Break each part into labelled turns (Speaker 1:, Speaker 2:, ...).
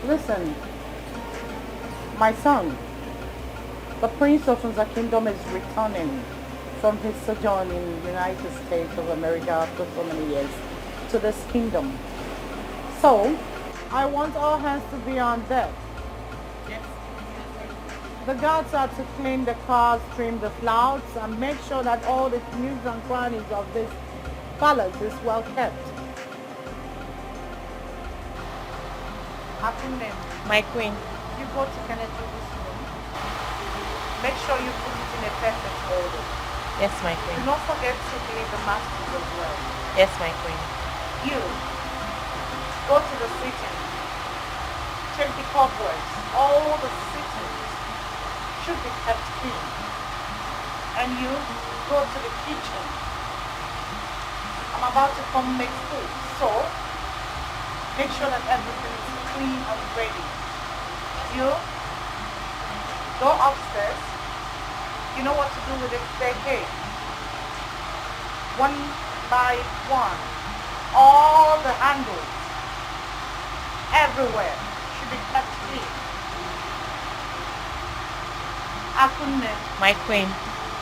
Speaker 1: Listen, my son, the Prince of the Kingdom is returning from his sojourn in the United States of America after so many years to this kingdom. So, I want all hands to be on deck. The guards are to clean the cars, trim the clouds, and make sure that all the nooks and crannies of this palace is well kept. Akunne,
Speaker 2: My queen.
Speaker 1: you go to Kenneth this room. Make sure you put it in a perfect order.
Speaker 2: Yes, my
Speaker 1: Do
Speaker 2: queen.
Speaker 1: not forget to clean the masters as well.
Speaker 2: Yes, my queen.
Speaker 1: You go to the sitting. Check the cupboards. All the sittings should be kept clean. And you go to the kitchen. I'm about to come make food, so make sure that everything is clean and ready. You go upstairs. You know what to do with the staircase. One by one, all the handles, everywhere, should be kept clean. Akunne,
Speaker 2: My queen.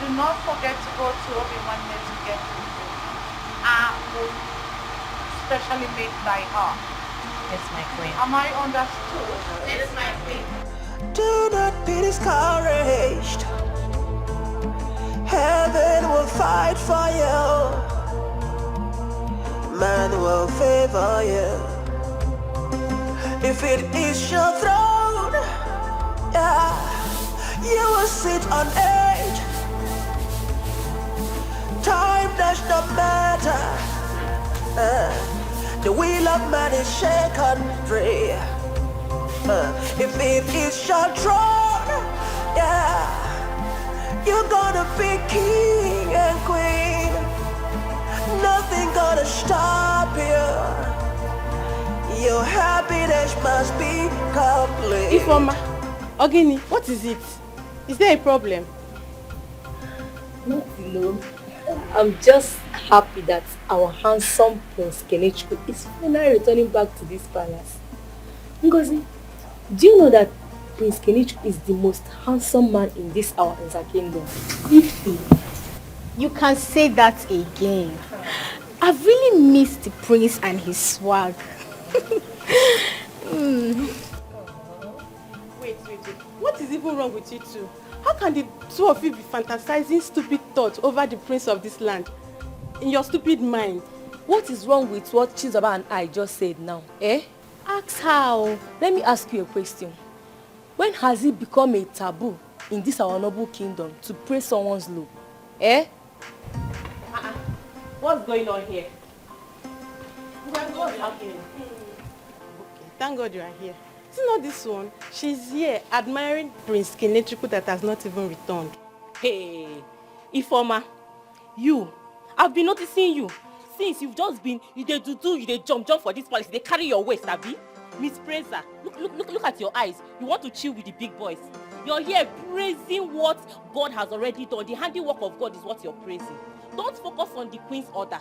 Speaker 1: do not forget to go to Obi-Wan to get food, specially made by her.
Speaker 2: Yes, my queen.
Speaker 1: Am I understood?
Speaker 2: Yes, my queen.
Speaker 3: Do not be discouraged. Heaven will fight for you. Man will favor you. If it is your throne, yeah, you will sit on edge. Time does not matter. The wheel of man is shaken free. If it is your throne, yeah, you're gonna be king and queen. Nothing gonna stop you. Your happiness must be complete.
Speaker 4: Ifoma, Ogini, what is it? Is there a problem?
Speaker 5: Not alone. I'm just happy that our handsome Prince Kenechukwu is finally returning back to this palace. Ngozi, do you know that Prince Kenechukwu is the most handsome man in this our kingdom?
Speaker 6: You can say that again. I've really missed the prince and his swag.
Speaker 4: Wait. What is even wrong with you two? How can the two of you be fantasizing stupid thoughts over the prince of this land? In your stupid mind.
Speaker 5: What is wrong with what Chizoba and I just said now? Eh?
Speaker 6: Ask how.
Speaker 5: Let me ask you a question. When has it become a taboo in this our noble kingdom to praise someone's look? Eh?
Speaker 4: What's going on here? What's happening? Okay, thank God you are here. See not this one. She's here admiring Prince Kenechukwu that has not even returned.
Speaker 2: Hey, Ifoma, I've been noticing you since you've just been, you dey do, you dey jump for this palace, they carry your waist, abi? Miss Praiser, look at your eyes. You want to chill with the big boys. You're here praising what God has already done. The handiwork of God is what you're praising. Don't focus on the queen's order.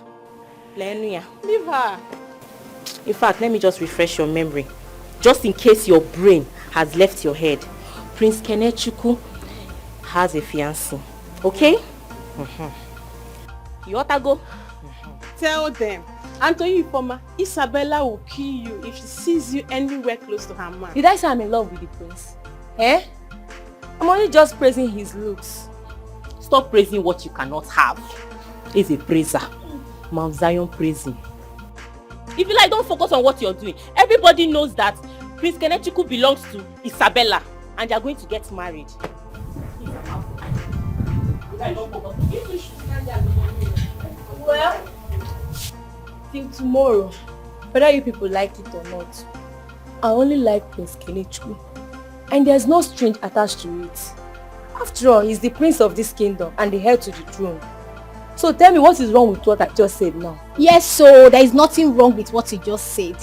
Speaker 2: Lenia,
Speaker 4: Leave her.
Speaker 2: in fact, let me just refresh your memory. Just in case your brain has left your head. Prince Kenechukwu has a fiancé. Okay? You ought to go.
Speaker 4: Tell them. Anthony Ifoma, Isabella will kill you if she sees you anywhere close to her man.
Speaker 5: Did I say I'm in love with the prince? Eh? I'm only just praising his looks.
Speaker 2: Stop praising what you cannot have. He's a praiser. Mount Zion praising. If you like, don't focus on what you're doing. Everybody knows that Prince Kenechukwu belongs to Isabella and they are going to get married.
Speaker 5: Well, till tomorrow, whether you people like it or not, I only like Prince Kenechukwu. And there's no strings attached to it. After all, he's the prince of this kingdom and the heir to the throne. So tell me what is wrong with what I just said now?
Speaker 6: Yes, so there is nothing wrong with what you just said.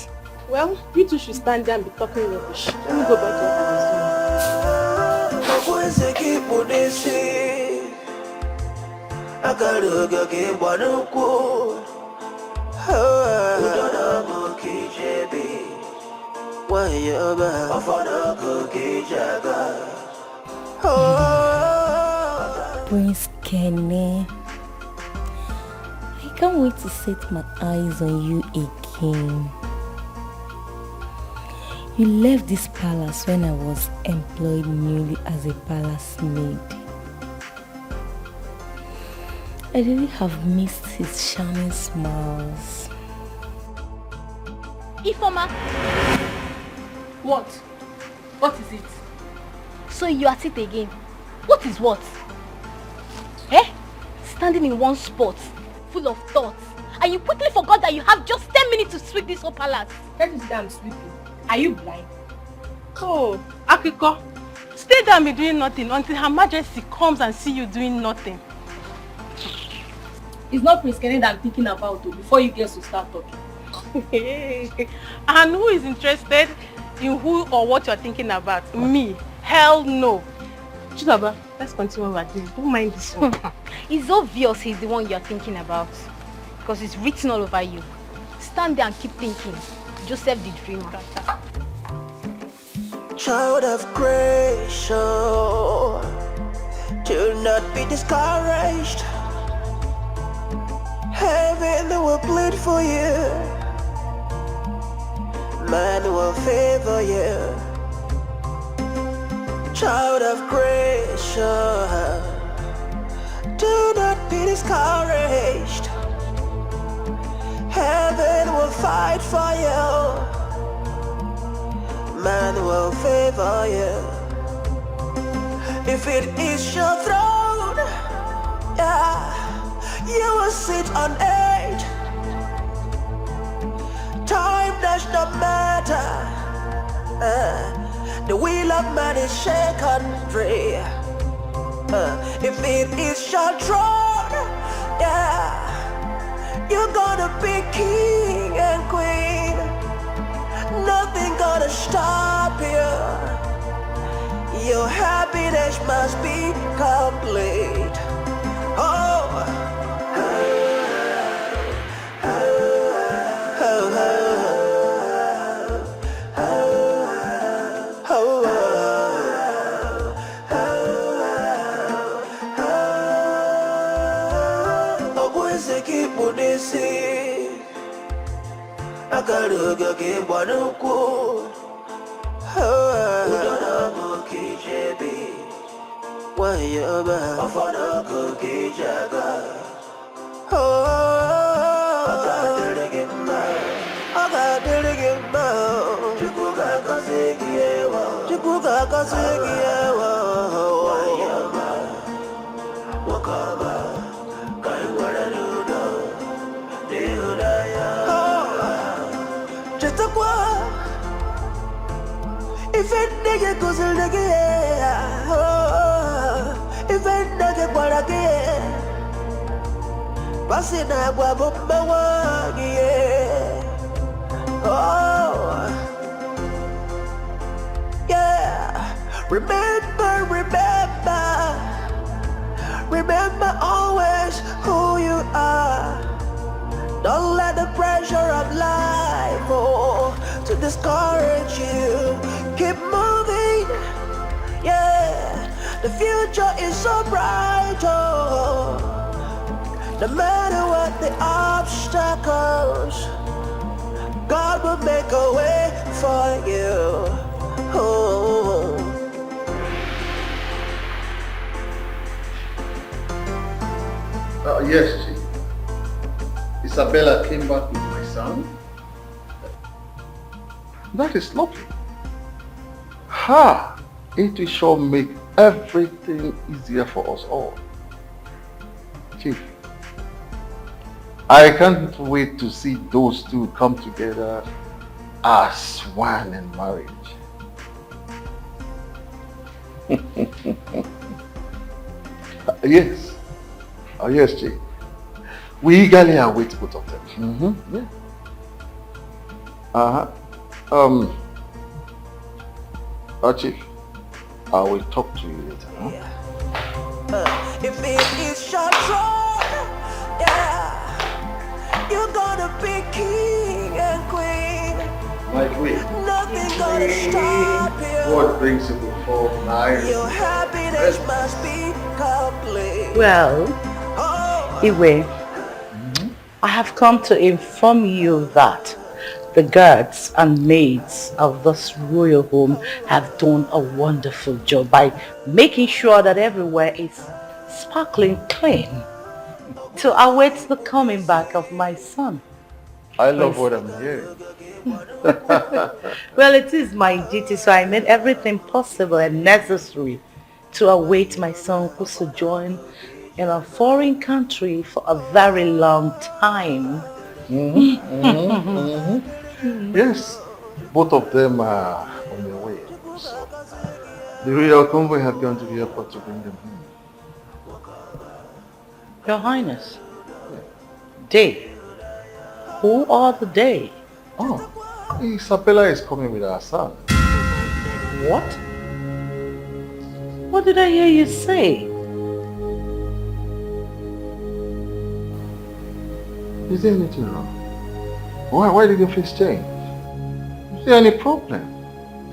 Speaker 4: Well, you two should stand there and be talking rubbish. Let me go back to what I was doing.
Speaker 7: Prince Kenny, I can't wait to set my eyes on you again. You left this palace when I was employed newly as a palace maid. I really have missed his charming smiles.
Speaker 6: Ifoma,
Speaker 2: What? What is it?
Speaker 6: so you are at it again. What is what? Eh? Standing in one spot, full of thoughts, and you quickly forgot that you have just 10 minutes to sweep this whole palace.
Speaker 2: Can't you see that I'm sleeping? Are you blind?
Speaker 4: Oh, Akiko, stay there and be doing nothing until Her Majesty comes and see you doing nothing.
Speaker 2: It's not Prince Kenny that I'm thinking about though, before you get to start talking.
Speaker 4: And who is interested in who or what you're thinking about? Me? Hell no. Chidaba, let's continue what we're doing. Don't mind this one.
Speaker 6: It's obvious he's the one you're thinking about, because it's written all over you. Stand there and keep thinking. Joseph the dreamer.
Speaker 3: Child of grace, oh, do not be discouraged. Heaven will plead for you. Man will favor you. Child of grace, oh, do not be discouraged. Heaven will fight for you. Man will favor you. If it is your throne, yeah, you will sit on it. Time does not matter. The wheel of man is secondary. If it is your throne, yeah, you're gonna be king and queen. Nothing gonna stop you. Your happiness must be complete. Oh, Akaruga ke banuko, udana moki jebi, wayaba afana ke jaga. Agadirigima, chukuga kasegiyewa, wayaba, wakaba, kaiwara nudo, deudaya. If it nigga goes a nigga, if it nigga guarake, Basina Guabumawagi, oh, yeah. Remember always who you are. Don't let the pressure of life to discourage you. Keep moving, yeah. The future is so bright, oh. No matter what the obstacles, God will make a way for you. Oh.
Speaker 8: Yes, Chief. Isabella came back with my son. That is lovely. Ha! It will sure make everything easier for us all. Chief, I can't wait to see those two come together as one in marriage. Yes. Oh, yes, Chief. We eagerly await both of them. Yeah. Chief, I will talk to you later. Huh?
Speaker 3: Yeah. If it is your throne, yeah, you're gonna be king and queen.
Speaker 8: My queen.
Speaker 3: Nothing gonna stop you.
Speaker 8: What brings you before night?
Speaker 3: Your happiness must be complete.
Speaker 9: Well, Iwe, I have come to inform you that the guards and maids of this royal home have done a wonderful job by making sure that everywhere is sparkling clean to await the coming back of my son.
Speaker 8: I love what I'm hearing.
Speaker 9: Well, it is my duty, so I made everything possible and necessary to await my son who sojourned in a foreign country for a very long time.
Speaker 8: Yes, both of them are on their way. So the royal convoy have gone to the airport to bring them home.
Speaker 9: Your Highness, they? Who are the they?
Speaker 8: Oh, Isabella is coming with her son.
Speaker 9: What? What did I hear you say?
Speaker 8: Is there anything wrong? Why did your face change? Is there any problem?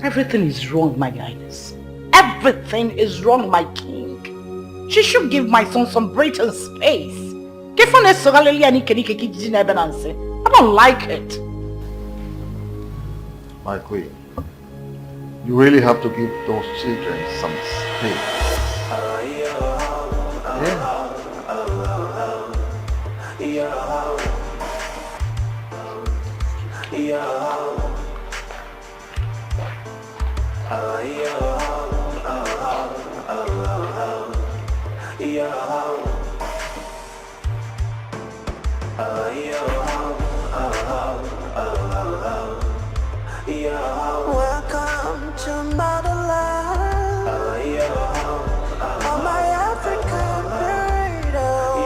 Speaker 9: Everything is wrong, my Highness. Everything is wrong, my king. She should give my son some breathing space. I don't like it.
Speaker 8: My queen, you really have to give those children some space.
Speaker 3: Welcome to motherland. Oh, my African freedom.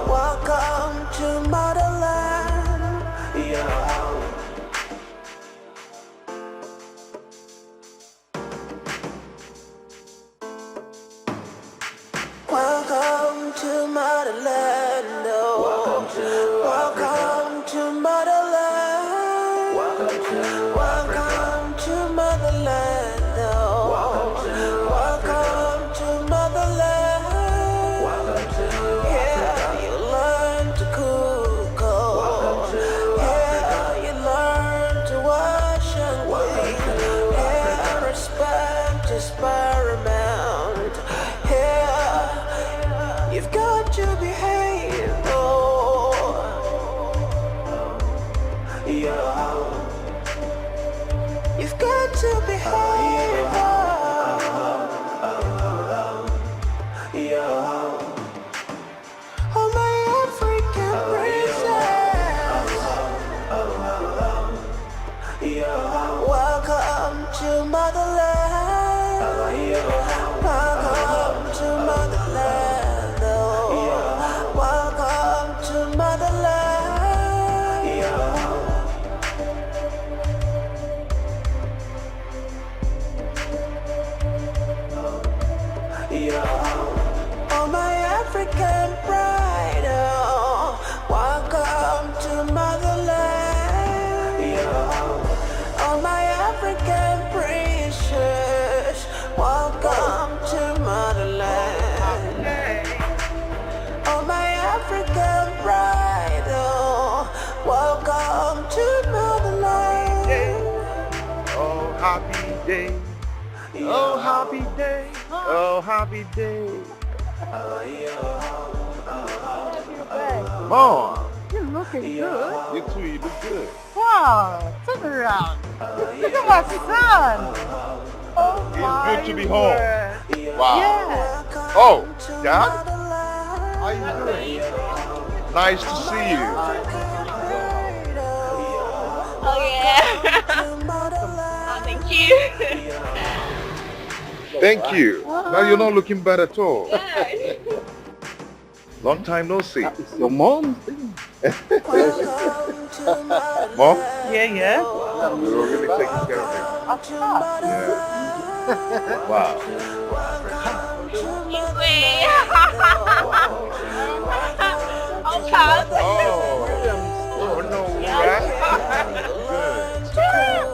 Speaker 3: Welcome to motherland. Welcome to motherland. Welcome to motherland. Welcome to motherland. Welcome to motherland. Yeah, you learn to cook. Yeah, you learn to wash and clean. Yeah, respect is paramount. Yeah, you've got to behave. You've got to behave. Oh, my African princess. Welcome to motherland. Welcome to motherland. Welcome to motherland. Oh, my African pride, oh, welcome to motherland. Oh, my African princess, welcome to motherland. Oh, my African pride, oh, welcome to motherland.
Speaker 10: Oh, happy day. Oh, happy day. Oh, happy day. Mom,
Speaker 9: You're looking good.
Speaker 10: you too, you look good.
Speaker 9: Wow, turn around. Look at my son. Oh,
Speaker 10: It's good to be home.
Speaker 9: word.
Speaker 10: Wow.
Speaker 9: Yeah.
Speaker 10: Oh, Dad? How you doing? Nice to see you.
Speaker 2: Oh yeah. Oh, thank you.
Speaker 10: Thank you. Now you're not looking bad at all.
Speaker 2: Yeah.
Speaker 10: Long time no see.
Speaker 8: It's your mom.
Speaker 10: Mom,
Speaker 9: Yeah.
Speaker 10: you're really taking care of him. Yeah. Wow.
Speaker 2: Okay.
Speaker 10: Oh no. Yeah. Good.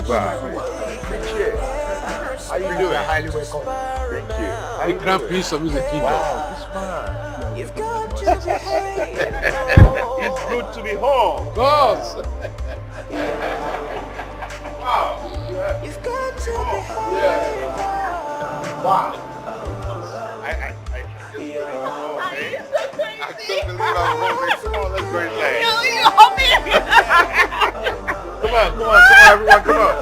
Speaker 10: How you doing? Highly welcome. Thank you.
Speaker 11: The Grand Prince of Music Kingdom.
Speaker 10: Wow, this man. It's good to be home.
Speaker 11: Boss!
Speaker 10: Wow.
Speaker 3: You've got to be home.
Speaker 10: Wow. I can't believe I'm home. Come on, let's go inside. Come on, everyone, come on.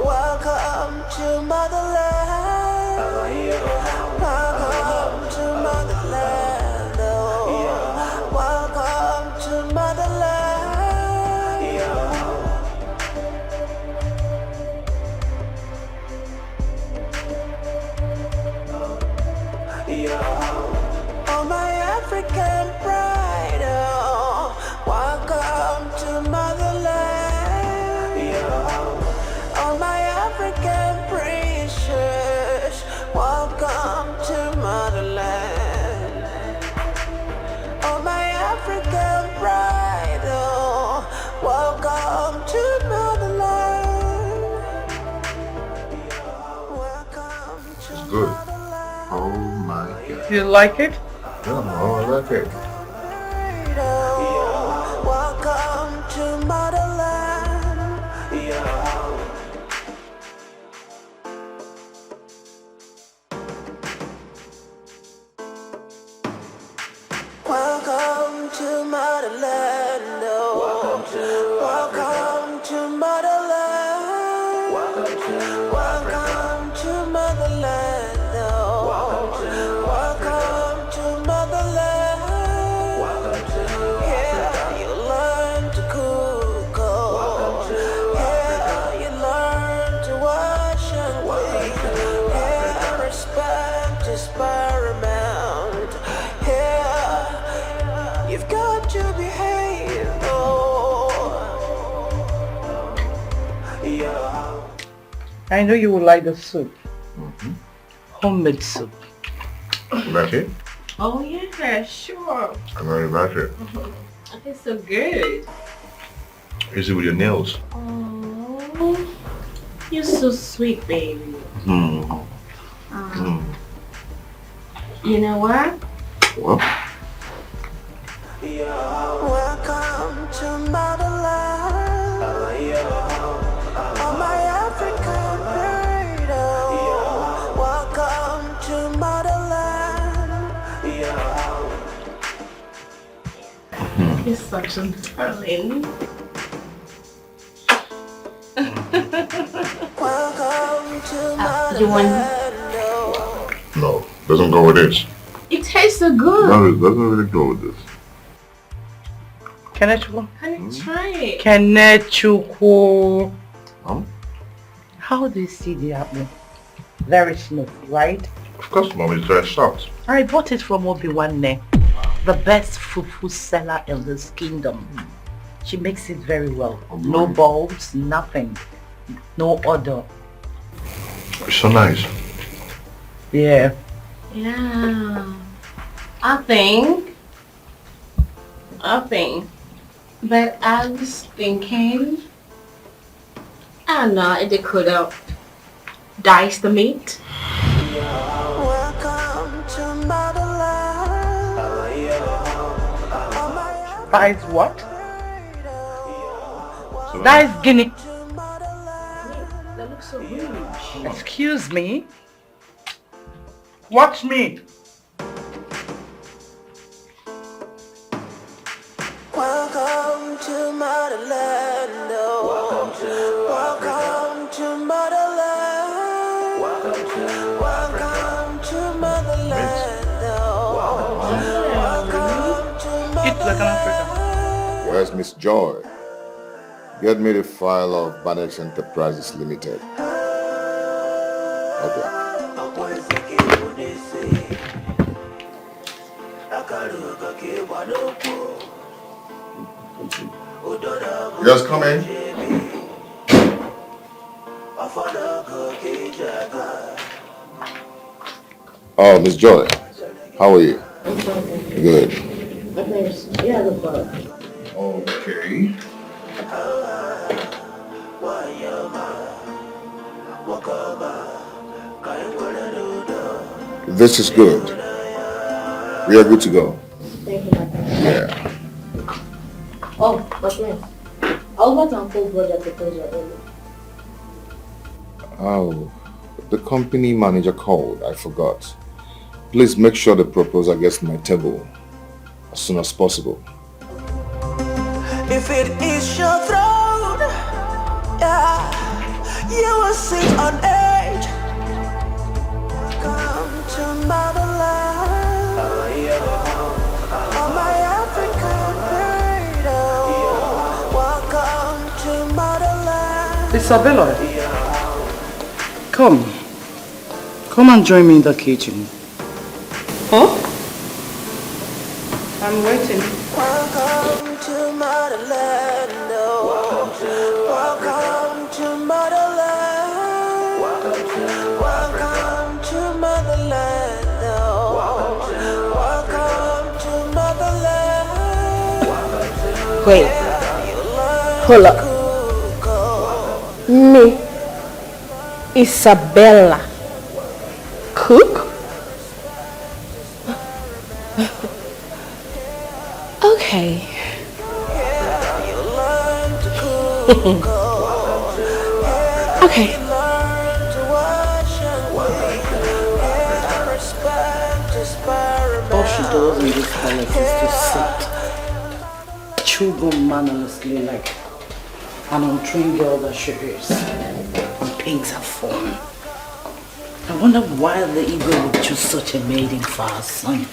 Speaker 3: Welcome to motherland. Welcome to motherland. Oh, welcome to motherland. Oh, my African pride. Oh, welcome to motherland. Oh, my African precious, welcome to motherland. Oh, my African pride, oh, welcome to motherland. Welcome to
Speaker 8: It's good.
Speaker 3: motherland.
Speaker 8: Oh my God.
Speaker 9: You like it?
Speaker 8: Yeah, I like it.
Speaker 3: Welcome to motherland. Welcome to motherland. Welcome to motherland. Welcome to motherland. Welcome to motherland. Here you learn to cook. Here you learn to wash and clean. Here respect is paramount. Here you've got to behave.
Speaker 9: I know you will like the soup. Homemade soup.
Speaker 8: That's it?
Speaker 2: Oh yeah, sure.
Speaker 8: I'm very about it.
Speaker 2: It's so good.
Speaker 8: Is it with your nails?
Speaker 2: Oh, you're so sweet, baby. You know what?
Speaker 8: Well,
Speaker 3: Welcome to motherland. Oh, my African pride. Welcome to motherland.
Speaker 2: You're such a darling.
Speaker 3: Welcome to
Speaker 2: You want?
Speaker 3: motherland.
Speaker 8: no, doesn't go with this.
Speaker 2: It tastes so good.
Speaker 8: No, it doesn't really go with this.
Speaker 9: Kenechukwu.
Speaker 2: Honey, try it.
Speaker 9: Kenechukwu.
Speaker 8: Huh?
Speaker 9: How do you see the apple? Very smooth, right?
Speaker 8: Of course, Mom, it's very soft.
Speaker 9: I bought it from Obiwanne, the best fufu seller in this kingdom. She makes it very well. No bulbs, nothing. No odor.
Speaker 8: It's so nice.
Speaker 9: Yeah.
Speaker 2: Yeah. I think. But I was thinking, I don't know if they could have diced the meat.
Speaker 3: Welcome to motherland.
Speaker 9: Dice what? Dice guinea.
Speaker 2: That looks so huge.
Speaker 9: Excuse me. Watch me.
Speaker 3: Welcome to motherland. Welcome to motherland. Welcome to motherland. Welcome to
Speaker 9: It's like an African.
Speaker 10: Where's Miss Joy? Get me the file of Banex Enterprises Limited. Okay. Just come in. Oh, Miss Joy, how are you? Good. Okay. This is good. We are good to go.
Speaker 5: Thank you, madam.
Speaker 10: Yeah.
Speaker 5: Oh, but yes. Albert and Paul brought their proposal early.
Speaker 10: Oh, the company manager called. I forgot. Please make sure the proposal gets to my table as soon as possible.
Speaker 3: If it is your throne, yeah, you will sit on edge. Come to motherland, on my African cradle. Welcome to motherland.
Speaker 9: Isabella, come and join me in the kitchen.
Speaker 4: Huh? I'm waiting.
Speaker 3: Welcome to motherland. Welcome to motherland. Welcome to motherland. Welcome to motherland.
Speaker 5: Wait. Hold up. Me, Isabella, cook? Okay. Okay.
Speaker 9: All she does in this palace is to sit, chew gum mannerlessly like an untrained girl that she is, and pigs have fallen. I wonder why the ego would choose such a maiden for her son.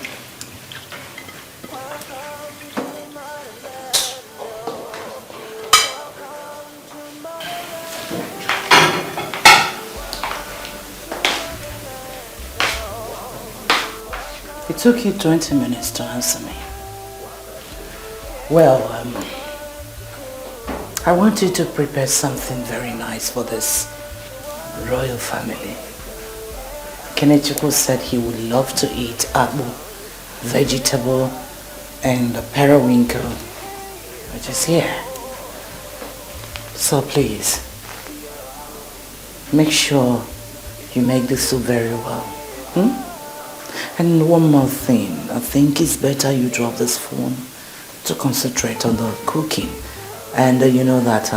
Speaker 9: It took you 20 minutes to answer me. Well, I want you to prepare something very nice for this royal family. Kenechukwu said he would love to eat apple, vegetable, and periwinkle, which is here. So please, make sure you make this soup very well. And one more thing, I think it's better you drop this phone to concentrate on the cooking. And you know that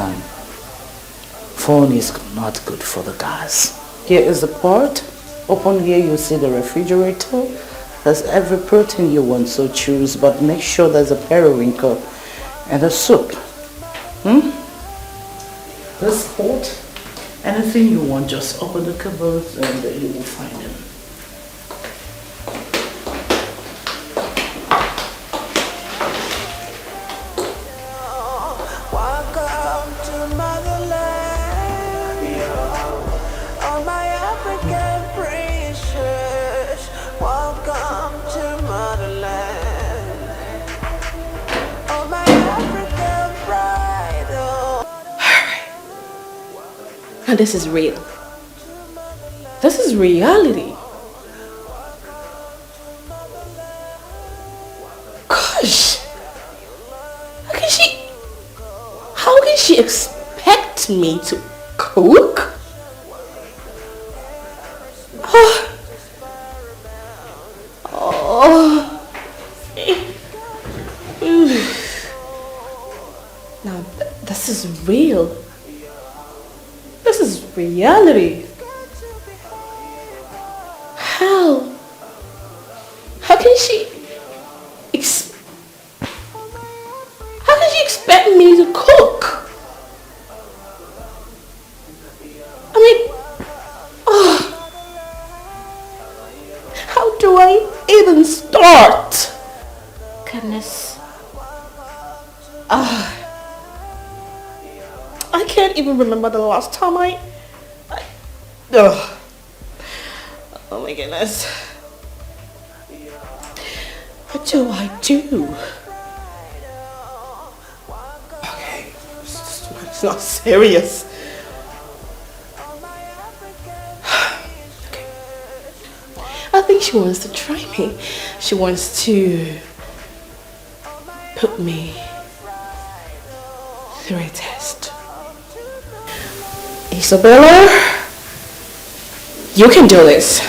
Speaker 9: phone is not good for the gas. Here is the pot. Open here, you see the refrigerator. There's every protein you want, so choose, but make sure there's a periwinkle and a soup. This pot, anything you want, just open the cupboards and you will find them.
Speaker 5: And this is real. This is reality. Gosh. How can she expect me to cook? Now, this is real. This is reality. How can she expect me to cook? I mean, how do I even start? Goodness. I can't even remember the last time oh my goodness. What do I do? Okay, it's not serious. Okay. I think she wants to try me. She wants to put me through a test. Isabella,
Speaker 12: You can do this.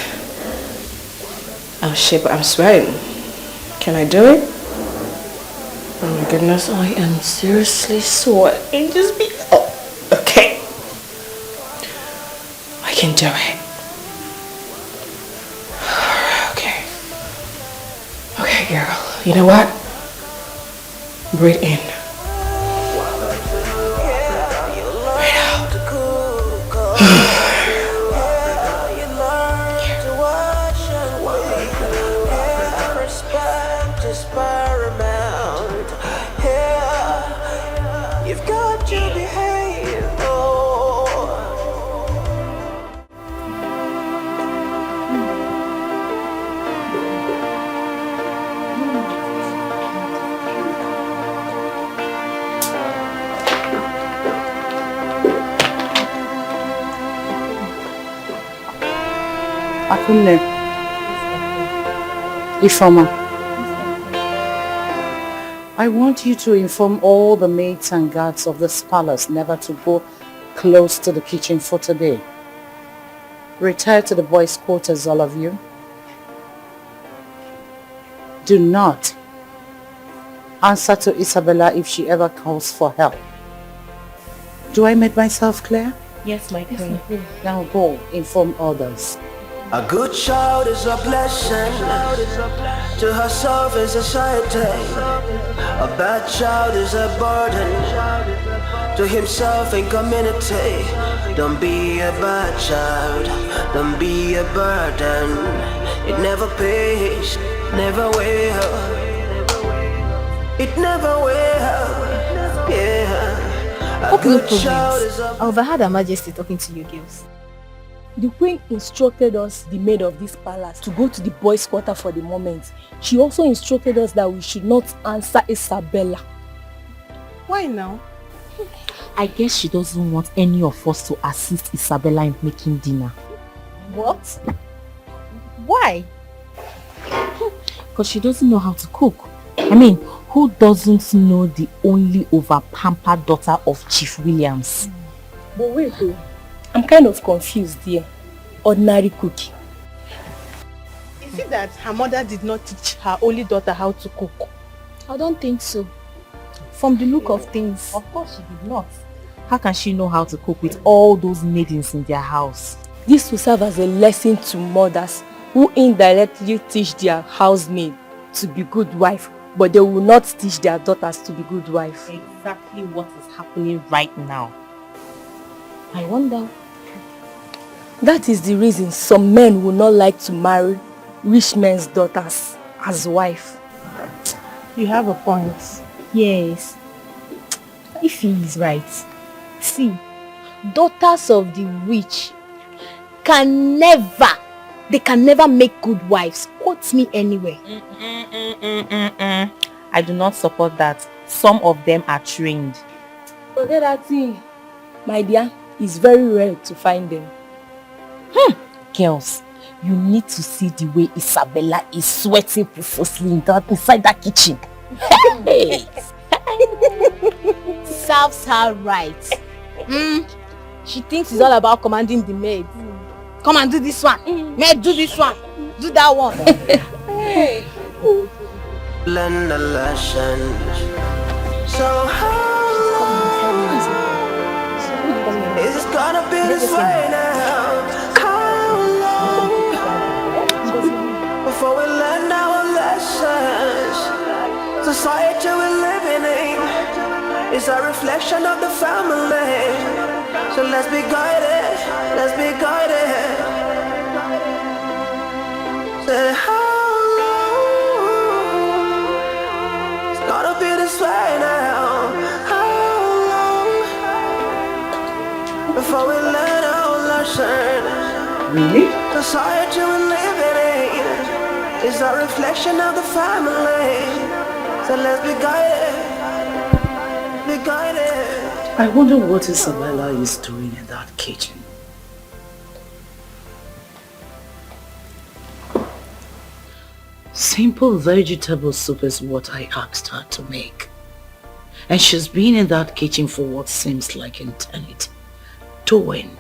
Speaker 12: Oh shit, but I'm sweating. Can I do it? Oh my goodness, I am seriously sweating. Just be... Oh, okay. I can do it. Okay. Okay, girl. You know what? Breathe in. Breathe out.
Speaker 3: You've got to behave.
Speaker 9: Akunle. Ifoma. I want you to inform all the maids and guards of this palace never to go close to the kitchen for today. Retire to the boys' quarters, all of you. Do not answer to Isabella if she ever calls for help. Do I make myself clear?
Speaker 2: Yes, my queen.
Speaker 9: Now go inform others.
Speaker 3: A good child is a blessing, to herself is a society. A bad child is a burden, to himself and community. Don't be a bad child, don't be a burden. It never pays, never will. It never will, yeah. A good child is a...
Speaker 6: I overheard Her Majesty talking to you girls.
Speaker 5: The queen instructed us, the maid of this palace, to go to the boys' quarter for the moment. She also instructed us that we should not answer Isabella.
Speaker 4: Why now?
Speaker 2: I guess she doesn't want any of us to assist Isabella in making dinner.
Speaker 6: What? Why?
Speaker 2: Because she doesn't know how to cook. I mean, who doesn't know the only over-pampered daughter of Chief Williams?
Speaker 5: But wait, I'm kind of confused here. Ordinary cooking.
Speaker 4: Is it that her mother did not teach her only daughter how to cook?
Speaker 6: I don't think so. From the look of things.
Speaker 2: Of course she did not. How can she know how to cook with all those maidens in their house?
Speaker 5: This will serve as a lesson to mothers who indirectly teach their housemaid to be good wife, but they will not teach their daughters to be good wife.
Speaker 2: Exactly what is happening right now.
Speaker 5: I wonder. That is the reason some men will not like to marry rich men's daughters as wife.
Speaker 4: You have a point.
Speaker 6: Yes. If he is right. See, daughters of the rich can never make good wives. Quote me anyway.
Speaker 2: I do not support that. Some of them are trained.
Speaker 5: Forget that thing. My dear, it's very rare to find them.
Speaker 2: Girls, you need to see the way Isabella is sweating profusely inside that kitchen. Hey.
Speaker 6: Serves her right. She thinks it's all about commanding the maid. Come and do this one. Maid, do this one. Do that one.
Speaker 3: Hey. Learn a lesson. So how long is it gonna be this way now? How long before we learn our lessons? Society we're living in is a reflection of the family. So let's be guided, let's be guided. Say how long it's gonna be this way now? How long before we learn our lesson?
Speaker 9: Really?
Speaker 3: Society we're living in is a reflection of the family. So let's be guided, be guided.
Speaker 9: I wonder what Isabella is doing in that kitchen. Simple vegetable soup is what I asked her to make. And she's been in that kitchen for what seems like eternity. Doing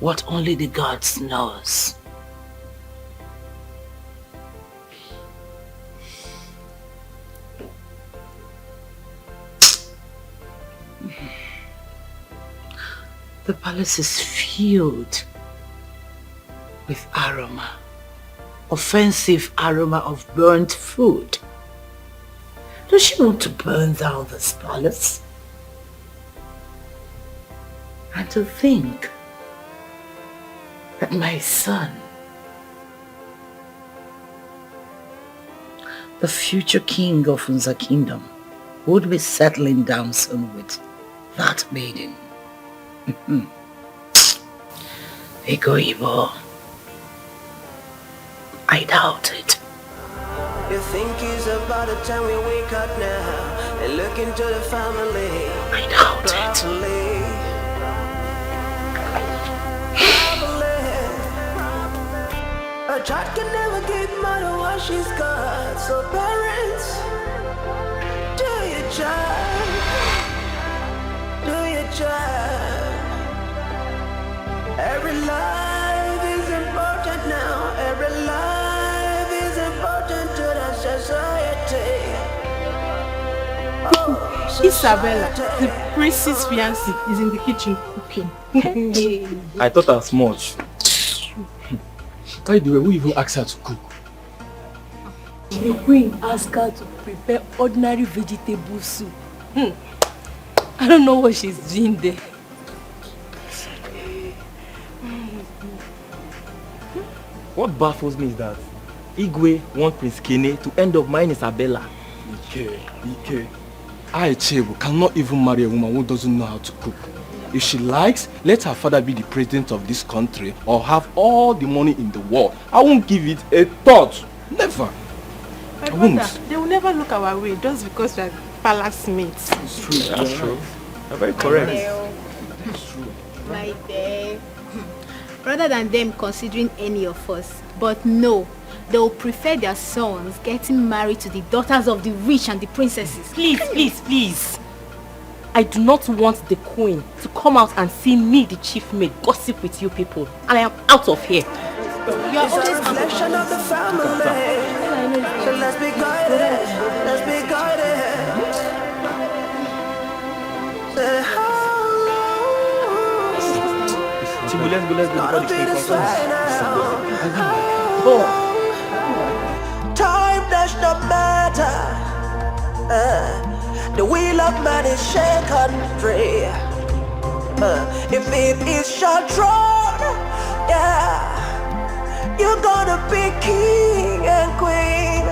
Speaker 9: what only the gods knows. The palace is filled with aroma, offensive aroma of burnt food. Does she want to burn down this palace? And to think that my son, the future king of Unza Kingdom, would be settling down soon with that maiden. Ego Ibo. I doubt it.
Speaker 3: You think it's about the time we wake up now and look into the family.
Speaker 9: I doubt
Speaker 3: properly. A child can never give mother what she's got. So parents, do your job. Do your job. Every life is important now. Every life is important to the society.
Speaker 4: Isabella, the prince's fiancé, is in the kitchen cooking.
Speaker 13: I thought as much. By the way, who even asked her to cook?
Speaker 5: The queen asked her to prepare ordinary vegetable soup. I don't know what she's doing there.
Speaker 13: What baffles me is that Igwe wants Prince Kene to end up marrying Isabella. Ike. I, Chebu, cannot even marry a woman who doesn't know how to cook. If she likes, let her father be the president of this country or have all the money in the world. I won't give it a thought. Never.
Speaker 4: My brother, they will never look our way just because we are palace mates.
Speaker 13: It's true. That's true. You're very correct.
Speaker 6: It's true. Right there. Rather than them considering any of us. But no, they will prefer their sons getting married to the daughters of the rich and the princesses.
Speaker 2: Please. I do not want the queen to come out and see me, the chief maid, gossip with you people. And I am out of here.
Speaker 3: You are always a reflection of the family. So let's be guided. Let's be guided. Say
Speaker 13: Chibu, let's go before the queen comes.
Speaker 3: Time does not matter. The wheel of man is shaken free. If it is short drawn, yeah, you're gonna be king and queen.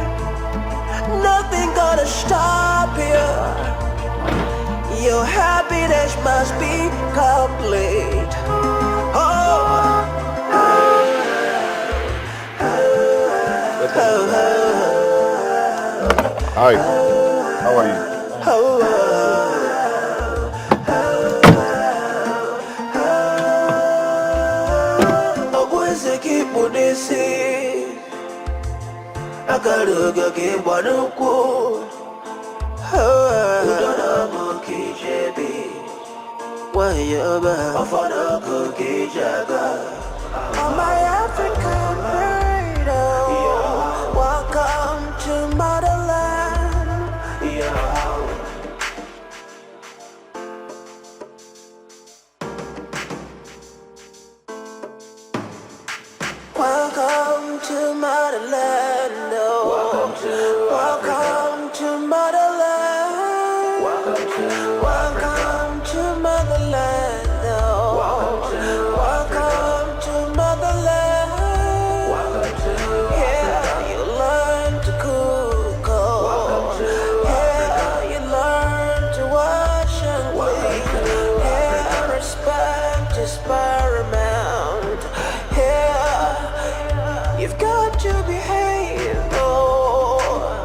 Speaker 3: Nothing gonna stop you. Your happiness must be complete.
Speaker 10: Hi, how are you?
Speaker 3: On my African freedom, welcome to motherland. Welcome to motherland. Welcome to motherland. Welcome to motherland. Welcome to motherland. Yeah, you learn to cook. Yeah, you learn to wash and clean. Yeah, respect is paramount. Yeah, you've got to behave. Oh.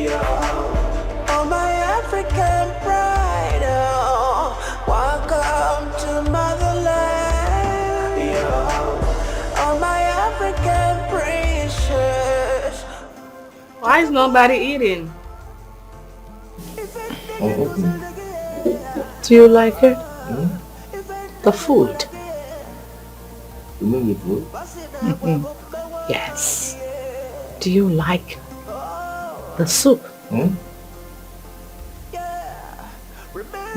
Speaker 3: Oh, my African pride, oh, welcome to motherland. Oh, my African princess.
Speaker 12: Why is nobody eating?
Speaker 9: Do you like it? The food?
Speaker 10: You mean the food?
Speaker 9: Yes. Do you like the soup?
Speaker 10: The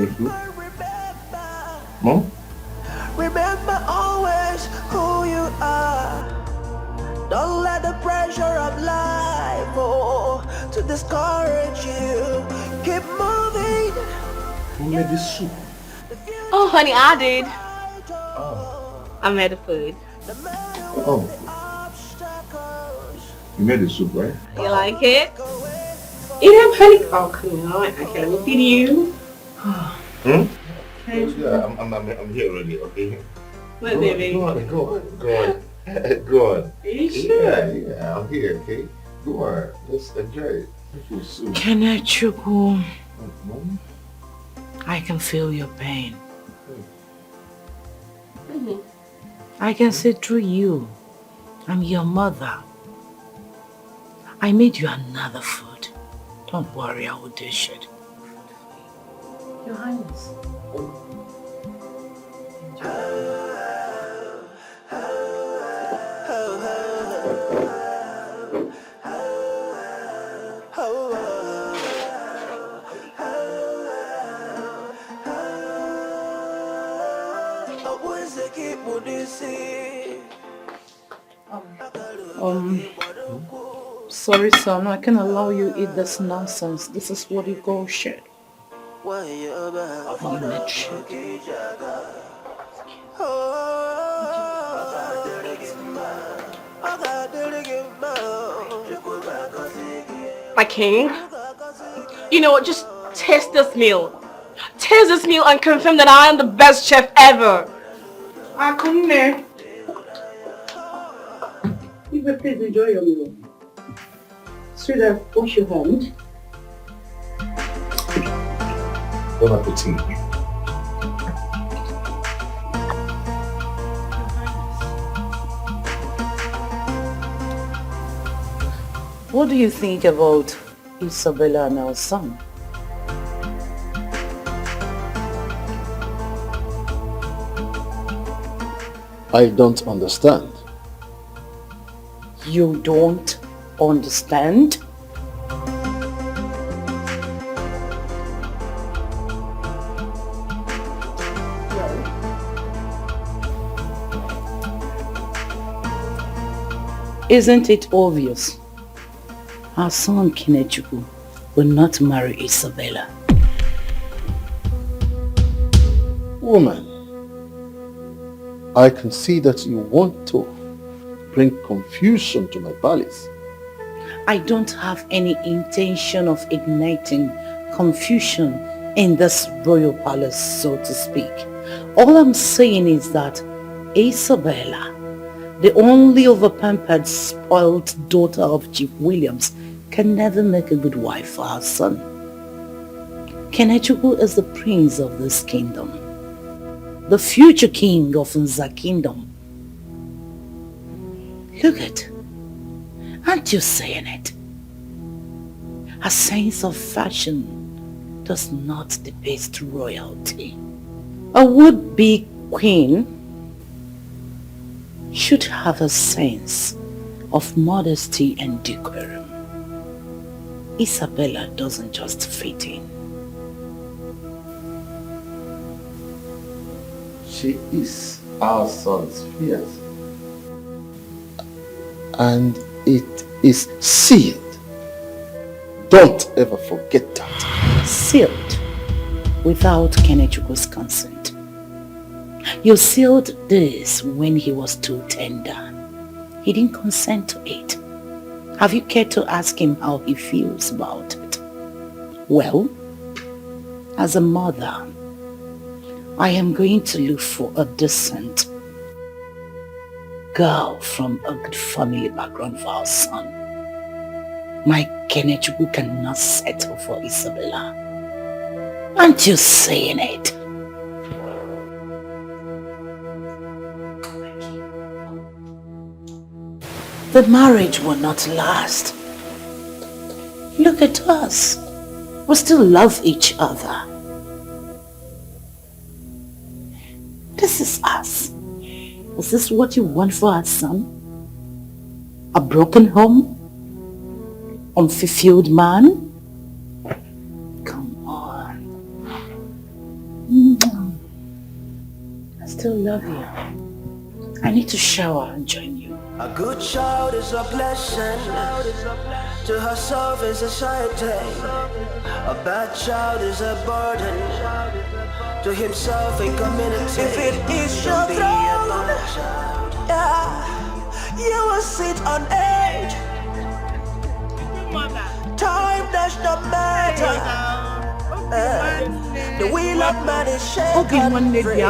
Speaker 10: soup? Mom?
Speaker 3: Remember always who you are. Don't let the pressure of life to discourage you. Keep moving.
Speaker 10: Who made this soup?
Speaker 12: Oh, honey, I did.
Speaker 10: Oh.
Speaker 12: I made the food.
Speaker 10: Oh. You made the soup, right?
Speaker 12: You like it? Eat up, honey. Oh, come on. Okay, let me feed you.
Speaker 10: Yeah, I'm here already, okay?
Speaker 12: What, baby?
Speaker 10: Go on. Go on.
Speaker 12: Are you sure?
Speaker 10: Yeah, I'm here, okay? Go on. Let's enjoy it. Soup.
Speaker 9: Kenechukwu, I can feel your pain. I can see through you. I'm your mother. I made you another food. Don't worry, I will dish it. Your Highness. Sorry son, I can't allow you eat this nonsense. This is what you call shit. You made shit.
Speaker 12: My king, you know what, just taste this meal. Taste this meal and confirm that I am the best chef ever. Come there.
Speaker 9: You will please enjoy your meal. Sweetheart, wash your hand.
Speaker 10: Bon appetit.
Speaker 9: What do you think about Isabella and our son?
Speaker 8: I don't understand.
Speaker 9: You don't understand? Isn't it obvious? Our son Kenechukwu will not marry Isabella.
Speaker 8: Woman, I can see that you want to bring confusion to my palace.
Speaker 9: I don't have any intention of igniting confusion in this royal palace, so to speak. All I'm saying is that Isabella, the only over-pampered, spoiled daughter of Chief Williams, can never make a good wife for our son. Kenechukwu is the prince of this kingdom, the future king of Nza kingdom. Look at, aren't you saying it? A sense of fashion does not depict royalty. A would-be queen should have a sense of modesty and decorum. Isabella doesn't just fit in.
Speaker 8: She is our son's fiancée. And it is sealed. Don't ever forget that.
Speaker 9: Sealed without Kenechukwu's consent. You sealed this when he was too tender. He didn't consent to it. Have you cared to ask him how he feels about it? Well, as a mother, I am going to look for a decent girl from a good family background for our son. my Kenechukwu cannot settle for Isabella. Aren't you saying it? The marriage will not last. Look at us. We still love each other. This is us. Is this what you want for our son? A broken home? Unfulfilled man? Come on. I still love you. I need to shower and join you.
Speaker 3: A good child is a blessing. To herself is a society. A bad child is a burden. To himself and community. If it is your throne, yeah, you will sit on edge. Time does not matter. The wheel of man is shaken free.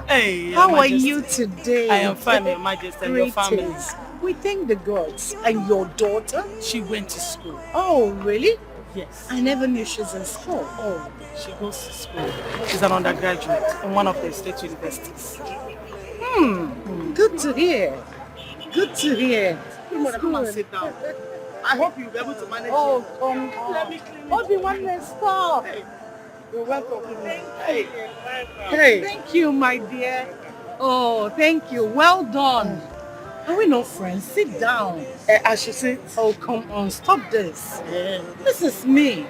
Speaker 4: Hey, how are you today?
Speaker 14: I am fine, Your Majesty, and your family.
Speaker 4: Greetings. We thank the gods. And your daughter?
Speaker 14: She went to school.
Speaker 4: Oh, really?
Speaker 14: Yes.
Speaker 4: I never knew she was in school.
Speaker 14: Oh, she goes to school. She's an undergraduate in one of the state universities.
Speaker 4: Good to hear. Good to hear.
Speaker 14: Come and sit down. I hope you'll be able to manage.
Speaker 4: Oh,
Speaker 14: it.
Speaker 4: come on.
Speaker 14: Let me clean it.
Speaker 4: Obi-Wan, let's stop.
Speaker 14: Hey, you're welcome.
Speaker 4: Hey. Hey. Thank you, my dear. Oh, thank you. Well done. Are we not friends? Sit down.
Speaker 14: I should sit.
Speaker 4: Oh, come on. Stop this.
Speaker 14: Yeah.
Speaker 4: This is me.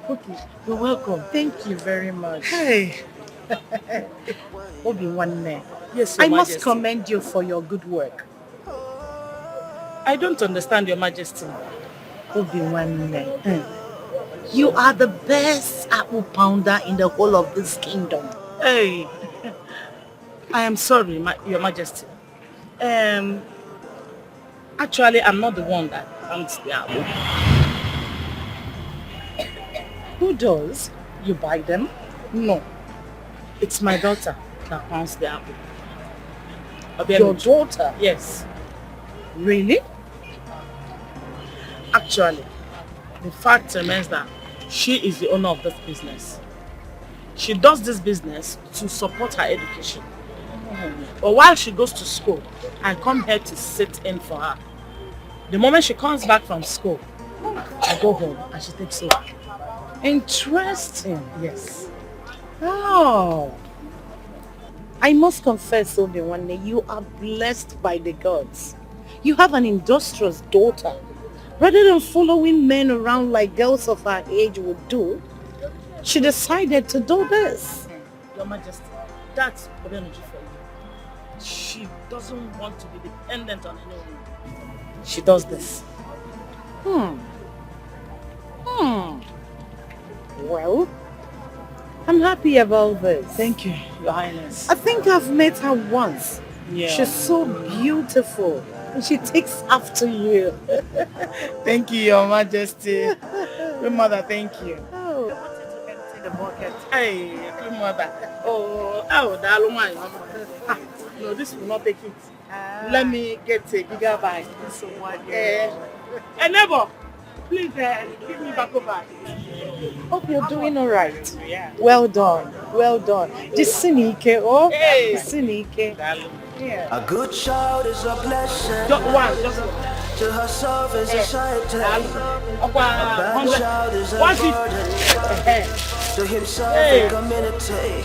Speaker 14: Okay, you're welcome.
Speaker 4: Thank you very much.
Speaker 14: Hey.
Speaker 4: Obi-Wan,
Speaker 14: yes, Your
Speaker 4: I must
Speaker 14: Majesty.
Speaker 4: commend you for your good work.
Speaker 14: I don't understand, Your Majesty.
Speaker 4: Obi-Wan, you are the best apple pounder in the whole of this kingdom.
Speaker 14: Hey, I am sorry, Your Majesty. Actually, I'm not the one that pounds the apple.
Speaker 4: Who does? You buy them?
Speaker 14: No, it's my daughter that pounds the apple.
Speaker 4: Your daughter?
Speaker 14: Yes.
Speaker 4: Really?
Speaker 14: Actually, the fact remains that she is the owner of this business. She does this business to support her education. But while she goes to school, I come here to sit in for her. The moment she comes back from school, I go home and she takes over.
Speaker 4: Interesting.
Speaker 14: Yes.
Speaker 4: Oh. I must confess, Obi-Wan, you are blessed by the gods. You have an industrious daughter. Rather than following men around like girls of her age would do, she decided to do this.
Speaker 14: Your Majesty, that's energy for you. She doesn't want to be dependent on anyone. She does this.
Speaker 4: Well, I'm happy about this.
Speaker 14: Thank you, Your Highness.
Speaker 4: I think I've met her once.
Speaker 14: Yeah.
Speaker 4: She's so beautiful. And she takes after you.
Speaker 14: Thank you, Your Majesty. Queen Mother, thank you.
Speaker 4: Oh.
Speaker 14: I wanted to empty the bucket. Hey, Queen Mother. Oh, Daluma. No, this will not take it. Let me get a bigger bag. Neighbor, please give me back over.
Speaker 4: Hope you're doing all right.
Speaker 14: Yeah.
Speaker 4: Well done. Well done. Just Sinike, oh.
Speaker 14: Hey.
Speaker 4: Sinike. Yeah.
Speaker 3: A good child is a blessing.
Speaker 14: Just one.
Speaker 3: To herself is a society. A bad child is a burden. To himself and community.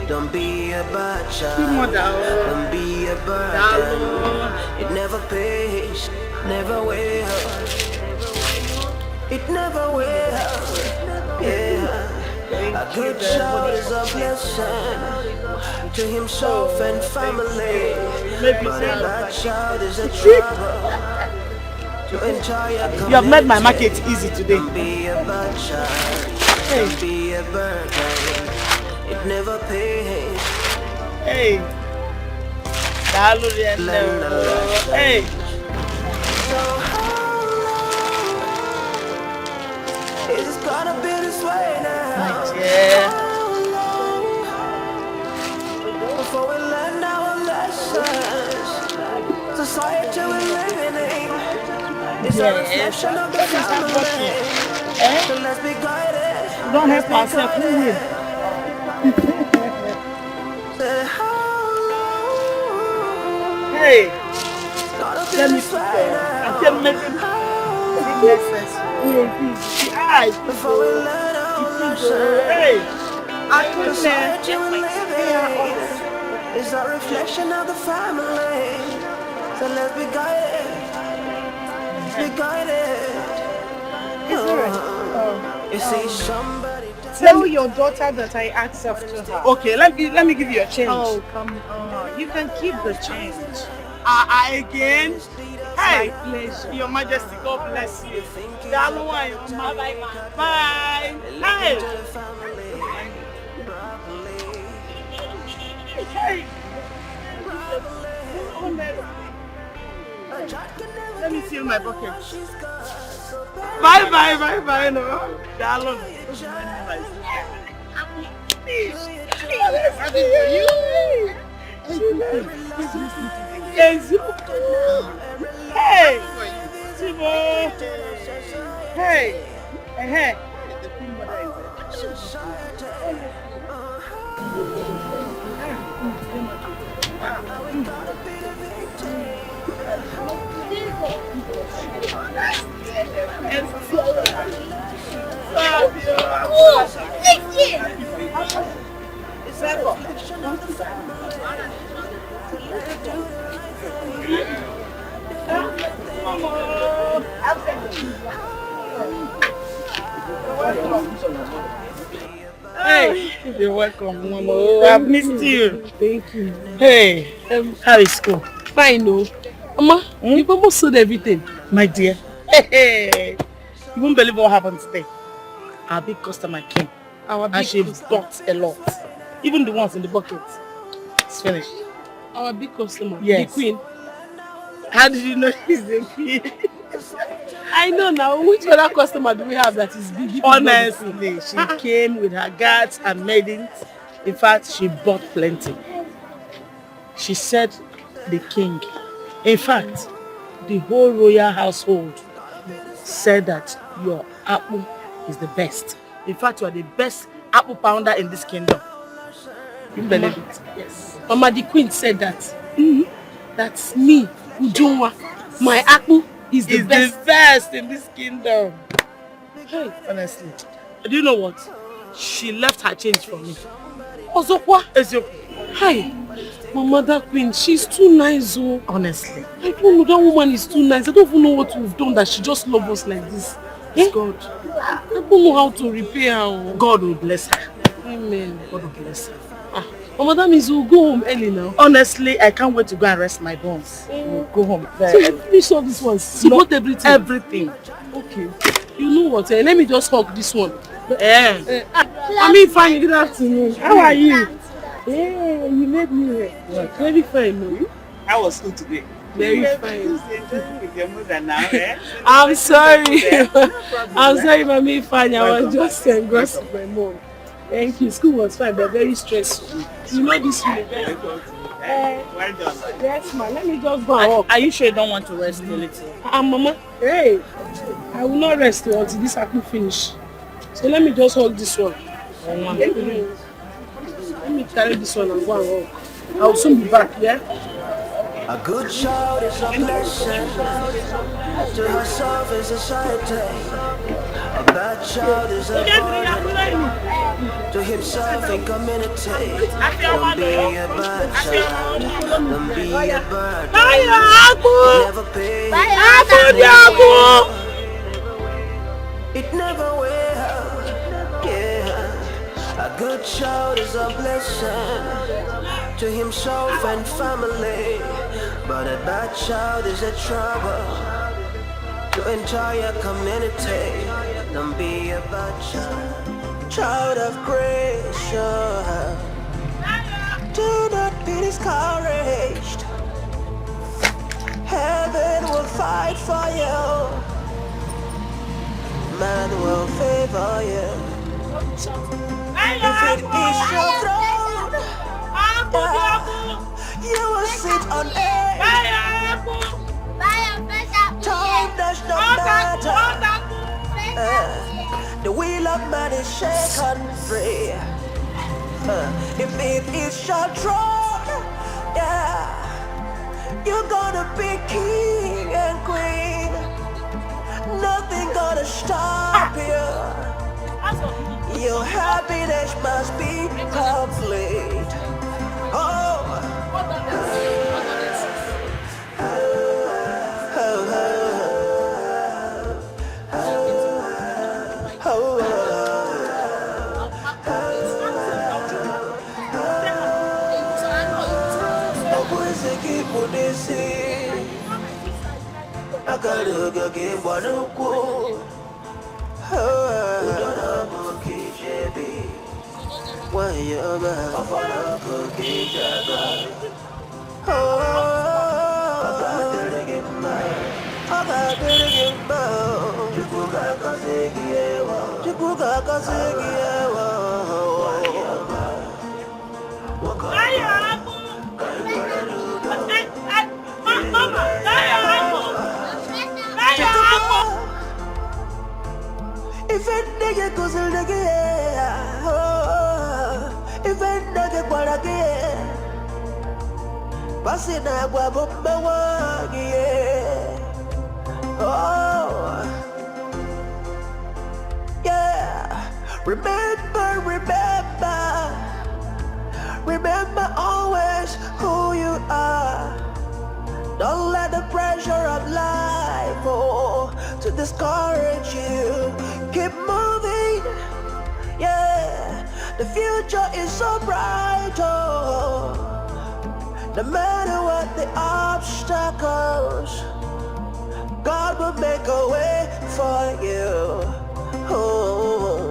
Speaker 3: Don't be a bad child. Don't be a burden. It never pays, never will. It never will. Yeah. A good child is a blessing to himself and family. But a bad child is a trouble to enjoy a
Speaker 14: You have made my market easy today.
Speaker 3: Don't be a bad child. Don't be a burden. It never pays.
Speaker 14: Hey. Hey.
Speaker 3: So how long is it gonna be this way now?
Speaker 14: Yeah.
Speaker 3: How long before we learn our lessons? Society we're living in is It's a reflection of the family. So let's be guided.
Speaker 14: Don't help ourselves, who will? Hey, let me put I can make it necessary.
Speaker 3: Before we let our
Speaker 14: Hey, I
Speaker 3: the
Speaker 14: couldn't
Speaker 3: society we live in is a reflection of the family. So let's be guided. Be guided. You see somebody.
Speaker 4: Tell your daughter that I asked after her.
Speaker 14: Okay, let me give you a change.
Speaker 4: Oh, come on. You can keep the change.
Speaker 14: Again? Hey,
Speaker 4: My pleasure.
Speaker 14: Your Majesty, God bless you. Bye. Bye. Hey. Hey. Let me seal my bucket. Bye. No. Darling. Yes. Hey. Timo. Hey. Hey. Hey, you're welcome, Mama. I've missed you.
Speaker 5: Thank you.
Speaker 14: Hey, how is school?
Speaker 5: Fine, no. Mama, you've almost sold everything.
Speaker 14: My dear. Hey, you won't believe what happened today. Our big customer came. And she bought a lot. Even the ones in the bucket. It's finished.
Speaker 5: Our big customer,
Speaker 14: Yes.
Speaker 5: the queen.
Speaker 14: How did you know she's the queen?
Speaker 5: I know now. Which other customer do we have that is big?
Speaker 14: Honestly, she came with her guards and maidens. In fact, she bought plenty. She said the king. In fact, the whole royal household said that your apple is the best. In fact, you are the best apple pounder in this kingdom. You believe it? Yes.
Speaker 5: Mama, the queen said that. That's me, Ujunwa. My apple is the best
Speaker 14: in this kingdom.
Speaker 5: Hey.
Speaker 14: Honestly. Do you know what? She left her change for me.
Speaker 5: Ozokwa.
Speaker 14: Ezio.
Speaker 5: Hi. Mama, that queen, she's too nice, oh.
Speaker 14: Honestly.
Speaker 5: I don't know, that woman is too nice. I don't even know what we've done that she just loves us like this.
Speaker 14: It's God.
Speaker 5: I don't know how to repay her. Oh.
Speaker 14: God will bless her.
Speaker 5: Amen.
Speaker 14: God will bless her.
Speaker 5: Mama, that means we'll go home early now.
Speaker 14: Honestly, I can't wait to go and rest my bones. We'll go home.
Speaker 5: So you finish all this one? Support everything?
Speaker 14: Everything.
Speaker 5: Okay. You know what? Let me just hug this one.
Speaker 14: I'm fine. Good afternoon. How are you?
Speaker 5: Yeah, you made me very fine, no?
Speaker 15: How was school today?
Speaker 5: Very fine.
Speaker 15: With your mother now, eh?
Speaker 5: I'm sorry. I'm sorry, Mommy Fanny. I was just engrossed with my mom. Thank you. School was fine, but very stressful. You know this university.
Speaker 15: Well done.
Speaker 5: Yes, ma. Let me just go and walk.
Speaker 14: Are you sure you don't want to rest a little?
Speaker 5: Mama. Hey, I will not rest until this apple finish. So let me just hold this one. Let me carry this one and go and walk. I will soon be back, yeah?
Speaker 3: A good child is a blessing to herself and society. A bad child is a burden to himself and community. Don't be a bad child. Don't be a burden. Never pay. It never will. Yeah. A good child is a blessing to himself and family. But a bad child is a trouble to entire community. Don't be a bad child. Child of grace, do not be discouraged. Heaven will fight for you. Man will favor you. If it is your throne, you will sit on it. Time that does not matter. The wheel of man is shaken free. If it is your throne, yeah, you're gonna be king and queen. Nothing gonna stop you. Your happiness must be complete. Oh. If it nigga goes in the if it nigga go again, passing a guapo, oh, yeah. Remember always who you are. Don't let the pressure of life to discourage you. Keep moving, yeah. The future is so bright, oh. No matter what the obstacles, God will make a way for you. Oh.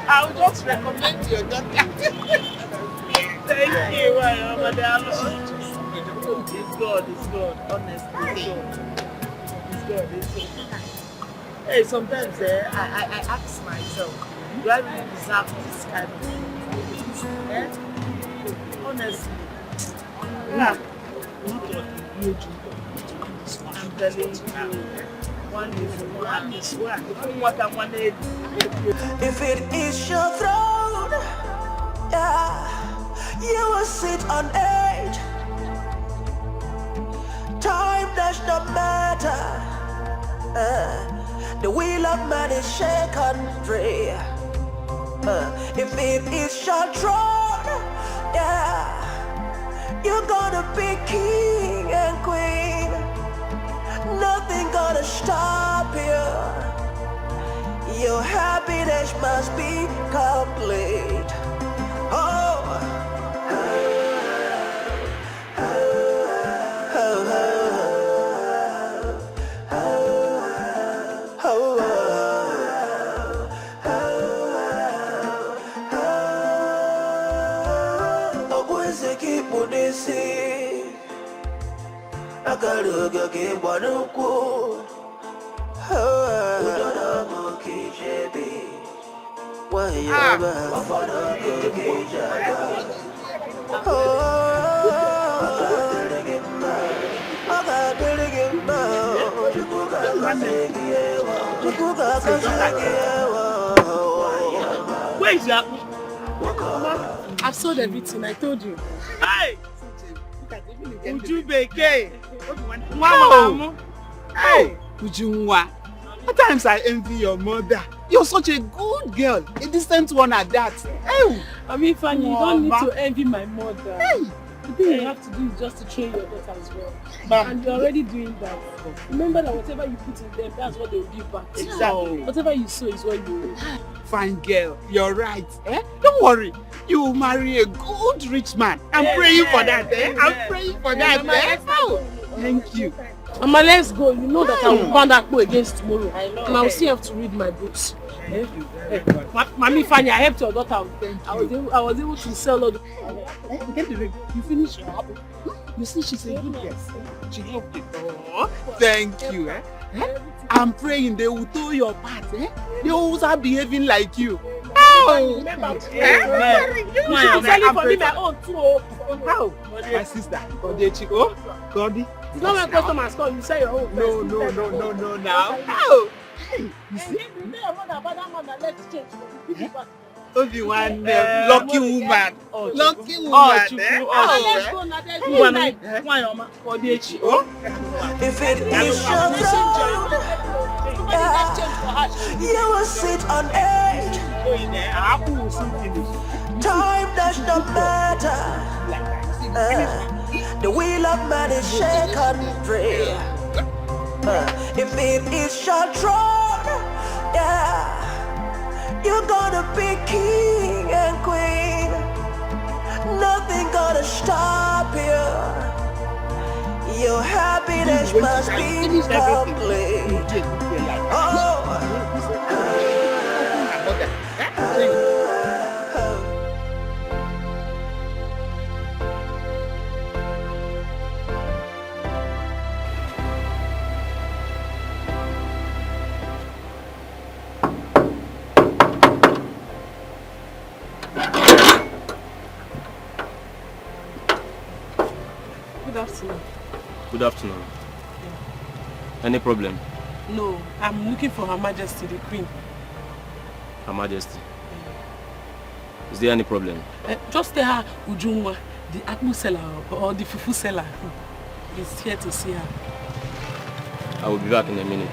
Speaker 15: I'll just recommend your daughter. Thank you, madam. It's God, honestly, it's God. Hey, sometimes I ask myself, do I really deserve this kind of thing? Honestly. Yeah. I'm telling you, one is one. What I wanted.
Speaker 3: If it is your throne, yeah, you will sit on it. Time does not matter. The wheel of man is shaken free. If it is your throne, yeah, you're gonna be king and queen. Nothing gonna stop you. Your happiness must be complete. Oh.
Speaker 15: Where is that?
Speaker 14: I've sold everything, I told you.
Speaker 15: Hey! Ujubeke! Wow! Hey! Ujunwa! At times I envy your mother. You're such a good girl, a decent one at that. Hey!
Speaker 14: I mean, Fanny, you don't need to envy my mother.
Speaker 15: Hey!
Speaker 5: The thing you have to do is just to train your daughter as well. And you're already doing that. Remember that whatever you put in them, that's what they will give back.
Speaker 15: Exactly.
Speaker 5: Whatever you sow is what you will.
Speaker 15: Fine girl, you're right. Don't worry. You will marry a good rich man. I'm praying for that. I'm praying for that. Oh, thank you.
Speaker 5: Mama, let's go. You know that I will burn that boy against tomorrow. And I will still have to read my books. Mommy Fanny, I helped your daughter. I was able to sell all the... You finished your apple. You see, she's a good girl.
Speaker 15: She helped you. Oh, thank you. I'm praying they will do your part. They will start behaving like you. Oh!
Speaker 5: Remember, you should be for me my own too.
Speaker 15: How? My sister, Godechi. Oh, Godi.
Speaker 5: It's not when customers come, you say your own.
Speaker 15: No, now. How?
Speaker 5: You see?
Speaker 15: Obi-Wan, lucky woman. Lucky woman.
Speaker 3: If it is your throne, you will sit on edge. Time does not matter. The wheel of man is shaken free. If it is your throne, you're gonna be king and queen. Nothing gonna stop you. Your happiness must be complete.
Speaker 5: Good afternoon.
Speaker 13: Good afternoon. Any problem?
Speaker 5: No, I'm looking for Her Majesty, the Queen.
Speaker 13: Her Majesty. Is there any problem?
Speaker 5: Just tell her Ujunwa, the apple seller or the fufu seller, is here to see her.
Speaker 13: I will be back in a minute.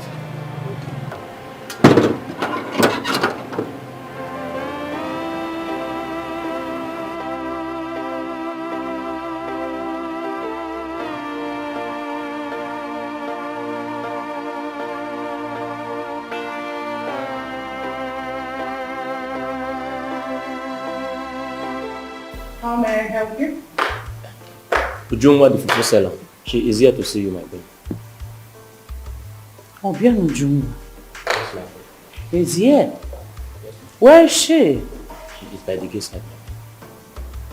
Speaker 9: How may I help you?
Speaker 16: Ujungwa, the fufu seller. She is here to see you, my queen.
Speaker 9: Obian Ujungwa is here. Where is she?
Speaker 16: She is by the gate side.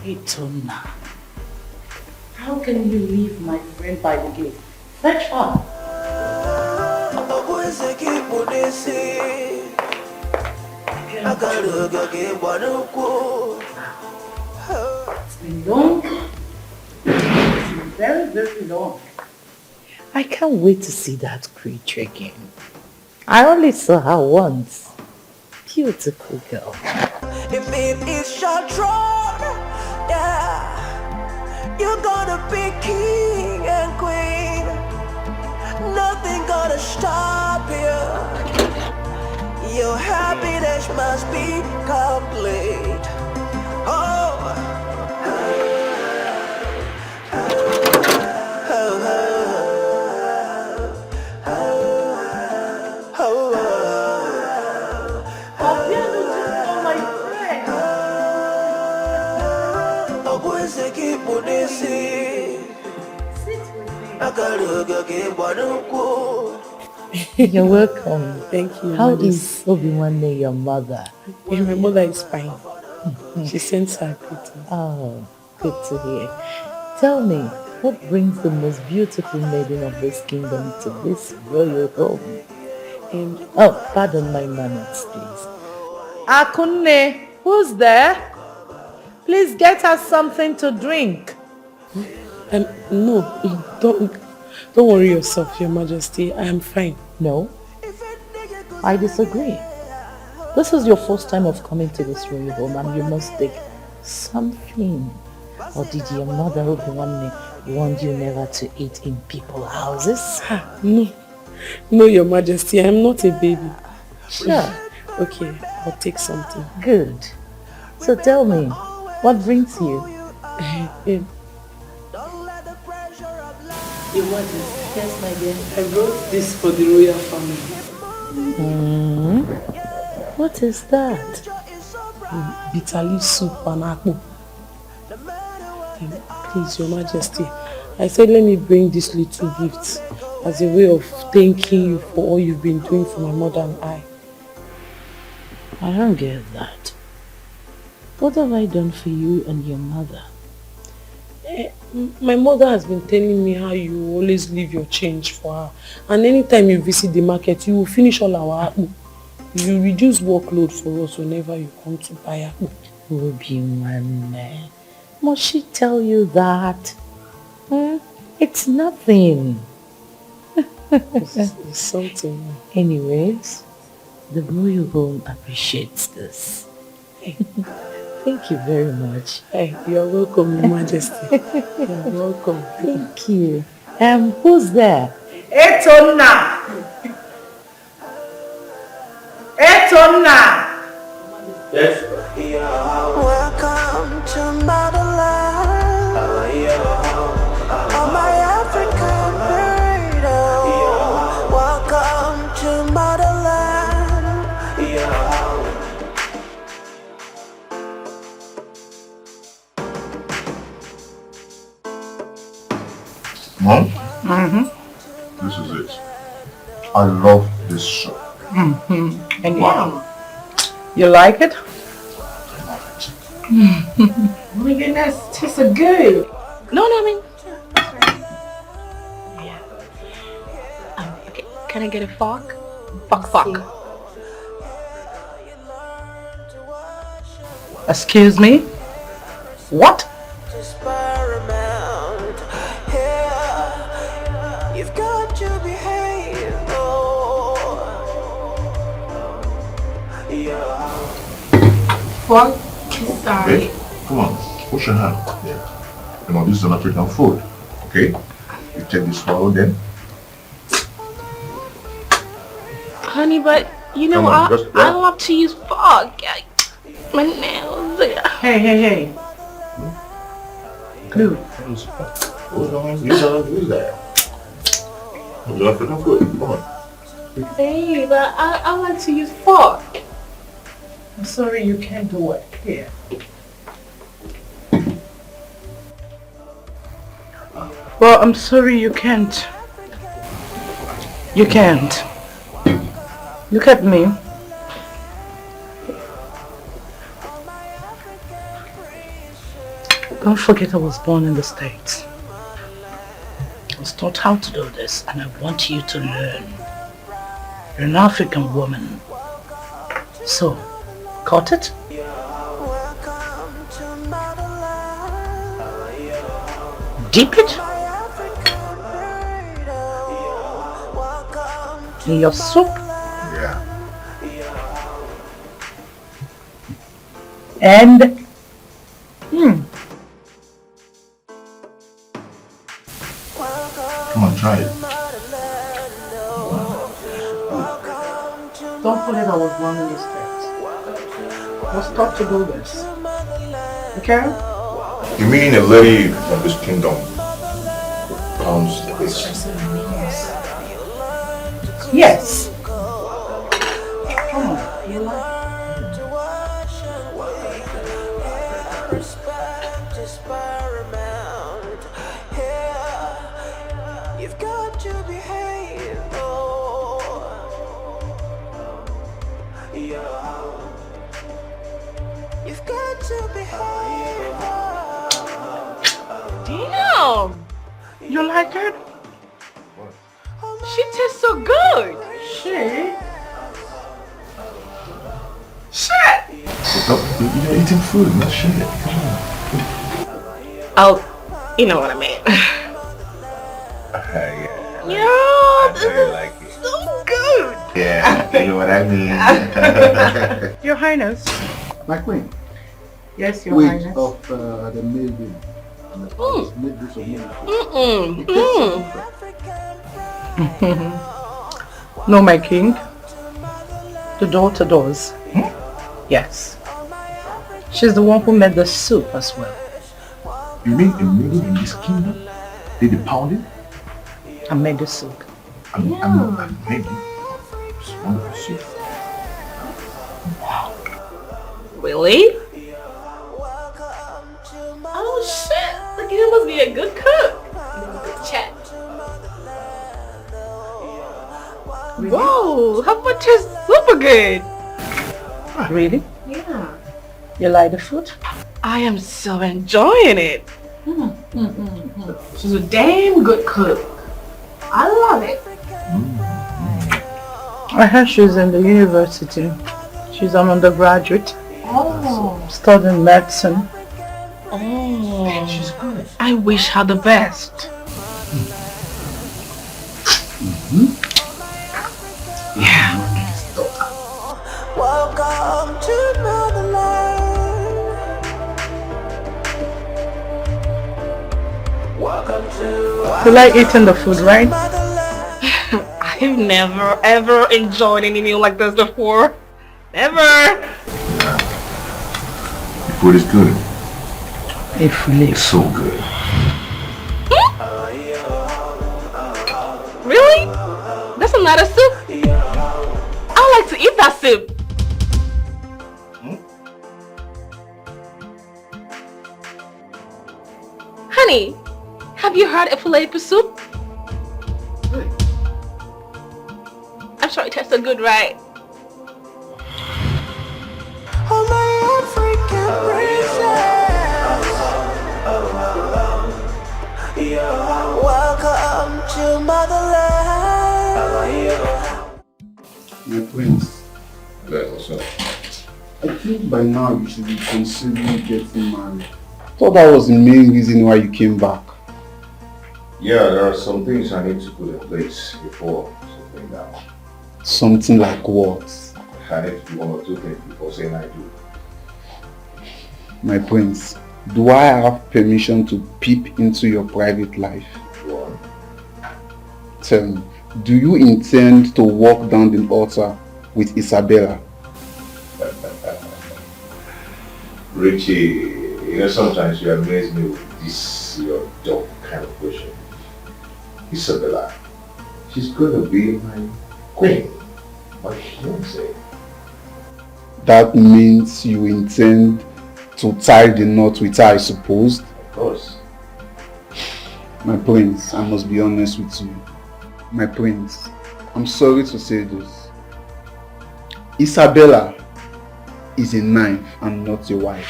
Speaker 9: Itona. How can you leave my friend by the gate? Fetch her. It's been long. It's been very, very long. I can't wait to see that creature again. I only saw her once. Beautiful girl.
Speaker 3: If it is your throne, you're gonna be king and queen. Nothing gonna stop you. Your happiness must be complete.
Speaker 9: You're welcome.
Speaker 5: Thank you.
Speaker 9: How is Obiwane, your mother?
Speaker 5: Yeah, my mother is fine. She sends her greetings.
Speaker 9: Oh, good to hear. Tell me, what brings the most beautiful maiden of this kingdom to this royal home? Oh, pardon my manners, please. Akunne, who's there? Please get us something to drink.
Speaker 5: No, don't worry yourself, Your Majesty. I am fine.
Speaker 9: No, I disagree. This is your first time of coming to this royal home and you must take something. Or did your mother warn you never to eat in people's houses?
Speaker 5: No, Your Majesty, I am not a baby.
Speaker 9: Sure.
Speaker 5: Okay, I'll take something.
Speaker 9: Good. So tell me, what brings you? Your Majesty. Yes, my dear. I brought this for the royal family. What is that? Bitter leaf soup and apple. Please, Your Majesty, I said let me bring this little gift as a way of thanking you for all you've been doing for my mother and I.
Speaker 4: I don't get that. What have I done for you and your mother?
Speaker 9: My mother has been telling me how you always leave your change for her. And anytime you visit the market, you will finish all our apple. You reduce workload for us whenever you come to buy apple.
Speaker 4: Obi-Nwanne, must she tell you that? It's nothing.
Speaker 9: It's something.
Speaker 4: Anyways, the royal home appreciates this. Thank you very much.
Speaker 9: Hey, you're welcome, Your Majesty. You're welcome.
Speaker 4: Thank you. Who's there?
Speaker 14: Etonna! Etonna!
Speaker 16: Yes.
Speaker 3: Welcome to motherland. On my African burrito. Welcome to motherland.
Speaker 8: Mom?
Speaker 14: Mm-hmm.
Speaker 8: This is it. I love this soup.
Speaker 14: Mm-hmm. And
Speaker 8: wow.
Speaker 14: You like it? Oh my goodness, it tastes so good.
Speaker 6: No, I mean. Okay, can I get a fork? Fork.
Speaker 14: Excuse me? What?
Speaker 3: You've got to behave.
Speaker 14: What? Sorry.
Speaker 8: Hey, come on, wash your hand. Yeah. You know, this is an African food. Okay? You take this swallow then.
Speaker 6: Honey, but you know, I love to use fork. My nails.
Speaker 14: Hey. Dude.
Speaker 8: What's going on? Use that. It's an African food. Come on.
Speaker 6: Hey, but I want to use fork.
Speaker 14: I'm sorry you can't do it. Here. Well, I'm sorry you can't. You can't. Look at me. Don't forget I was born in the States. I was taught how to do this, and I want you to learn. You're an African woman. So, cut it. Dip it in your soup.
Speaker 8: Yeah.
Speaker 14: And
Speaker 8: Come on, try it.
Speaker 14: don't forget I was born in the States. I was taught to do this. Okay?
Speaker 8: You mean a lady from this kingdom pounds this?
Speaker 14: Yes. Come on. You like
Speaker 3: You've got to behave. You've got to behave.
Speaker 6: Damn!
Speaker 14: You like it?
Speaker 6: She tastes so good.
Speaker 14: Shit.
Speaker 8: You're eating food, not shit. Come on.
Speaker 6: Oh, you know what I mean.
Speaker 8: Yeah.
Speaker 6: Yeah, this
Speaker 8: I
Speaker 6: is
Speaker 8: like it.
Speaker 6: so good.
Speaker 8: Yeah, you know what I mean.
Speaker 14: Your Highness.
Speaker 17: My queen.
Speaker 14: Yes, Your
Speaker 17: Wait
Speaker 14: Highness.
Speaker 17: of the maiden. Made use of
Speaker 14: No, my king. The daughter does. Yes. She's the one who made the soup as well.
Speaker 8: You mean a maiden in this kingdom did the pounding?
Speaker 9: I made the soup.
Speaker 10: I made it. It's wonderful soup.
Speaker 12: Really? Oh shit! Look, you must be a good cook. Good chat. Whoa! How much is super good?
Speaker 9: Really?
Speaker 12: Yeah.
Speaker 9: You like the food?
Speaker 12: I am so enjoying it. She's a damn good cook. I love it.
Speaker 9: I heard she's in the university. She's an undergraduate.
Speaker 12: Oh.
Speaker 9: Studying medicine.
Speaker 12: Oh. She's good. I wish her the best. Yeah.
Speaker 3: Welcome to motherland. Welcome to.
Speaker 9: You like eating the food, right?
Speaker 12: I've never ever enjoyed any meal like this before. Never.
Speaker 10: The food is good.
Speaker 9: It's
Speaker 10: so good.
Speaker 12: Really? That's not a soup? I like to eat that soup. Honey, have you heard of filet soup? I'm sure it tastes so good, right?
Speaker 3: Oh my African princess. Welcome to motherland.
Speaker 17: My prince,
Speaker 10: Yeah, what's up?
Speaker 17: I think by now you should be considering getting married. Thought that was the main reason why you came back.
Speaker 10: Yeah, there are some things I need to put in place before settling down.
Speaker 17: Something like what?
Speaker 10: I need to do one or two things before saying I do.
Speaker 17: My prince, do I have permission to peep into your private life?
Speaker 10: Go on.
Speaker 17: Tell me, do you intend to walk down the altar with Isabella?
Speaker 10: Richie, you know, sometimes you amaze me with this, your dog kind of question. Isabella, she's going to be my queen, my fiancée.
Speaker 17: That means you intend to tie the knot with her, I suppose?
Speaker 10: Of course.
Speaker 17: My prince, I must be honest with you. My prince, I'm sorry to say this. Isabella is a knife and not a wife.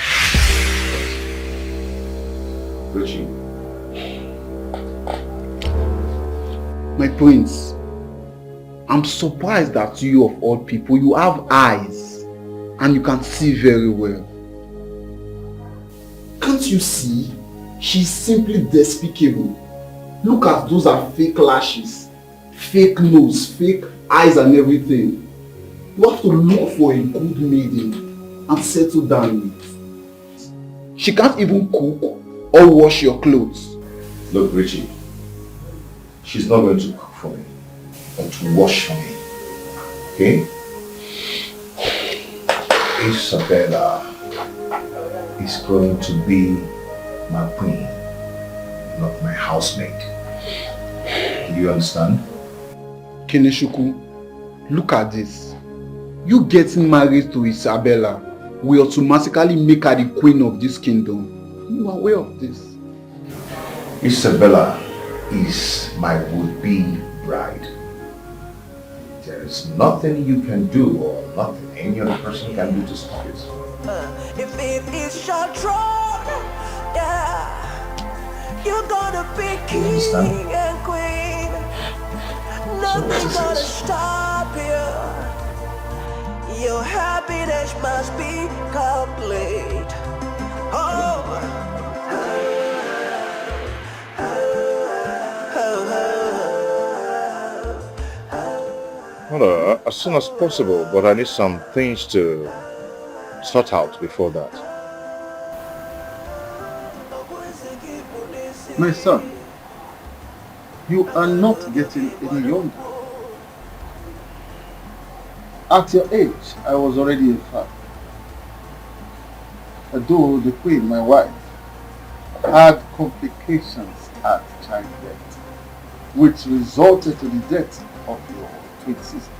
Speaker 10: Richie.
Speaker 17: My prince, I'm surprised that you of all people, you have eyes and you can see very well. Can't you see? She's simply despicable. Look at those are fake lashes, fake nose, fake eyes and everything. You have to look for a good maiden and settle down with. She can't even cook or wash your clothes.
Speaker 10: Look, Richie, she's not going to cook for me or to wash for me. Okay? Isabella is going to be my queen, not my housemaid. Do you understand?
Speaker 17: Keneshuku, look at this. You getting married to Isabella will automatically make her the queen of this kingdom. You are aware of this?
Speaker 10: Isabella is my would-be bride. There is nothing you can do or nothing any other person can do to stop it.
Speaker 3: If it is your throne, yeah, you're gonna be king and queen. Nothing's gonna stop you. Your happiness must be complete. Oh.
Speaker 10: Well, as soon as possible, but I need some things to sort out before that.
Speaker 17: My son, you are not getting any younger. At your age, I was already a father. Although the queen, my wife, had complications at childbirth.
Speaker 8: which resulted to the death of your twin sister.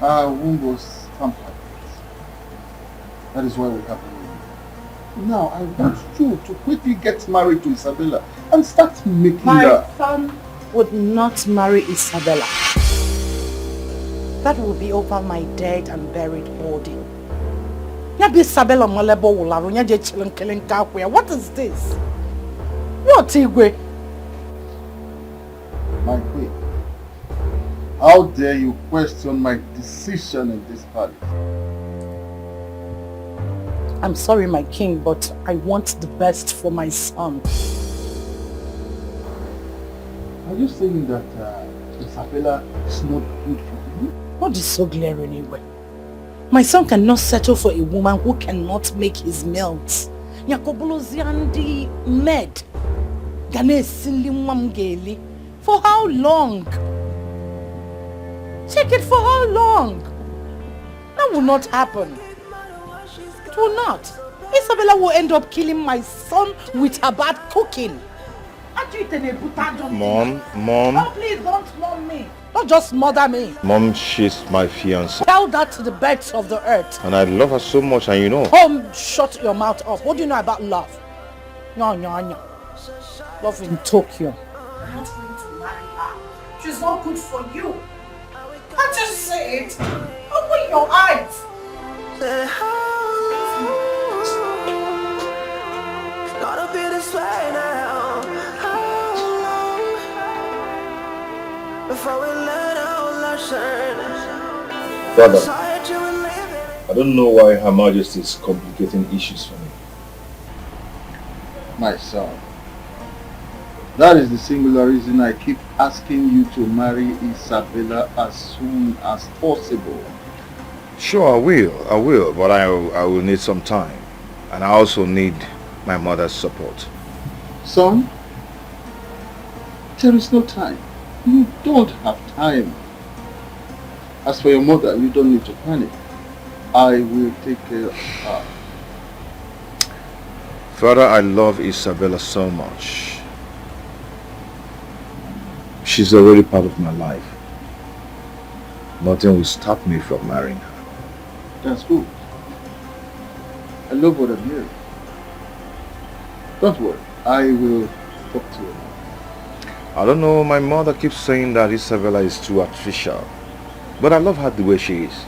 Speaker 8: Our womb was tampered with. That is why we have a baby. Now I want you to quickly get married to Isabella and start making
Speaker 4: My son would not marry Isabella. That will be over my dead and buried body. What is this? What, Igwe?
Speaker 8: My queen, how dare you question my decision in this palace?
Speaker 4: I'm sorry, my king, but I want the best for my son.
Speaker 8: Are you saying that Isabella is not good for you?
Speaker 4: What is so glaring, Igwe? My son cannot settle for a woman who cannot make his meals. Yakoboloziandi med. For how long? Check it, for how long? That will not happen. It will not. Isabella will end up killing my son with her bad cooking.
Speaker 10: Mom.
Speaker 4: Oh, please don't mom me. Not just mother me.
Speaker 10: Mom, she's my fiancée.
Speaker 4: Tell that to the birds of the earth.
Speaker 10: And I love her so much, and you know.
Speaker 4: Oh, shut your mouth up. What do you know about love? No. Love in Tokyo. I'm not going to marry her. She's not good for you. Can't you see it? Open your eyes.
Speaker 3: Gotta be this way now. How long before we let our lesson?
Speaker 10: Brother, I don't know why Her Majesty is complicating issues for me.
Speaker 8: My son, that is the singular reason I keep asking you to marry Isabella as soon as possible.
Speaker 10: Sure, I will, but I will need some time. And I also need my mother's support.
Speaker 8: Son, there is no time. You don't have time. As for your mother, you don't need to panic. I will take care of her.
Speaker 10: Father, I love Isabella so much. She's already part of my life. Nothing will stop me from marrying her.
Speaker 8: That's good. I love what I'm hearing. Don't worry, I will talk to her.
Speaker 10: I don't know, my mother keeps saying that Isabella is too artificial. But I love her the way she is.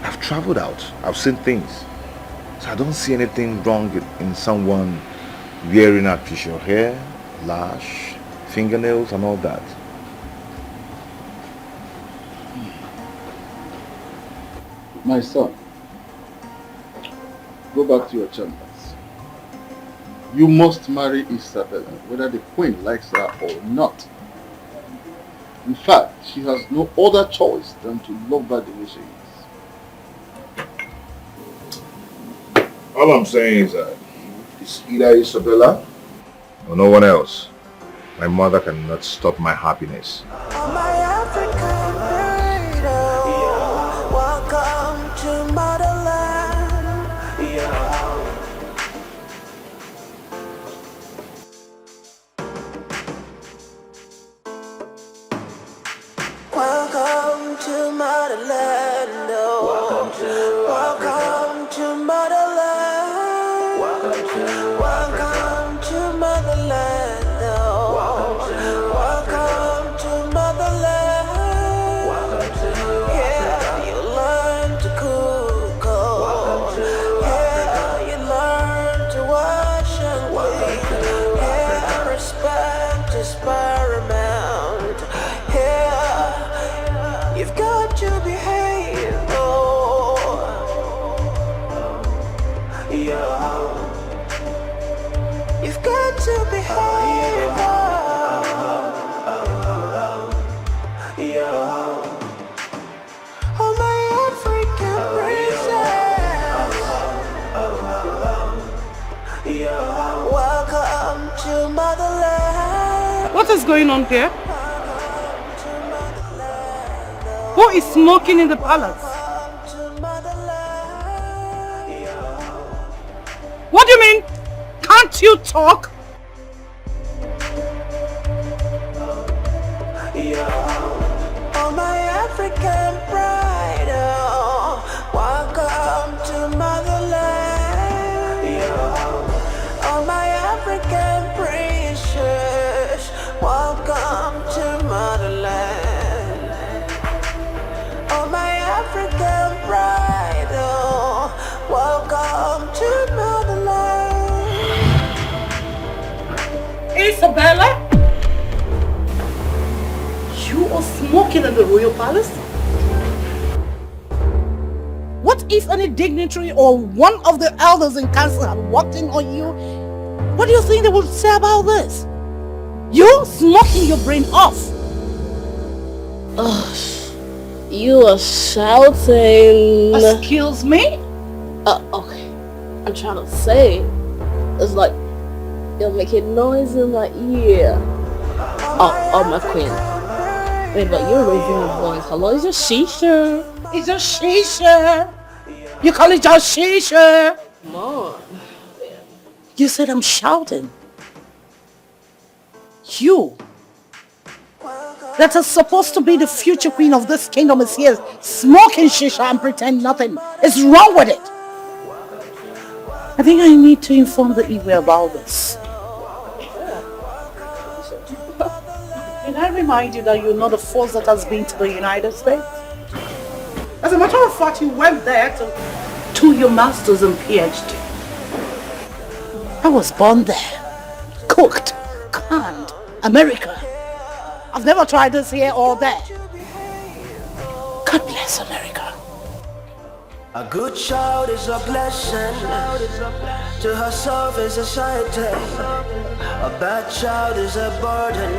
Speaker 10: I've traveled out, I've seen things. So I don't see anything wrong in someone wearing artificial hair, lash, fingernails and all that.
Speaker 8: My son, go back to your chambers. You must marry Isabella, whether the queen likes her or not. In fact, she has no other choice than to love her the way she is.
Speaker 10: All I'm saying is that it's either Isabella or no one else. My mother cannot stop my happiness.
Speaker 3: Welcome to motherland. Welcome to motherland. Welcome to motherland. Welcome to motherland. Welcome to motherland. Yeah, you learn to cook. Yeah, you learn to wash and clean. Yeah, respect is paramount. Yeah, you've got to behave. Oh, yeah, you've got to behave. Yeah. Oh, my African princess. Welcome to motherland.
Speaker 4: What is going on here? Who is smoking in the palace? What do you mean? Can't you talk?
Speaker 3: African pride, oh, welcome to motherland. Oh, my African princess, welcome to motherland. Oh, my African pride, oh, welcome to motherland.
Speaker 4: Isabella? You are smoking in the royal palace? What if any dignitary or one of the elders in council had walked in on you? What do you think they would say about this? You smoking your brain off.
Speaker 5: You are shouting.
Speaker 4: Excuse me?
Speaker 5: Okay. I'm trying to say, it's like you're making noise in my ear. Oh, my queen. Wait, but you're raising your voice. Hello, it's just shisha.
Speaker 4: It's just shisha. You call it just shisha?
Speaker 5: Come on.
Speaker 4: You said I'm shouting. You, that is supposed to be the future queen of this kingdom, is here smoking shisha and pretend nothing is wrong with it. I think I need to inform the Igwe about this. Can I remind you that you're not the first that has been to the United States? As a matter of fact, you went there to your master's and PhD. I was born there, cooked, canned, America. I've never tried this here or there. God bless America.
Speaker 3: A good child is a blessing, to herself is a society. A bad child is a burden,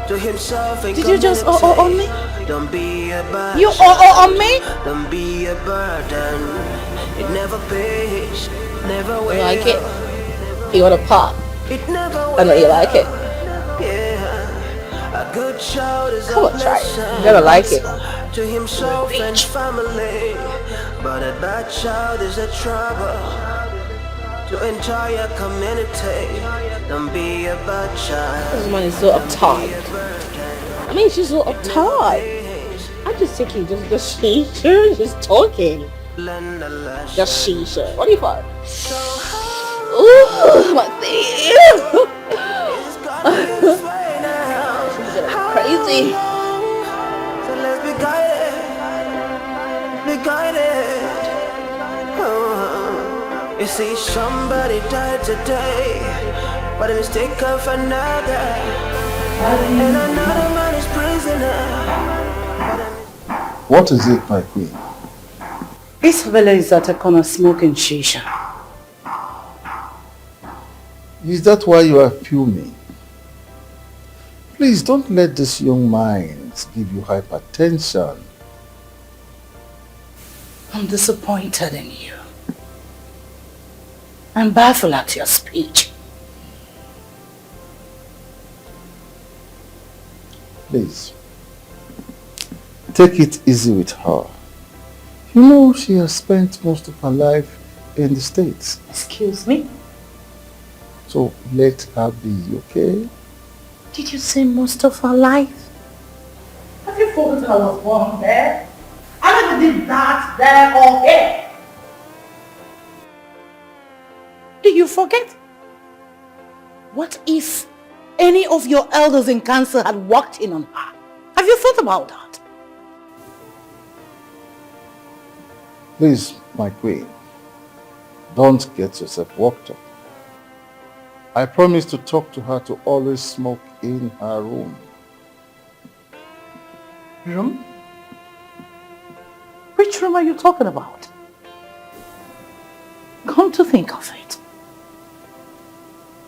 Speaker 3: to himself and
Speaker 4: Did you just on me?
Speaker 3: Don't be a bad
Speaker 4: You on me?
Speaker 3: Don't be a burden. It never pays, never will.
Speaker 5: You like it? You want to pop?
Speaker 3: It never will.
Speaker 5: I know you like it.
Speaker 3: Yeah. A good child is
Speaker 5: Come
Speaker 3: a
Speaker 5: on, try it.
Speaker 3: blessing,
Speaker 5: You're gonna like it.
Speaker 3: to himself and family. But a bad child is a trouble to entire community. Don't be a bad child.
Speaker 5: This man is so uptight. I mean, she's so uptight. I'm just thinking, just shisha, just talking. Just shisha. What do you find? Ooh, my thing. She's getting crazy.
Speaker 3: So let's be guided, be guided. You see, somebody died today by the mistake of another, and another man is prisoner.
Speaker 8: What is it, my queen?
Speaker 4: Isabella is at a corner smoking shisha.
Speaker 8: Is that why you are fuming? Please don't let these young minds give you hypertension.
Speaker 4: I'm disappointed in you. I'm baffled at your speech.
Speaker 8: Please, take it easy with her. You know she has spent most of her life in the States.
Speaker 4: Excuse me?
Speaker 8: So let her be, okay?
Speaker 4: Did you say most of her life? Have you forgotten I was born there? I never did that there or here. Do you forget? What if any of your elders in council had walked in on her? Have you thought about that?
Speaker 8: Please, my queen, don't get yourself worked up. I promise to talk to her to always smoke in her room.
Speaker 4: Room? Which room are you talking about? Come to think of it.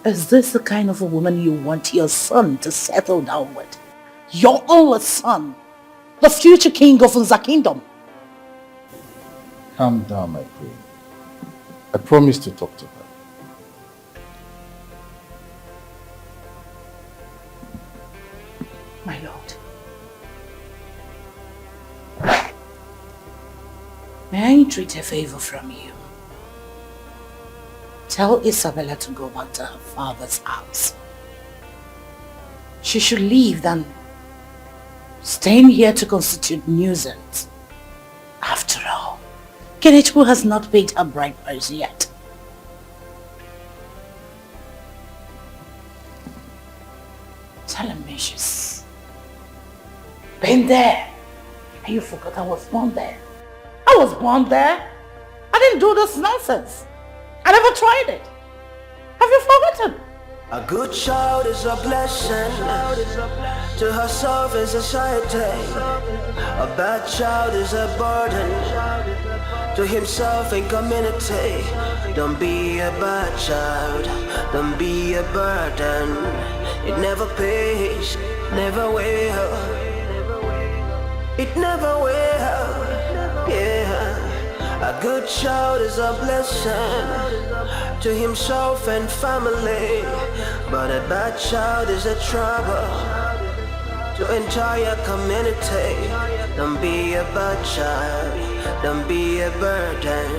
Speaker 4: Is this the kind of a woman you want your son to settle down with? Your only son, the future king of the kingdom.
Speaker 8: Calm down, my queen. I promise to talk to her.
Speaker 4: My lord. May I entreat a favor from you? Tell Isabella to go back to her father's house. She should leave than staying here to constitute nuisance. After all, Kenechukwu has not paid her bride price yet. Tell him, Mrs. Been there. And you forgot I was born there. I was born there. I didn't do this nonsense. I never tried it. Have you forgotten?
Speaker 3: A good child is a blessing. To herself and society. A bad child is a burden. To himself and community. Don't be a bad child. Don't be a burden. It never pays, never will. It never will. Yeah. A good child is a blessing to himself and family, but a bad child is a trouble to entire community. Don't be a bad child, don't be a burden.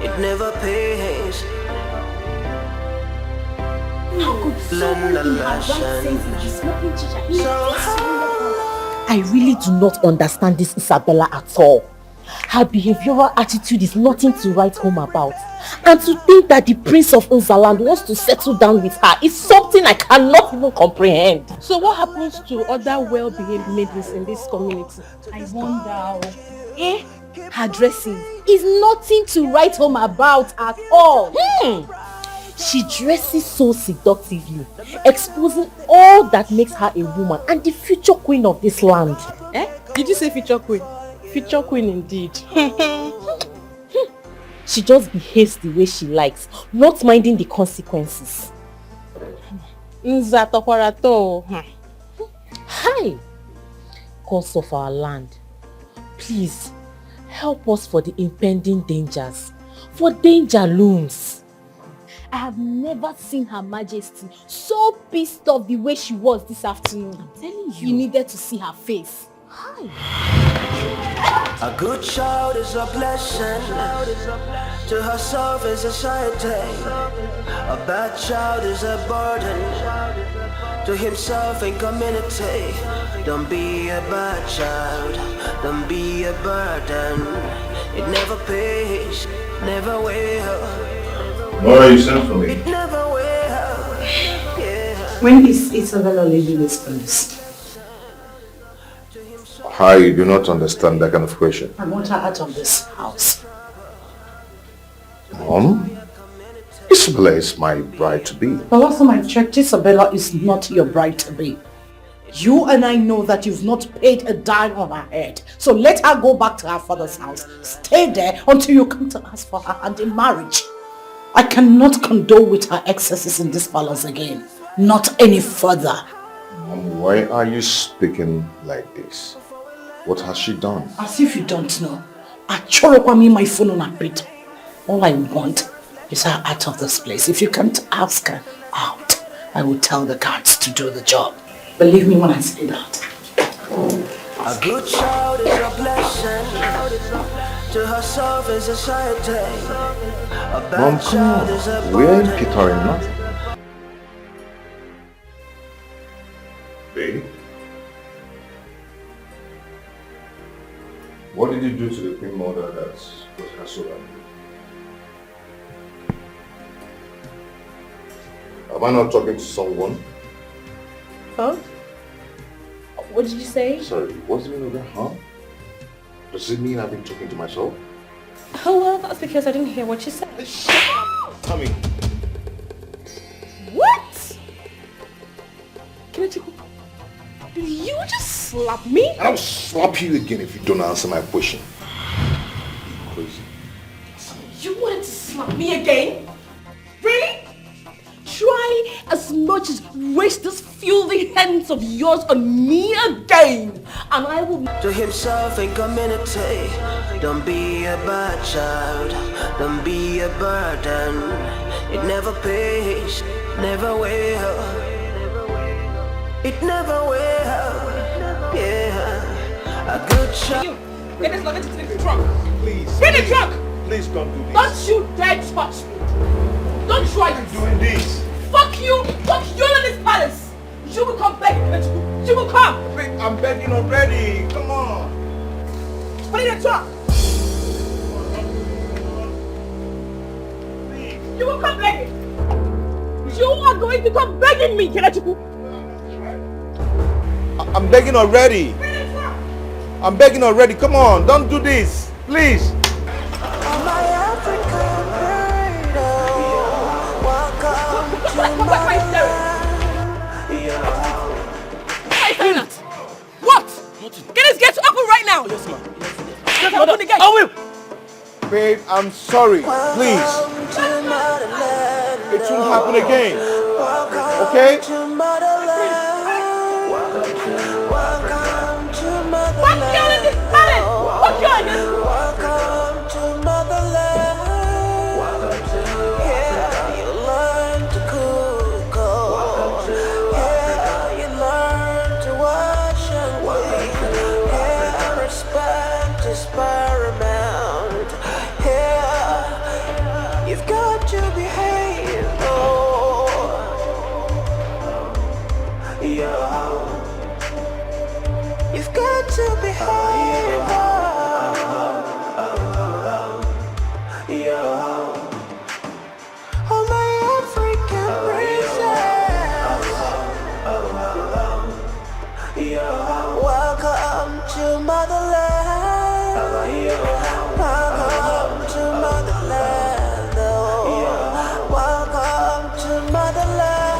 Speaker 3: It never pays.
Speaker 6: How could someone in her right senses be smoking chicha?
Speaker 2: I really do not understand this Isabella at all. Her behavioral attitude is nothing to write home about. And to think that the Prince of Unzaland wants to settle down with her is something I cannot even comprehend.
Speaker 5: So what happens to other well-behaved maidens in this community? I wonder.
Speaker 6: Her dressing is nothing to write home about at all.
Speaker 2: She dresses so seductively, exposing all that makes her a woman and the future queen of this land.
Speaker 5: Did you say future queen? Future queen indeed.
Speaker 2: She just behaves the way she likes, not minding the consequences. Hi! Cause of our land, please help us for the impending dangers, for danger looms.
Speaker 6: I have never seen Her Majesty so pissed off the way she was this afternoon. I'm telling you. You needed to see her face.
Speaker 3: A good child is a blessing to herself and society. A bad child is a burden to himself and community. Don't be a bad child, don't be a burden. It never pays, never will.
Speaker 10: What are you saying for me?
Speaker 3: It never will. Yeah.
Speaker 4: When is Isabella leaving this place?
Speaker 10: I do not understand that kind of question.
Speaker 4: I want her out of this house.
Speaker 10: Mom, Isabella is my bride-to-be.
Speaker 4: The last time I checked, Isabella is not your bride-to-be. You and I know that you've not paid a dime on her head. So let her go back to her father's house. Stay there until you come to ask for her hand in marriage. I cannot condole with her excesses in this palace again. Not any further.
Speaker 10: Mom, why are you speaking like this? What has she done?
Speaker 4: As if you don't know. Achorokwami my phone on her bed. All I want is her out of this place. If you can't ask her out, I will tell the guards to do the job. Believe me when I say that.
Speaker 3: A good child is a blessing to herself and society. A bad
Speaker 10: Mom, come
Speaker 3: child is a
Speaker 10: on. We ain't
Speaker 3: burden.
Speaker 10: Peter nothing. Babe? What did you do to the queen mother that was her so angry? Am I not talking to someone?
Speaker 5: Huh? What did you say?
Speaker 10: Sorry, what's the meaning of that, huh? Does it mean I've been talking to myself?
Speaker 5: Oh well, that's because I didn't hear what you said.
Speaker 10: Tommy!
Speaker 5: What? Did you just slap me?
Speaker 10: I'll slap you again if you don't answer my question. Crazy.
Speaker 5: You wanted to slap me again? Really? Try as much as waste those filthy hands of yours on me again, and I will...
Speaker 3: To himself and community. Don't be a bad child, don't be a burden. It never pays, never will. It never will. Yeah. A good child.
Speaker 5: Get this luggage to the trunk.
Speaker 10: Please.
Speaker 5: Get the trunk.
Speaker 10: Please don't do this.
Speaker 5: Don't you dare touch me. Don't try this.
Speaker 10: Doing this.
Speaker 5: Fuck you. Fuck you in this palace. You
Speaker 2: She will come begging. She will come.
Speaker 10: I'm begging already. Come on.
Speaker 2: Put it in the truck. You will come begging. You are going to come begging me, Kenechukwu.
Speaker 10: I'm begging already. I'm begging already. Come on, don't do this. Please.
Speaker 2: What? Get this gate open right now. Yes, ma'am. Just open the gate.
Speaker 10: I will. Babe, I'm sorry. Please. It won't happen again. Okay?
Speaker 2: What girl in this palace? What girl in this?
Speaker 3: Welcome to motherland. Here you learn to cook. Here you learn to wash and clean. Here respect is paramount. Here you've got to behave. You've got to behave. Oh, my African princess. Welcome to motherland. Welcome to motherland. Welcome to motherland.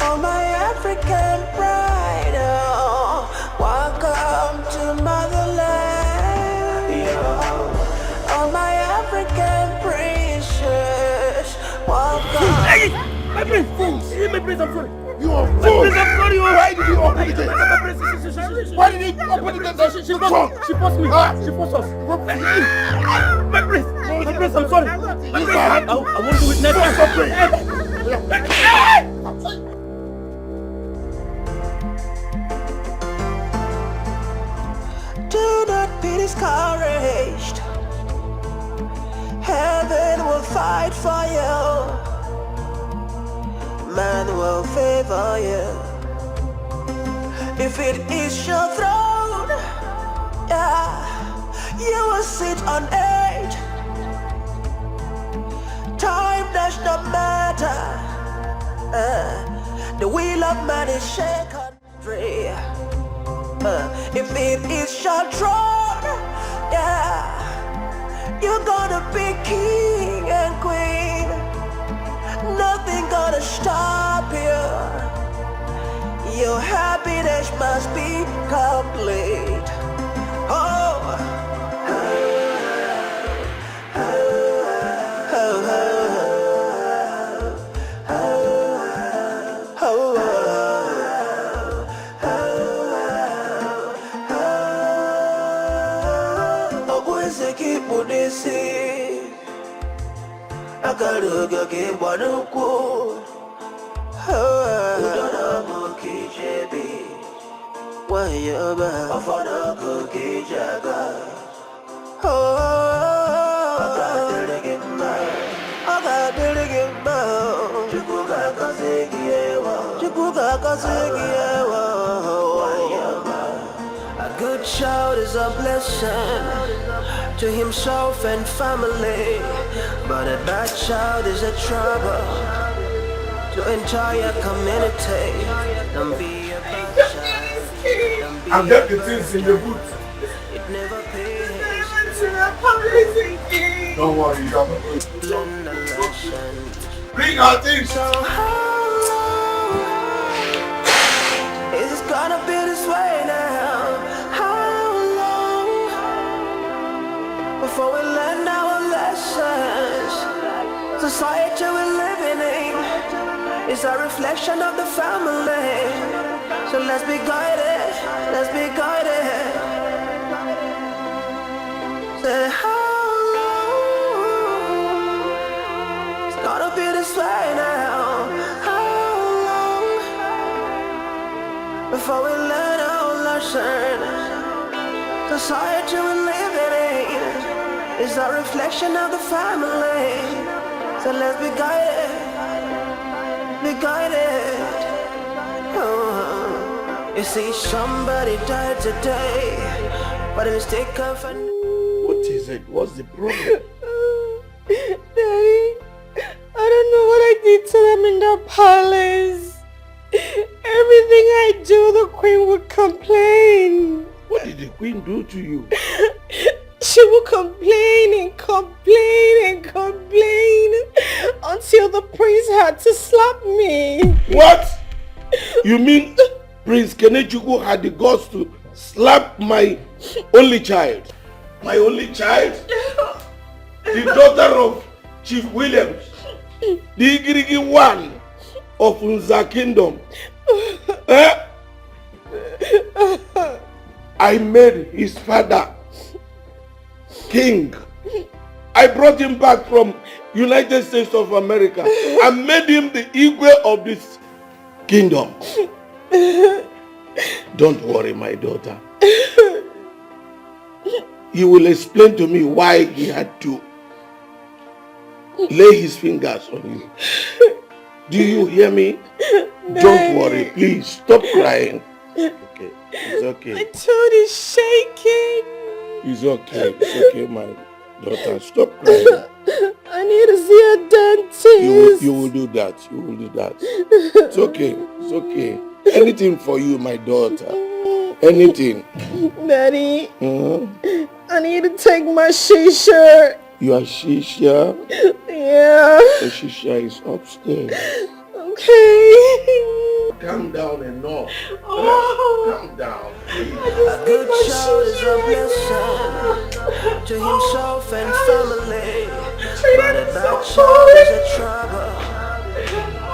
Speaker 3: Oh, my African pride, oh, welcome to motherland. Oh, my African precious, welcome.
Speaker 10: Hey, my prince, my prince, I'm sorry. You are fool. I'm sorry. Why did you open the gate? Why did you open the gate? She forced me. She forced us. My prince, I'm sorry. I won't do it next time.
Speaker 3: Do not be discouraged. Heaven will fight for you. Man will favor you. If it is your throne, yeah, you will sit on it. Time does not matter. The will of man is shaken free. If it is your throne, yeah, you're gonna be king and queen. Nothing gonna stop you. Your happiness must be complete. Oh. Akaruga ke banuko udara muki jebi wayaba afana kuki jaga akadelegema chukuga kasegiyewa wayaba. A good child is a blessing to himself and family, but a bad child is a trouble to entire community. Don't be a bad child.
Speaker 10: I've got the things in the boot.
Speaker 3: It never pays.
Speaker 10: Don't worry, bring our things.
Speaker 3: So how long is it gonna be this way now? Before we learn our lessons, society we're living in is a reflection of the family. So let's be guided, let's be guided. Say how long it's gonna be this way now? How long before we learn our lessons? Society we live in is a reflection of the family. So let's be guided, be guided. You see, somebody died today, but a mistake of
Speaker 18: What is it? What's the problem?
Speaker 12: Daddy, I don't know what I did to them in the palace. Everything I do, the queen would complain.
Speaker 18: What did the queen do to you?
Speaker 12: She would complain and complain and complain until the prince had to slap me.
Speaker 18: What? You mean Prince Kenechukwu had the guts to slap my only child? My only child? The daughter of Chief Williams, the Igirigi one of Unza Kingdom. Eh? I made his father king. I brought him back from United States of America and made him the Igwe of this kingdom. Don't worry, my daughter. He will explain to me why he had to lay his fingers on you. Do you hear me? Don't worry, please. Stop crying. Okay, it's okay.
Speaker 12: My tooth is shaking.
Speaker 18: It's okay. It's okay, my daughter. Stop crying.
Speaker 12: I need to see a dentist.
Speaker 18: You will do that. You will do that. It's okay. It's okay. Anything for you, my daughter. Anything.
Speaker 12: Daddy, I need to take my shisha.
Speaker 18: Your shisha?
Speaker 12: Yeah.
Speaker 18: The shisha is upstairs.
Speaker 12: Okay.
Speaker 18: Calm down enough. Calm down, please.
Speaker 3: A good child is a blessing to himself and family, but a bad child is a trouble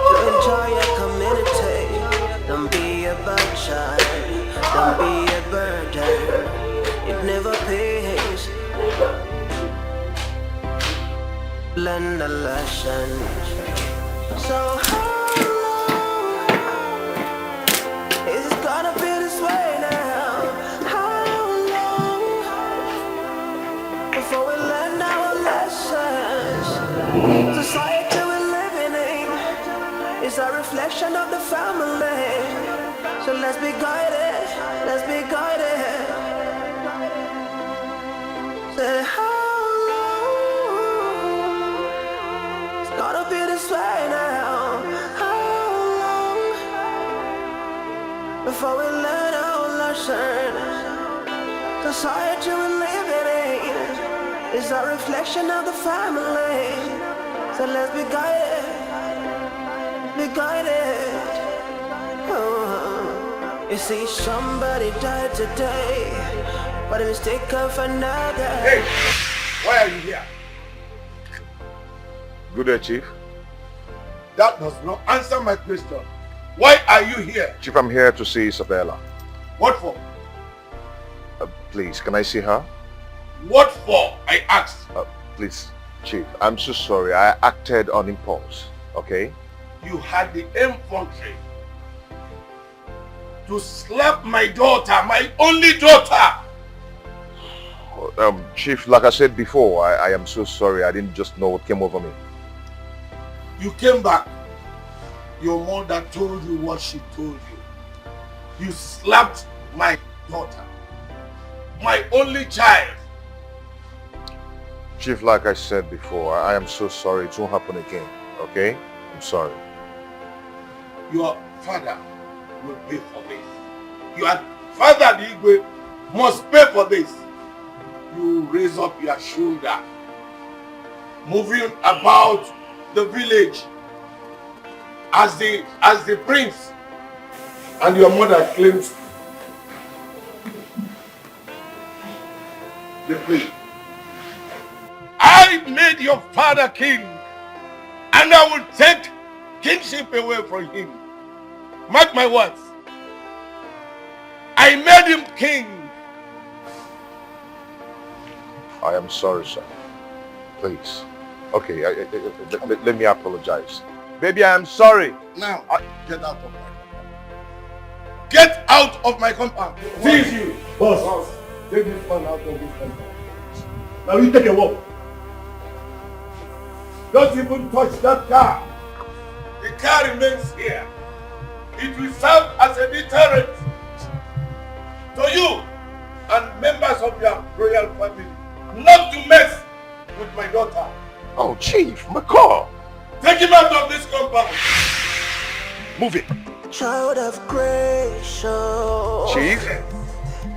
Speaker 3: to entire community. Don't be a bad child, don't be a burden, it never pays. Learn a lesson. So how long is it gonna be this way now? How long before we learn our lessons? Society we're living in is a reflection of the family. So let's be guided, let's be guided. Say how gotta be this way now. How long before we learn our lesson? Society we're living in is a reflection of the family. So let's be guided, be guided. You see, somebody died today, but a mistake of another.
Speaker 18: Hey, why are you here?
Speaker 10: Good day, Chief.
Speaker 18: That does not answer my question. Why are you here?
Speaker 10: Chief, I'm here to see Isabella.
Speaker 18: What for?
Speaker 10: Please, can I see her?
Speaker 18: What for? I asked.
Speaker 10: Please, Chief, I'm so sorry. I acted on impulse, okay?
Speaker 18: You had the infantry to slap my daughter, my only daughter.
Speaker 10: Chief, like I said before, I am so sorry. I didn't just know what came over me.
Speaker 18: You came back. Your mother told you what she told you. You slapped my daughter, my only child.
Speaker 10: Chief, like I said before, I am so sorry. It won't happen again, okay? I'm sorry.
Speaker 18: Your father will pay for this. Your father, the Igwe, must pay for this. You raise up your shoulder, moving about the village as the prince, and your mother claims the queen. I made your father king, and I will take kingship away from him. Mark my words. I made him king.
Speaker 10: I am sorry, sir. Please. Okay, let me apologize. Baby, I am sorry.
Speaker 18: Now, get out of my compound. Get out of my compound. Seize you.
Speaker 11: Boss.
Speaker 18: Take this man out of this country. Now you take a walk. Don't even touch that car. The car remains here. It will serve as a deterrent to you and members of your royal family not to mess with my daughter.
Speaker 10: Oh, Chief, my car.
Speaker 18: Take him out of this compound.
Speaker 10: Move it.
Speaker 3: Child of grace, oh,
Speaker 10: Chief.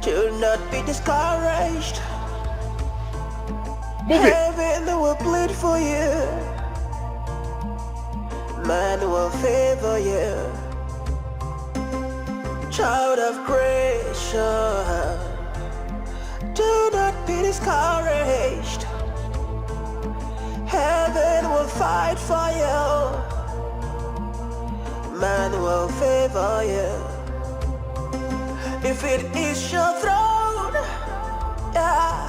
Speaker 3: do not be discouraged.
Speaker 10: Move it.
Speaker 3: Heaven will plead for you. Man will favor you. Child of grace, oh, do not be discouraged. Heaven will fight for you. Man will favor you. If it is your throne, yeah,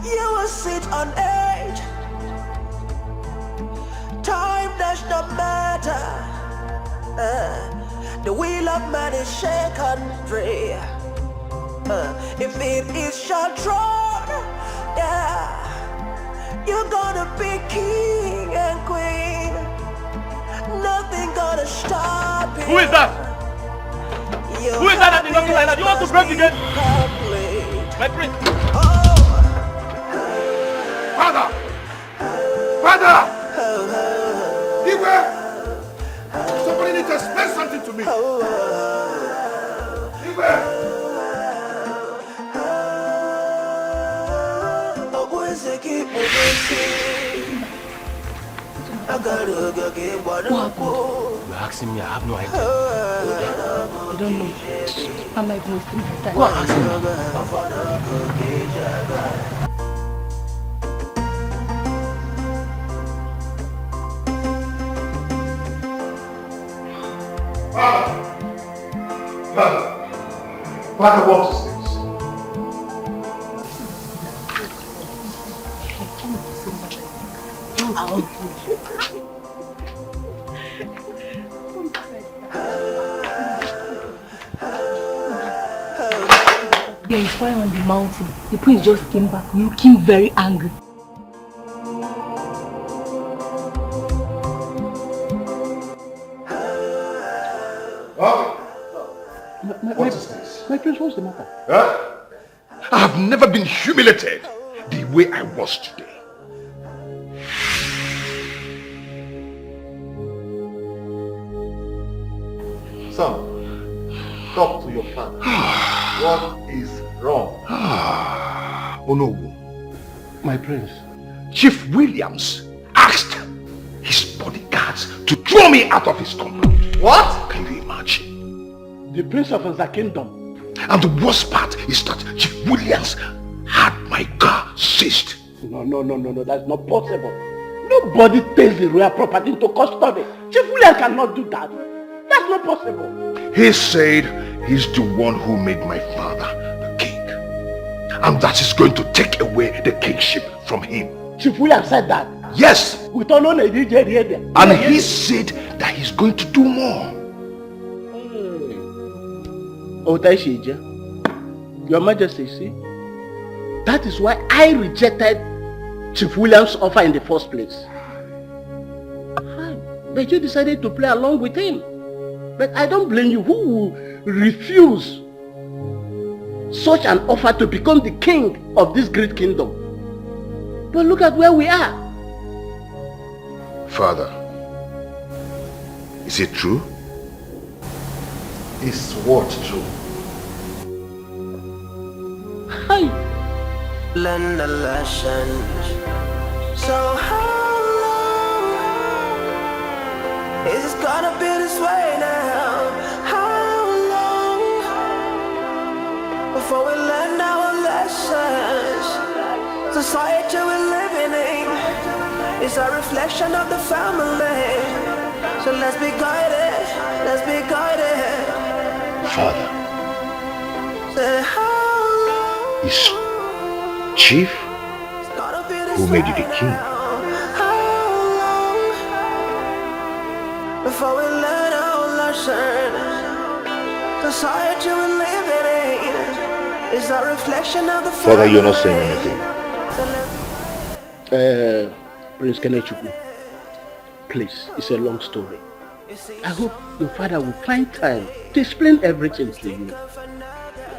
Speaker 3: you will sit on it. Time does not matter. The wheel of man is shaken free. If it is your throne, yeah, you're gonna be king and queen. Nothing gonna stop you.
Speaker 13: Who is that? Who is that is knocking like that? You want to break the gate? My prince.
Speaker 18: Father! Father! Igwe! Somebody needs to explain something to me. Igwe!
Speaker 16: You're asking me, I have no idea.
Speaker 5: I don't know. I'm like wasting my time.
Speaker 16: Go and ask
Speaker 18: Father, what is this?
Speaker 5: There is fire on the mountain. The prince just came back looking very angry.
Speaker 18: What is this?
Speaker 14: My prince, what's the matter?
Speaker 10: Huh? I have never been humiliated the way I was today.
Speaker 17: Son, talk to your father. What is wrong?
Speaker 10: Oh no.
Speaker 17: My prince.
Speaker 10: Chief Williams asked his bodyguards to throw me out of his compound.
Speaker 17: What?
Speaker 10: Can you imagine?
Speaker 14: The prince of the kingdom.
Speaker 10: And the worst part is that Chief Williams had my car seized.
Speaker 14: No, that's not possible. Nobody takes the royal property into custody. Chief Williams cannot do that. That's not possible.
Speaker 10: He said he's the one who made my father the king. And that is going to take away the kingship from him.
Speaker 14: Chief Williams said that?
Speaker 10: Yes.
Speaker 14: We don't know the DJ here.
Speaker 10: And he said that he's going to do more.
Speaker 14: Otaishija, Your Majesty, see, that is why I rejected Chief Williams' offer in the first place. But you decided to play along with him. But I don't blame you. Who will refuse such an offer to become the king of this great kingdom? But look at where we are.
Speaker 10: Father, is it true?
Speaker 17: Is what true?
Speaker 14: Hi.
Speaker 3: Learn the lesson. So how long is it gonna be this way now? How long before we learn our lessons? Society we're living in is a reflection of the family. So let's be guided. Let's be guided.
Speaker 10: Father,
Speaker 3: Say how
Speaker 10: is Chief who made you the king?
Speaker 3: before we learn our lesson, society we're living in is a reflection of the
Speaker 10: Father, you're not saying anything.
Speaker 19: Prince Kenechukwu, please, it's a long story. I hope your father will find time to explain everything to you.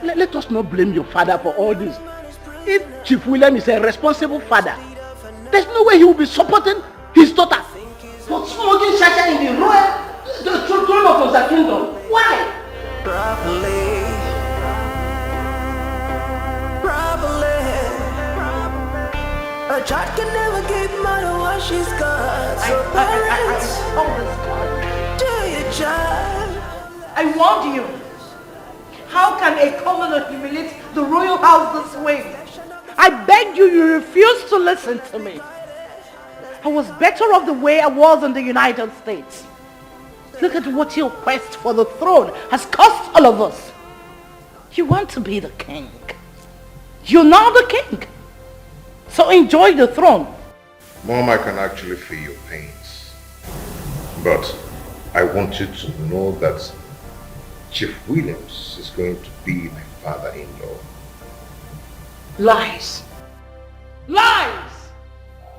Speaker 19: Let us not blame your father for all this. If Chief William is a responsible father, there's no way he will be supporting his daughter for smoking shasha in the throne of the kingdom. Why?
Speaker 3: Probably. A child can never get more than what she's got. So parents, do your job.
Speaker 4: I warned you. How can a commoner humiliate the royal house this way? I begged you, you refused to listen to me. I was better off the way I was in the United States. Look at what your quest for the throne has cost all of us. You want to be the king. You're now the king. So enjoy the throne.
Speaker 10: Mom, I can actually feel your pains. But I want you to know that Chief Williams is going to be my father-in-law.
Speaker 4: Lies. Lies!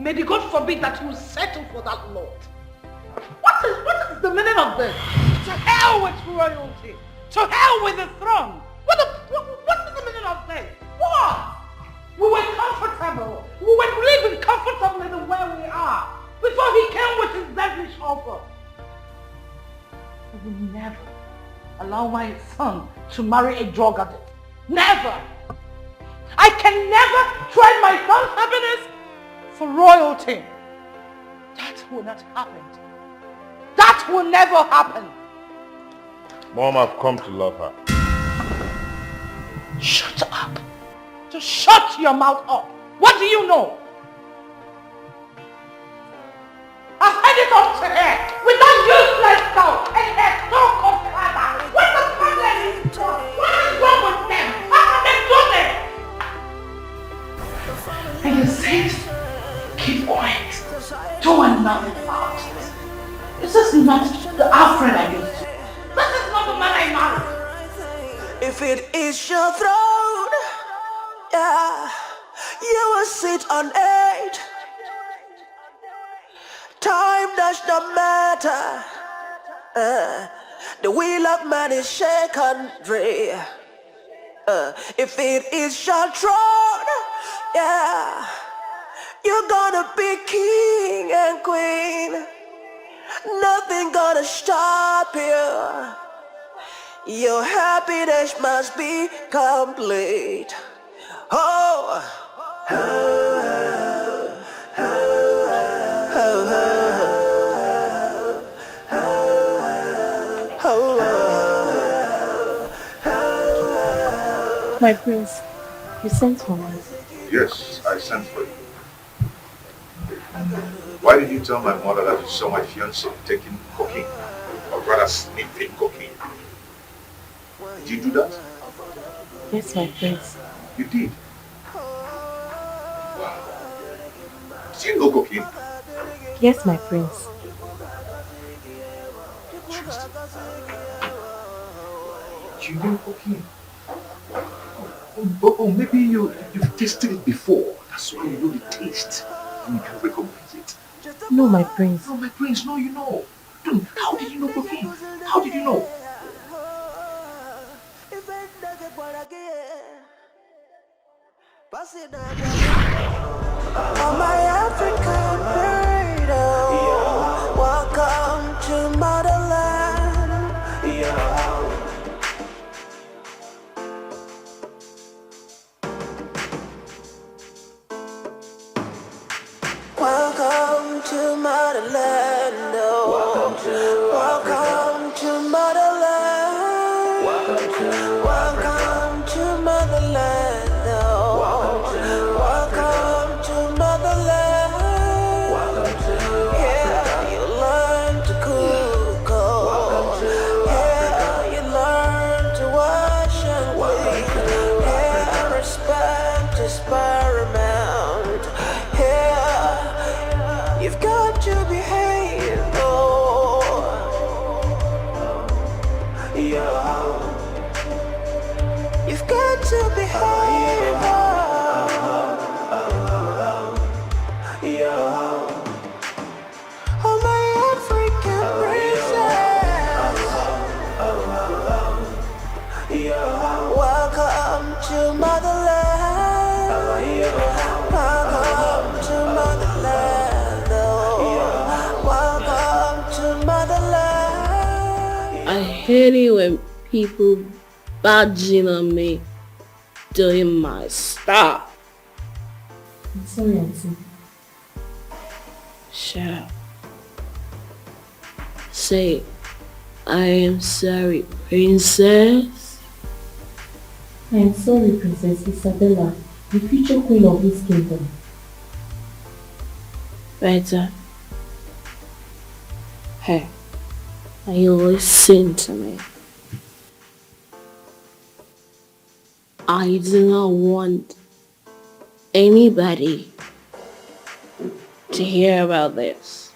Speaker 4: May the God forbid that you settle for that Lord. What is the meaning of this? To hell with royalty. To hell with the throne. What is the meaning of this? What? We were comfortable. We were living comfortably the way we are before he came with his devilish offer. I will never allow my son to marry a drug addict. Never! I can never trade my son's happiness for royalty. That will not happen. That will never happen.
Speaker 10: Mom, I've come to love her.
Speaker 4: Shut up. Just shut your mouth up. What do you know? I've had it up to her with that useless dog and her so-called father. What's the problem? What is wrong with them? How can they do this? And you say, keep quiet. Do nothing about it. This is not the Alfred I used to. This is not the man I married.
Speaker 3: If it is your throne, yeah, you will sit on it. Time does not matter. The wheel of man is shaken free. If it is your throne, yeah, you're gonna be king and queen. Nothing gonna stop you. Your happiness must be complete. Oh, oh, oh, oh, oh.
Speaker 5: My prince, you sent for me.
Speaker 10: Yes, I sent for you. Why did you tell my mother that you saw my fiancé taking cocaine? Or rather sniffing cocaine? Did you do that?
Speaker 5: Yes, my prince.
Speaker 10: You did? Wow. Did you know cocaine?
Speaker 5: Yes, my prince.
Speaker 10: You know cocaine? Oh, maybe you've tasted it before. That's why you know the taste. And you can recognize it.
Speaker 5: No, my prince.
Speaker 10: No, my prince, no, you know. Dude, how did you know cocaine? How did you know?
Speaker 3: Oh, my African burrito, welcome to motherland. Welcome to motherland. Welcome to motherland. Welcome to motherland. Welcome to motherland. Yeah, you learn to cook. Yeah, you learn to wash and clean. Yeah, respect is paramount. Yeah, you've got to behave. Oh, yeah. good to behave. Oh, my African princess. Welcome to motherland. Welcome to motherland. Welcome to motherland.
Speaker 5: I hate it when people badging on me doing my stuff.
Speaker 7: I'm sorry, Auntie.
Speaker 5: Shut up. Say, I am sorry, princess.
Speaker 7: I am sorry, Princess Isabella, the future queen of this kingdom.
Speaker 5: Better. Hey, are you listening to me? I do not want anybody to hear about this.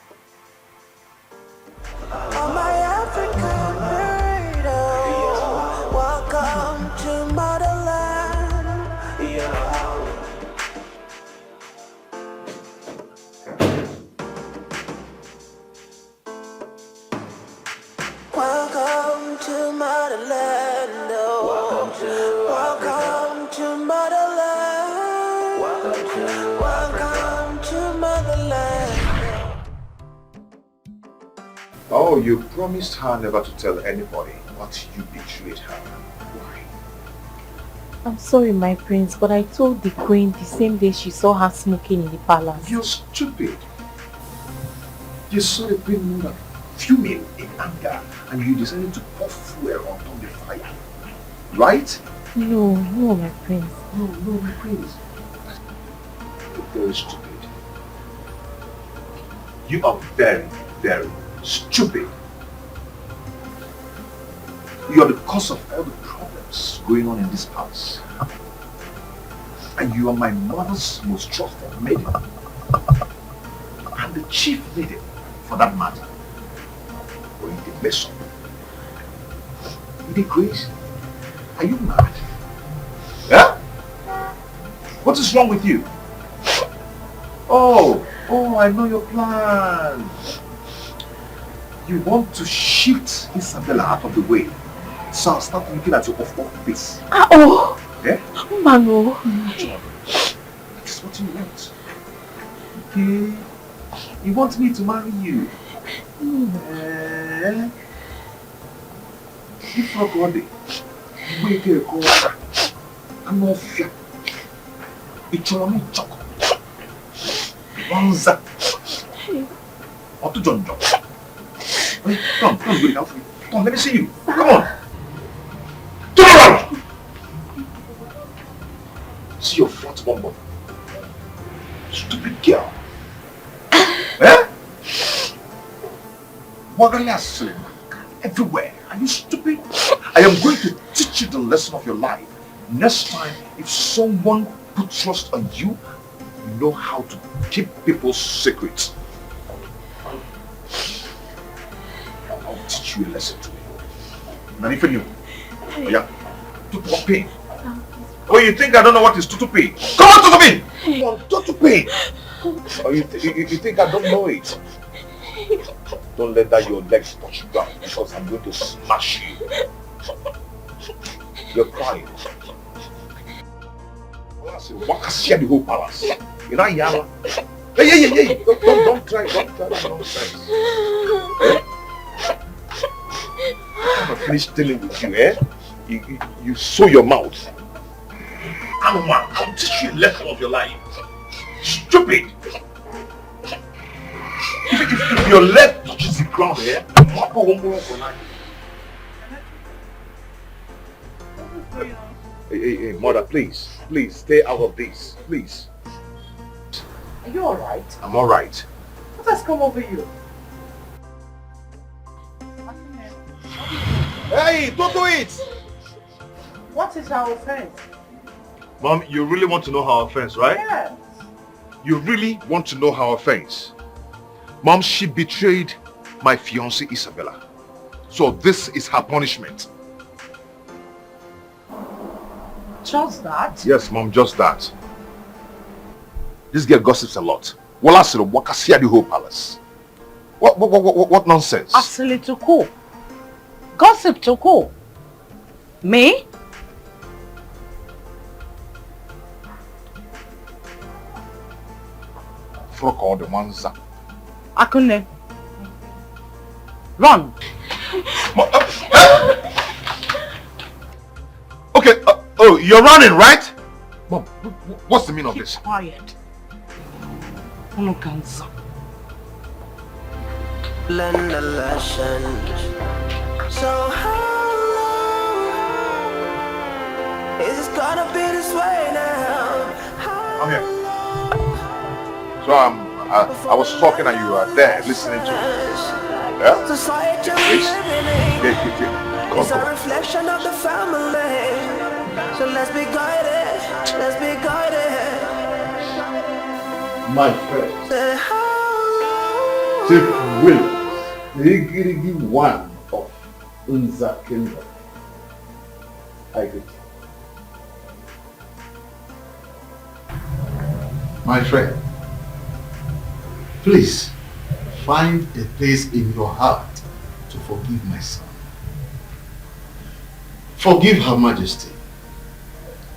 Speaker 3: Oh, my African burrito. Welcome to motherland. Welcome to motherland. Welcome to motherland. Welcome to motherland.
Speaker 10: Oh, you promised her never to tell anybody, but you betrayed her. Why?
Speaker 4: I'm sorry, my prince, but I told the queen the same day she saw her smoking in the palace.
Speaker 10: You're stupid. You saw the queen mother fuming in anger and you decided to pour fuel on top the fire. Right?
Speaker 4: No, my prince.
Speaker 10: No, my prince. You're very stupid. You are very, very stupid. You are the cause of all the problems going on in this palace. And you are my mother's most trusted maiden. And the chief lady, for that matter. Or you did mess up. You did crazy. Are you mad? Yeah? What is wrong with you? Oh, I know your plan. You want to shift Isabella out of the way. So I'll start looking at your off face. Yeah?
Speaker 4: Mano.
Speaker 10: That is what you want. Okay. You want me to marry you? If not one day, wake a call. I'm off here. It's your own chocolate. Onza. Or to John. Come, good enough. Come, let me see you. Come on. Turn around. See your fat bum. Stupid girl. Eh? Wagalia everywhere. Are you stupid? I am going to teach you the lesson of your life. Next time, if someone puts trust on you, you know how to keep people's secrets. I'll teach you a lesson today. Not even you. Oh yeah. Tutupi. Oh, you think I don't know what is tutupi? Come on, tutupi! Come on, tutupi! Oh, you think I don't know it? Don't let that your legs touch ground because I'm going to smash you. You're crying. Walk share the whole palace. You know, Yala. Hey. Don't try that nonsense. Eh? I'm finished dealing with you, eh? You sew your mouth. I'll teach you a lesson of your life. Stupid! If your leg touches the ground here, Hey, mother, please, stay out of this, please.
Speaker 14: Are you alright?
Speaker 10: I'm alright.
Speaker 14: What has come over you?
Speaker 10: Hey, don't do it!
Speaker 14: What is our offense?
Speaker 10: Mom, you really want to know her offense, right?
Speaker 14: Yes.
Speaker 10: You really want to know her offense? Mom, she betrayed my fiancée Isabella. So this is her punishment.
Speaker 4: Just that?
Speaker 10: Yes, Mom, just that. This girl gossips a lot. Wala siro wakasia the whole palace. What nonsense?
Speaker 4: Actually to who? Gossip to who? Me?
Speaker 10: Frog all the ones that.
Speaker 4: Akune. Run.
Speaker 10: Okay, oh, you're running, right? Mom, what's the meaning of this?
Speaker 4: Quiet. Unukanza.
Speaker 3: Learn the lesson. So how long is this gonna be this way now?
Speaker 10: I'm here. So I was talking and you were there listening to me. Yeah?
Speaker 3: Society
Speaker 10: Please.
Speaker 3: Yeah. It's a reflection of the family. So let's be guided. Let's be guided.
Speaker 8: My friend, Chief Williams, the Igirigi one of Unza Kingdom. I greet you. My friend, please find a place in your heart to forgive my son. Forgive Her Majesty.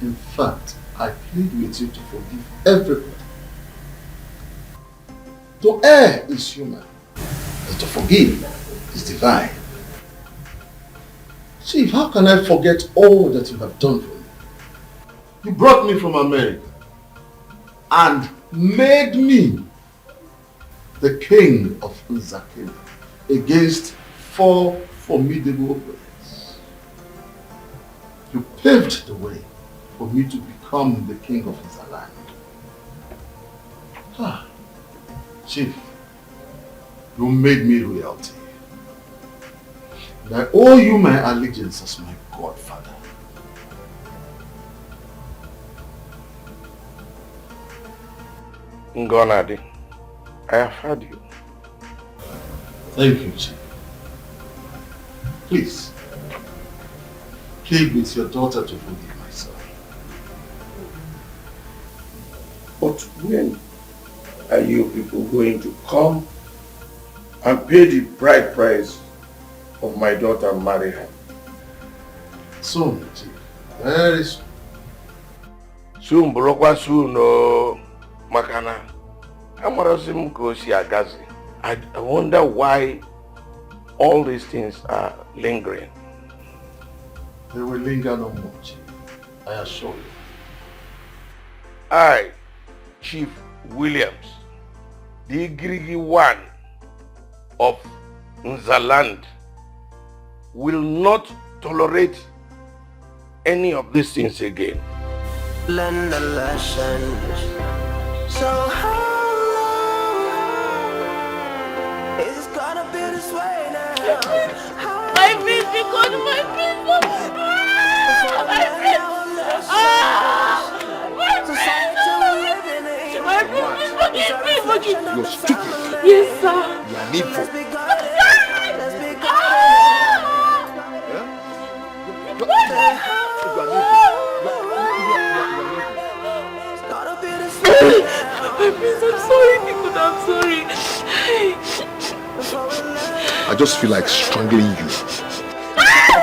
Speaker 8: In fact, I plead with you to forgive everybody. To err is human, but to forgive is divine. Chief, how can I forget all that you have done for me? You brought me from America and made me the king of Nzakina against 4 formidable brothers. You paved the way for me to become the king of Nzaland. Chief, you made me royalty. And I owe you my allegiance as my godfather.
Speaker 18: Ngonadi, I have heard you.
Speaker 8: Thank you, Chief. Please, plead with your daughter to forgive my son.
Speaker 18: But when are you people going to come and pay the bride price of my daughter and marry her?
Speaker 8: Soon, Chief. Very soon.
Speaker 18: Soon, Brokwa soon, no, Makana. Amarasim Koshi Agazi. I wonder why all these things are lingering.
Speaker 8: They will linger no more, Chief. I assure you.
Speaker 18: I, Chief Williams, the Igirigi one of Nzaland, will not tolerate any of these things again.
Speaker 3: Learn the lesson. So how long is this gonna be this way now?
Speaker 2: My face, because my face, my face,
Speaker 10: You're stupid.
Speaker 2: Yes, sir.
Speaker 10: You are needful.
Speaker 2: I'm sorry, Nico, I'm sorry.
Speaker 10: I just feel like strangling you. I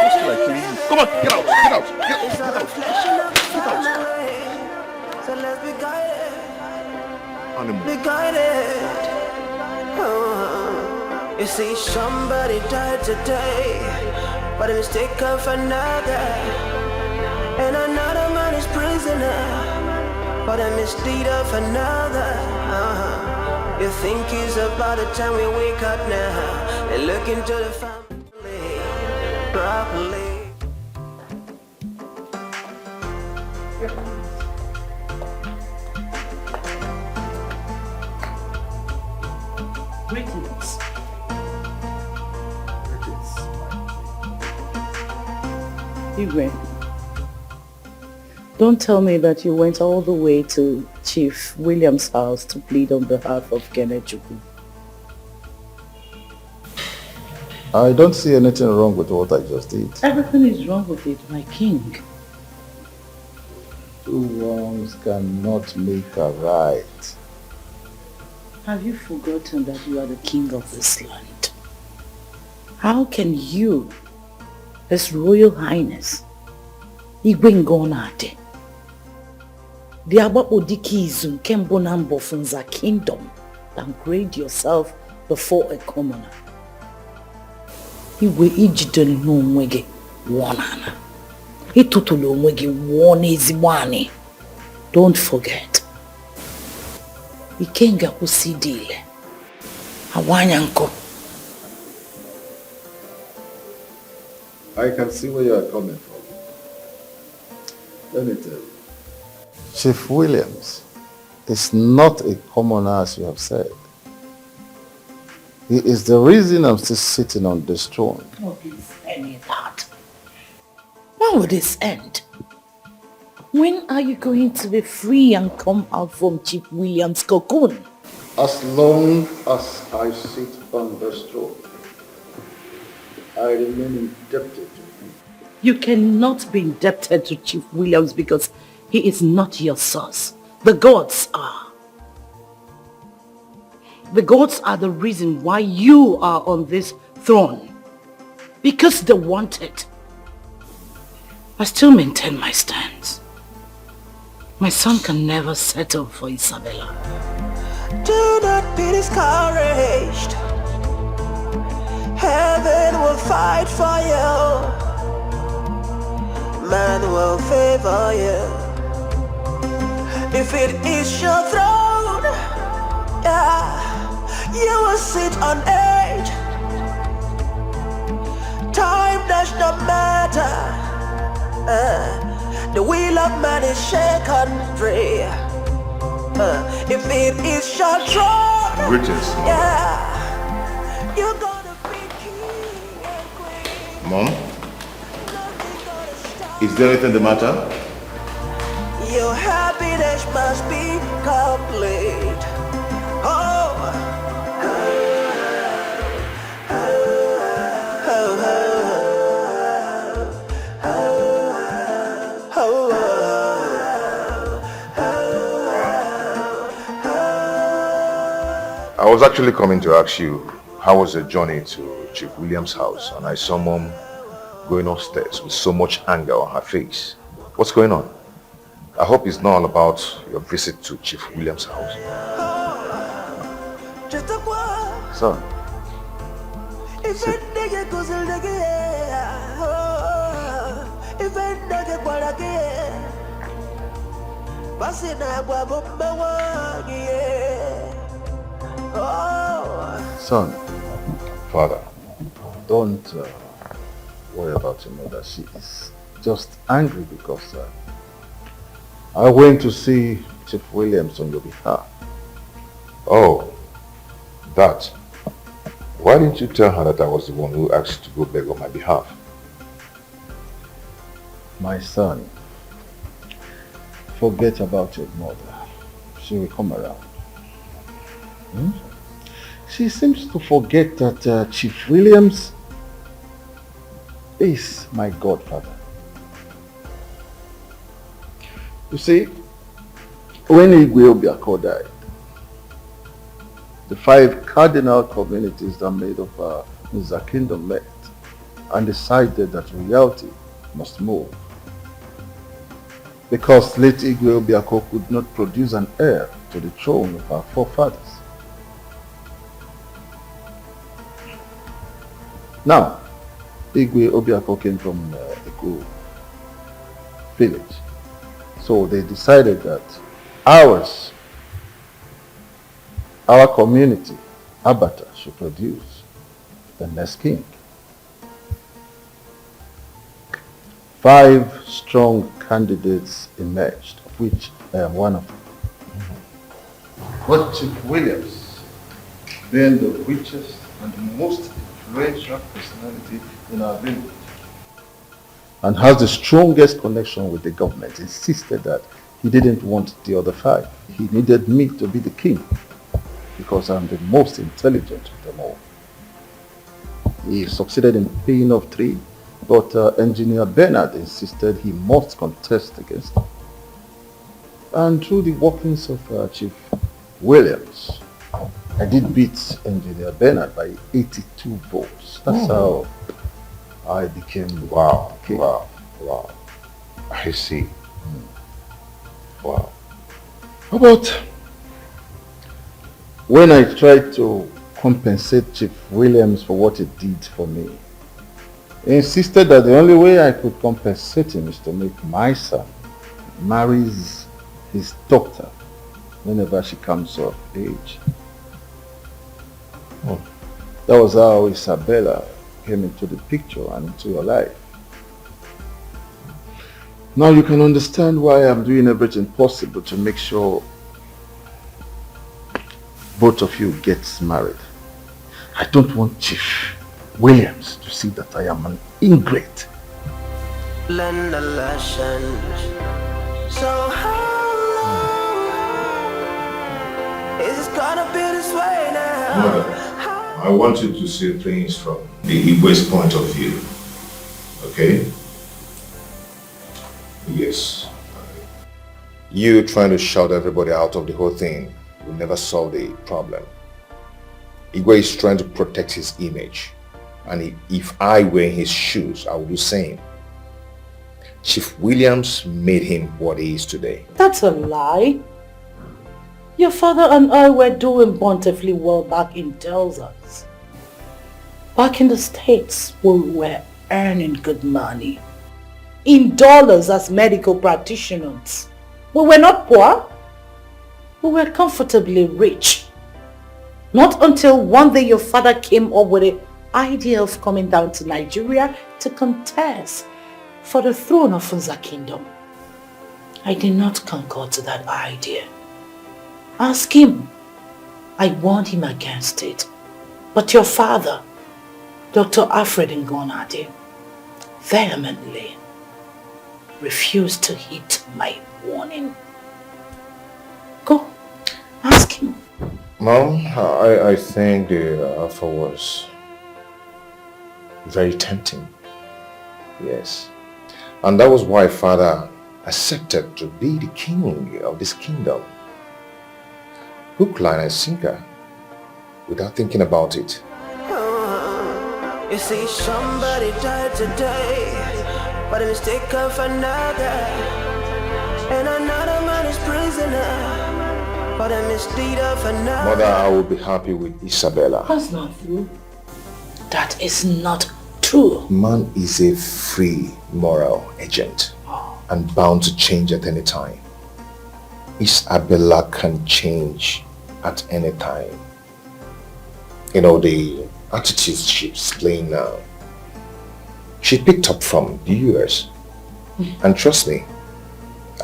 Speaker 10: just feel like killing you. Come on, get out, get out, get out, get out. Get out.
Speaker 3: So let's be guided.
Speaker 10: Animal.
Speaker 3: Be guided. You see, somebody died today, but a mistake of another, and another man is prisoner for the misdeed of another. You think it's about the time we wake up now and look into the family properly.
Speaker 4: Greetings. Igwe, don't tell me that you went all the way to Chief Williams' house to plead on behalf of Kenechukwu.
Speaker 8: I don't see anything wrong with what I just did.
Speaker 4: Everything is wrong with it, my king.
Speaker 8: Two wrongs cannot make a right.
Speaker 4: Have you forgotten that you are the king of this land? How can you, His Royal Highness, Igwe Ngonade, the Abapo Dikizu Kembo Nambo Funza kingdom, downgrade yourself before a commoner? Igwe ijideli n'onwege wonana. Itutulu onwege wonezimwane. Don't forget. Ikenga usidile. Awanyanko.
Speaker 8: I can see where you are coming from. Let me tell you. Chief Williams is not a commoner, as you have said. He is the reason I'm still sitting on this throne.
Speaker 4: Oh, please tell me that. When will this end? When are you going to be free and come out from Chief Williams' cocoon?
Speaker 8: As long as I sit on this throne, I remain indebted to him.
Speaker 4: You cannot be indebted to Chief Williams because he is not your source. The gods are. The gods are the reason why you are on this throne. Because they want it. I still maintain my stance. My son can never settle for Isabella.
Speaker 3: Do not be discouraged. Heaven will fight for you. Man will favor you. If it is your throne, yeah, you will sit on edge. Time does not matter. The wheel of man is shaken free. If it is your throne,
Speaker 10: Greetings, Mom.
Speaker 3: yeah, you're gonna be king and queen.
Speaker 10: Mom? Is there anything the matter?
Speaker 3: Your happiness must be complete. Oh.
Speaker 10: I was actually coming to ask you, how was the journey to Chief Williams' house? And I saw Mom going upstairs with so much anger on her face. What's going on? I hope it's not all about your visit to Chief Williams' house.
Speaker 8: Son, sit. Son,
Speaker 10: Father,
Speaker 8: don't worry about your mother. She is just angry because I went to see Chief Williams on your behalf.
Speaker 10: Oh, that. Why didn't you tell her that I was the one who asked to go beg on my behalf?
Speaker 8: My son, forget about your mother. She will come around. Hmm? She seems to forget that Chief Williams is my godfather. You see, when Igwe Obiako died, the 5 cardinal communities that made up his kingdom met and decided that royalty must move. Because late Igwe Obiako could not produce an heir to the throne of our forefathers. Now, Igwe Obiako came from Eko village. So they decided that our community, Abata, should produce the next king. 5 strong candidates emerged, of which I am one of them. But Chief Williams, being the richest and the most influential personality in our village, and has the strongest connection with the government, insisted that he didn't want the other 5. He needed me to be the king because I'm the most intelligent of them all. He succeeded in paying off 3, but Engineer Bernard insisted he must contest against him. And through the workings of Chief Williams, I did beat Engineer Bernard by 82 votes. That's how I became king.
Speaker 10: Wow. I see. Wow.
Speaker 8: How about when I tried to compensate Chief Williams for what he did for me? He insisted that the only way I could compensate him is to make my son marry his daughter whenever she comes of age. That was how Isabella came into the picture and into your life. Now you can understand why I'm doing everything possible to make sure both of you get married. I don't want Chief Williams to see that I am an ingrate.
Speaker 3: Learn the lesson. So how long is it gonna be this way now?
Speaker 10: Mother, I want you to see things from the Igwe's point of view. Okay? Yes. You trying to shout everybody out of the whole thing will never solve the problem. Igwe is trying to protect his image. And if I were in his shoes, I would do the same. Chief Williams made him what he is today.
Speaker 4: That's a lie. Your father and I were doing bountifully well back in Texas. Back in the States, we were earning good money. In dollars as medical practitioners. We were not poor. We were comfortably rich. Not until one day your father came up with the idea of coming down to Nigeria to contest for the throne of Funza Kingdom. I did not concur to that idea. Ask him. I warned him against it. But your father, Dr. Alfred Ngonade, vehemently refused to heed my warning. Go, ask him.
Speaker 10: Mom, I think the offer was very tempting. Yes. And that was why Father accepted to be the king of this kingdom. Hook, line, and sinker, without thinking about it.
Speaker 3: You see, somebody died today, but a mistake of another, and another man is prisoner, but a misdeed of another.
Speaker 10: Mother, I will be happy with Isabella.
Speaker 4: That's not true. That is not true.
Speaker 10: Man is a free moral agent and bound to change at any time. Isabella can change at any time. You know, the attitude she's displaying now, she picked up from the US. And trust me,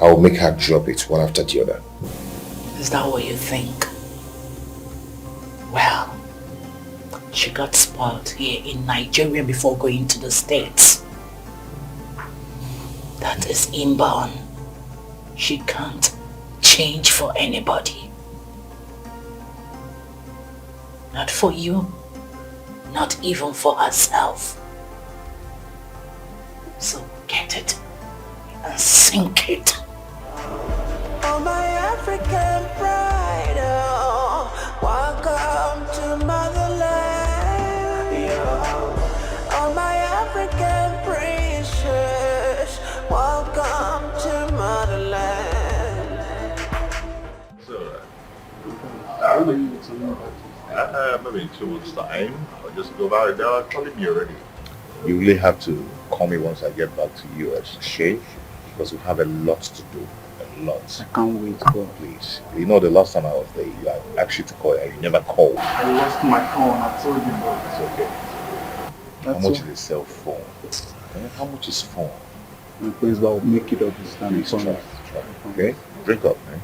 Speaker 10: I will make her drop it one after the other.
Speaker 4: Is that what you think? Well, she got spoiled here in Nigeria before going to the States. That is inborn. She can't change for anybody. Not for you, not even for herself. So get it and sink it.
Speaker 3: Oh, my African pride, oh, welcome to motherland. Oh, my African precious, welcome to motherland.
Speaker 10: Maybe in 2 months' time, I'll just go back there. I'll probably be ready. You really have to call me once I get back to US, okay? Because we have a lot to do. A lot.
Speaker 15: I can't wait, God.
Speaker 10: Please. You know, the last time I was there, I asked you to call and you never called.
Speaker 15: I lost my phone, I told you, bro.
Speaker 10: It's okay. How much is a cell phone? How much is phone?
Speaker 15: My friends will make it up this time.
Speaker 10: Please try. Okay? Drink up, man.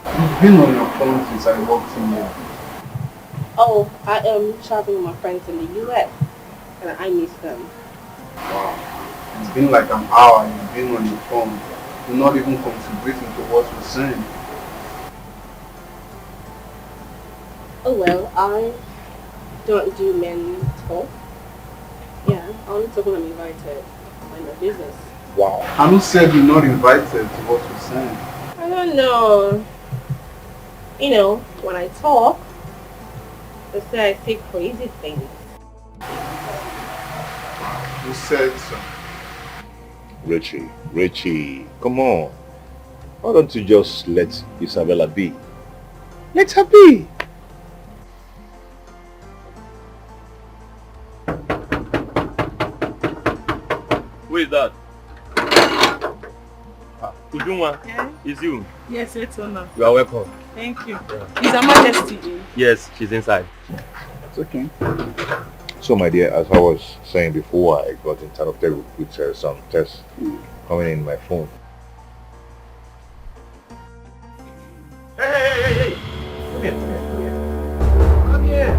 Speaker 15: You've been on your phone since I walked in here.
Speaker 2: Oh, I am traveling with my friends in the US and I miss them.
Speaker 15: Wow. It's been like an hour and you've been on your phone. You're not even contributing to what we're saying.
Speaker 2: Oh well, I don't do men talk. Yeah, I only talk when I'm invited. Mind my business.
Speaker 10: Wow.
Speaker 15: Anu said you're not invited to what we're saying.
Speaker 2: I I don't know. You know, when I talk, they say I say crazy things.
Speaker 18: You said so.
Speaker 10: Richie, come on. Why don't you just let Isabella be? Let her be.
Speaker 13: Who is that? Ujunwa, it's you.
Speaker 14: Yes, it's honor.
Speaker 13: You are welcome.
Speaker 14: Thank you. Is Her Majesty in?
Speaker 13: Yes, she's inside.
Speaker 17: It's okay.
Speaker 10: So my dear, as I was saying before, I got interrupted with some tests coming in my phone.
Speaker 13: Hey! Come here. Come here.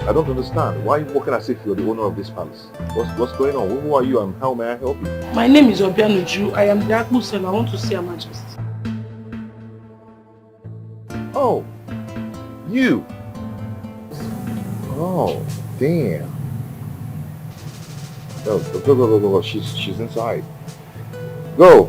Speaker 10: I don't understand. Why are you walking as if you're the owner of this palace? What's going on? Who are you and how may I help you?
Speaker 14: My name is Obianuju. I am the Akpu seller. I want to see Her Majesty.
Speaker 10: Oh, you. Oh, damn. Go. She's inside. Go.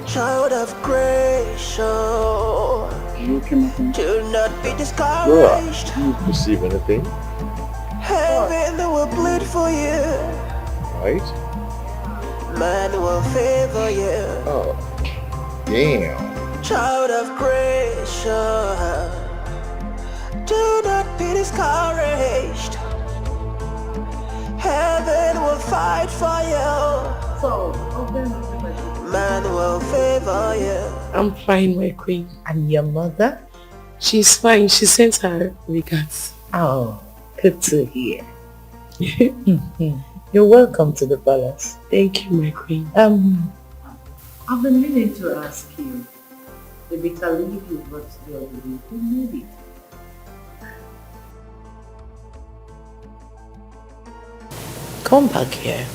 Speaker 3: Child of grace,
Speaker 17: You okay,
Speaker 3: do not be discouraged.
Speaker 10: Do you perceive anything?
Speaker 3: Heaven will bleed for you.
Speaker 10: Right?
Speaker 3: Man will favor you.
Speaker 10: Oh, damn.
Speaker 3: Child of grace, do not be discouraged. Heaven will fight for you. Man will favor you.
Speaker 5: I'm fine, my queen.
Speaker 4: And your mother?
Speaker 5: She's fine. She sends her regards.
Speaker 4: Oh, good to hear. You're welcome to the palace.
Speaker 5: Thank you, my queen.
Speaker 4: I've been meaning to ask you, the bitter leaf you brought the other day, who made it? Come back here.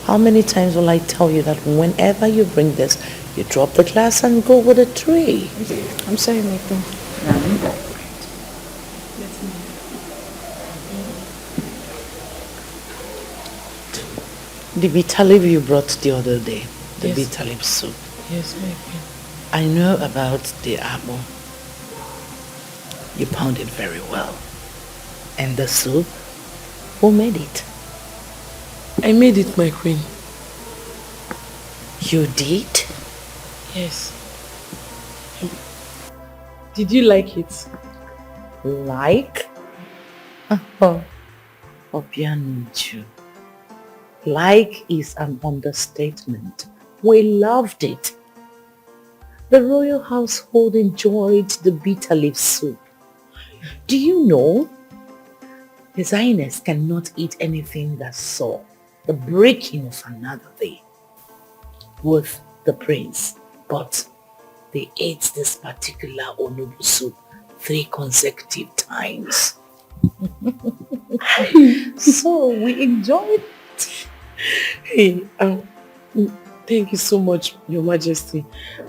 Speaker 4: How many times will I tell you that whenever you bring this, you drop the glass and go with a tray?
Speaker 5: I'm sorry, my queen.
Speaker 4: The bitter leaf you brought the other day, the
Speaker 5: Yes.
Speaker 4: bitter leaf soup.
Speaker 5: Yes, my queen.
Speaker 4: I know about the apple. You pound it very well. And the soup, who made it?
Speaker 5: I made it, my queen.
Speaker 4: You did?
Speaker 5: Yes. Did you like it?
Speaker 4: Like? Oh, Obianuju. Like is an understatement. We loved it. The royal household enjoyed the bitter leaf soup. Do you know? His Highness cannot eat anything that saw the breaking of another day with the prince, but they ate this particular onubu soup 3 consecutive times. So we enjoyed.
Speaker 5: Hey, thank you so much, Your Majesty.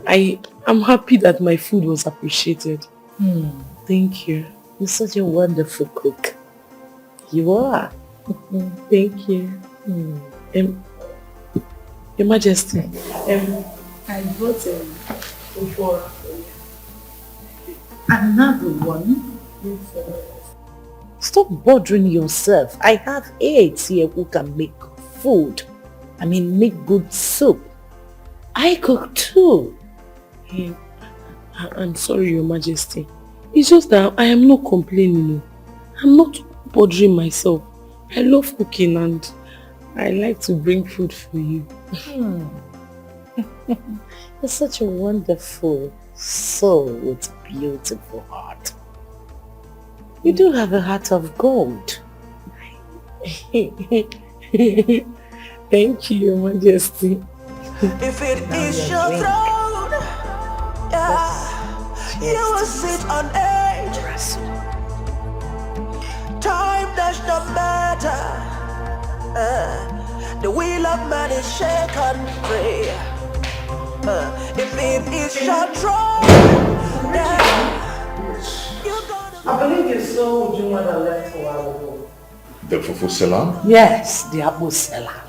Speaker 5: I'm happy that my food was appreciated. Thank you.
Speaker 4: You're such a wonderful cook. You are.
Speaker 5: Thank you. Your Majesty, I brought for
Speaker 4: another one. Stop bothering yourself. I have aides here who can make food. I mean, make good soup. I cook too.
Speaker 5: Hey, I'm sorry, Your Majesty. It's just that I am not complaining. I'm not bothering myself. I love cooking and I like to bring food for you.
Speaker 4: You're such a wonderful soul with a beautiful heart. You do have a heart of gold.
Speaker 5: Thank you, Your Majesty.
Speaker 3: If it is your throne, you will sit on edge. Time does not matter. The wheel of man is shaken free. If it is your throne, you
Speaker 9: I believe you saw Ujunwa that left a while ago.
Speaker 10: The fufu seller?
Speaker 9: Yes, the apple seller.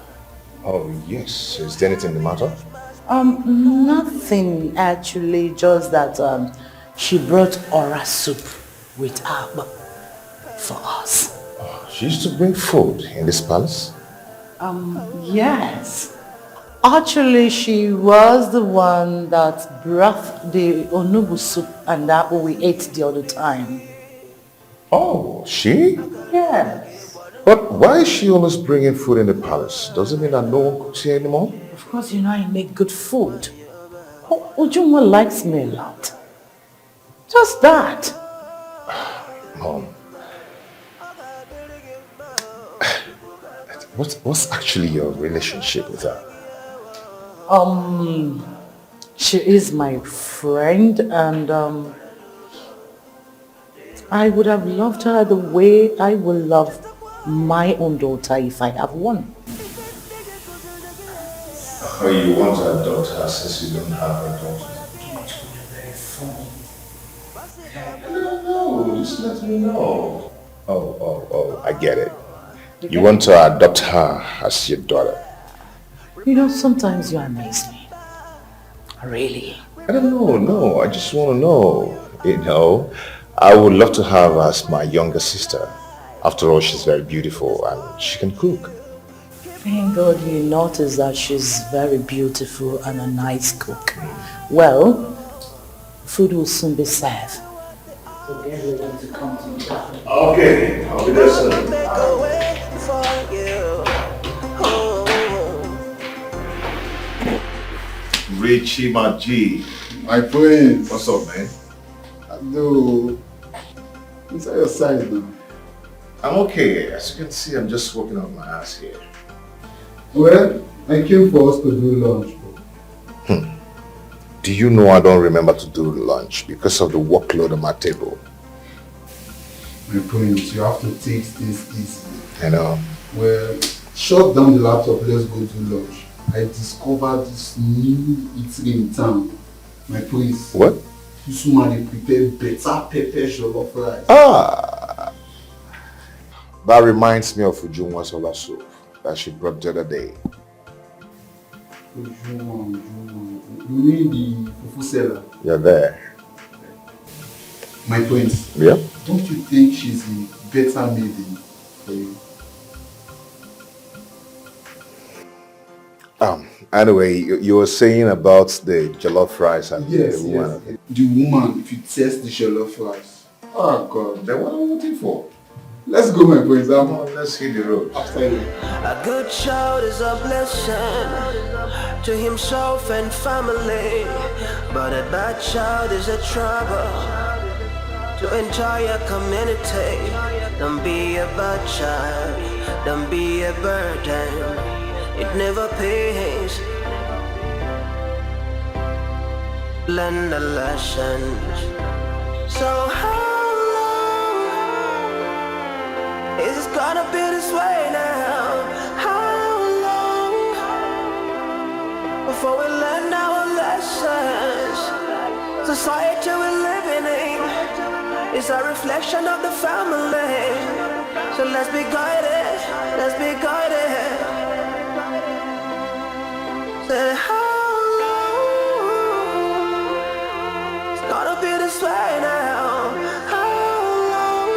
Speaker 10: Oh, yes. Is there anything the matter?
Speaker 9: Nothing actually, just that she brought Ora soup with her for us.
Speaker 10: She used to bring food in this palace?
Speaker 9: Yes. Actually, she was the one that brought the onubu soup and that we ate the other time.
Speaker 10: Oh, she?
Speaker 9: Yes.
Speaker 10: But why is she always bringing food in the palace? Does it mean that no one cooks here anymore?
Speaker 9: Of course, you know I make good food. Ujunwa likes me a lot. Just that.
Speaker 10: Mom. What's actually your relationship with her?
Speaker 9: She is my friend and I would have loved her the way I would love my own daughter if I have one.
Speaker 10: Oh, you want to adopt her since you don't have a daughter? No, just let me know. Oh, I get it. You want to adopt her as your daughter?
Speaker 9: You know, sometimes you amaze me. Really?
Speaker 10: I don't know, no, I just want to know. You know, I would love to have her as my younger sister. After all, she's very beautiful and she can cook.
Speaker 9: Thank God you notice that she's very beautiful and a nice cook. Well, food will soon be served. So get ready to come to me.
Speaker 10: Okay, I'll be there soon. Richie Maji.
Speaker 17: My friends.
Speaker 10: What's up, man?
Speaker 17: Hello. Inside your size now.
Speaker 10: I'm okay. As you can see, I'm just working on my ass here.
Speaker 17: Well, I came for us to do lunch.
Speaker 10: Do you know I don't remember to do lunch because of the workload on my table?
Speaker 17: My friends, you have to take this easy.
Speaker 10: I know.
Speaker 17: Well, shut down the laptop, let's go do lunch. I discovered this new eatery in town. My place.
Speaker 10: What?
Speaker 17: This woman prepare better pepper jollof rice.
Speaker 10: Ah! That reminds me of Ujunwa's solar soup that she brought the other day.
Speaker 17: Ujunwa. You mean the fufu seller?
Speaker 10: You're there.
Speaker 17: My prince.
Speaker 10: Yeah?
Speaker 17: Don't you think she's a better maiden for you?
Speaker 10: Anyway, you were saying about the jollof rice and
Speaker 17: yes,
Speaker 10: the woman.
Speaker 17: Yes. The woman, if you test the jollof rice. Oh God.
Speaker 10: Then what are we waiting for?
Speaker 17: Let's go, my friends.
Speaker 10: Let's hit the road.
Speaker 17: After you.
Speaker 3: A good child is a blessing to himself and family, but a bad child is a trouble to entire community. Don't be a bad child, don't be a burden. It never pays. Learn the lessons. So how long is it gonna be this way now? How long before we learn our lessons? Society we're living in is a reflection of the family. So let's be guided, let's be guided. Say how long it's gonna be this way now? How long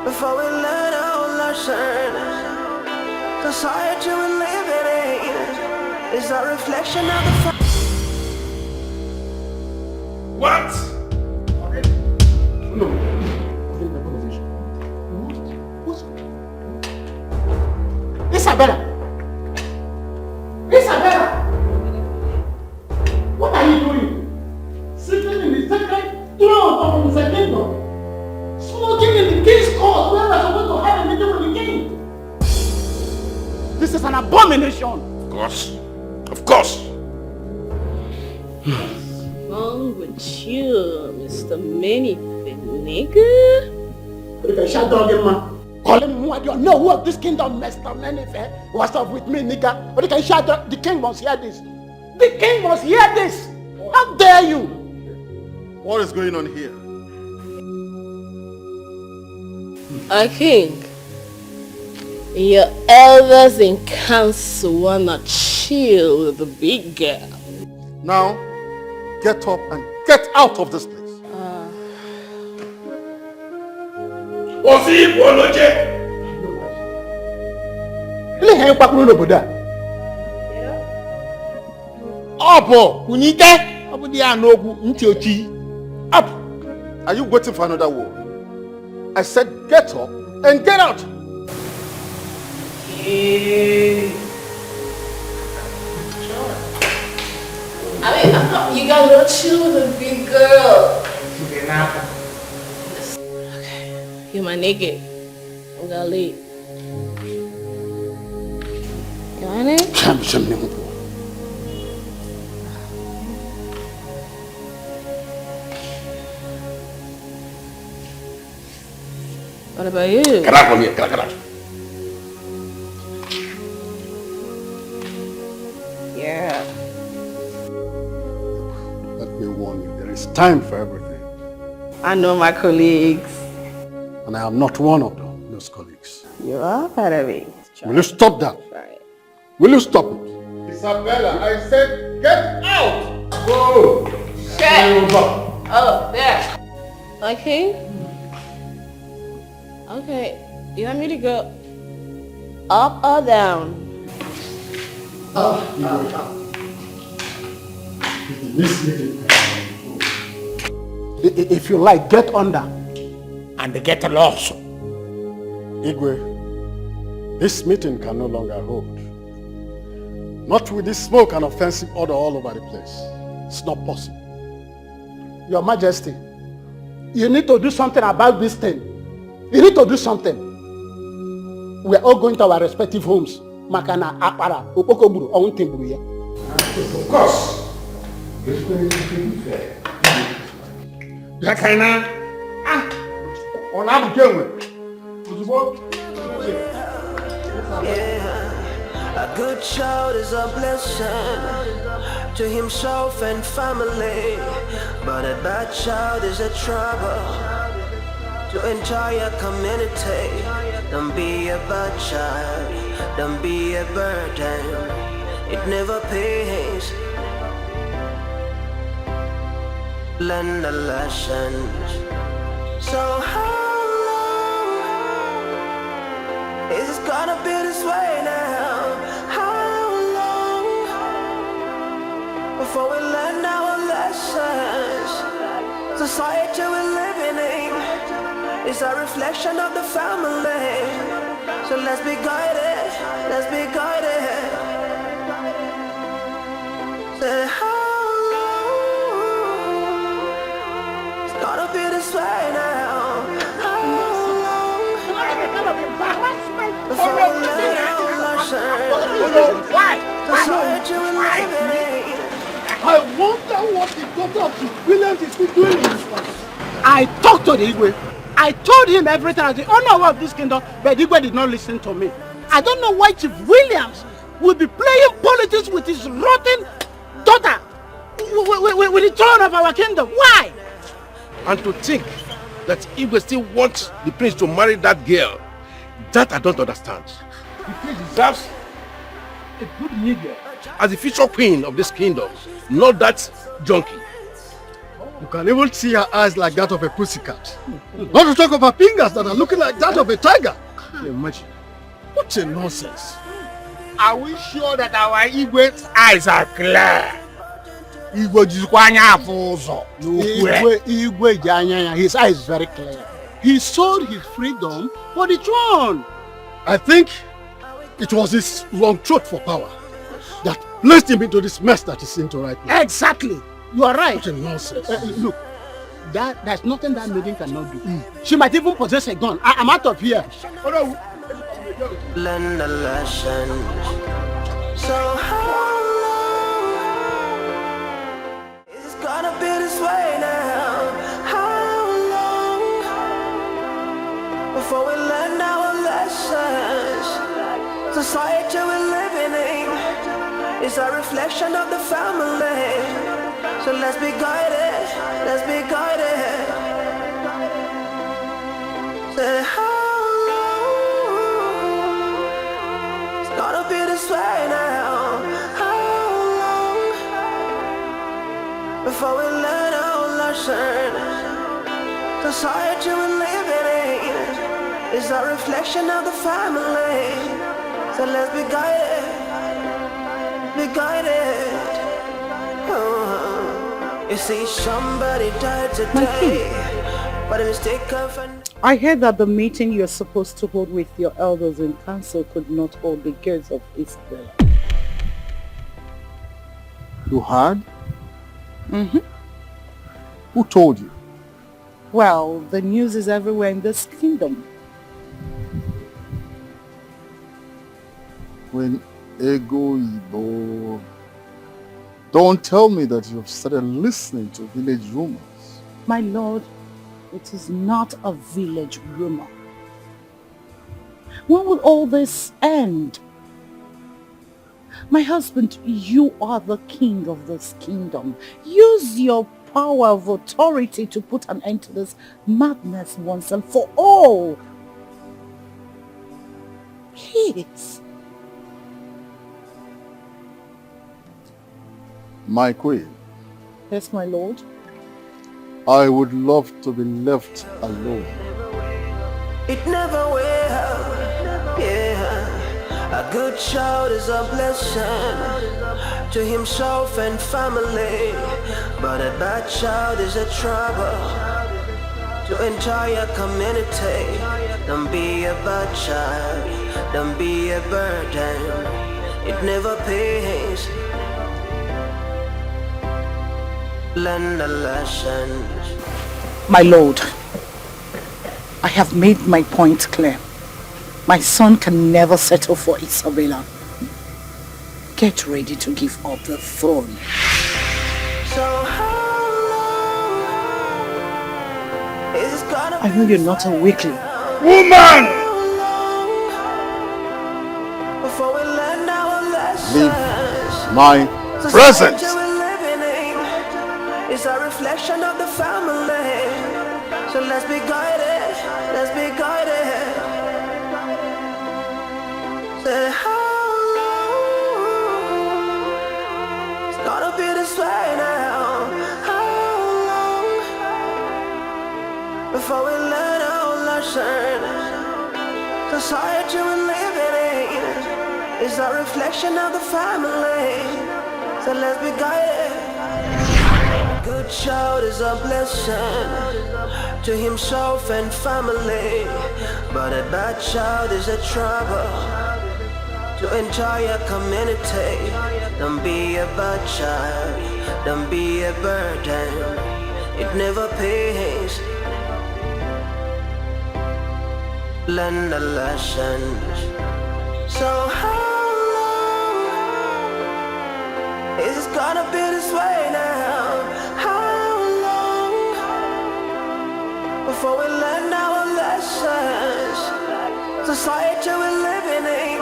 Speaker 3: before we learn our lesson? Society we're living in is a reflection of the
Speaker 18: What?
Speaker 17: No.
Speaker 15: Isabella! Isabella! What are you doing? Sitting in the second throne of the kingdom, smoking in the king's court where we're supposed to have a meeting with the king. This is an abomination.
Speaker 18: Of course. Of course.
Speaker 2: Wrong with you, Mr. Manyfit, nigga?
Speaker 15: But if I shut down him, man. Call him who I don't know who of this kingdom messed up Manyfit. What's up with me, nigga? But if I shut down, the king must hear this. The king must hear this. How dare you?
Speaker 8: What is going on here?
Speaker 5: I think your elders in council wanna chill with the big girl.
Speaker 17: Now, get up and get out of this place. Up! Are you waiting for another word? I said get up and get out!
Speaker 5: You gotta chill with a big girl. Okay, you're my nigga. I'm gonna leave. You want it? What about you?
Speaker 18: Get out from here, get out.
Speaker 5: Yeah.
Speaker 17: Let me warn you, there is time for everything.
Speaker 5: I know my colleagues.
Speaker 17: And I am not one of those colleagues.
Speaker 5: You are part of it.
Speaker 17: Will you stop that?
Speaker 5: Right.
Speaker 17: Will you stop it? Isabella, I said get out!
Speaker 18: Go!
Speaker 5: Shit! Oh, there. Okay. Okay. You want me to go up or down? Up.
Speaker 19: If you like, get under and get lost.
Speaker 17: Igwe, this meeting can no longer hold. Not with this smoke and offensive order all over the place. It's not possible.
Speaker 19: Your Majesty, you need to do something about this thing. You need to do something. We are all going to our respective homes. Makana, Apara, Opokoburu, Ountimburu.
Speaker 18: Of course. Yakana. On a
Speaker 3: good child is a blessing to himself and family, but a bad child is a trouble to entire community. Don't be a bad child, don't be a burden, it never pays. Learn the lessons. So how long is it gonna be this way now? How long before we learn our lessons? Society we're living in is a reflection of the family. So let's be guided, let's be guided. Say how gonna be this way now. How long before we learn our lessons? Society we're living in.
Speaker 19: I wonder what the daughter of the Williams is doing in this one. I talked to the Igwe. I told him everything as the owner of this kingdom, but the Igwe did not listen to me. I don't know why Chief Williams will be playing politics with his rotten daughter with the throne of our kingdom. Why?
Speaker 18: And to think that Igwe still wants the prince to marry that girl, that I don't understand. The prince deserves a good nigger as the future queen of this kingdom, not that junkie.
Speaker 17: You can even see her eyes like that of a pussycat. Not to talk of her fingers that are looking like that of a tiger. Can you imagine? What a nonsense.
Speaker 15: Are we sure that our Igwe's eyes are clear?
Speaker 19: Igwe Janya, his eyes is very clear. He sold his freedom for the throne.
Speaker 17: I think it was his long throat for power that placed him into this mess that he's into right now.
Speaker 19: Exactly. You are right.
Speaker 17: What a nonsense.
Speaker 19: Look, there's nothing that maiden cannot do. She might even possess a gun. I'm out of here.
Speaker 3: Learn the lessons. So how it's gonna be this way now. How long before we learn our lessons? Society we're living in is a reflection of the family. So let's be guided, let's be guided. Say how Society we're living in is a reflection of the family. So let's be guided, be guided. You see, somebody died today, but a mistake of
Speaker 4: I heard that the meeting you're supposed to hold with your elders in council could not hold because of Isabella.
Speaker 8: You heard?
Speaker 4: Mm-hmm.
Speaker 8: Who told you?
Speaker 4: Well, the news is everywhere in this kingdom.
Speaker 8: When Ego Ibo, don't tell me that you've started listening to village rumors.
Speaker 4: My lord, it is not a village rumor. When will all this end? My husband, you are the king of this kingdom. Use your power of authority to put an end to this madness once and for all. Please.
Speaker 8: My queen.
Speaker 4: Yes, my lord.
Speaker 8: I would love to be left alone.
Speaker 3: It never will, yeah. A good child is a blessing to himself and family, but a bad child is a trouble to entire community. Don't be a bad child, don't be a burden. It never pays. Learn the lessons.
Speaker 4: My lord, I have made my point clear. My son can never settle for Isabella. Get ready to give up the throne. I know you're not a weakling.
Speaker 8: Woman! Leave my presence!
Speaker 3: It's a reflection of the family. So let's be guided, let's be guided. Say how long it's gonna be this way now? How long before we learn our lesson? Society we're living in is a reflection of the family. So let's be guided. Good child is a blessing to himself and family, but a bad child is a trouble to entire community. Don't be a bad child, don't be a burden. It never pays. Learn the lessons. So how long is it gonna be this way now? Before we learn our lessons, society we're living in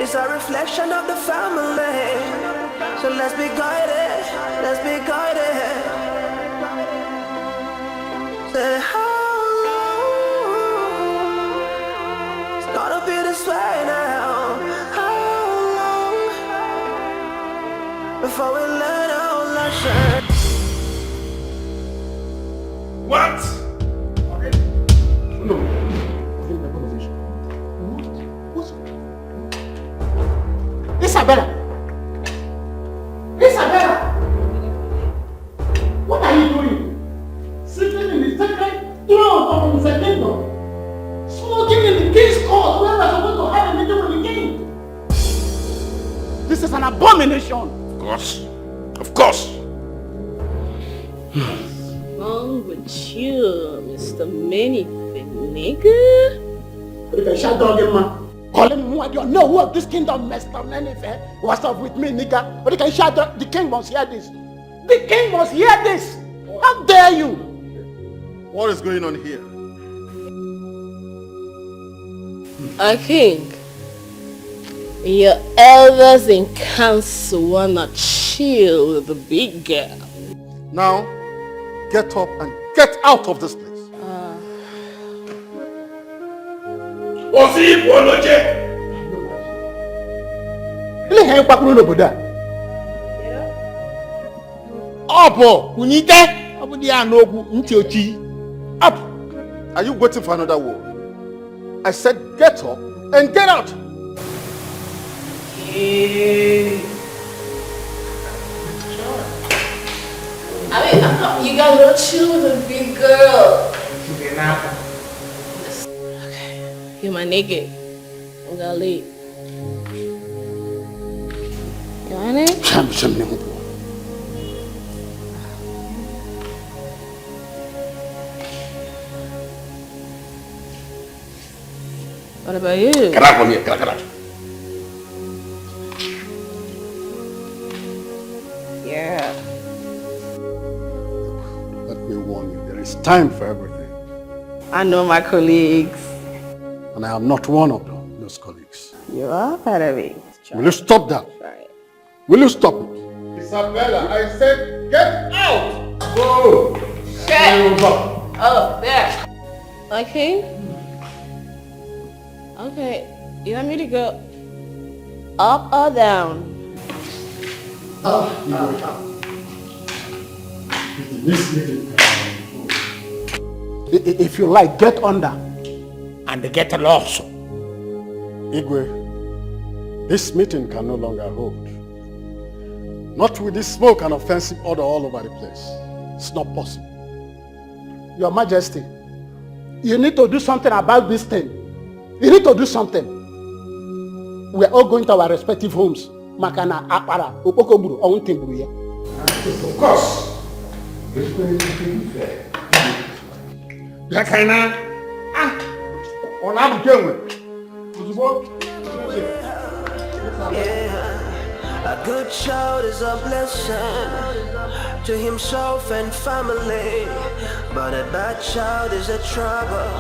Speaker 3: is a reflection of the family. So let's be guided, let's be guided. Say how long it's gonna be this way now? How long before we learn our lessons?
Speaker 18: What?
Speaker 19: No. Isabella! Isabella! What are you doing? Sitting in the sacred throne of the kingdom, smoking in the king's court where we're supposed to have a meeting with the king. This is an abomination.
Speaker 18: Of course. Of course.
Speaker 2: Wrong with you, Mr. Manything, nigga?
Speaker 19: You can shut down him, man. Call him who I don't know who of this kingdom messed up anything. What's up with me, nigga? But you can shut down. The king must hear this. The king must hear this. How dare you?
Speaker 8: What is going on here?
Speaker 2: A king, your elders in council wanna chill with the big girl.
Speaker 8: Now, get up and get out of this place.
Speaker 18: Osi Boloje!
Speaker 19: Ile ha nkwa kwuru n'obodo a? Ọ bụ unite, ọ bụ di ya n'okwu ntị ochi. Ọ
Speaker 17: Are you waiting for another word? I said get up and get out.
Speaker 5: I mean, you got a little chill with a big girl. Okay, you're my nigga. I'm gonna leave. You want it? What about you?
Speaker 18: Get out from here. Get out.
Speaker 5: Yeah.
Speaker 17: Let me warn you, there is time for everything.
Speaker 5: I know my colleagues.
Speaker 17: And I am not one of them, those colleagues.
Speaker 5: You are part of it.
Speaker 17: Will you stop that?
Speaker 5: Right.
Speaker 17: Will you stop it? Isabella, I said get out!
Speaker 18: Go!
Speaker 5: Shit! Oh, there. Okay. Okay. You want me to go up or down?
Speaker 15: If you like, get under and get lost.
Speaker 17: Igwe, this meeting can no longer hold. Not with this smoke and offensive odor all over the place. It's not possible.
Speaker 15: Your Majesty, you need to do something about this thing. You need to do something. We are all going to our respective homes. Makana, Akpara, Okokoburu, Owuntemburu.
Speaker 18: Of course. It's going to be fair.
Speaker 17: Lakana, on I'm going.
Speaker 3: A good child is a blessing to himself and family, but a bad child is a trouble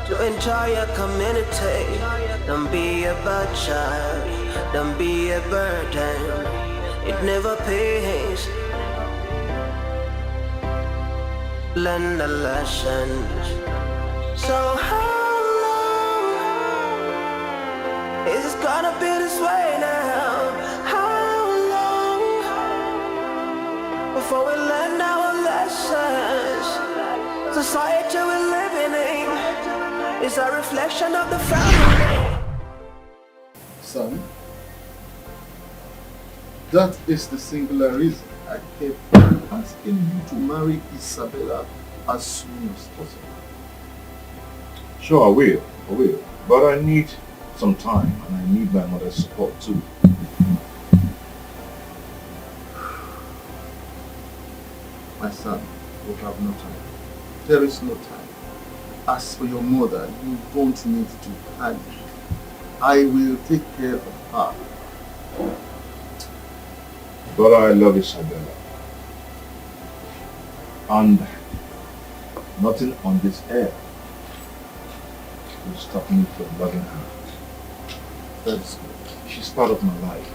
Speaker 3: to entire community. Don't be a bad child, don't be a burden, it never pays. Learn the lessons. So how long is it gonna be this way now? How long before we learn our lessons? Society we're living in is a reflection of the family.
Speaker 8: Son, that is the singular reason I kept asking you to marry Isabella as soon as possible.
Speaker 10: Sure, I will. But I need some time, and I need my mother's support too.
Speaker 8: My son, we have no time. There is no time. As for your mother, you don't need to panic. I will take care of her.
Speaker 10: But I love Isabella. And nothing on this earth will stop me from loving her.
Speaker 8: That's good.
Speaker 10: She's part of my life.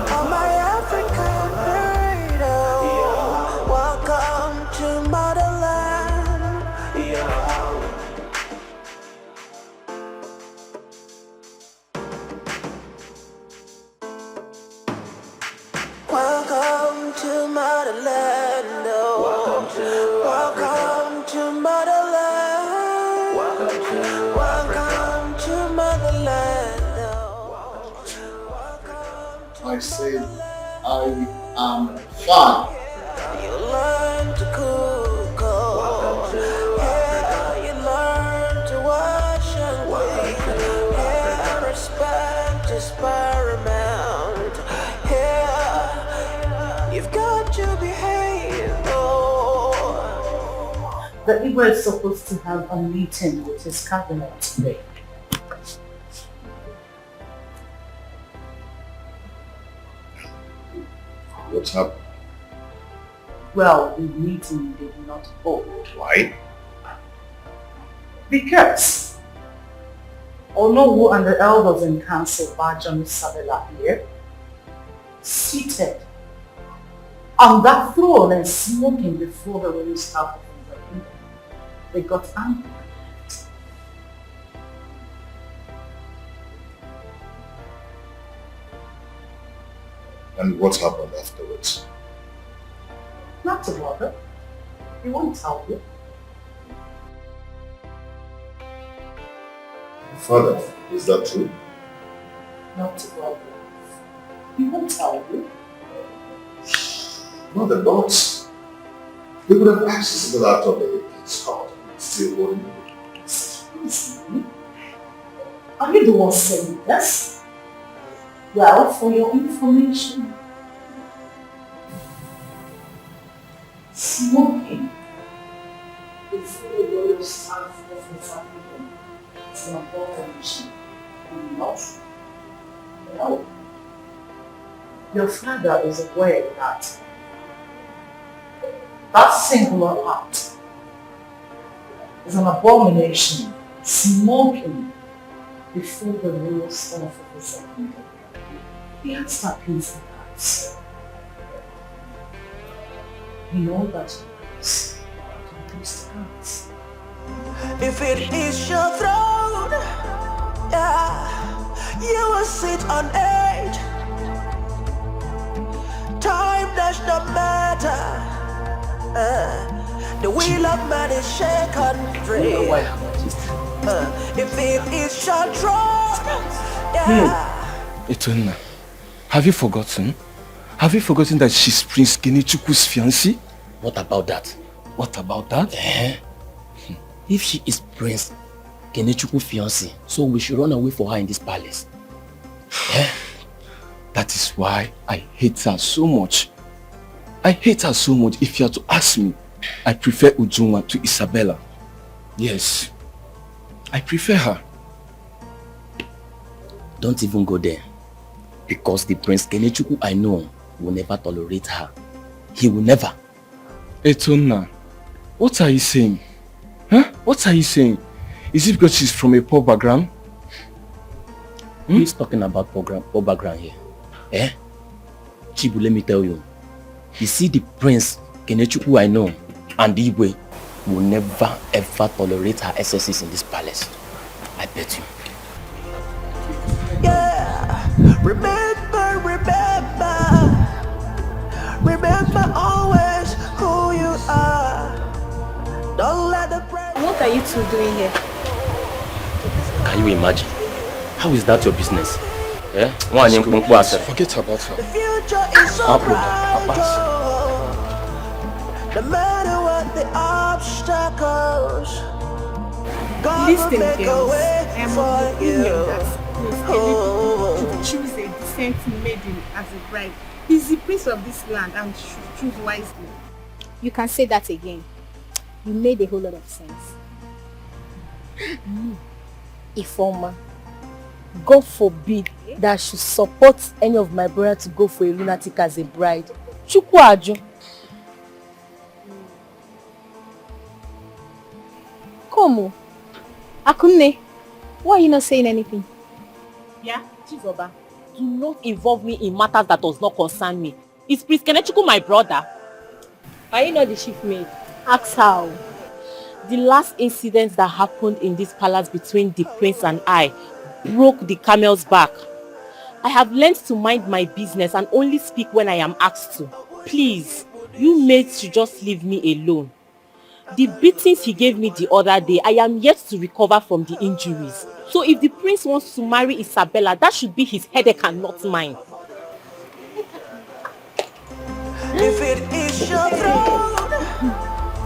Speaker 3: Oh, my African burrito, welcome to motherland. Welcome to motherland. Welcome to motherland. Welcome to motherland.
Speaker 8: I said I am fine.
Speaker 3: You learn to cook, yeah, you learn to wash and wait, yeah, respect is paramount, yeah, you've got to behave,
Speaker 4: The Igwe is supposed to have a meeting with his cabinet today.
Speaker 10: What's happened?
Speaker 4: Well, the meeting did not hold.
Speaker 10: Why?
Speaker 4: Because Onowu and the elders in council Bajan Isabella here, seated on that throne and smoking before the royal staff of the kingdom, they got angry.
Speaker 10: And what happened afterwards?
Speaker 4: Not to bother. He won't tell you.
Speaker 8: Father, is that true?
Speaker 4: Not to God. He won't tell you.
Speaker 8: Not the boss. They would have asked us to go out of the Scott. Still holding.
Speaker 4: Are you the one saying this? Well, for your information, smoking before the royal stand for family is an abomination. Not. No. Your father is aware that that singular act is an abomination. Smoking before the royal stand for family. He has that peace in that. You know that it's hands.
Speaker 3: If it is your throne, yeah, you will sit on it. Time does not matter. The wheel of man is shaken free. If it is your throne, yeah.
Speaker 13: Etona, have you forgotten? Have you forgotten that she's Prince Kenichukwu's fiancée?
Speaker 16: What about that?
Speaker 13: What about that?
Speaker 16: If she is Prince Kenichukwu's fiancée, so we should run away for her in this palace.
Speaker 13: That is why I hate her so much. I hate her so much. If you are to ask me, I prefer Ujunwa to Isabella. Yes, I prefer her.
Speaker 16: Don't even go there. Because the Prince Kenechukwu I know will never tolerate her. He will never.
Speaker 13: Etona, what are you saying? Huh? What are you saying? Is it because she's from a poor background?
Speaker 16: Who is talking about poor background here? Chibu, let me tell you. You see, the Prince Kenechukwu I know and Igwe will never ever tolerate her excesses in this palace. I bet you.
Speaker 3: Yeah, remember always who you are. Don't let the pressure.
Speaker 6: What are you two doing here?
Speaker 16: Can you imagine? How is that your business?
Speaker 13: Forget about her.
Speaker 3: The future is so bright. No matter what the obstacles, God will make a way for you.
Speaker 4: To choose a decent maiden as a bride. He's the prince of this land and should choose wisely.
Speaker 6: You can say that again. You made a whole lot of sense. Ifoma, God forbid that I should support any of my brother to go for a lunatic as a bride. Chukwaju. Komu, Akunne, why are you not saying anything?
Speaker 2: Yeah, Chizoba, do not involve me in matters that does not concern me. Is Prince Kenechukwu my brother?
Speaker 5: Are you not the chief maid?
Speaker 2: Ask how. The last incident that happened in this palace between the prince and I broke the camel's back. I have learned to mind my business and only speak when I am asked to. Please, you maids should just leave me alone. The beatings he gave me the other day, I am yet to recover from the injuries. So if the prince wants to marry Isabella, that should be his headache and not mine.
Speaker 3: If it is your throne,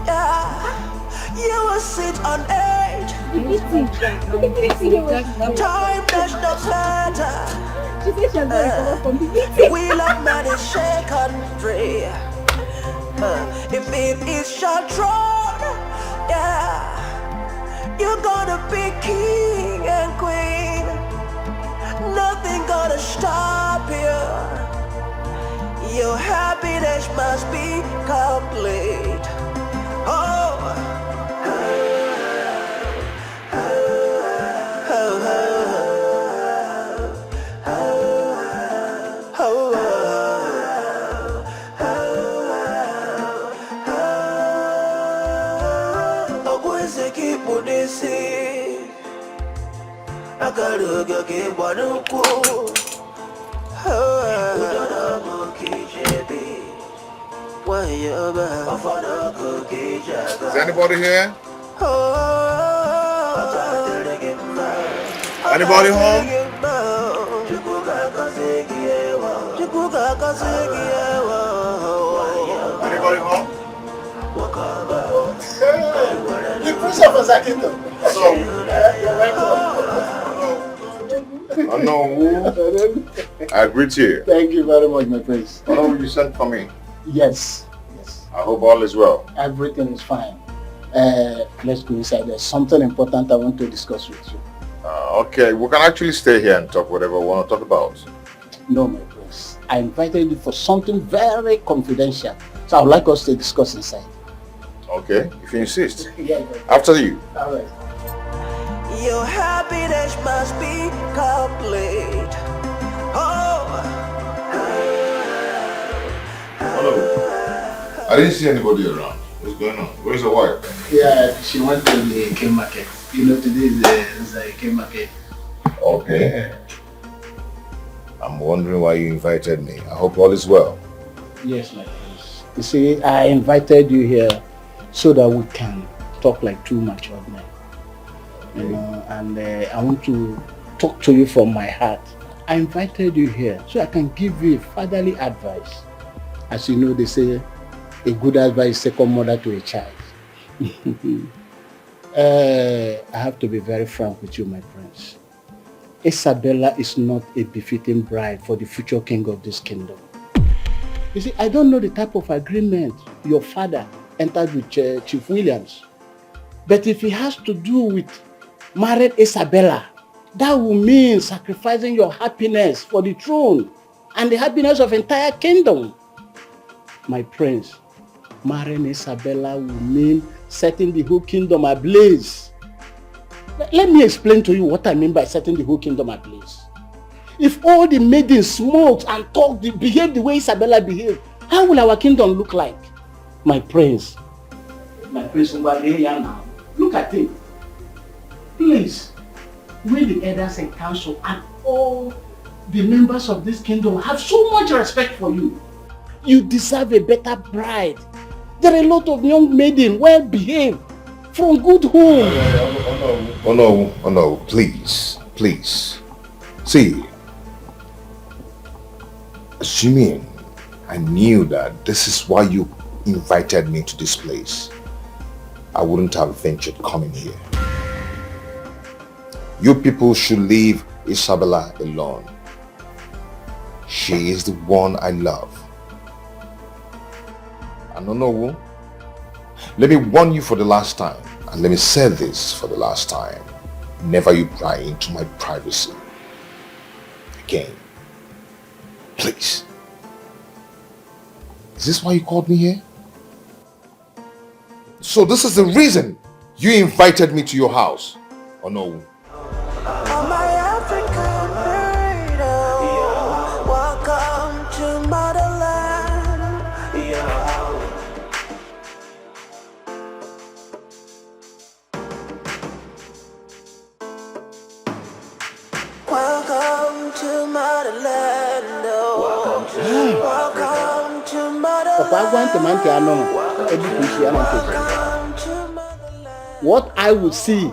Speaker 3: yeah, you will sit on it. Time does not matter. The wheel of man is shaken free. If it is your throne, yeah, you're gonna be king and queen. Nothing gonna stop you. Your happiness must be complete.
Speaker 8: Is anybody here?
Speaker 10: Anybody home? Anybody home?
Speaker 15: The Prince of Zakito.
Speaker 10: So,
Speaker 15: You're welcome.
Speaker 10: I know. I greet you.
Speaker 15: Thank you very much, my prince.
Speaker 10: I know you sent for me.
Speaker 15: Yes.
Speaker 10: I hope all is well.
Speaker 15: Everything is fine. Let's go inside. There's something important I want to discuss with you.
Speaker 10: Okay, we can actually stay here and talk whatever we want to talk about.
Speaker 15: No, my prince. I invited you for something very confidential. So I would like us to discuss inside.
Speaker 10: Okay, if you insist.
Speaker 15: Yeah.
Speaker 10: After you.
Speaker 15: All right.
Speaker 3: Your happiness must be complete. Oh.
Speaker 10: Hello. I didn't see anybody around. What's going on? Where's your wife?
Speaker 15: Yeah, she went to the K market. You know, today is the K market.
Speaker 10: Okay. I'm wondering why you invited me. I hope all is well.
Speaker 15: Yes, my prince. You see, I invited you here so that we can talk like two mature men. You know, and I want to talk to you from my heart. I invited you here so I can give you a fatherly advice. As you know, they say a good advice is second mother to a child. I have to be very frank with you, my prince. Isabella is not a befitting bride for the future king of this kingdom. You see, I don't know the type of agreement your father entered with Chief Williams. But if it has to do with married Isabella, that will mean sacrificing your happiness for the throne and the happiness of entire kingdom. My prince, marrying Isabella will mean setting the whole kingdom ablaze. Let me explain to you what I mean by setting the whole kingdom ablaze. If all the maidens smoked and talked, behaved the way Isabella behaved, how will our kingdom look like? My prince, now, look at it. Please, we the elders and council and all the members of this kingdom have so much respect for you. You deserve a better bride. There are a lot of young maidens, well behaved, from good home.
Speaker 10: Oh no, please. See, assuming I knew that this is why you invited me to this place, I wouldn't have ventured coming here. You people should leave Isabella alone. She is the one I love. And no, let me warn you for the last time, and let me say this for the last time. Never you pry into my privacy again. Please. Is this why you called me here? So this is the reason you invited me to your house, or no?
Speaker 3: Welcome to motherland. Welcome to motherland.
Speaker 15: What I would see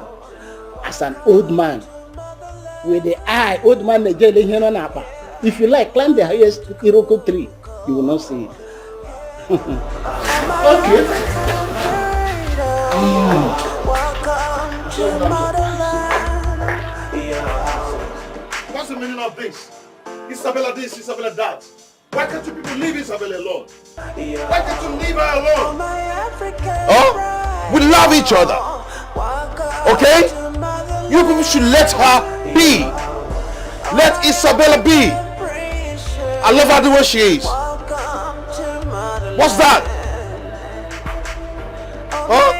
Speaker 15: as an old man with the eye, old man Nigerian here on Napa. If you like, climb the highest Iroko tree, you will not see it. Okay.
Speaker 18: What's the meaning of this? Isabella this, Isabella that. Why can't you people leave Isabella alone? Why can't you leave her alone?
Speaker 10: Oh, we love each other. Okay? You people should let her be. Let Isabella be. I love her the way she is. What's that? Huh?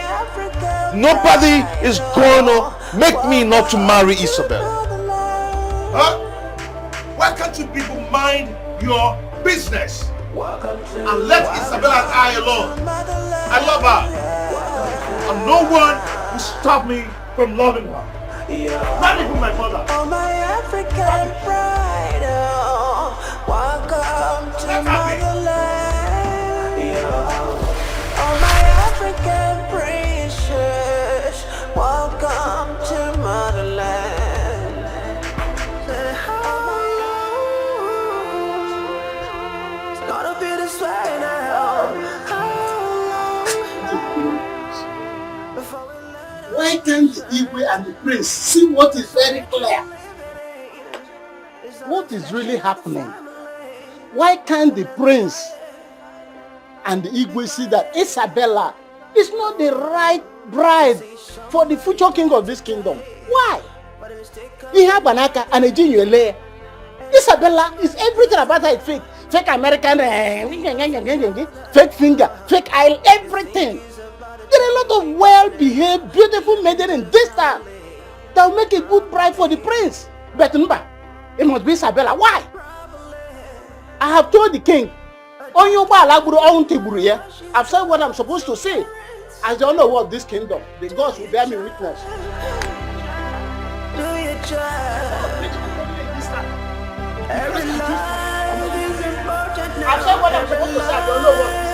Speaker 10: Nobody is gonna make me not to marry Isabella.
Speaker 18: Huh? Why can't you people mind your business and let Isabella and I alone? I love her, and no one will stop me from loving her. Not even my mother.
Speaker 3: Oh, my African pride, welcome to motherland. Oh, my African princess, welcome to motherland.
Speaker 15: Why can't the Igwe and the prince see what is very clear? What is really happening? Why can't the prince and the Igwe see that Isabella is not the right bride for the future king of this kingdom? Why? Iha Banaka and Ejinyele. Isabella is everything about her is fake. Fake American, fake finger, fake eye, everything. There are a lot of well-behaved, beautiful maiden in this town that will make a good bride for the prince. But Mba, it must be Isabella. Why? I have told the king, I've said what I'm supposed to say. As the owner of this kingdom, the gods will bear me witness. I've said what I'm supposed to say. I don't know what.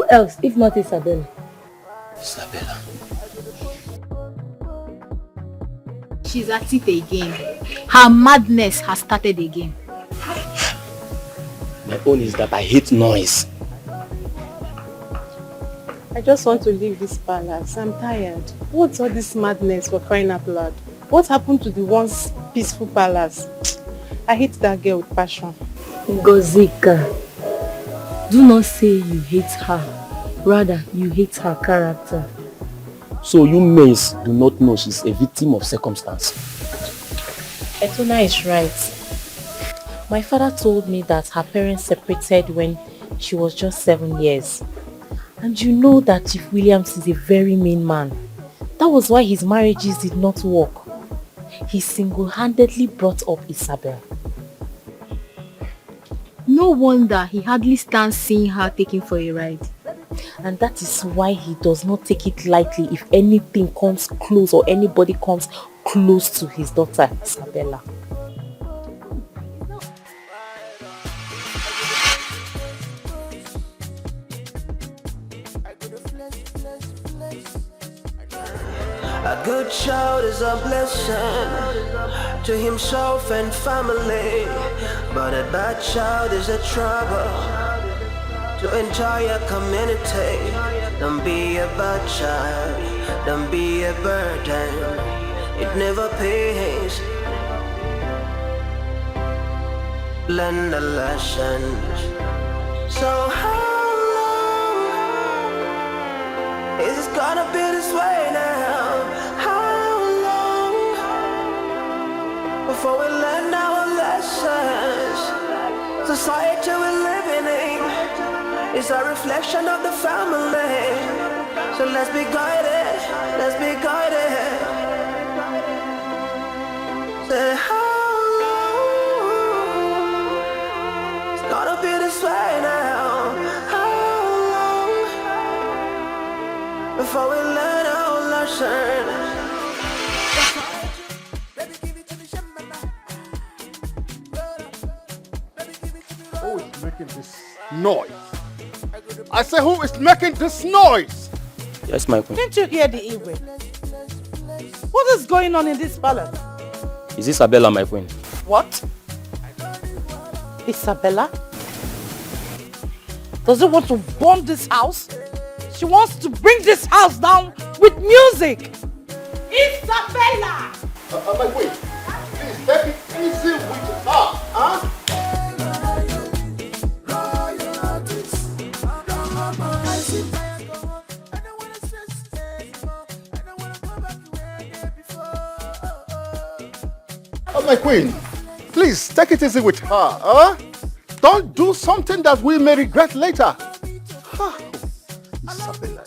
Speaker 5: Else, if not Isabella?
Speaker 16: Isabella.
Speaker 6: She's at it again. Her madness has started again.
Speaker 16: My own is that I hate noise.
Speaker 14: I just want to leave this palace. I'm tired. What's all this madness for crying out loud? What happened to the once peaceful palace? I hate that girl with passion.
Speaker 5: Gozika, do not say you hate her. Rather, you hate her character.
Speaker 16: So you maids do not know she's a victim of circumstance.
Speaker 2: Etuna is right. My father told me that her parents separated when she was just 7 years. And you know that Chief Williams is a very mean man. That was why his marriages did not work. He single-handedly brought up Isabel.
Speaker 6: No wonder he hardly stands seeing her taken for a ride.
Speaker 2: And that is why he does not take it lightly if anything comes close or anybody comes close to his daughter, Isabella.
Speaker 3: A good child is a blessing to himself and family, but a bad child is a trouble to entire community. Don't be a bad child, don't be a burden, it never pays. Learn the lesson. So how long is it gonna be this way now? How long before we learn our lessons? Society we're living in is a reflection of the family. So let's be guided, let's be guided. Say how long it's gonna be this way now? How long before we learn our lesson?
Speaker 15: Who is making this noise? I say, who is making this noise?
Speaker 16: Yes, my queen.
Speaker 4: Can't you hear the Igwe? What is going on in this palace?
Speaker 16: Is Isabella my queen?
Speaker 4: What? Isabella? Does it want to bomb this house? She wants to bring this house down with music! Isabella!
Speaker 15: My queen, please take it easy with her, huh? My queen, please take it easy with her, huh? Don't do something that we may regret later. Isabella.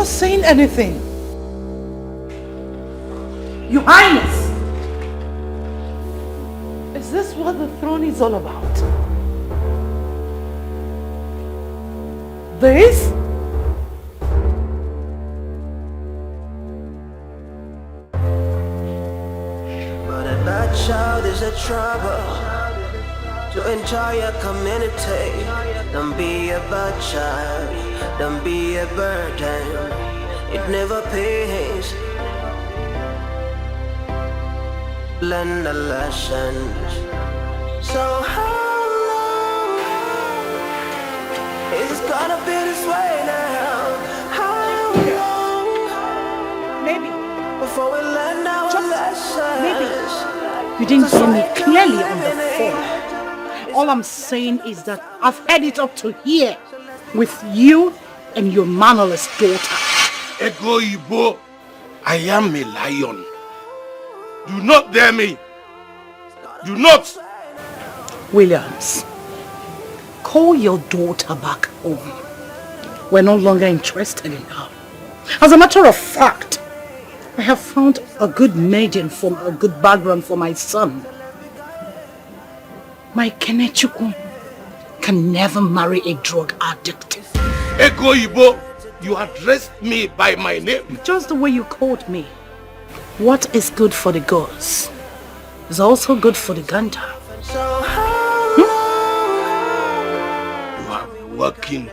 Speaker 4: not saying anything. Your Highness, is this what the throne is all about? This?
Speaker 3: But a bad child is a trouble to entire community. Don't be a bad child, don't be a burden. It never pays. Learn the lessons. So how long is it gonna be this way now? How long?
Speaker 4: Maybe.
Speaker 3: Before we learn our lessons.
Speaker 4: Maybe. You didn't hear me clearly on the phone. All I'm saying is that I've had it up to here with you and your mannerless daughter.
Speaker 18: Ego Ibo, I am a lion. Do not dare me. Do not.
Speaker 4: Williams, call your daughter back home. We're no longer interested in her. As a matter of fact, I have found a good maiden from a good background for my son. My Kenechukwu can never marry a drug addict.
Speaker 18: Ego Ibo, you addressed me by my name.
Speaker 4: Just the way you called me. What is good for the gods is also good for the gander.
Speaker 18: You are working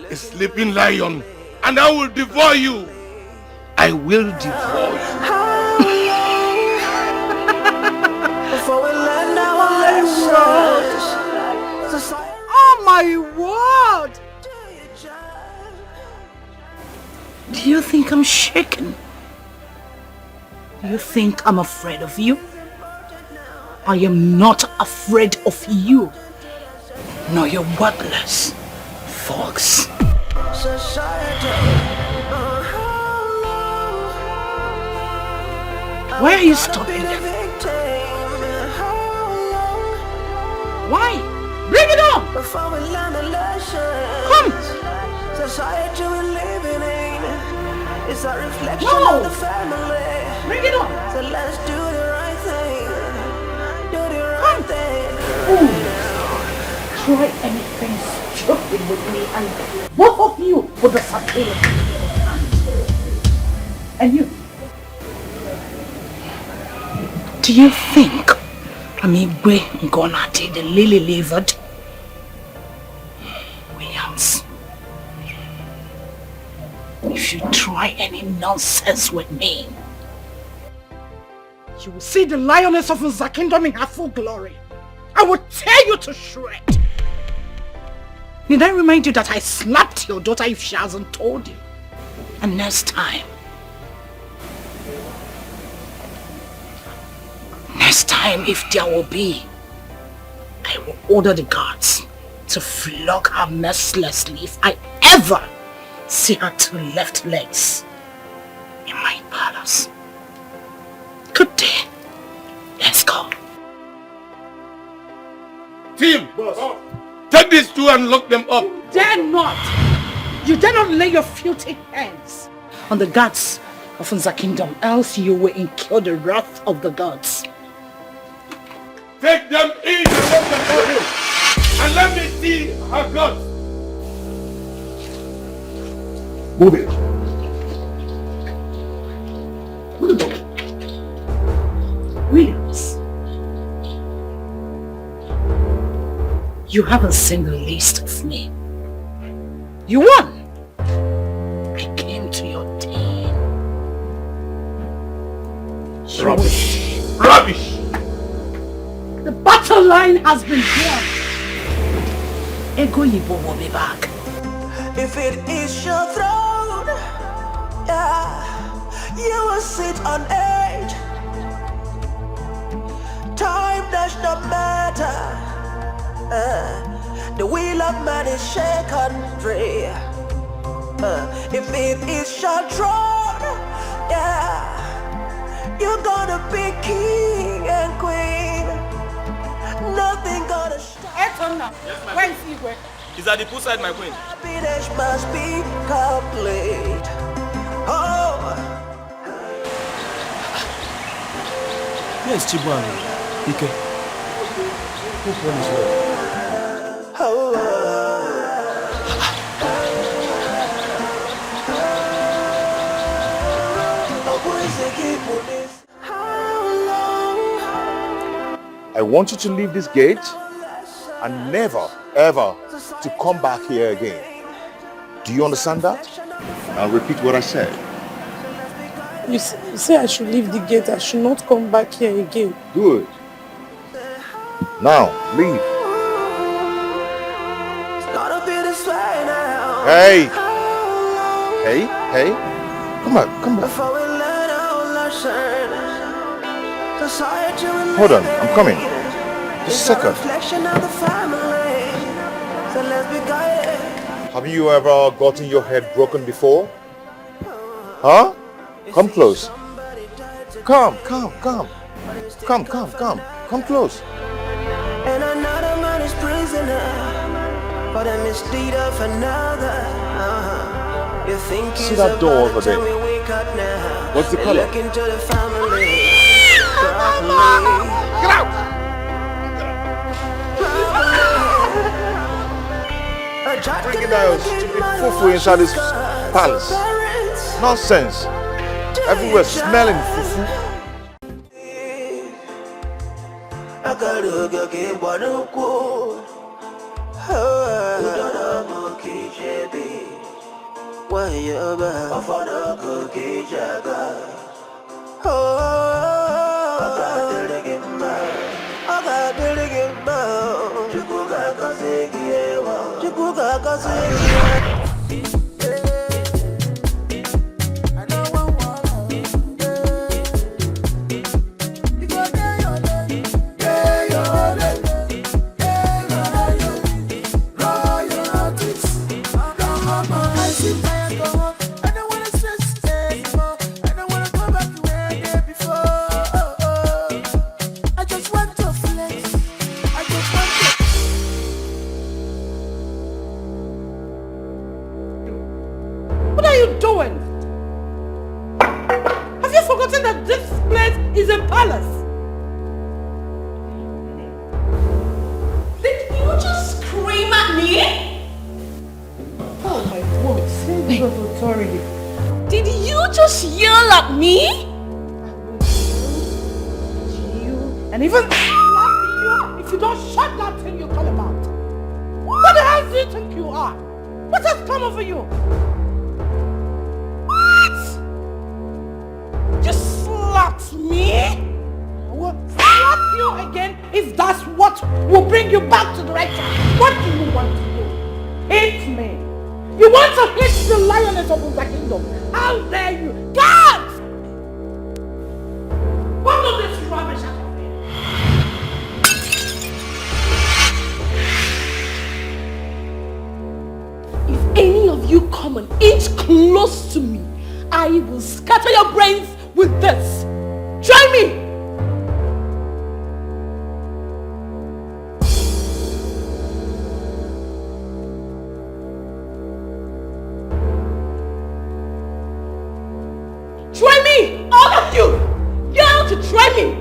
Speaker 18: a sleeping lion, and I will devour you. I will devour you.
Speaker 3: Before we learn our lessons.
Speaker 4: Oh my word! Do you think I'm shaken? Do you think I'm afraid of you? I am not afraid of you. No, you're worthless, fox. Why are you stopping them? Why? Bring it on! Come!
Speaker 3: Society we living in is a reflection
Speaker 4: No!
Speaker 3: of the family.
Speaker 4: Bring it on!
Speaker 3: So let's do the right thing. Do the right thing.
Speaker 4: Try anything stupid with me and both of you with the satanic. And you. Do you think Amigwe Ngonati, the lily-livered? Williams, if you try any nonsense with me, you will see the lioness of Nzakindom in her full glory. I will tear you to shreds. Did I remind you that I slapped your daughter if she hasn't told you? And next time, if there will be, I will order the guards to flog her mercilessly if I ever see her two left legs in my palace. Good day. Let's go.
Speaker 18: Team, boss, take these two and lock them up.
Speaker 4: Dare not! You dare not lay your filthy hands on the guards of Nzakindom, else you will incur the wrath of the gods.
Speaker 18: Take them in and let them go in. And let me see her guts.
Speaker 17: Move it.
Speaker 4: Williams, you haven't seen the least of me. You won. I came to your team.
Speaker 18: Rubbish. Rubbish.
Speaker 4: The battle line has been won. Ego Yibo will be back.
Speaker 3: If it is your throne, yeah, you will sit on edge. Time does not matter. The wheel of man is shaken free. If it is your throne, yeah, you're gonna be king and queen. Nothing gonna stop.
Speaker 14: Yes, where is Igwe?
Speaker 13: Is at the poolside, my queen.
Speaker 3: Happiness must be complete. Oh.
Speaker 13: Yes, Chibuan. Ike. Who promised well?
Speaker 10: I want you to leave this gate and never, ever to come back here again. Do you understand that? I'll repeat what I said.
Speaker 14: You say I should leave the gate. I should not come back here again.
Speaker 10: Good. Now, leave. Hey! Hey! Come on. Hold on, I'm coming. Just a second. Have you ever gotten your head broken before? Huh? Come close. Come close.
Speaker 3: And another man is prisoner for the misdeed of another. You think
Speaker 10: see that door over there? What's the color?
Speaker 3: Look into the family.
Speaker 10: Get out! Bringing that stupid fufu inside this palace. Nonsense. Everywhere smelling fufu.
Speaker 14: What are you doing? Have you forgotten that this place is a palace?
Speaker 2: Did you just scream at me?
Speaker 14: Oh my God, say with authority.
Speaker 2: Did you just yell at me?
Speaker 14: And even slap you if you don't shut that thing you call about. What the hell do you think you are? What has come over you? You slapped me? I will slap you again if that's what will bring you back to the right track. What do you want to do? Hit me. You want to hit the lioness of the kingdom. How dare you? God! What of this rubbish out of here?
Speaker 2: If any of you come an inch close to me, I will scatter your brains with this. Try me! Try me! All of you! Yell to try me!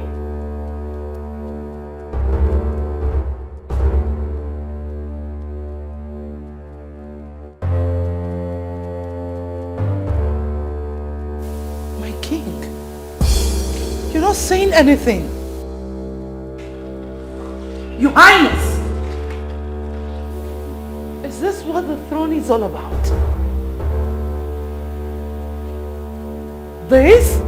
Speaker 14: You're not saying anything. Your Highness, is this what the throne is all about? This?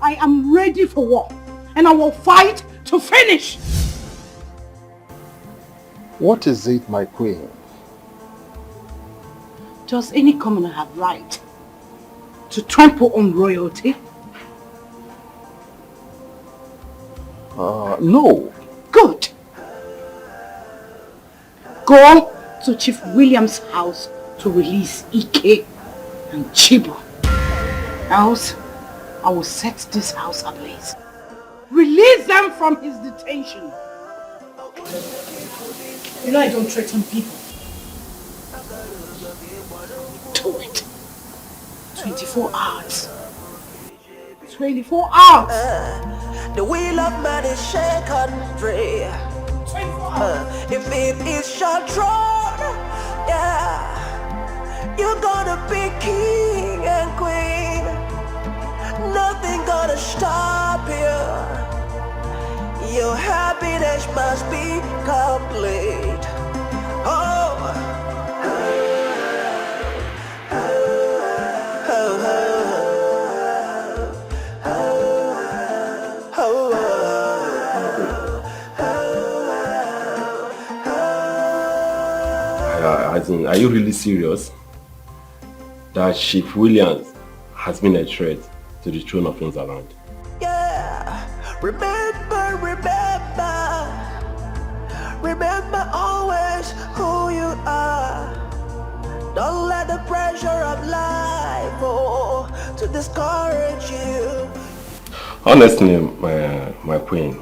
Speaker 14: I am ready for war, and I will fight to finish.
Speaker 8: What is it, my queen?
Speaker 4: Does any commoner have right to trample on royalty?
Speaker 8: No.
Speaker 4: Good. Go to Chief William's house to release Ike and Chibu. Else, I will set this house ablaze. Release them from his detention. You know I don't threaten people. Do it. 24 hours. 24 hours.
Speaker 3: The wheel of man is shaken free. If it is your throne, yeah, you're gonna be king and queen. Nothing gonna stop you. Your happiness must be complete.
Speaker 16: Are you really serious? That Chief Williams has been a threat to the throne of Nzaland?
Speaker 3: Yeah, remember always who you are. Don't let the pressure of life to discourage you.
Speaker 16: Honestly, my queen,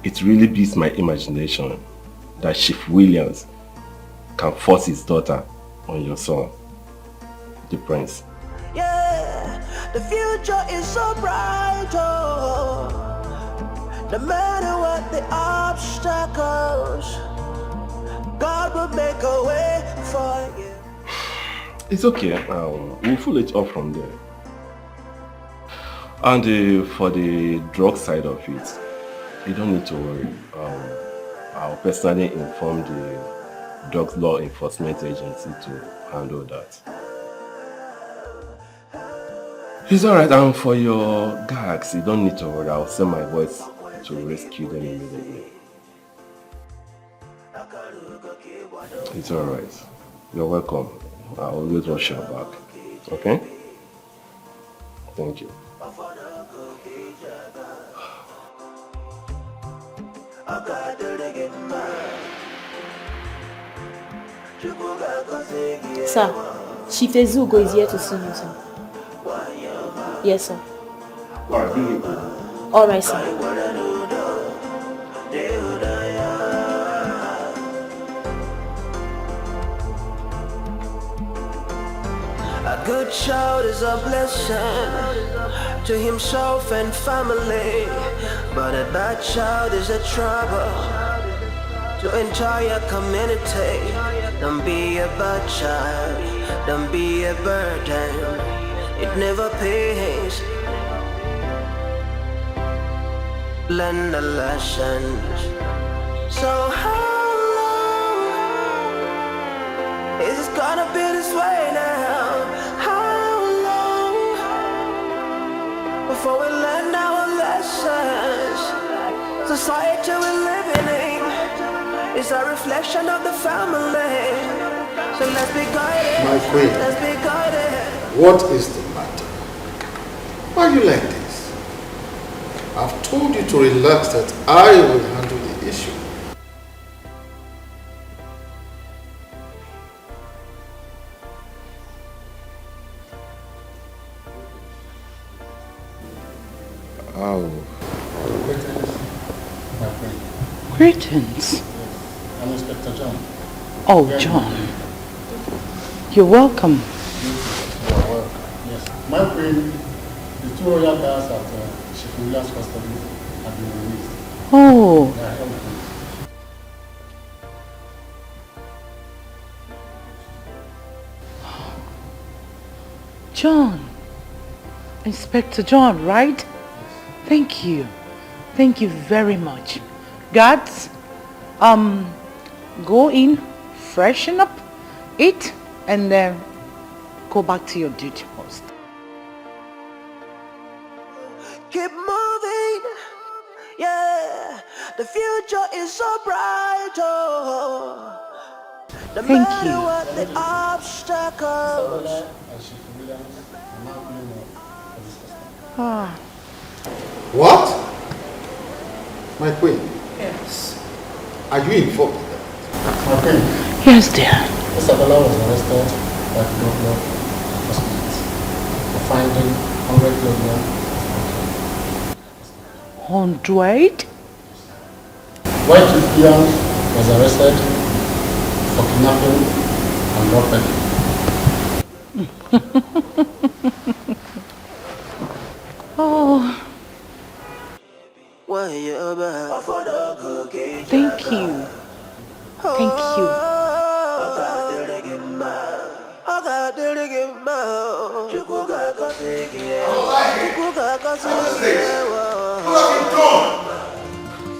Speaker 16: it really beats my imagination that Chief Williams can force his daughter on your son, the prince.
Speaker 3: Yeah, the future is so bright, no matter what the obstacles, God will make a way for you.
Speaker 16: It's okay, we'll pull it off from there. And for the drug side of it, you don't need to worry. I'll personally inform the Drugs Law Enforcement Agency to handle that. It's alright, and for your gags, you don't need to worry. I'll send my boys to rescue them immediately. It's alright. You're welcome. I'll always watch your back. Okay? Thank you.
Speaker 5: Sir, Chief Ezugo is here to see you, sir. Yes, sir. Alright, sir.
Speaker 3: A good child is a blessing to himself and family, but a bad child is a trouble to entire community. Don't be a bad child, don't be a burden, it never pays. Learn the lessons. So how long is it gonna be this way now? How long before we learn our lessons? Society we're living in is a reflection of the family. So let's be guided.
Speaker 8: My queen,
Speaker 3: Let's be guided.
Speaker 8: what is the matter? Why are you like this? I've told you to relax, that I will handle the issue.
Speaker 10: Oh.
Speaker 4: Greetings.
Speaker 15: I'm Inspector John.
Speaker 4: Oh, John. You're welcome.
Speaker 15: You are welcome. Yes. My queen, the two royal guards at Chief Williams' custody have been released.
Speaker 4: Oh.
Speaker 15: They are helping.
Speaker 4: John. Inspector John, right? Thank you. Thank you very much. Guards, go in, freshen up, eat, and then go back to your duty post.
Speaker 3: Keep moving, yeah. The future is so bright, oh. No
Speaker 4: Thank
Speaker 3: matter
Speaker 4: you.
Speaker 3: what the obstacles.
Speaker 4: Ah.
Speaker 8: What? My queen,
Speaker 19: Yes.
Speaker 8: are you informed of that?
Speaker 19: My queen.
Speaker 4: Yes, dear.
Speaker 19: Isabella was arrested by the governor for finding 100 million.
Speaker 4: 100?
Speaker 19: White Young was arrested for kidnapping and robbery.
Speaker 4: Oh. Thank you. Thank you.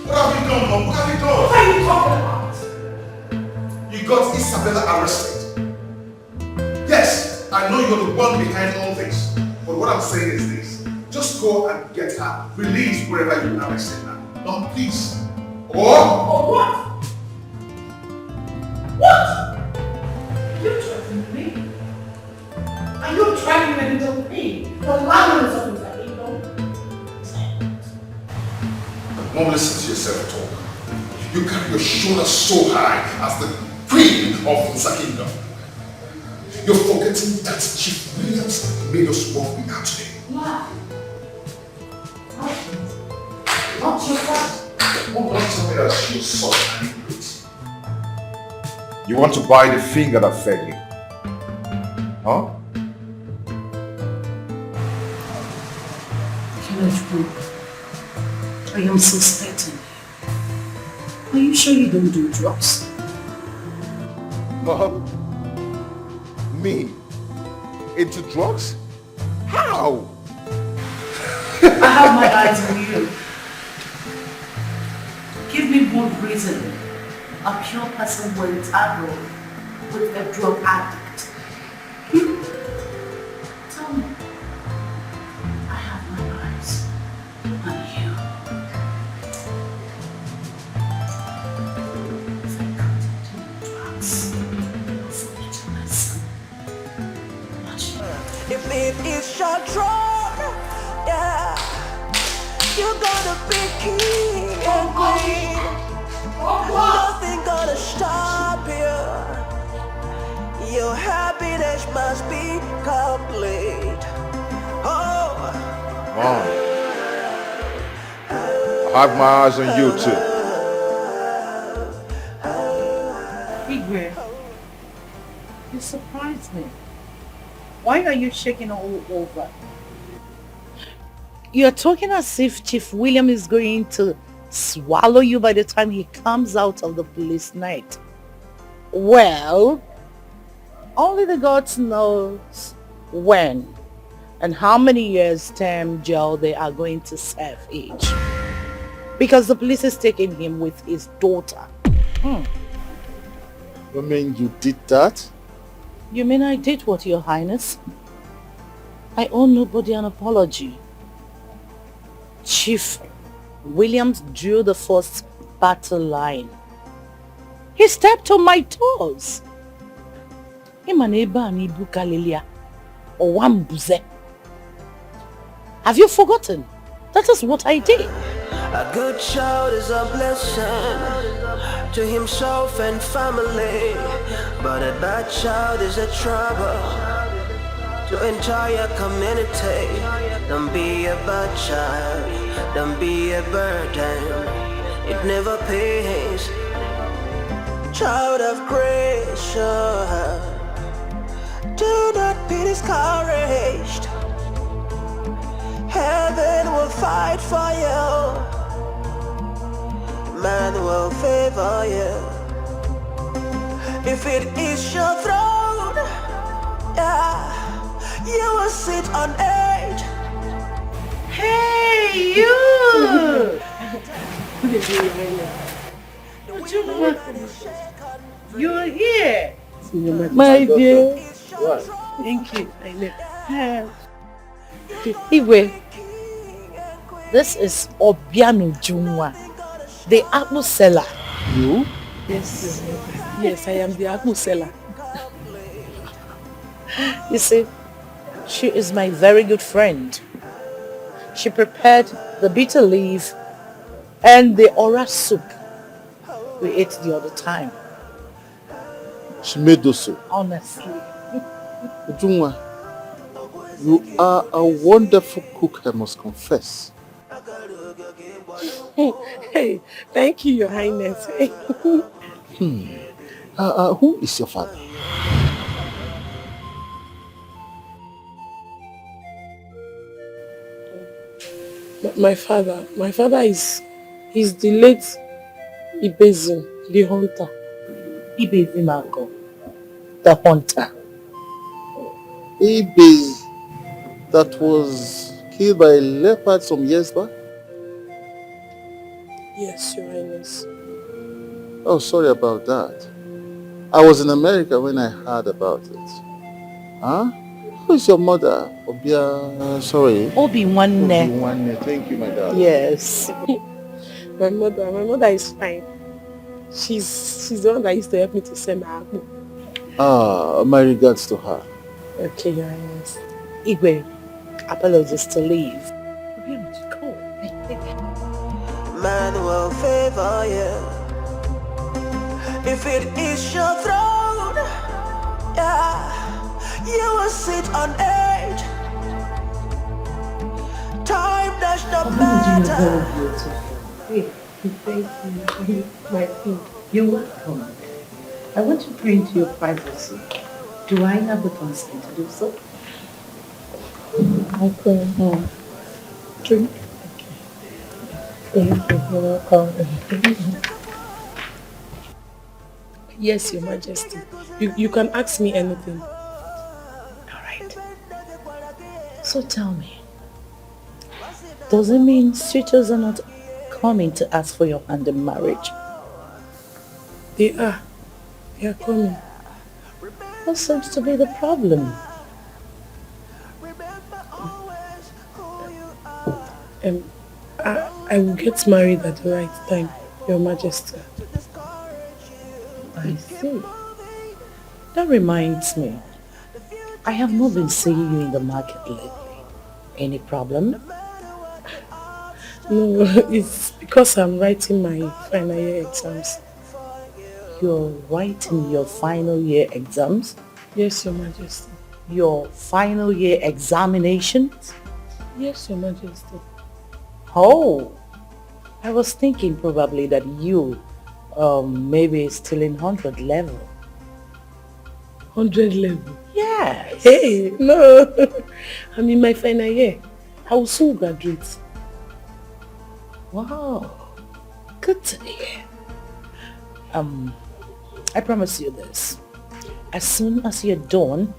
Speaker 18: What have you done? What are you talking about? You got Isabella arrested. Yes, I know you're the one behind all this. But what I'm saying is this. Just go and get her released wherever you arrested her. Now, please. Or what? What?
Speaker 14: You threatening me? Are you threatening to me? The language of the kingdom?
Speaker 18: Mom, listen to yourself talk. You carry your shoulders so high as the queen of the kingdom. You're forgetting that Chief Williams made us what we are today.
Speaker 14: Not your fault.
Speaker 18: Mom, don't tell me that you're such an idiot.
Speaker 10: You want to buy the finger that fed you? Huh?
Speaker 4: I am so certain. Are you sure you don't do drugs?
Speaker 10: Mom? Me? Into drugs? How?
Speaker 4: I have my eyes on you. Give me one reason a pure person will tangle with a drug addict. Tell me. I have my eyes on you. If I continue drugs, I'll forget my son.
Speaker 3: If it is your throne, yeah, you're gonna be king and queen. Nothing gonna stop you. Your happiness must be complete. Oh,
Speaker 10: Mom. I have my eyes on you too.
Speaker 4: Igwe, you surprised me. Why are you shaking all over? You're talking as if Chief William is going to swallow you by the time he comes out of the police night. Well, only the gods knows when and how many years term jail they are going to serve each. Because the police is taking him with his daughter.
Speaker 8: You mean you did that?
Speaker 4: You mean I did what, Your Highness? I owe nobody an apology. Chief Williams drew the first battle line. He stepped on my toes. Have you forgotten? That is what I did.
Speaker 3: a good child is a blessing to himself and family, but a bad child is a trouble to entire community. Don't be a bad child, don't be a burden, it never pays. Child of grace, do not be discouraged. Heaven will fight for you, man will favor you. If it is your throne, yeah, you will sit on it.
Speaker 4: Hey, you! You're here. My dear.
Speaker 19: What?
Speaker 4: Thank you. Igwe, this is Obiano Junwa. the apple seller.
Speaker 19: You?
Speaker 5: Yes. Yes, I am the apple seller.
Speaker 4: You see, she is my very good friend. She prepared the bitter leaf and the ora soup we ate the other time.
Speaker 8: She made those soup.
Speaker 4: Honestly.
Speaker 8: Ujungwa, you are a wonderful cook, I must confess.
Speaker 5: Hey, thank you, Your Highness.
Speaker 8: Who is your father?
Speaker 5: My father is the late Ibezim, the hunter.
Speaker 4: Ibezim uncle, the hunter.
Speaker 8: Ibez that was killed by a leopard some years back?
Speaker 5: Yes, Your Highness.
Speaker 8: Oh, sorry about that. I was in America when I heard about it. Huh? Who is your mother? Sorry.
Speaker 4: Obi-Wanne.
Speaker 8: Obi-Wanne. Thank you, my darling.
Speaker 4: Yes.
Speaker 5: My mother is fine. She's the one that used to help me to send her apple.
Speaker 8: My regards to her.
Speaker 5: Okay, Your Highness.
Speaker 4: Igwe, apologies to leave.
Speaker 3: Man will favor you if it is your throne. Yeah, you will sit on edge. Time does not matter.
Speaker 4: Thank you, my queen. You're welcome. I want to pray into your privacy. Do I have the consent to do so?
Speaker 5: My queen. Drink. Thank you. You're welcome. Yes, Your Majesty. You can ask me anything.
Speaker 4: Alright. So tell me, does it mean suitors are not coming to ask for your hand in marriage?
Speaker 5: They are. They are coming.
Speaker 4: What seems to be the problem?
Speaker 5: I will get married at the right time, Your Majesty.
Speaker 4: I see. That reminds me. I have not been seeing you in the market lately. Any problem?
Speaker 5: No, it's because I'm writing my final year exams.
Speaker 4: You're writing your final year exams?
Speaker 5: Yes, Your Majesty.
Speaker 4: Your final year examinations?
Speaker 5: Yes, Your Majesty.
Speaker 4: Oh, I was thinking probably that you maybe still in 100 level.
Speaker 5: 100 level?
Speaker 4: Yes.
Speaker 5: Hey, no. I'm in my final year. I will soon graduate.
Speaker 4: Wow. Good to hear. I promise you this. As soon as you're done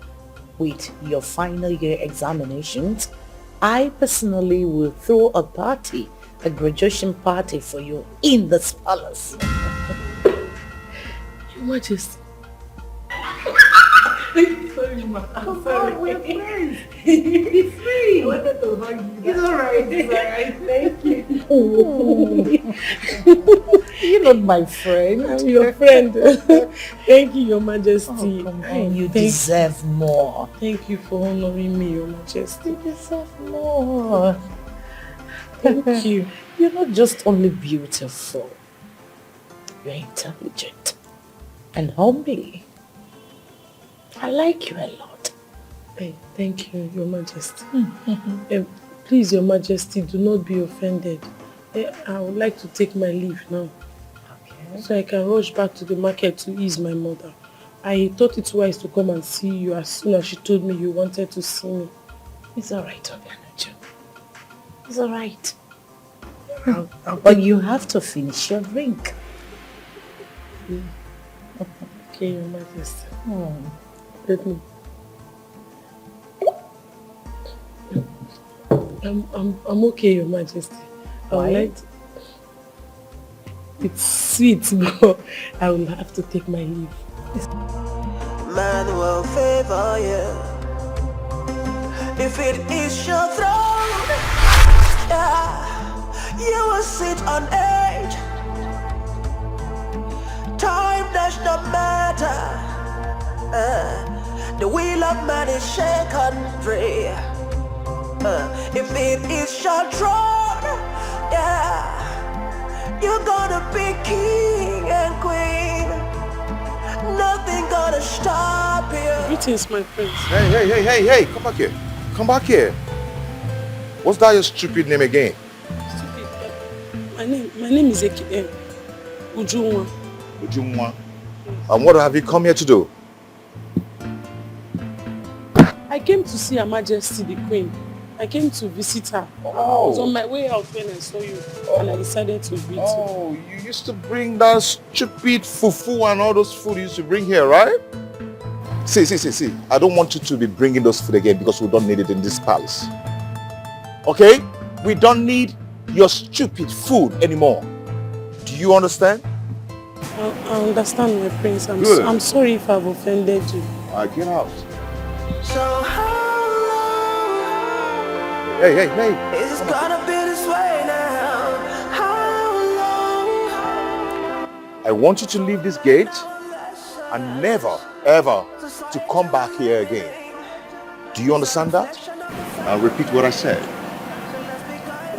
Speaker 4: with your final year examinations, I personally will throw a party, a graduation party for you in this palace.
Speaker 5: Your Majesty. Sorry, ma. I'm
Speaker 4: sorry. We're friends. Be free.
Speaker 5: I wanted to hug you.
Speaker 4: It's alright. It's alright.
Speaker 5: Thank you.
Speaker 4: You're not my friend.
Speaker 5: I'm your friend. Thank you, Your Majesty.
Speaker 4: Oh, come on. You deserve more.
Speaker 5: Thank you for honoring me, Your Majesty.
Speaker 4: You deserve more.
Speaker 5: Thank you.
Speaker 4: You're not just only beautiful. You're intelligent and humble. I like you a lot.
Speaker 5: Hey, thank you, Your Majesty. Please, Your Majesty, do not be offended. I would like to take my leave now. Okay. So I can rush back to the market to ease my mother. I thought it wise to come and see you as soon as she told me you wanted to see me.
Speaker 4: It's alright, Obianuju. It's alright. But you have to finish your drink.
Speaker 5: Okay, Your Majesty. Let me. I'm okay, Your Majesty.
Speaker 4: Why?
Speaker 5: It's sweet, but I will have to take my leave.
Speaker 3: Man will favor you if it is your throne. Yeah, you will sit on edge. no matter. The wheel of man is shaken free. If it is your throne, yeah, you're gonna be king and queen. Nothing gonna stop you.
Speaker 14: Greetings, my friends.
Speaker 10: Hey, come back here. Come back here. What's that your stupid name again?
Speaker 14: Stupid? My name is Ujunwa.
Speaker 10: Ujunwa. And what have you come here to do?
Speaker 14: I came to see Her Majesty the Queen. I came to visit her. I was on my way out when I saw you, and I decided to greet you.
Speaker 10: Oh, you used to bring that stupid fufu and all those food you used to bring here, right? See. I don't want you to be bringing those food again because we don't need it in this palace. Okay? We don't need your stupid food anymore. Do you understand?
Speaker 14: I understand, my prince. I'm sorry if I've offended you.
Speaker 10: Get out.
Speaker 3: So how
Speaker 10: Hey.
Speaker 3: it's gonna be this way now? How long?
Speaker 10: I want you to leave this gate and never, ever to come back here again. Do you understand that? I'll repeat what I said.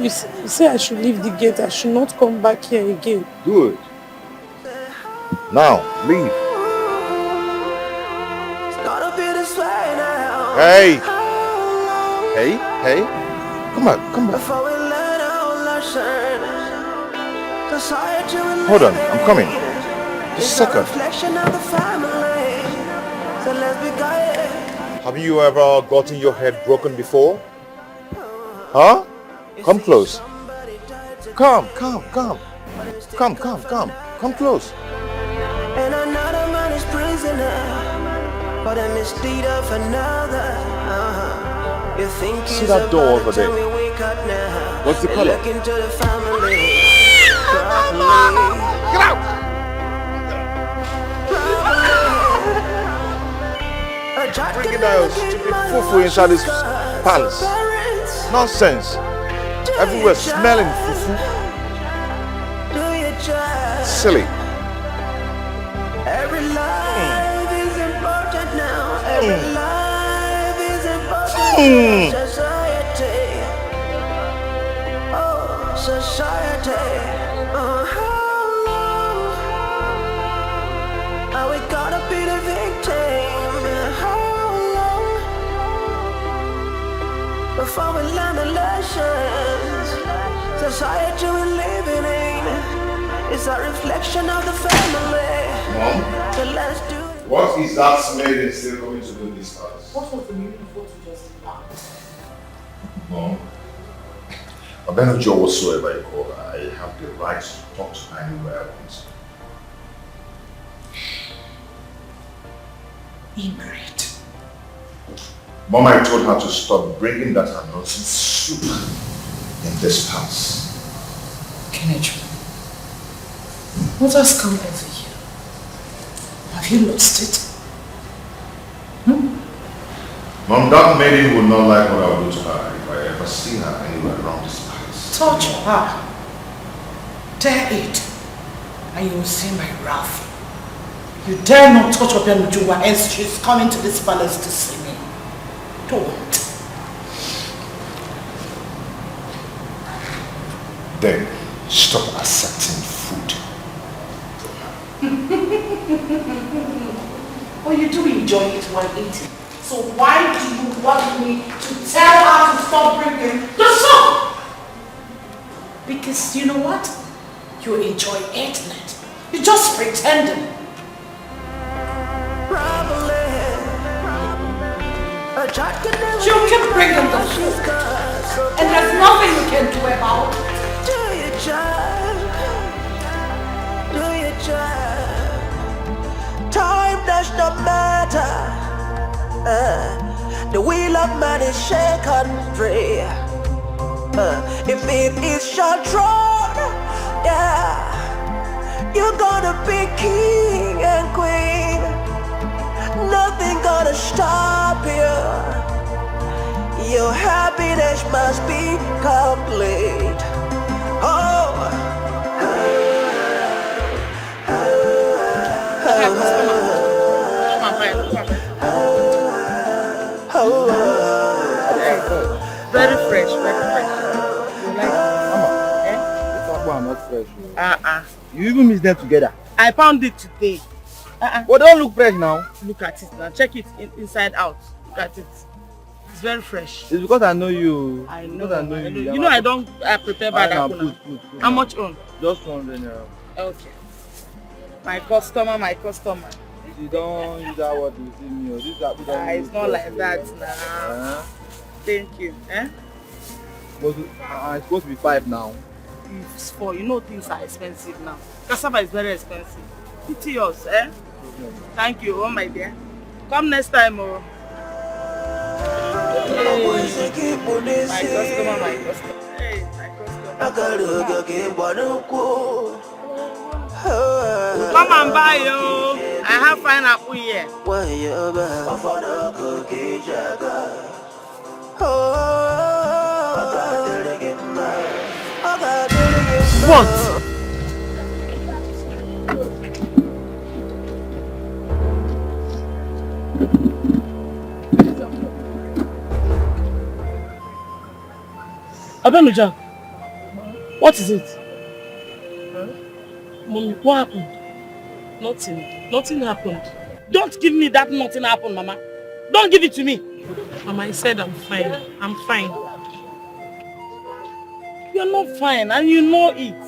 Speaker 14: You say I should leave the gate. I should not come back here again.
Speaker 10: Good. Now, leave.
Speaker 3: It's gonna be this way now.
Speaker 10: Hey. Come back.
Speaker 3: Before we learn our lesson, society will
Speaker 10: Hold on,
Speaker 3: live
Speaker 10: I'm coming.
Speaker 3: in.
Speaker 10: Just a
Speaker 3: It's
Speaker 10: second.
Speaker 3: reflection of the family. So let's be guided.
Speaker 10: Have you ever gotten your head broken before? Huh? Come close. Come close.
Speaker 3: And another man is prisoner for the misdeed of another. You think
Speaker 10: See that door over there? What's the color?
Speaker 3: Look into the family.
Speaker 10: Get out! Bringing that stupid fufu inside this palace. Nonsense. Everywhere smelling fufu. Silly.
Speaker 3: Every life is important now. Every life is important in society. Oh, society. How long are we gonna be the victim? How long before we learn the lessons? Society we're living in is a reflection of the family.
Speaker 10: Mom?
Speaker 3: So let's do it.
Speaker 10: What is that smelling still coming to do in this house?
Speaker 14: What was the meaning for to just
Speaker 10: Mom? I've been a job whatsoever you call. I have the right to talk to her anywhere I want.
Speaker 4: Ingrid.
Speaker 10: Mom, I told her to stop bringing that nonsense soup in this house.
Speaker 4: Kenichi, what has come over you? Have you lost it?
Speaker 10: Mom, that maiden would not like what I will do to her if I ever see her anywhere around this palace.
Speaker 4: Touch her. Dare it, and you will see my wrath. You dare not touch Obianujuwa, else she's coming to this palace to see me. Don't.
Speaker 10: Then stop accepting food.
Speaker 4: Well, you do enjoy it while eating. So why do you want me to tell her to stop drinking the soup? Because you know what? You enjoy eating it. You're just pretending. You keep bringing the food. And there's nothing you can do about it.
Speaker 3: Do your job. Do your job. Time does not matter. The wheel of man is shaken free. If it is your throne, yeah, you're gonna be king and queen. Nothing gonna stop you. Your happiness must be complete.
Speaker 14: I have
Speaker 13: apple are not fresh. You even mix them together.
Speaker 14: I found it today.
Speaker 13: Well, don't look fresh now.
Speaker 14: Look at it now. Check it inside out. Look at it. It's very fresh.
Speaker 13: It's because I know you.
Speaker 14: I know.
Speaker 13: Because I know you.
Speaker 14: You know I don't prepare bad apple.
Speaker 13: Put.
Speaker 14: How much on?
Speaker 13: Just 100 naira.
Speaker 14: Okay. My customer.
Speaker 13: You don't use that word to see me. This apple don't
Speaker 14: It's not like that now. Thank you.
Speaker 13: But it's supposed to be 5 now.
Speaker 14: It's 4. You know things are expensive now. Cassava is very expensive. It's yours, Thank you, oh my dear. Come next time, oh. Hey, my customer. Hey, my customer. Come and buy, yo. I have fine apple here. What? Abenuja, what is it? Mommy, what happened? Nothing happened. Don't give me that nothing happened, Mama. Don't give it to me. Mama, I said I'm fine. I'm fine. You're not fine and you know it.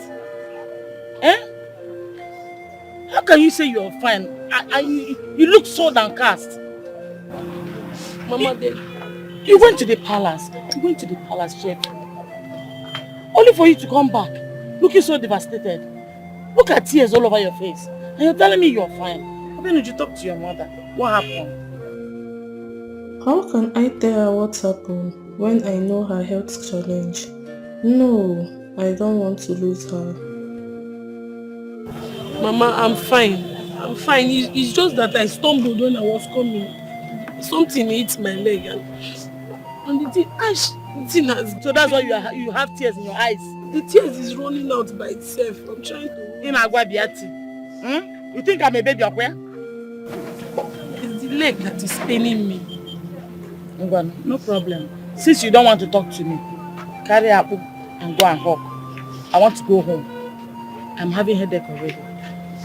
Speaker 14: How can you say you're fine? You look so downcast. Mama, you went to the palace. Chef. Only for you to come back, looking so devastated. Look at tears all over your face. And you're telling me you're fine. When did you talk to your mother? What happened?
Speaker 12: How can I tell her what happened when I know her health challenge? No, I don't want to lose her.
Speaker 5: Mama, I'm fine. It's just that I stumbled when I was coming. Something hit my leg and the thing has...
Speaker 14: So that's why you have tears in your eyes?
Speaker 5: The tears is running out by itself. I'm trying to...
Speaker 14: You think I'm a baby up where?
Speaker 5: It's the leg that is paining me.
Speaker 14: No problem. Since you don't want to talk to me, carry apple and go and hawk. I want to go home. I'm having headache already.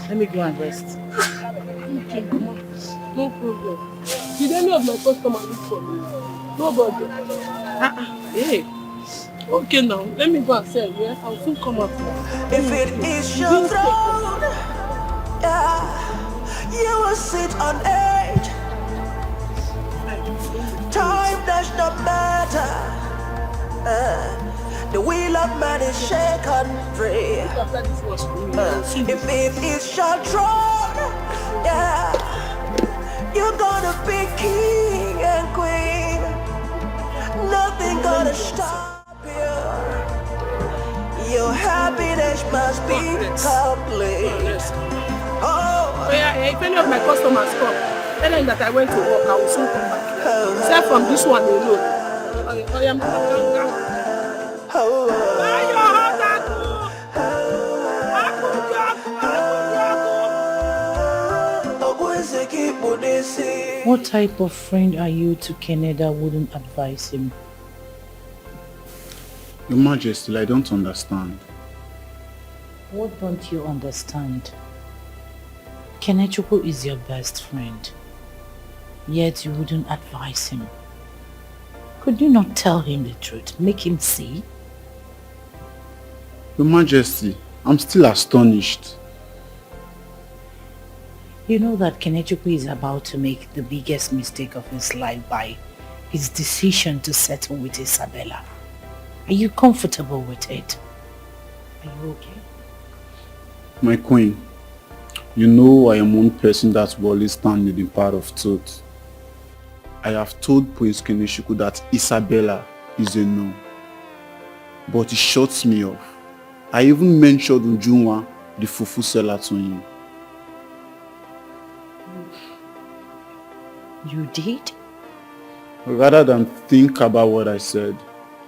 Speaker 14: Let me go and rest.
Speaker 5: Okay, Mama. No problem. Did any of my customers look for me? Nobody.
Speaker 14: Hey.
Speaker 5: Okay now, let me go and sell, yeah? I'll soon come up.
Speaker 3: If it is your throne, you will sit on it. Time does not matter. The wheel of man is shaken free. If it is your throne, you're gonna be king and queen. Nothing gonna stop you. Your happiness must be complete.
Speaker 5: Oh yeah, if any of my customers come, tell them that I went to work, I will soon come back. Except from this one alone. I am
Speaker 4: What type of friend are you to Kenneth that wouldn't advise him?
Speaker 17: Your Majesty, I don't understand.
Speaker 4: What don't you understand? Kenechukwu is your best friend, yet you wouldn't advise him. Could you not tell him the truth? Make him see?
Speaker 17: Your Majesty, I'm still astonished.
Speaker 4: You know that Kenechukwu is about to make the biggest mistake of his life by his decision to settle with Isabella. Are you comfortable with it? Are you okay?
Speaker 17: My queen, you know I am one person that will always stand in the path of truth. I have told Prince Kenechukwu that Isabella is a no, but he shuts me off. I even mentioned Ujunwa, the fufu seller, to him.
Speaker 4: You did?
Speaker 17: Rather than think about what I said,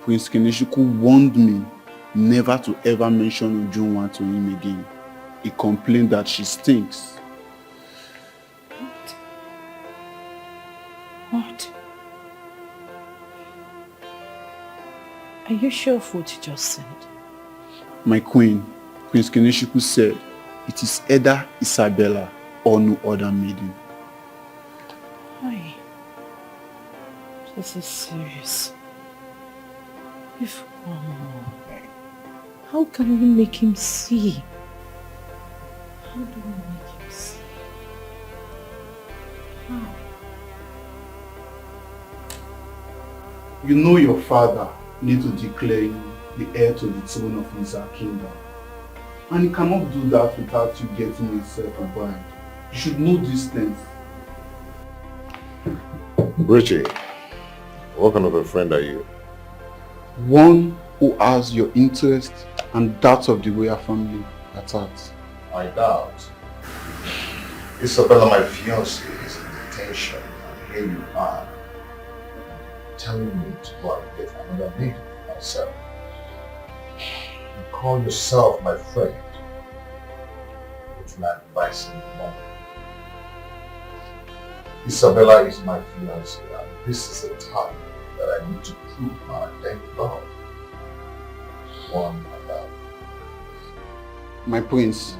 Speaker 17: Prince Kenechukwu warned me never to ever mention Ujunwa to him again. He complained that she stinks.
Speaker 4: What? Are you sure of what you just said?
Speaker 17: My queen, Prince Keneshuku said it is either Isabella or no other maiden.
Speaker 4: Why? This is serious. If how can we make him see? How do we make him see? How?
Speaker 17: You know your father needs to declare you the heir to the throne of his kingdom. And he cannot do that without you getting yourself a bride. You should know these things.
Speaker 8: Richie, what kind of a friend are you?
Speaker 17: One who has your interest and that of the royal family at heart.
Speaker 8: I doubt. Isabella, my fiancée, is in detention, and here you are, telling me to go and get another maiden for myself. You call yourself my friend, but you are advising me wrong. Isabella is my fiancée, and this is the time that I need to prove my deep love. One another.
Speaker 17: My prince,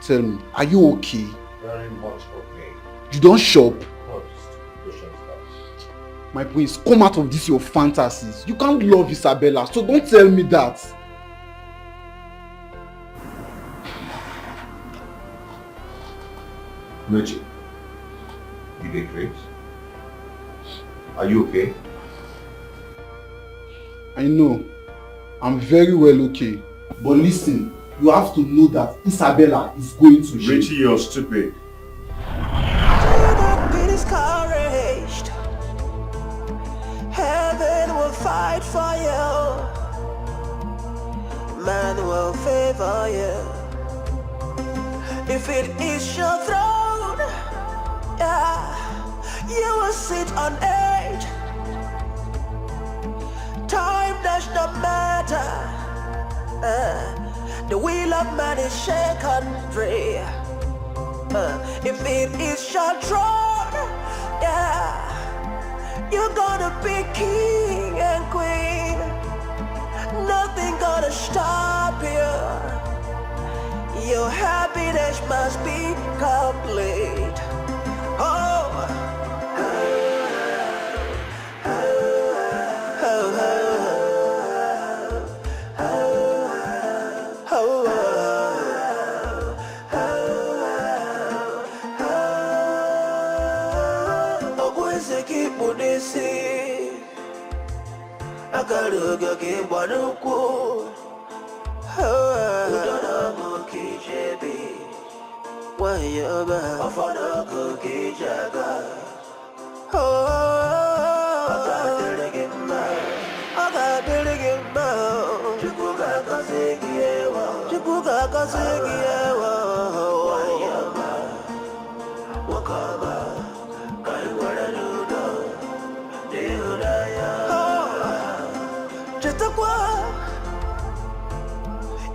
Speaker 17: tell me, are you okay?
Speaker 8: Very much okay.
Speaker 17: You don't shop?
Speaker 8: What stupid question.
Speaker 17: My prince, come out of this your fantasies. You can't love Isabella, so don't tell me that.
Speaker 8: Richie, you did great. Are you okay?
Speaker 17: I know. I'm very well okay. But listen, you have to know that Isabella is going to jail.
Speaker 8: Richie, you're stupid.
Speaker 3: Do not be discouraged. Heaven will fight for you. Man will favor you. If it is your throne, yeah, you will sit on it. Time does not matter. The wheel of man is shaken free. If it is your throne, yeah, you're gonna be king and queen. Nothing gonna stop you. Your happiness must be complete. Oh. Agaruga ke banuko udana mo ki jebi wayaba afana ko ki jaga agadelege ma chukuga kasegiewa wayaba wakaba kaiwara ludo deudaya.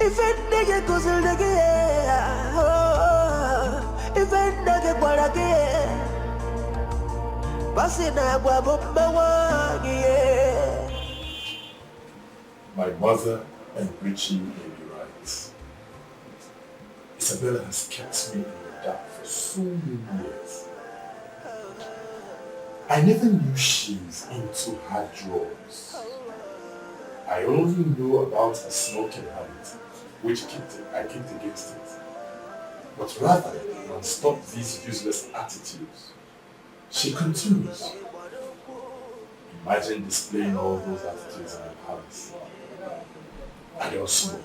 Speaker 3: If it nigga goes in the if it nigga guarake, Basina Guabomba, yeah.
Speaker 20: My mother and Richie may be right. Isabella has kept me in the dark for so many years. I never knew she's into hard drugs. I only know about her smoking habit, which I kicked against it. But rather than stop these useless attitudes, she continues. Imagine displaying all those attitudes in the palace. I don't smoke.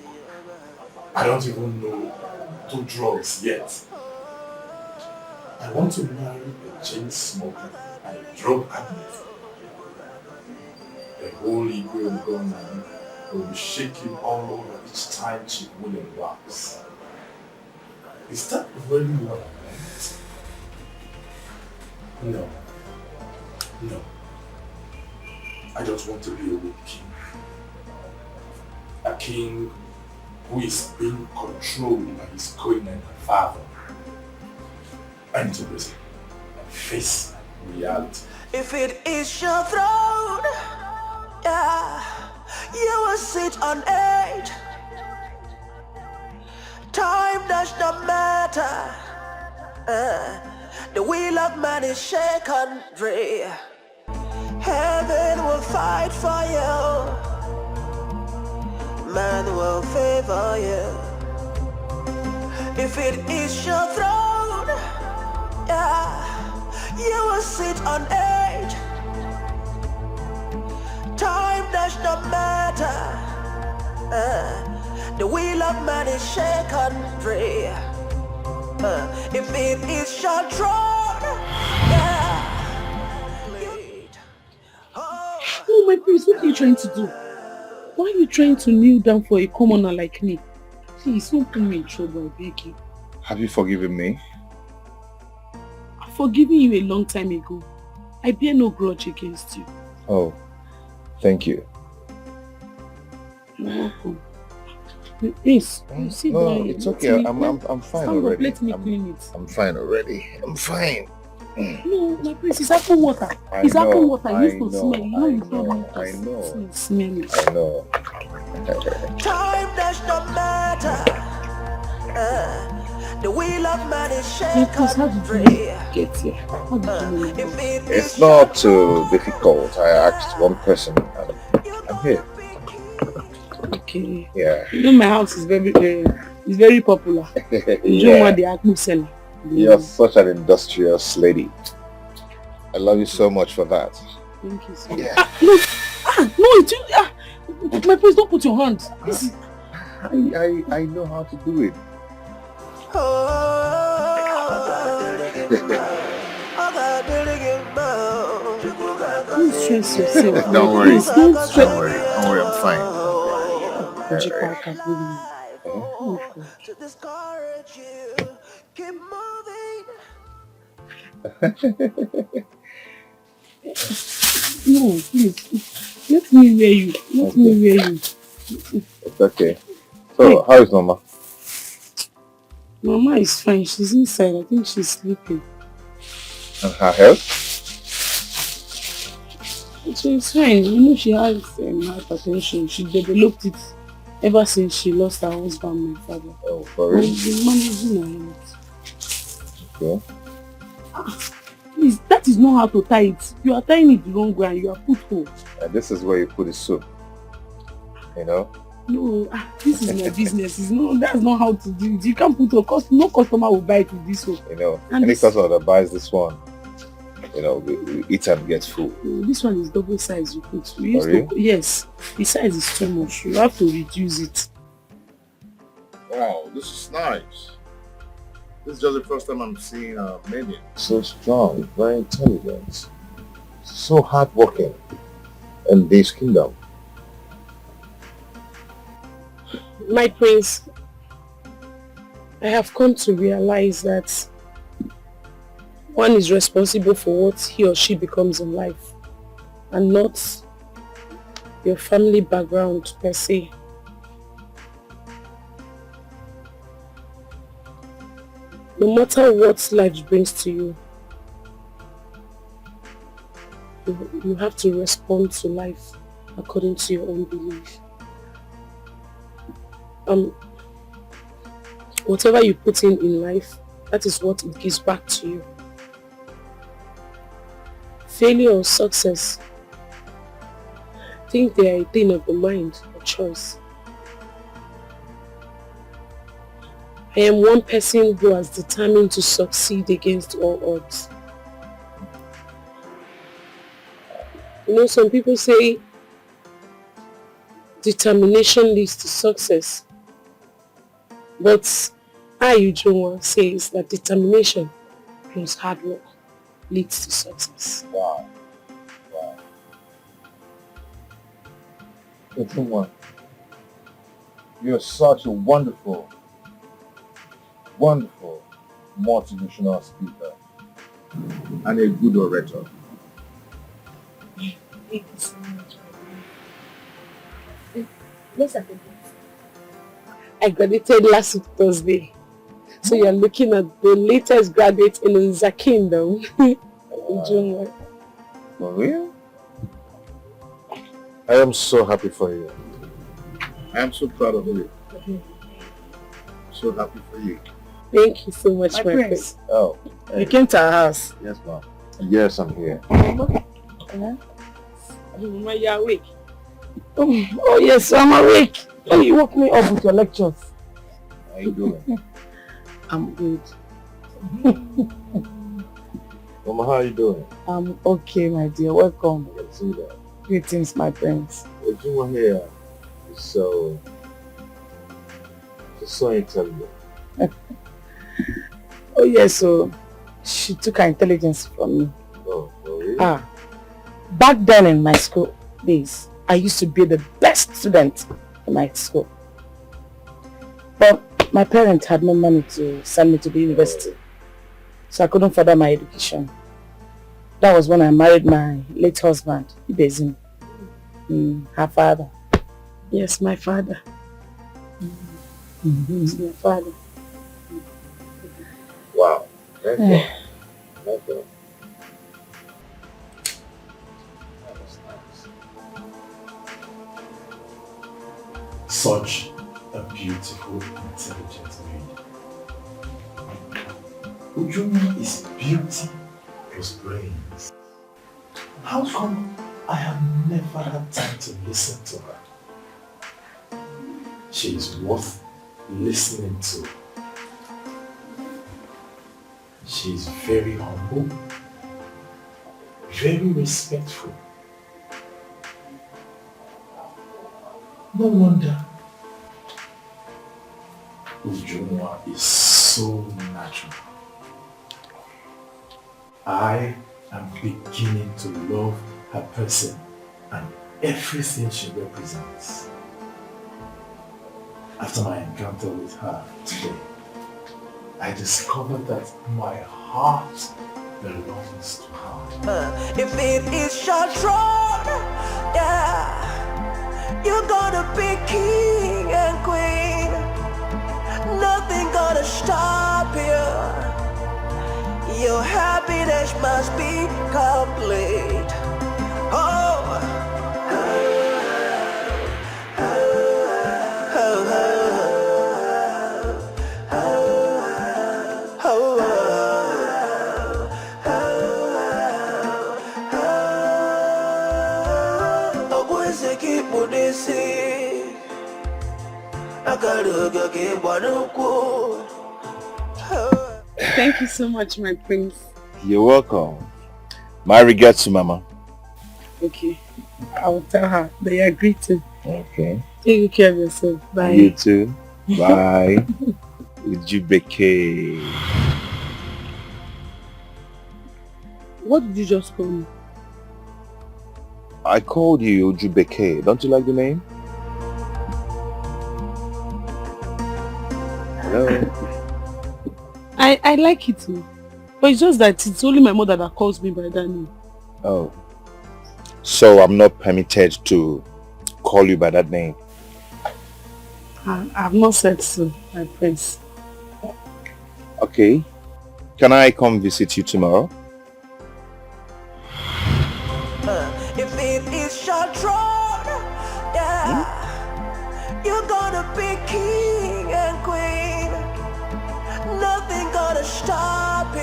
Speaker 20: I don't even know do drugs yet. I want to marry a chain smoker and a drug addict. The whole Igwe will go on will be shaking all over each time she wouldn't wax. Is that really what I want? No. No. I don't want to be a weak king. A king who is being controlled by his queen and her father. I need to listen and face reality.
Speaker 3: If it is your throne, yeah, you will sit on it. does not matter. The wheel of man is shaken free. Heaven will fight for you. Man will favor you. If it is your throne, yeah, you will sit on edge. Time does not matter. The wheel of man is shaken free. If it is your throne, yeah.
Speaker 14: Oh, my prince, what are you trying to do? Why are you trying to kneel down for a commoner like me? Please, don't put me in trouble, I beg you.
Speaker 10: Have you forgiven me?
Speaker 14: I've forgiven you a long time ago. I bear no grudge against you.
Speaker 10: Oh, thank you.
Speaker 14: You're welcome. Prince, you sit
Speaker 10: No,
Speaker 14: down.
Speaker 10: it's okay. I'm fine
Speaker 14: Stand
Speaker 10: already.
Speaker 14: Up, let me clean it.
Speaker 10: I'm fine already. I'm fine.
Speaker 14: No, my prince, it's apple water. It's apple water. It needs to smell. You know you don't like
Speaker 10: I know.
Speaker 14: Smell it.
Speaker 10: I know.
Speaker 3: Time does not matter. The wheel of man is shaken free.
Speaker 14: Get here. How did you know?
Speaker 10: It's not too difficult. I asked one person and I'm here.
Speaker 14: Okay.
Speaker 10: Yeah.
Speaker 14: You know my house is very popular. You don't want the apple seller.
Speaker 10: You're such an industrious lady. I love you so much for that.
Speaker 14: Thank you so much. My prince, don't put your hands.
Speaker 10: I know how to do it.
Speaker 14: Don't stress yourself.
Speaker 10: Don't worry.
Speaker 14: Please, don't stress.
Speaker 10: Don't worry, I'm fine.
Speaker 3: To discourage you, keep moving.
Speaker 14: No, please. Let me wear you. Let me wear you.
Speaker 10: It's okay. So, how is Mama?
Speaker 14: Mama is fine. She's inside. I think she's sleeping.
Speaker 10: And her health?
Speaker 14: She's fine. You know she has hypertension. She developed it ever since she lost her husband, my father.
Speaker 10: Oh, for real?
Speaker 14: We've been managing her health.
Speaker 10: Okay.
Speaker 14: Please, that is not how to tie it. You are tying it the wrong way and you are put hole.
Speaker 10: And this is where you put the soup. You know?
Speaker 14: No, this is my business. That's not how to do it. You can't put hole. No customer will buy it with this hole.
Speaker 10: You know,
Speaker 14: And
Speaker 10: any
Speaker 14: this,
Speaker 10: customer that buys this one, you know, we eat and get full.
Speaker 14: this one is double size you put. We
Speaker 10: used to,
Speaker 14: yes, the size is too much. You have to reduce it.
Speaker 8: Wow, this is nice. This is just the first time I'm seeing a menu.
Speaker 10: So strong, very intelligent, so hardworking in this kingdom.
Speaker 14: My prince, I have come to realize that one is responsible for what he or she becomes in life and not your family background per se. No matter what life brings to you, you have to respond to life according to your own belief. Whatever you put in life, that is what it gives back to you. Failure or success, I think they are a thing of the mind, a choice. I am one person who has determined to succeed against all odds. You know, some people say determination leads to success. But Ujunwa says that determination plus hard work leads to success.
Speaker 10: Wow. Wow. Ujunwa, you're such a wonderful motivational speaker and a good orator.
Speaker 6: Let's have a bit.
Speaker 14: I graduated last week Thursday. So you're looking at the latest graduate in the kingdom. Ujunwa.
Speaker 10: For real? I am so happy for you.
Speaker 8: I am so proud of you.
Speaker 10: so happy for you.
Speaker 5: Thank you so much,
Speaker 14: My
Speaker 5: my
Speaker 14: prince.
Speaker 5: prince.
Speaker 10: Oh.
Speaker 14: You came to our house.
Speaker 10: Yes, ma'am. Yes, I'm here.
Speaker 5: Mama,
Speaker 14: You're awake. Oh yes, I'm awake. Oh, you woke me up with your lectures.
Speaker 10: How you doing?
Speaker 14: I'm good.
Speaker 10: Mama, how are you doing?
Speaker 14: I'm okay, my dear. Welcome.
Speaker 10: I can see that.
Speaker 14: Greetings, my prince.
Speaker 10: Ujuma here is so intelligent.
Speaker 14: Oh yes, so she took her intelligence from me.
Speaker 10: Oh, really?
Speaker 14: Back then in my school days, I used to be the best student in my school. But my parents had no money to send me to the university, so I couldn't further my education. That was when I married my late husband, Ibezim, her father. Yes, my father. He's my father.
Speaker 10: Wow. Thank you. Thank you.
Speaker 20: Such a beautiful, intelligent maid. Ujuma is beauty plus brains. How come I have never had time to listen to her? She is worth listening to. She is very humble, very respectful. No wonder Ujuma is so natural. I am beginning to love her person and everything she represents. After my encounter with her today, I discovered that my heart belongs to her.
Speaker 3: If it is your throne, yeah, you're gonna be king and queen. Nothing gonna stop you. Your happiness must be complete. Oh,
Speaker 14: Thank you so much, my prince.
Speaker 10: You're welcome. My regards to Mama.
Speaker 14: Okay, I will tell her that you agree to.
Speaker 10: Okay.
Speaker 14: Take care of yourself. Bye.
Speaker 10: You too. Bye. Ujubeke.
Speaker 14: What did you just call me?
Speaker 10: I called you Ujubeke. Don't you like the name? Hello?
Speaker 14: I like it too. But it's just that it's only my mother that calls me by that name.
Speaker 10: Oh. So I'm not permitted to call you by that name?
Speaker 14: I've not said so, my prince.
Speaker 10: Okay. Can I come visit you tomorrow?
Speaker 3: if it is your throne, yeah, you're gonna be king and queen. Nothing gonna stop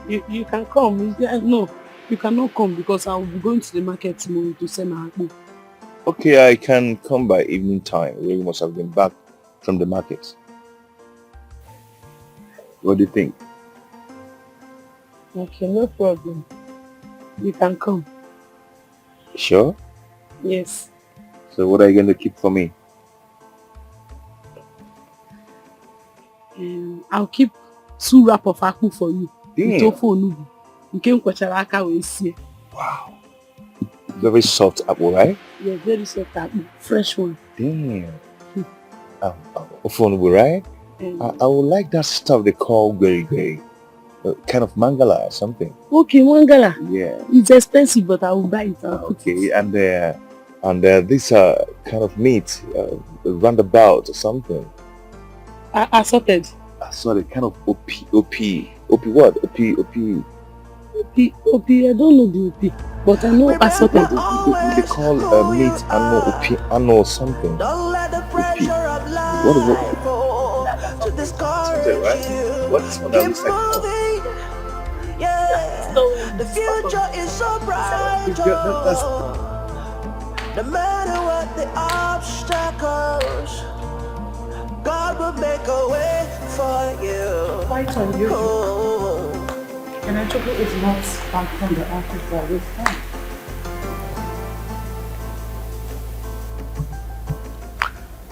Speaker 3: you.
Speaker 14: You can come. No, you cannot come because I will be going to the market tomorrow to sell my akpu.
Speaker 10: Okay, I can come by evening time. We must have been back from the market. What do you think?
Speaker 14: Okay, no problem. You can come.
Speaker 10: Sure?
Speaker 14: Yes.
Speaker 10: So what are you going to keep for me?
Speaker 14: I'll keep 2 wraps of akpu for you.
Speaker 10: Damn. Wow. Very soft apple, right?
Speaker 14: Yeah, very soft apple. Fresh one.
Speaker 10: Damn. Ofonubu, right? I would like that stuff they call gary. Kind of mangala or something.
Speaker 14: Okay, mangala.
Speaker 10: Yeah.
Speaker 14: It's expensive, but I will buy it.
Speaker 10: Okay, and this kind of meat, roundabout or something.
Speaker 14: Assorted.
Speaker 10: Assorted, kind of OP what? OP.
Speaker 14: I don't know the OP, but I know assorted.
Speaker 10: They call meat ano OP ano something.
Speaker 3: Don't let the pressure of life
Speaker 10: What is it? Right? What is what that looks like?
Speaker 3: Yeah, the future is so bright. No matter what the obstacles, God will make a way for you.
Speaker 4: Quite unusual. And I told you it's not back from the office that we found.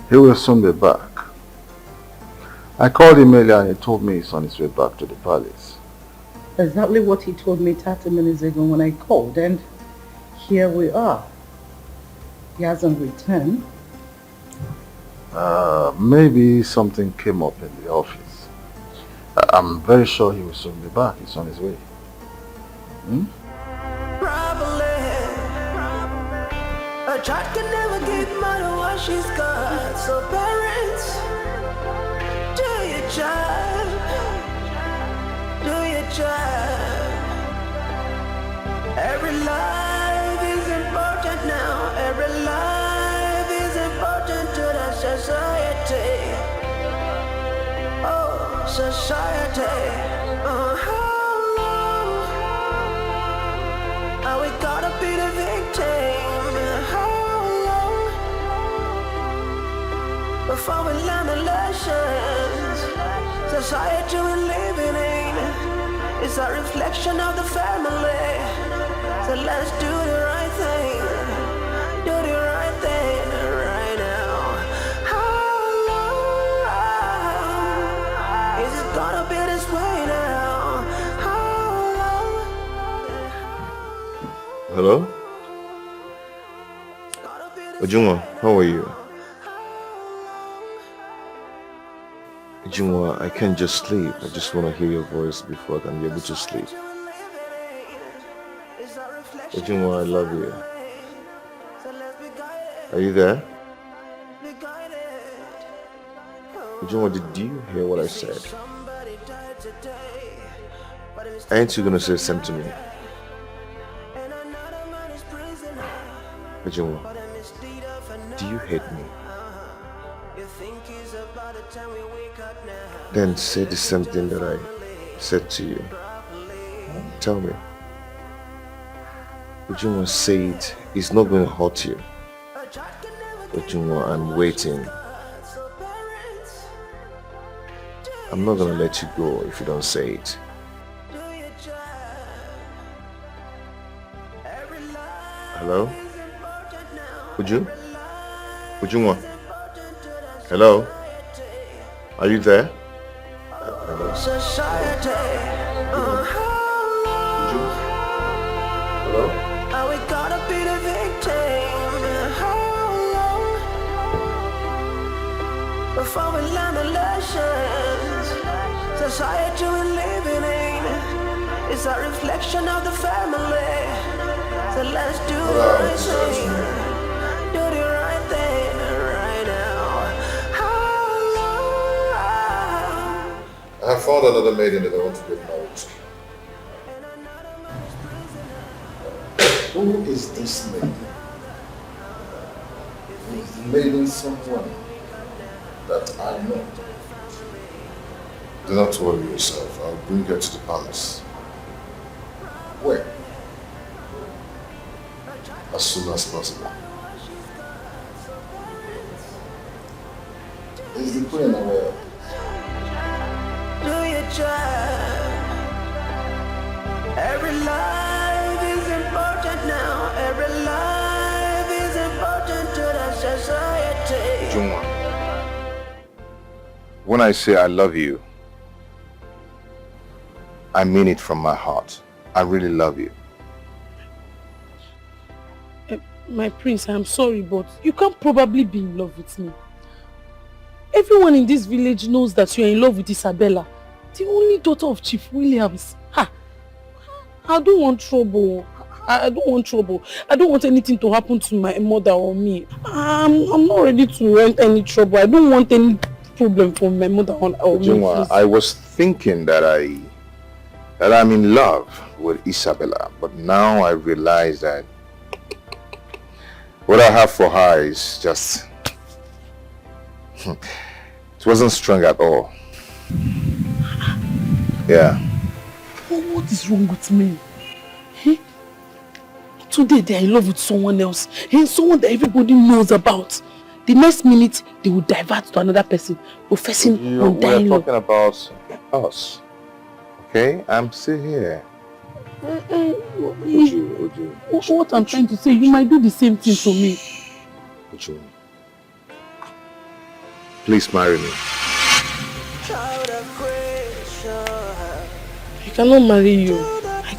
Speaker 8: He will soon be back. I called him earlier and he told me he's on his way back to the palace.
Speaker 4: Exactly what he told me 30 minutes ago when I called, and here we are. He hasn't returned.
Speaker 8: Maybe something came up in the office. I'm very sure he will soon be back. He's on his way.
Speaker 3: A child can never give mother what she's got. So parents, do your job. Do your job. Every life is important now. Every life is important to the society. Oh, society. How long are we gonna be the victim? Before we learn the lessons, society we're living in is a reflection of the family. So let's do the right thing, do the right thing right now. How long is it gonna be this way now? How long?
Speaker 10: Hello? Ujunwa, how are you? Ujunwa, I can't just sleep. I just want to hear your voice before I can be able to sleep. Ujunwa, I love you. Are you there? Ujunwa, did you hear what I said? Ain't you gonna say something to me? Ujunwa, do you hate me? Then say the same thing that I said to you. Tell me. Ujunwa, say it. It's not going to hurt you. Ujunwa, I'm waiting. I'm not going to let you go if you don't say it. Hello? Ujunwa? Hello? Are you there?
Speaker 3: Society.
Speaker 10: Hello?
Speaker 3: Are we gonna be the victim? How long before we learn the lessons? Society we're living in is a reflection of the family. So let's do the right thing. Do the right thing right now.
Speaker 8: I have found another maiden that I want to get married to. Who is this maiden? Is the maiden someone that I know? Do not worry yourself. I'll bring her to the palace. Where? As soon as possible. Is the queen aware?
Speaker 3: Do your job. Every life is important now. Every life is important to the society.
Speaker 10: Ujunwa, when I say I love you, I mean it from my heart. I really love you.
Speaker 14: My prince, I'm sorry, but you can't probably be in love with me. Everyone in this village knows that you are in love with Isabella, the only daughter of Chief Williams. Ha! I don't want trouble. I don't want trouble. I don't want anything to happen to my mother or me. I'm not ready to rent any trouble. I don't want any problem for my mother or me.
Speaker 10: Ujunwa, I was thinking that I'm in love with Isabella, but now I realize that what I have for her is just It wasn't strong at all. Yeah.
Speaker 14: What is wrong with me? Today they are in love with someone else. Someone that everybody knows about. The next minute, they will divert to another person, professing undying love.
Speaker 10: We're talking about us. Okay? I'm still here.
Speaker 14: What I'm trying to say, you might do the same thing to me.
Speaker 10: Uju, please marry me.
Speaker 14: I cannot marry you. I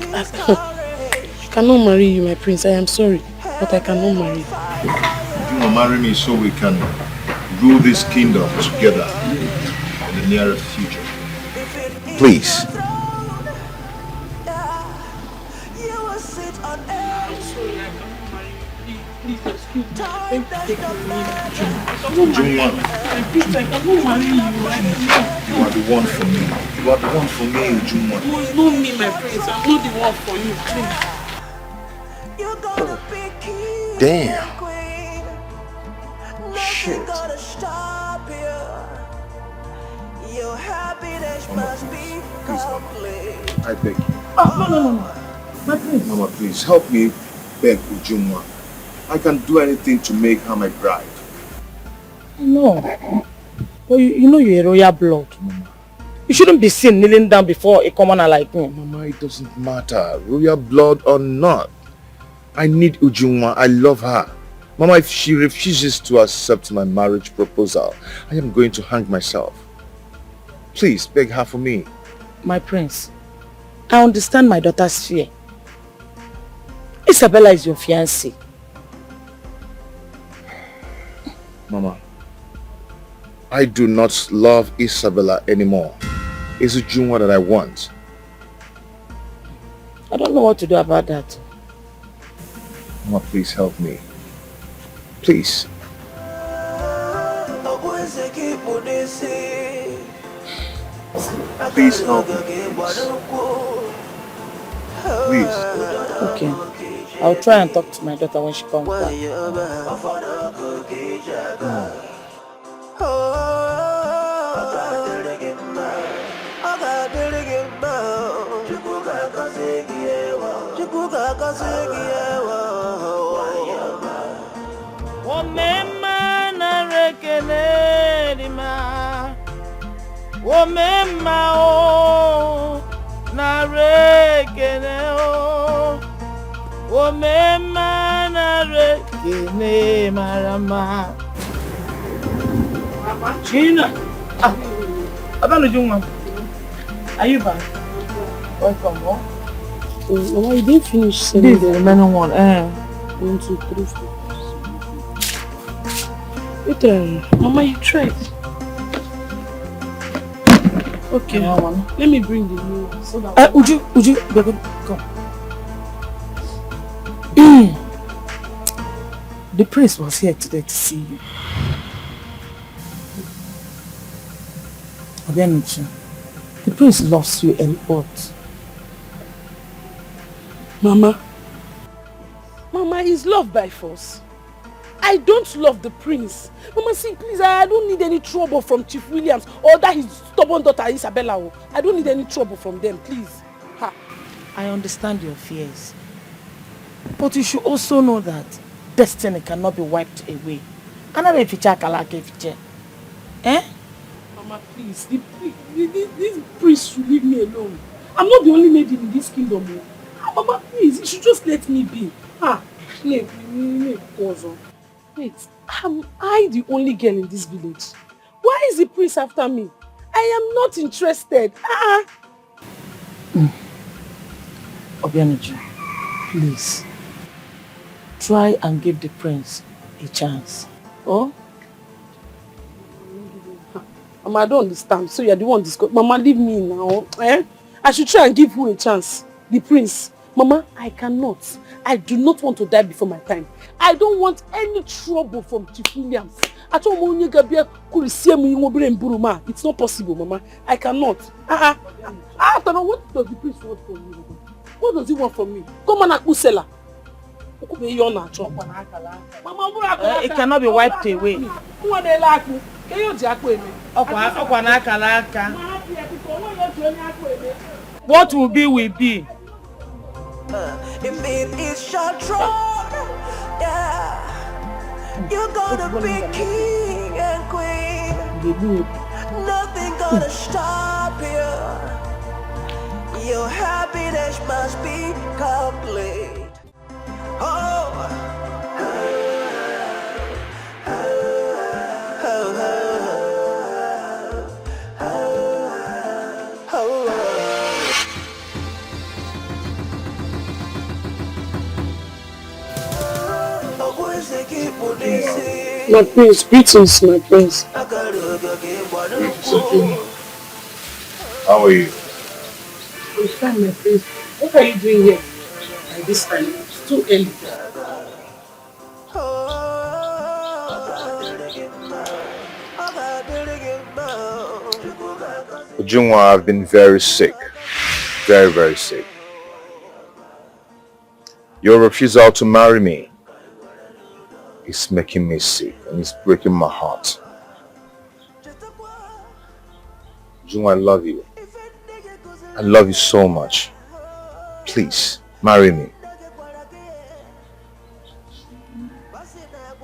Speaker 14: cannot marry you, my prince. I am sorry, but I cannot marry you.
Speaker 10: You will marry me so we can rule this kingdom together in the nearest future. Please.
Speaker 14: Please excuse me. Thank you. I cannot marry you.
Speaker 10: You are the one for me. You are the one for me, Ujumwa.
Speaker 14: No, it's not me, my prince. I'm not the one for you, please.
Speaker 10: Damn. Shit. Please, I beg you.
Speaker 14: No. My prince.
Speaker 10: Mama, please help me beg Ujumwa. I can do anything to make her my bride.
Speaker 14: No. But you know you're a royal blood. Mama. You shouldn't be seen kneeling down before a commoner like me.
Speaker 10: Mama, it doesn't matter. Royal blood or not. I need Ujumwa. I love her. Mama, if she refuses to accept my marriage proposal, I am going to hang myself. Please, beg her for me.
Speaker 14: My prince, I understand my daughter's fear. Isabella is your fiancée.
Speaker 10: Mama, I do not love Isabella anymore. It's Ujumwa that I want.
Speaker 14: I don't know what to do about that.
Speaker 10: Mama, please help me. Please. Please help me. Please.
Speaker 14: Okay. I'll try and talk to my daughter when she comes back. Gina! Are you back? Welcome home. Mama, you didn't finish saying this is the remaining one. 1, 2, 3, 4. You tried. Mama, you tried. Okay, let me bring the new one so that Uju, come. The prince was here today to see you. The prince loves you a lot. Mama, he's loved by force. I don't love the prince. Mama, see, please, I don't need any trouble from Chief Williams or that his stubborn daughter Isabella. I don't need any trouble from them, please. Ha. I understand your fears. But you should also know that destiny cannot be wiped away. Eh? Mama, please, this priest should leave me alone. I'm not the only lady in this kingdom. Mama, please, you should just let me be. Wait, am I the only girl in this village? Why is the prince after me? I am not interested. Obianuju, please, try and give the prince a chance. Oh? Mama, I don't understand. So you're the one discussing. Mama, leave me now. Eh? I should try and give who a chance? The prince. Mama, I cannot. I do not want to die before my time. I don't want any trouble from Chief Williams. It's not possible, Mama. I cannot. What does the prince want from me? What does he want from me? Come on, Akusela. It cannot be wiped away. What will be will be.
Speaker 3: If it is your throne, yeah, you're gonna be king and queen. Nothing gonna stop you. Your happiness must be complete. Oh,
Speaker 21: My prince, greetings, my prince.
Speaker 10: How are you?
Speaker 21: I'm fine, my prince. What are you doing here at this time? It's too early.
Speaker 10: Ujungwa, I've been very sick. Very, very sick. Your refusal to marry me is making me sick and it's breaking my heart. Ujungwa, I love you. I love you so much. Please, marry me.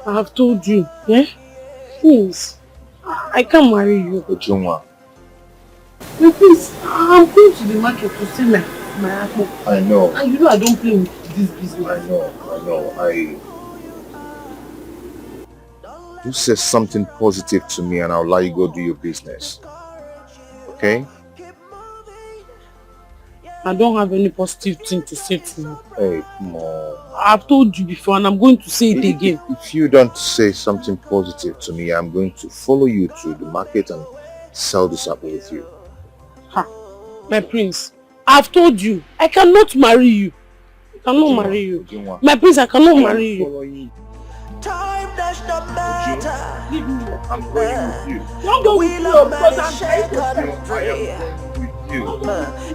Speaker 21: I have told you, yeah? Please, I can't marry you.
Speaker 10: Ujungwa.
Speaker 21: No, please, I'm going to the market to sell my apple.
Speaker 10: I know.
Speaker 21: And you know I don't play with this business.
Speaker 10: I know. You say something positive to me and I'll let you go do your business. Okay?
Speaker 21: I don't have any positive thing to say to you.
Speaker 10: Hey, come on.
Speaker 21: I've told you before and I'm going to say it again.
Speaker 10: If you don't say something positive to me, I'm going to follow you to the market and sell this apple with you.
Speaker 21: Ha, my prince, I've told you, I cannot marry you. I cannot marry you. My prince, I cannot marry you.
Speaker 3: time does not matter.
Speaker 10: I'm going with you.
Speaker 21: Don't go with you because I'm trying to
Speaker 3: free.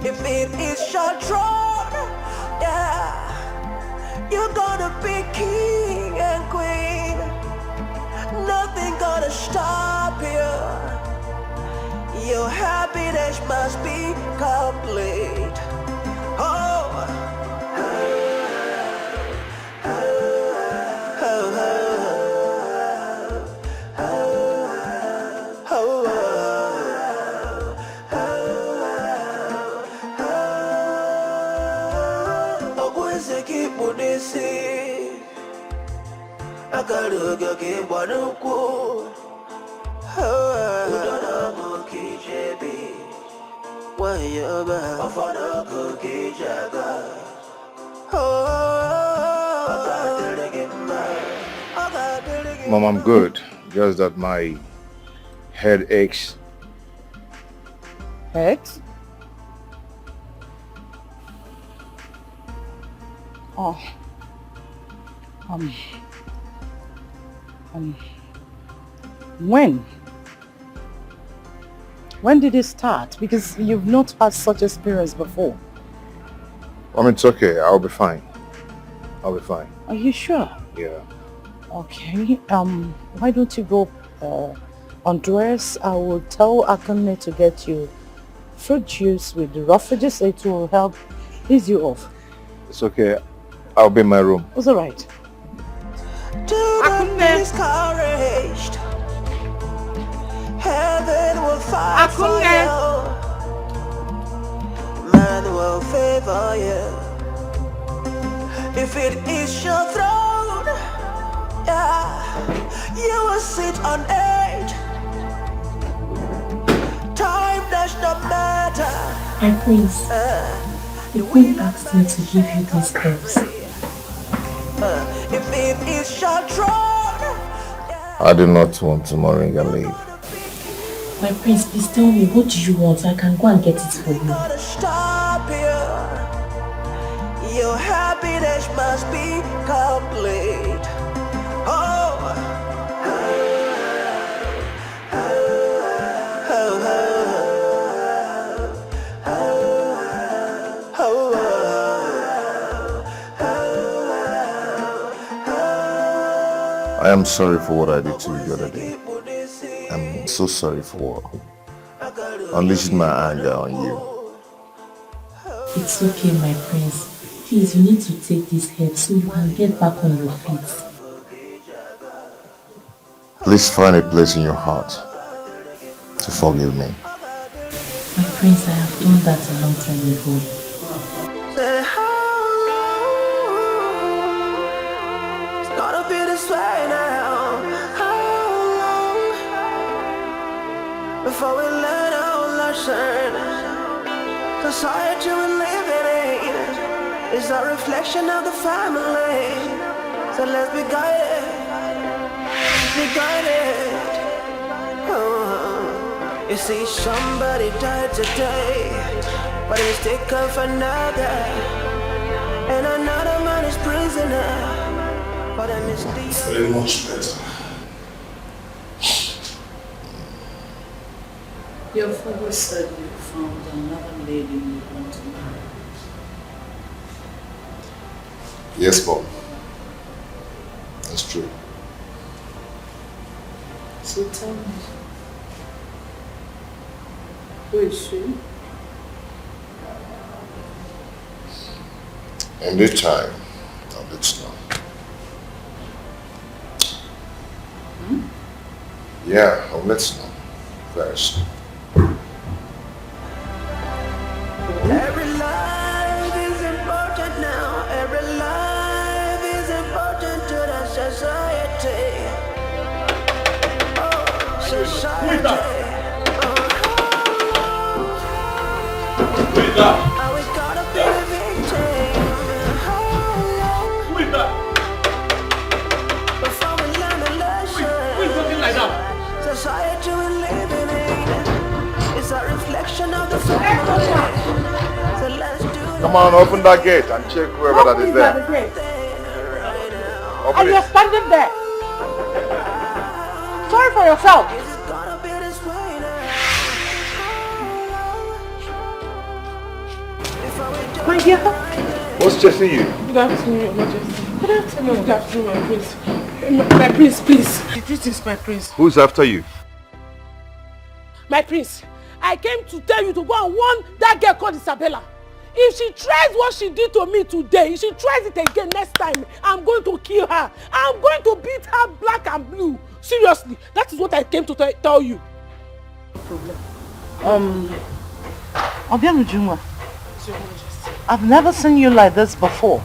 Speaker 3: If it is your throne, yeah, you're gonna be king and queen. Nothing gonna stop you. Your happiness must be complete. Oh.
Speaker 10: Mom, I'm good. Just that my head aches.
Speaker 4: Heads? Oh. When? When did it start? Because you've not had such experience before.
Speaker 10: I mean, it's okay. I'll be fine. I'll be fine.
Speaker 4: Are you sure?
Speaker 10: Yeah.
Speaker 4: Okay. Why don't you go undress? I will tell Akane to get you fruit juice with the roughages. It will help ease you off.
Speaker 10: It's okay. I'll be in my room.
Speaker 4: It's all right.
Speaker 3: Do not be discouraged. Heaven will fight for you. Man will favor you. If it is your throne, yeah, you will sit on it. Time does not matter.
Speaker 7: And please, the queen asked me to give you these girls.
Speaker 3: If it is your throne,
Speaker 10: I do not want to marry and leave.
Speaker 7: My prince, please tell me, what do you want? I can go and get it for you.
Speaker 3: gonna stop you. Your happiness must be complete. Oh.
Speaker 10: I am sorry for what I did to you the other day. I'm so sorry for unleashing my anger on you.
Speaker 1: It's okay, my prince. Please, you need to take this help so you can get back on your feet.
Speaker 10: Please find a place in your heart to forgive me.
Speaker 1: My prince, I have done that a long time ago.
Speaker 3: It's gonna be this way now. How long before we learn our lesson? Society we're living in is a reflection of the family. So let's be guided. Be guided. You see, somebody died today, but it's taken for another, and another man is prisoner for the misdeeds.
Speaker 20: Very much better.
Speaker 9: Your father said you found another lady you want to marry.
Speaker 20: Yes, Mom. That's true.
Speaker 9: So tell me, who is she?
Speaker 20: In due time, I'll let you know. Yeah, I'll let you know very soon.
Speaker 3: Every life is important now. Every life is important to the society. Oh, society. Are we gonna be the victim? Who is that? Before we learn the lesson. Who is talking like that? Society we're living in is a reflection of the family. So let's do
Speaker 10: Come on, open that gate and check whoever that is there.
Speaker 14: And you're standing there. Sorry for yourself.
Speaker 4: My dear.
Speaker 10: What's chasing you?
Speaker 21: Good afternoon, Your Majesty. Good afternoon. Good afternoon, my prince. My prince, please. This is my prince.
Speaker 10: Who's after you?
Speaker 21: My prince, I came to tell you to go and warn that girl called Isabella. If she tries what she did to me today, if she tries it again next time, I'm going to kill her. I'm going to beat her black and blue. Seriously, that is what I came to tell you.
Speaker 4: No problem. Obiano Juma, I've never seen you like this before.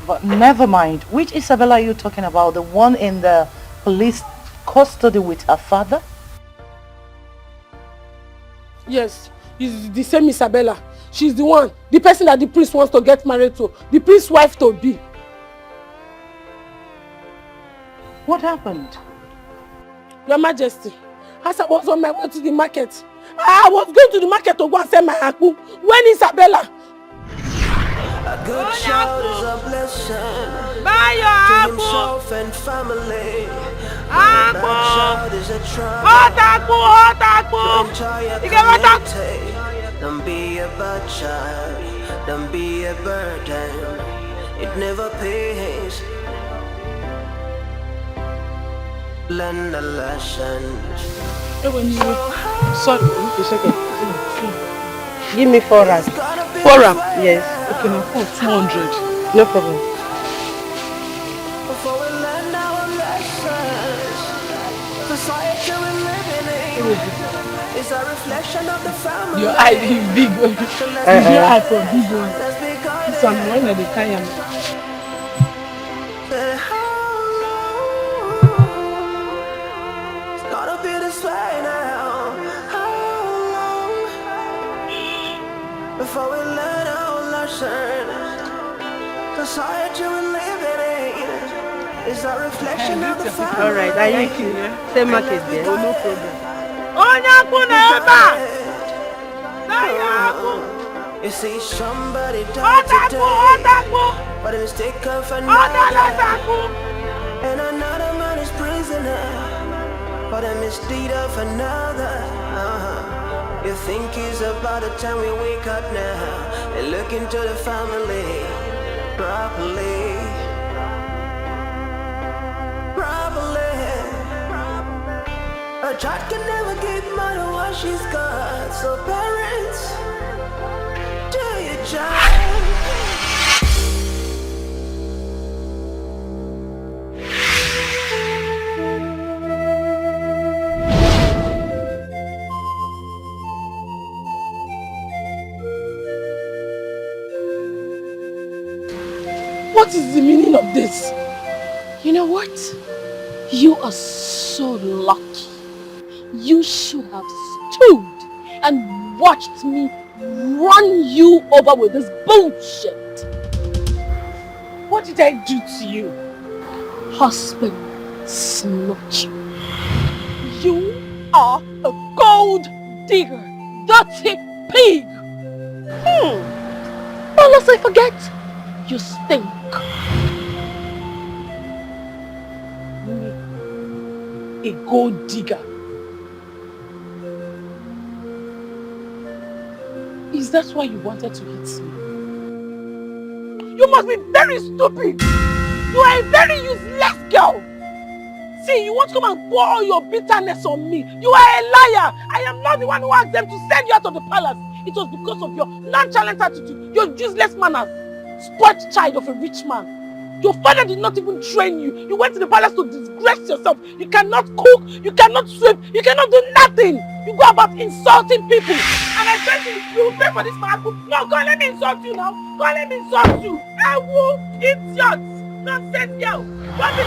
Speaker 4: But never mind. Which Isabella are you talking about? The one in the police custody with her father?
Speaker 21: Yes, it's the same Isabella. She's the one, the person that the prince wants to get married to, the prince's wife to be.
Speaker 4: What happened?
Speaker 21: Your Majesty, as I was on my way to the market, I was going to the market to go and sell my akpu. When Isabella?
Speaker 3: A good child is a blessing to himself and family. A bad child is a trial to enjoy a community. Don't be a bad child, don't be a burden. It never pays. Learn the lessons.
Speaker 21: Sorry, a second.
Speaker 22: Give me 4 rand.
Speaker 21: 4 rand?
Speaker 22: Yes.
Speaker 21: Okay, now for 200.
Speaker 22: No problem.
Speaker 3: Before we learn our lessons, society we're living in is a reflection of the family.
Speaker 21: Your eye is big. Your eye for big one. Some when they carry them.
Speaker 3: It's gotta be this way now. How long before we learn our lesson? Society we're living in is a reflection of the family.
Speaker 22: Alright, I need you. Same market there. Oh, no problem.
Speaker 3: You see, somebody died today, but it's taken for another, and another man is prisoner for the misdeed of another. You think it's about the time we wake up now and look into the family properly. A child can never give mother what she's got. So parents, do your job.
Speaker 21: What is the meaning of this?
Speaker 6: You know what? You are so lucky. You should have stood and watched me run you over with this bullshit.
Speaker 21: What did I do to you?
Speaker 6: Husband snatcher. You are a gold digger, dirty pig. But lest I forget, you stink.
Speaker 21: A gold digger. Is that why you wanted to hit me? You must be very stupid. You are a very useless girl. See, you want to come and pour all your bitterness on me. You are a liar. I am not the one who asked them to send you out of the palace. It was because of your nonchalant attitude, your useless manners. Spoiled child of a rich man. Your father did not even train you. You went to the palace to disgrace yourself. You cannot cook, you cannot sweep, you cannot do nothing. You go about insulting people. And I said to you, you will pay for this man. No, go on, let me insult you now. Go on, let me insult you. I will idiot. Nonsense girl. What is...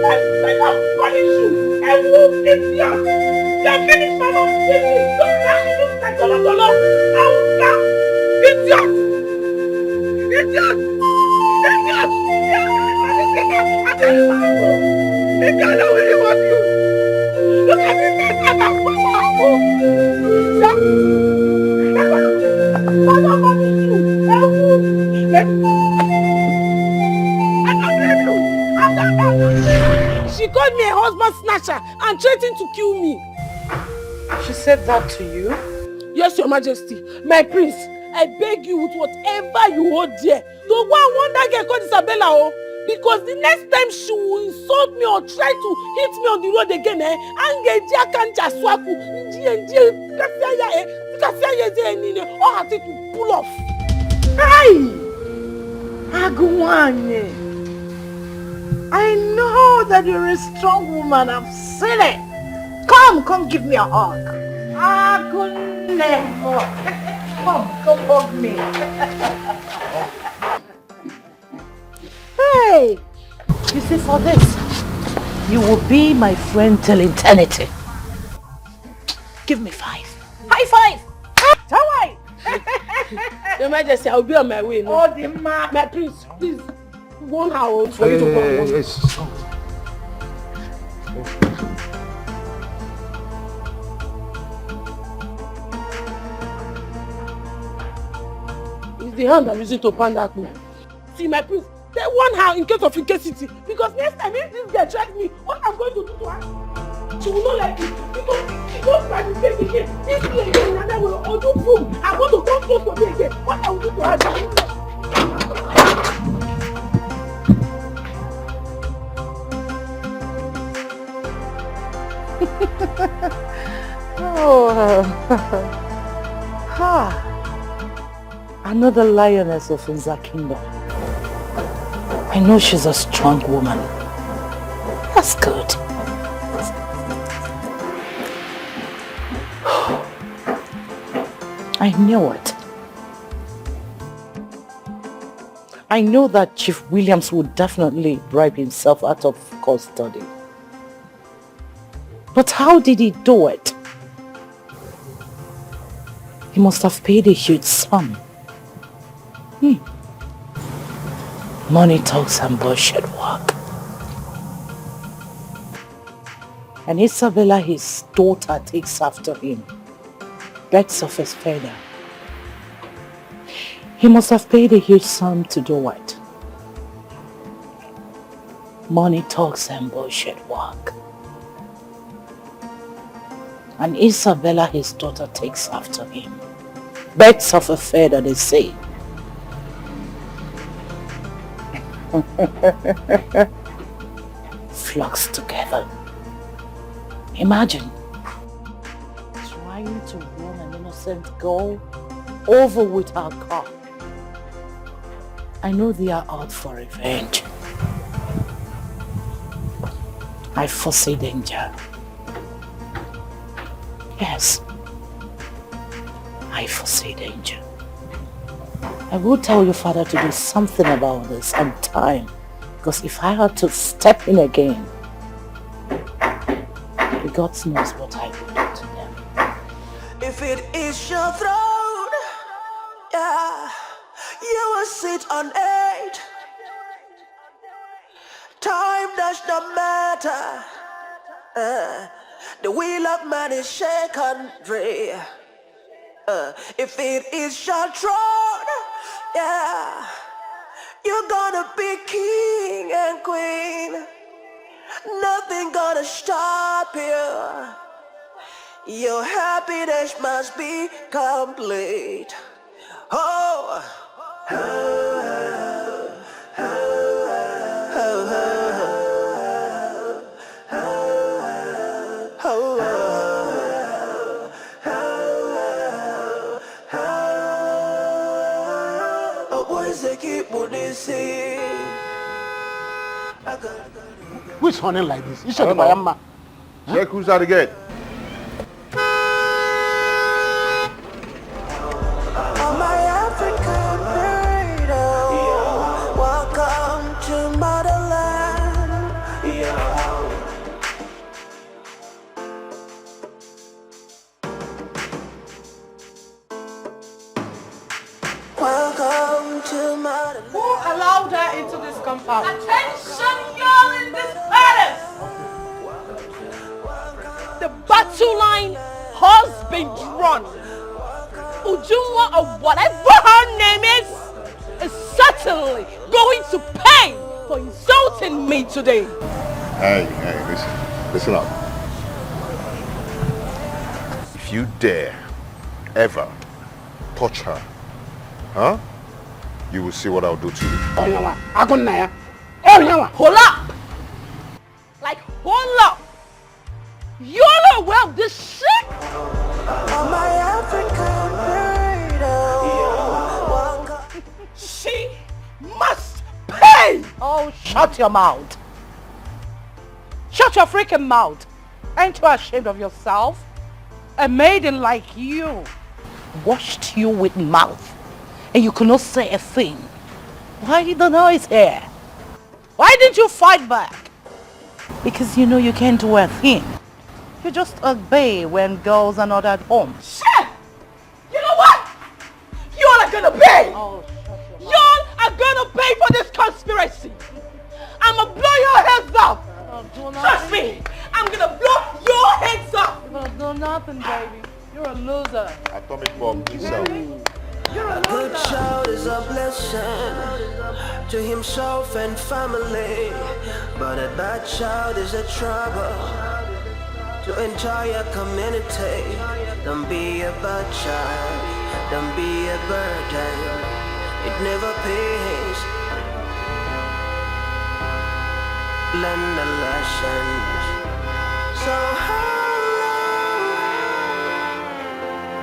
Speaker 21: I will punish you. I will idiot. You are finished, man. Don't look like Dollar. I will stop. Idiot! Idiot! Idiot! Idiot, I really want you! Look at this mess I'm not punish you! She called me a husband snatcher and threatened to kill me.
Speaker 14: She said that to you?
Speaker 21: Yes, Your Majesty. My prince, I beg you with whatever you hold dear to go and warn that girl called Isabella, oh, because the next time she will insult me or try to hit me on the road again, all her teeth will pull off.
Speaker 14: Hey! Agumanye! I know that you're a strong woman. I've seen it. Come give me a hug. Come hug me. Hey! You see, for this, you will be my friend till eternity. Give me 5. High 5! Tawai!
Speaker 21: Your Majesty, I will be on my way now.
Speaker 14: Oh, the man.
Speaker 21: My prince, please, warn her for you to go and warn her. It's the hand I'm using to pan that me. See, my prince, they warn her in case of incasity. Because next time if this girl tries me, what I'm going to do to her, she will not like it. Because she goes by the same again. This thing again, and I will do boom. I'm going to come close to me again. What I will do to her, she will not like.
Speaker 14: Another lioness of Nza Kingdom. I know she's a strong woman. That's good. I knew it. I know that Chief Williams would definitely bribe himself out of custody. But how did he do it? He must have paid a huge sum. Money talks and bullshit work. And Isabella, his daughter, takes after him. Birds of his feather. He must have paid a huge sum to do it. Money talks and bullshit work. And Isabella, his daughter, takes after him. Birds of a feather, they say.
Speaker 4: Flocks together. Imagine trying to run an innocent girl over with her car. I know they are out for revenge. I foresee danger. Yes, I foresee danger. I will tell your father to do something about this on time, because if I had to step in again, the gods knows what I will do to them.
Speaker 3: If it is your throne, yeah, you will sit on it. Time does not matter. The wheel of man is shaken free. If it is your throne, yeah, you're gonna be king and queen. Nothing gonna stop you. Your happiness must be complete. Oh, oh, oh, oh,
Speaker 15: Who is running like this? You
Speaker 10: I
Speaker 15: should
Speaker 10: don't
Speaker 15: be
Speaker 10: know.
Speaker 15: Mayama.
Speaker 10: Check who's at the gate.
Speaker 3: oh, my African burrito. Welcome to motherland. Welcome to motherland.
Speaker 21: Who allowed her into this compound? Attention, y'all in this palace! The battle line has been drawn. Ujunwa, or whatever her name is certainly going to pay for insulting me today.
Speaker 10: Hey, listen up. If you dare ever touch her, huh? You will see what I'll do to you.
Speaker 21: Hold up! Like, hold up! You're not aware of this shit?
Speaker 3: Oh, my African burrito.
Speaker 21: She must pay!
Speaker 4: Oh, shut your mouth. Shut your freaking mouth. Ain't you ashamed of yourself? A maiden like you washed you with mouth and you could not say a thing. Why did the noise here? Why didn't you fight back? Because you know you can't do a thing. You just obey when girls are not at home.
Speaker 21: Shit! You know what? Y'all are gonna pay! Y'all are gonna pay for this conspiracy! I'ma blow your heads off! Trust me! I'm gonna blow your heads off!
Speaker 4: You're gonna do nothing, baby. You're a loser.
Speaker 10: Atomic bomb himself.
Speaker 3: A good child is a blessing to himself and family, but a bad child is a trouble to entire community. Don't be a bad child, don't be a burden. It never pays. Learn the lesson. So how long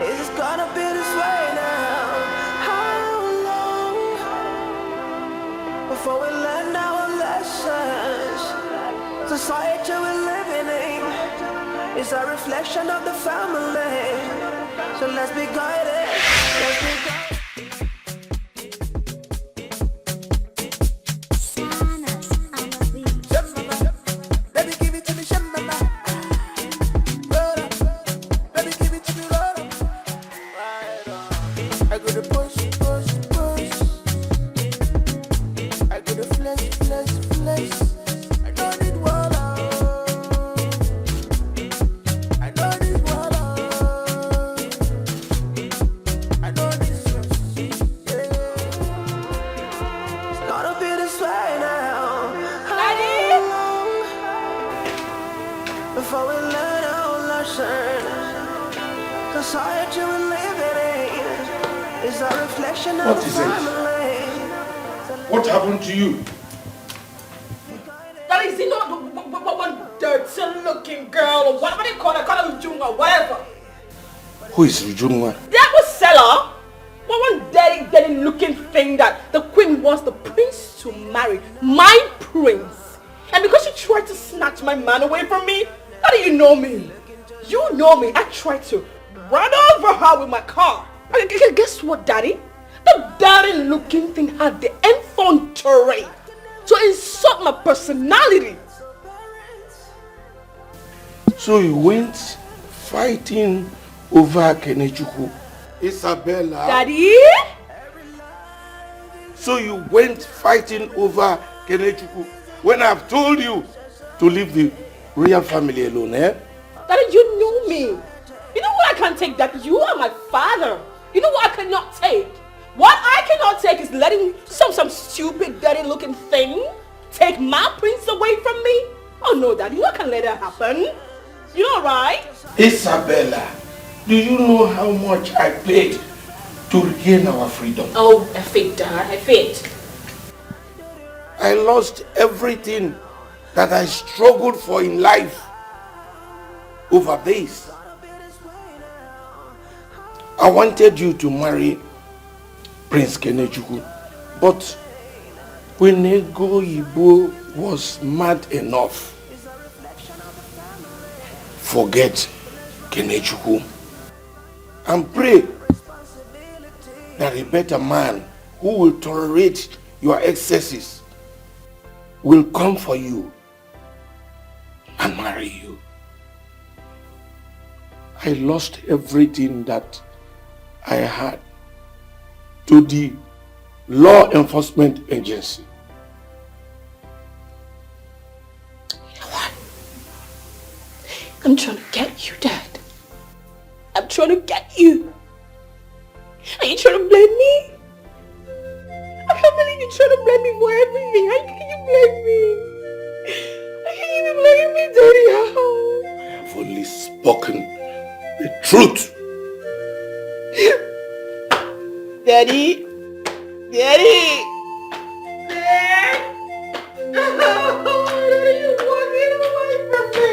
Speaker 3: is it gonna be this way now? Before we learn our lessons, society we're living in is a reflection of the family. So let's be guided. Let's be guided. Baby, give it to me, shemama. Baby, give it to me, roll. I go to push. I go to flesh. I don't need water. I don't need water. I don't need stress. It's gonna be this way now. Daddy! Before we learn our lesson, society we're living in is a reflection of
Speaker 18: What
Speaker 3: the
Speaker 18: is it?
Speaker 3: family.
Speaker 18: What happened to you?
Speaker 21: is he not one dirty looking girl or whatever they call her, Ujunga or whatever?
Speaker 18: Who is Ujunga?
Speaker 21: The apple seller. One dirty looking thing that the queen wants the prince to marry. My prince. And because you tried to snatch my man away from me, how do you know me? You know me. I tried to run over her with my car. Okay, guess what, daddy? The dirty looking thing had the effrontery to insult my personality.
Speaker 18: So you went fighting over Kenechukwu. Isabella.
Speaker 21: Daddy?
Speaker 18: So you went fighting over Kenechukwu when I've told you to leave the royal family alone, eh?
Speaker 21: Daddy, you know me. You know what I can't take, that you are my father. You know what I cannot take? What I cannot take is letting some stupid dirty looking thing take my prince away from me. Oh no, Daddy, I can't let that happen. You know, right?
Speaker 18: Isabella, do you know how much I paid to regain our freedom?
Speaker 21: Oh, I fit, Dad, I fit.
Speaker 18: I lost everything that I struggled for in life over this. I wanted you to marry Prince Kenechukwu, but Wenego Igbo was mad enough. Forget Kenechukwu and pray that a better man who will tolerate your excesses will come for you and marry you. I lost everything that I had to the law enforcement agency.
Speaker 21: I'm trying to get you, Dad. I'm trying to get you. Are you trying to blame me? I can't believe you're trying to blame me for everything. How can you blame me? How can you be blaming me, Daddy? How?
Speaker 18: I have only spoken the truth.
Speaker 21: Daddy? Daddy? Dad? Daddy, you're walking away from me.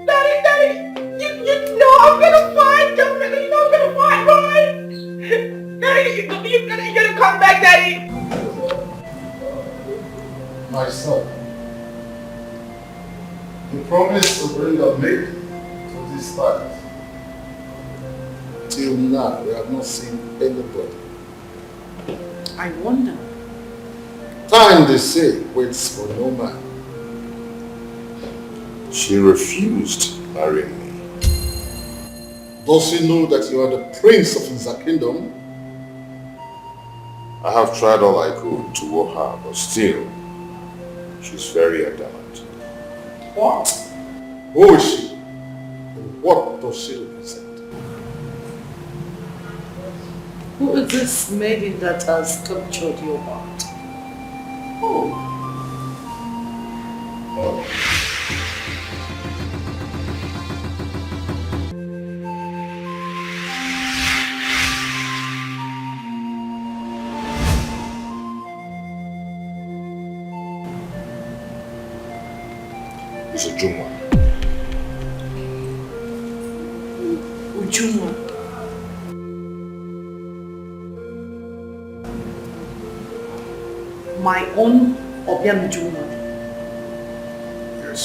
Speaker 21: Daddy, you know I'm gonna fight. Definitely you know I'm gonna fight, right? Daddy, you're gonna come back, Daddy.
Speaker 8: My son, you promised to bring a maid to this part. Till now, we have not seen anybody.
Speaker 4: I wonder.
Speaker 8: Time, they say, waits for no man.
Speaker 20: She refused marrying me.
Speaker 8: Does he know that you are the prince of his kingdom?
Speaker 20: I have tried all I could to woo her, but still, she's very adamant.
Speaker 8: What? Who is she? And what does she represent?
Speaker 4: Who is this maiden that has captured your heart?
Speaker 8: Oh.
Speaker 20: It's Ujunwa.
Speaker 4: Ujunwa. My own Obiam Ujunwa.
Speaker 20: Yes.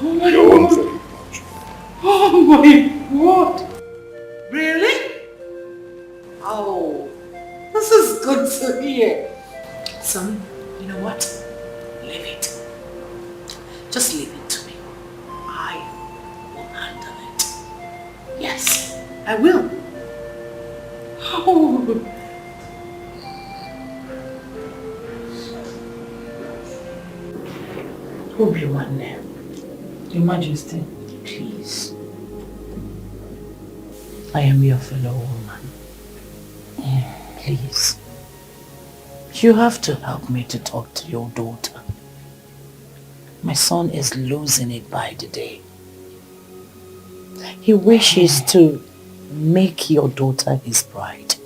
Speaker 4: Oh my
Speaker 20: Your own
Speaker 4: God.
Speaker 20: very much.
Speaker 4: Oh my God. Really? Oh, this is good to hear. Son, you know what? Leave it. Just leave it to me. I will handle it. Yes, I will. Oh. Obi-Wan, Your Majesty, please. I am your fellow woman. Please. You have to help me to talk to your daughter. My son is losing it by the day. He wishes to make your daughter his bride.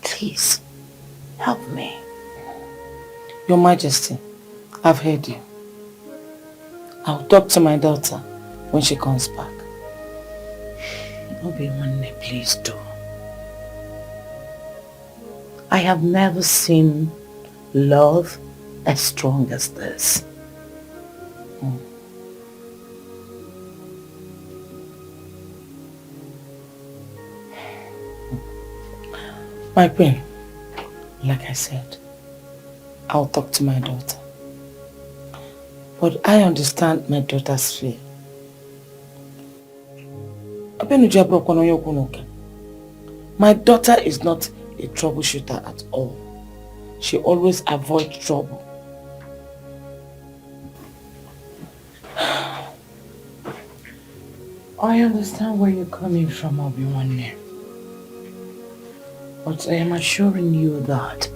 Speaker 4: Please. Please, help me. Your Majesty, I've heard you. I'll talk to my daughter when she comes back. Obi-Wan, please do. I have never seen love as strong as this. My queen, like I said, I'll talk to my daughter. But I understand my daughter's fear. My daughter is not a troubleshooter at all. She always avoids trouble. I understand where you're coming from, Obi-Wan. But I am assuring you that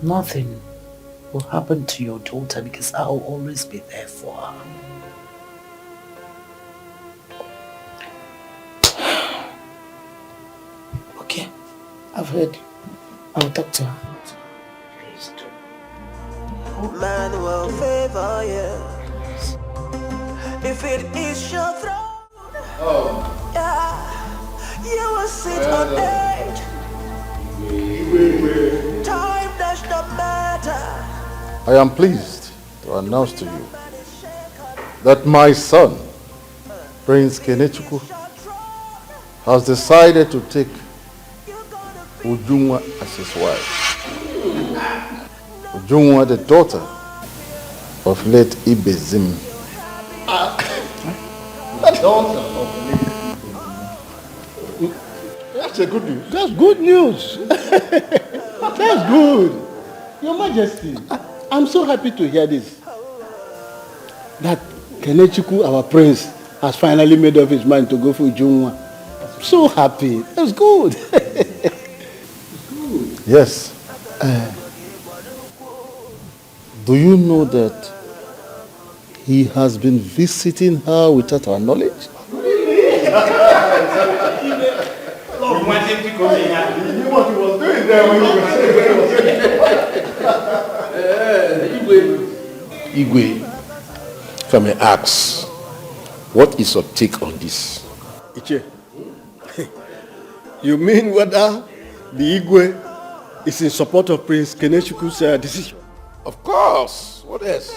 Speaker 4: nothing will happen to your daughter because I will always be there for her. Okay, I've heard. I'll talk to her. Please do.
Speaker 3: Man will favor you if it is your throne. Yeah, you will sit on it. Time does not matter.
Speaker 8: I am pleased to announce to you that my son, Prince Kenechukwu, has decided to take Ujunwa as his wife. Ujunwa, the daughter of late Ibezim.
Speaker 15: The daughter of late. That's a good news. That's good news. That's good. Your Majesty, I'm so happy to hear this. That Kenechukwu, our prince, has finally made up his mind to go for Ujunwa. I'm so happy. That's good.
Speaker 8: Yes. Do you know that he has been visiting her without our knowledge?
Speaker 15: Lord wanted him to come in. He knew what he was doing there when he was
Speaker 19: Igwe, if I may ask, what is your take on this?
Speaker 15: Iche, you mean whether the Igwe is in support of Prince Kenechukwu's decision?
Speaker 19: Of course. What else?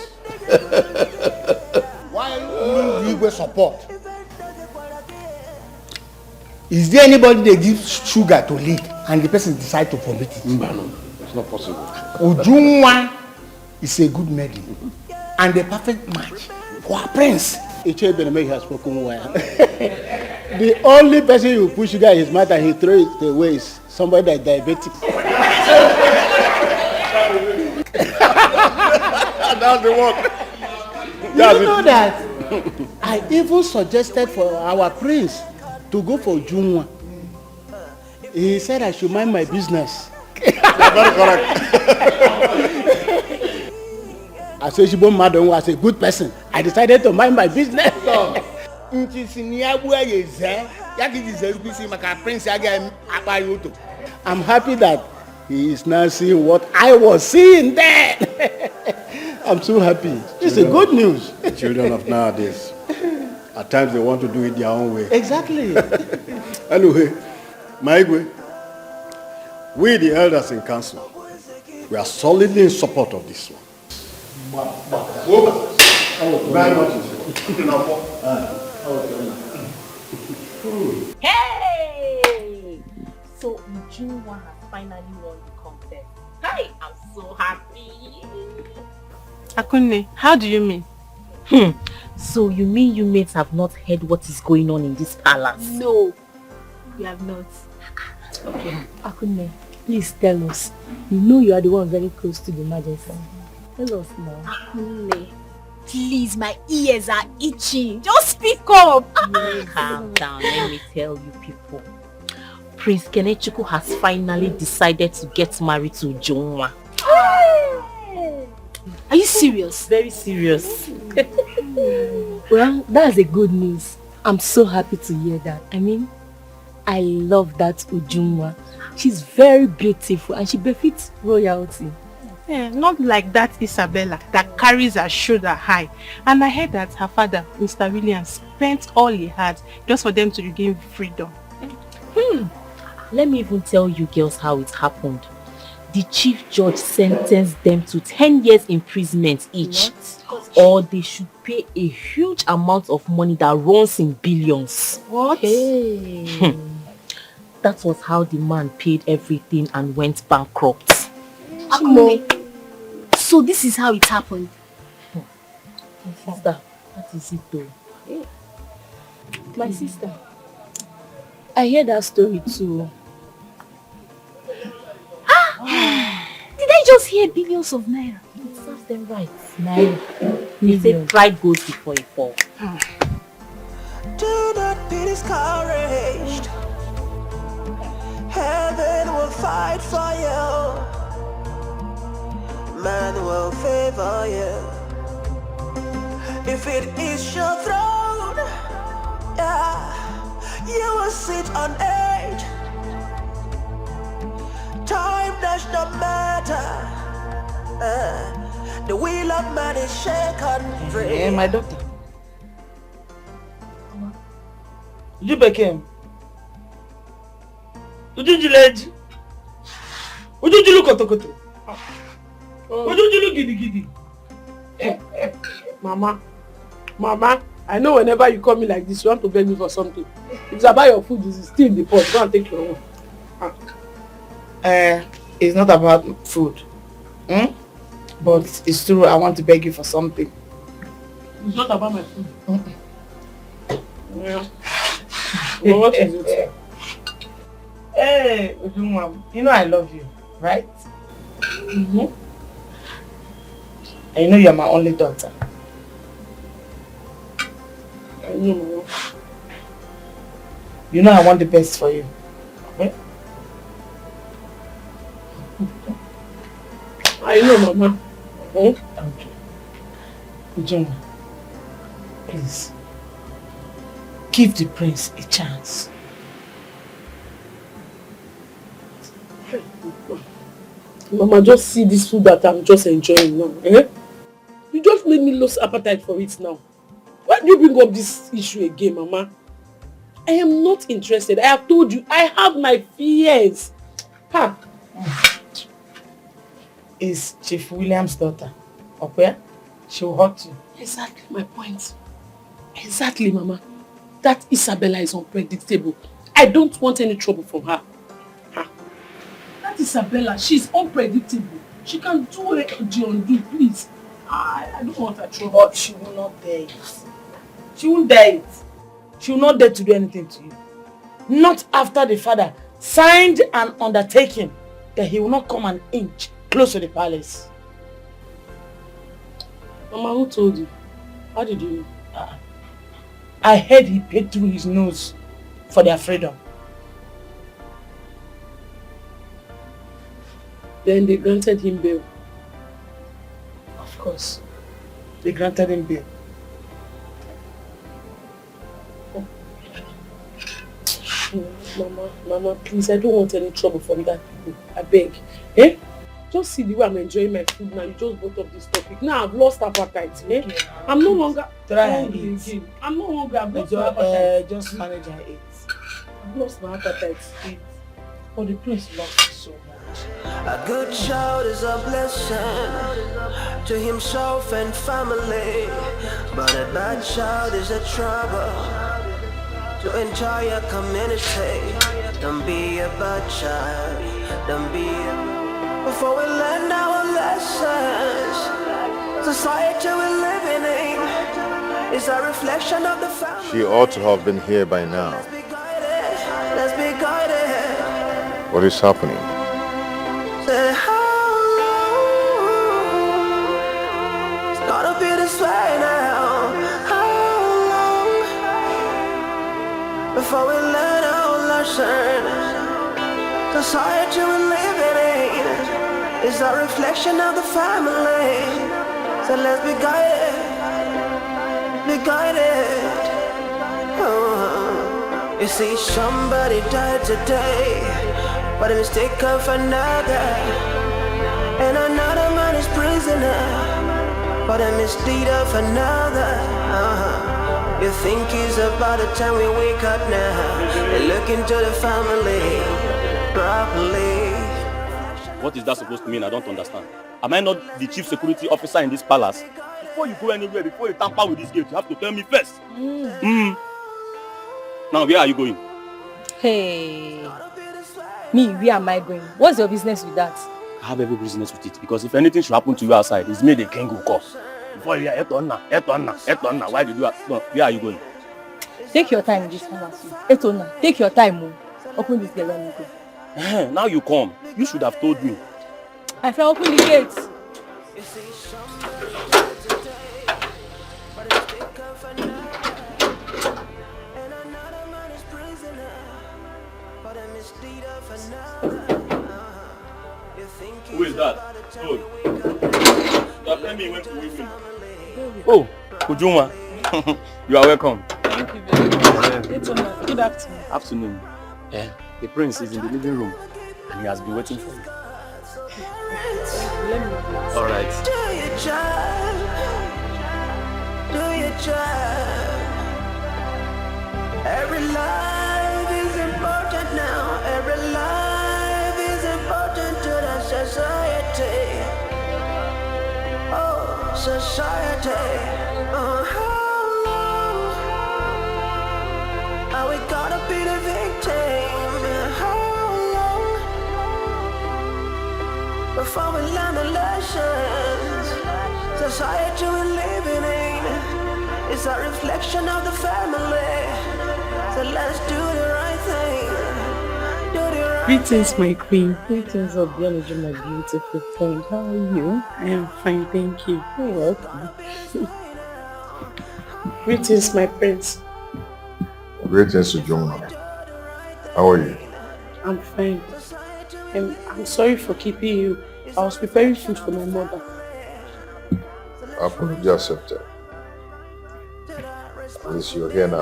Speaker 15: Why will the Igwe support? Is there anybody they give sugar to lick and the person decide to vomit it?
Speaker 19: No, it's not possible.
Speaker 15: Ujunwa is a good maiden and a perfect match for our prince. Iche Beneme has spoken well. The only person who puts sugar in his mouth and he throws it away is somebody that is diabetic. That's the one. You know that I even suggested for our prince to go for Ujunwa. He said I should mind my business. Very correct. I said Shibo Madon was a good person. I decided to mind my business. I'm happy that he is now seeing what I was seeing then. I'm so happy. It's a good news.
Speaker 19: The children of nowadays, at times they want to do it their own way.
Speaker 15: Exactly.
Speaker 19: Anyway, my Igwe, we the elders in council, we are solidly in support of this one. Very much.
Speaker 6: Hey! So Ujunwa has finally won the contest. Hi, I'm so happy.
Speaker 21: Akunne, how do you mean?
Speaker 6: So you mean you mates have not heard what is going on in this palace?
Speaker 5: No, we have not.
Speaker 6: Okay.
Speaker 5: Akunne, please tell us. You know you are the one very close to the Majesty. Tell us now.
Speaker 6: Akunne, please, my ears are itching. Just speak up. Calm down, let me tell you people. Prince Kenechukwu has finally decided to get married to Ujunwa.
Speaker 5: Are you serious?
Speaker 6: Very serious.
Speaker 5: Well, that's a good news. I'm so happy to hear that. I mean,
Speaker 7: I love that Ujumwa. She's very beautiful and she befits royalty.
Speaker 14: Yeah, not like that Isabella that carries her shoulder high. And I heard that her father, Mr. Williams, spent all he had just for them to regain freedom.
Speaker 1: Let me even tell you girls how it happened. The chief judge sentenced them to 10 years imprisonment each. Or they should pay a huge amount of money that runs in billions.
Speaker 14: What?
Speaker 1: Hey. That was how the man paid everything and went bankrupt.
Speaker 6: So this is how it happened.
Speaker 1: Sister, what is it though?
Speaker 7: My sister, I heard that story too.
Speaker 6: Did I just hear billions of naira?
Speaker 1: It serves them right. Naira. They say pride goes before a fall.
Speaker 3: Do not be discouraged. Heaven will fight for you. Man will favor you. If it is your throne, yeah, you will sit on it. Time does not matter. The wheel of man is shaken free.
Speaker 14: Yeah, my daughter. You became. Ujuju leji. Ujuju kotokoto. Ujuju gidi.
Speaker 21: Mama, I know whenever you call me like this, you want to beg me for something. If it's about your food, it's still in the pot. Go and take your own.
Speaker 14: It's not about food. But it's true, I want to beg you for something.
Speaker 21: It's not about my food. Yeah. Well, what is it?
Speaker 14: Hey, Ujumwa, you know I love you, right? And you know you're my only daughter.
Speaker 21: I know, Mama.
Speaker 14: You know I want the best for you. Okay?
Speaker 21: I know, Mama.
Speaker 14: Okay. Ujumwa, please, give the prince a chance.
Speaker 21: Mama, just see this food that I'm just enjoying now. You just made me lose appetite for it now. Why do you bring up this issue again, Mama? I am not interested. I have told you, I have my fears. Ha!
Speaker 14: Is Chief William's daughter. Okay? She will hurt you.
Speaker 21: Exactly my point. Exactly, Mama. That Isabella is unpredictable. I don't want any trouble from her. That Isabella, she's unpredictable. She can do it the undo, please. I don't want her trouble.
Speaker 14: But she will not dare it. She won't dare it. She will not dare to do anything to you. Not after the father signed an undertaking that he will not come an inch close to the palace.
Speaker 21: Mama, who told you? How did you know?
Speaker 14: I heard he paid through his nose for their freedom.
Speaker 21: Then they granted him bail.
Speaker 14: Of course. They granted him bail.
Speaker 21: Mama, please, I don't want any trouble from that people. I beg. Eh? Just see the way I'm enjoying my food now. You just brought up this topic. Now I've lost appetite. Eh?
Speaker 14: Okay,
Speaker 21: I'm no longer
Speaker 14: hungry
Speaker 21: again. I'm no longer. I've lost my appetite.
Speaker 14: Just manage and eat.
Speaker 21: I've lost my appetite.
Speaker 14: Eat. But the prince loves you so much.
Speaker 3: A good child is a blessing to himself and family, but a bad child is a trouble to entire community. Don't be a bad child. Don't be a... Before we learn our lessons, society we're living in is a reflection of the family.
Speaker 10: She ought to have been here by now.
Speaker 3: Let's be guided.
Speaker 10: What is happening?
Speaker 3: Say how long? It's gotta be this way now. How long before we learn our lesson? Society we're living in is a reflection of the family. So let's be guided, be guided. You see, somebody died today, but a mistake of another. And another man is prisoner, but a misdeed of another. You think it's about the time we wake up now and look into the family properly.
Speaker 2: What is that supposed to mean? I don't understand. Am I not the chief security officer in this palace? Before you go anywhere, before you tamper with this gate, you have to tell me first. Now, where are you going?
Speaker 5: Hey. Me, where am I going? What's your business with that?
Speaker 2: I have every business with it, because if anything should happen to you outside, it's me the king will call. Before you hear, Etonna, why did you ask? No, where are you going?
Speaker 5: Take your time in this palace. Etona, take your time. Open this gate, let me go.
Speaker 2: Now you come. You should have told me.
Speaker 5: I shall open the gates.
Speaker 2: Who is that? Oh. You are telling me you went to Weaving. Oh, Ujuma. You are welcome.
Speaker 5: Thank you very much. Good afternoon.
Speaker 2: Afternoon. The prince is in the living room and he has been waiting for you. All right.
Speaker 3: Do your job. Do your job. Every life is important now. Every life is important to the society. Oh, society. How long are we gonna be the victim? How long before we learn the lessons? Society we're living in is a reflection of the family. So let's do the right thing. Do the right
Speaker 14: Greetings, my queen.
Speaker 4: Greetings of Biology, my beautiful friend. How are you?
Speaker 14: I am fine, thank you.
Speaker 4: You're welcome.
Speaker 14: Greetings, my prince.
Speaker 20: Greetings to Joma. How are you?
Speaker 14: I'm fine. I'm sorry for keeping you. I was preparing food for my mother.
Speaker 20: Apology accepted. At least you're here now.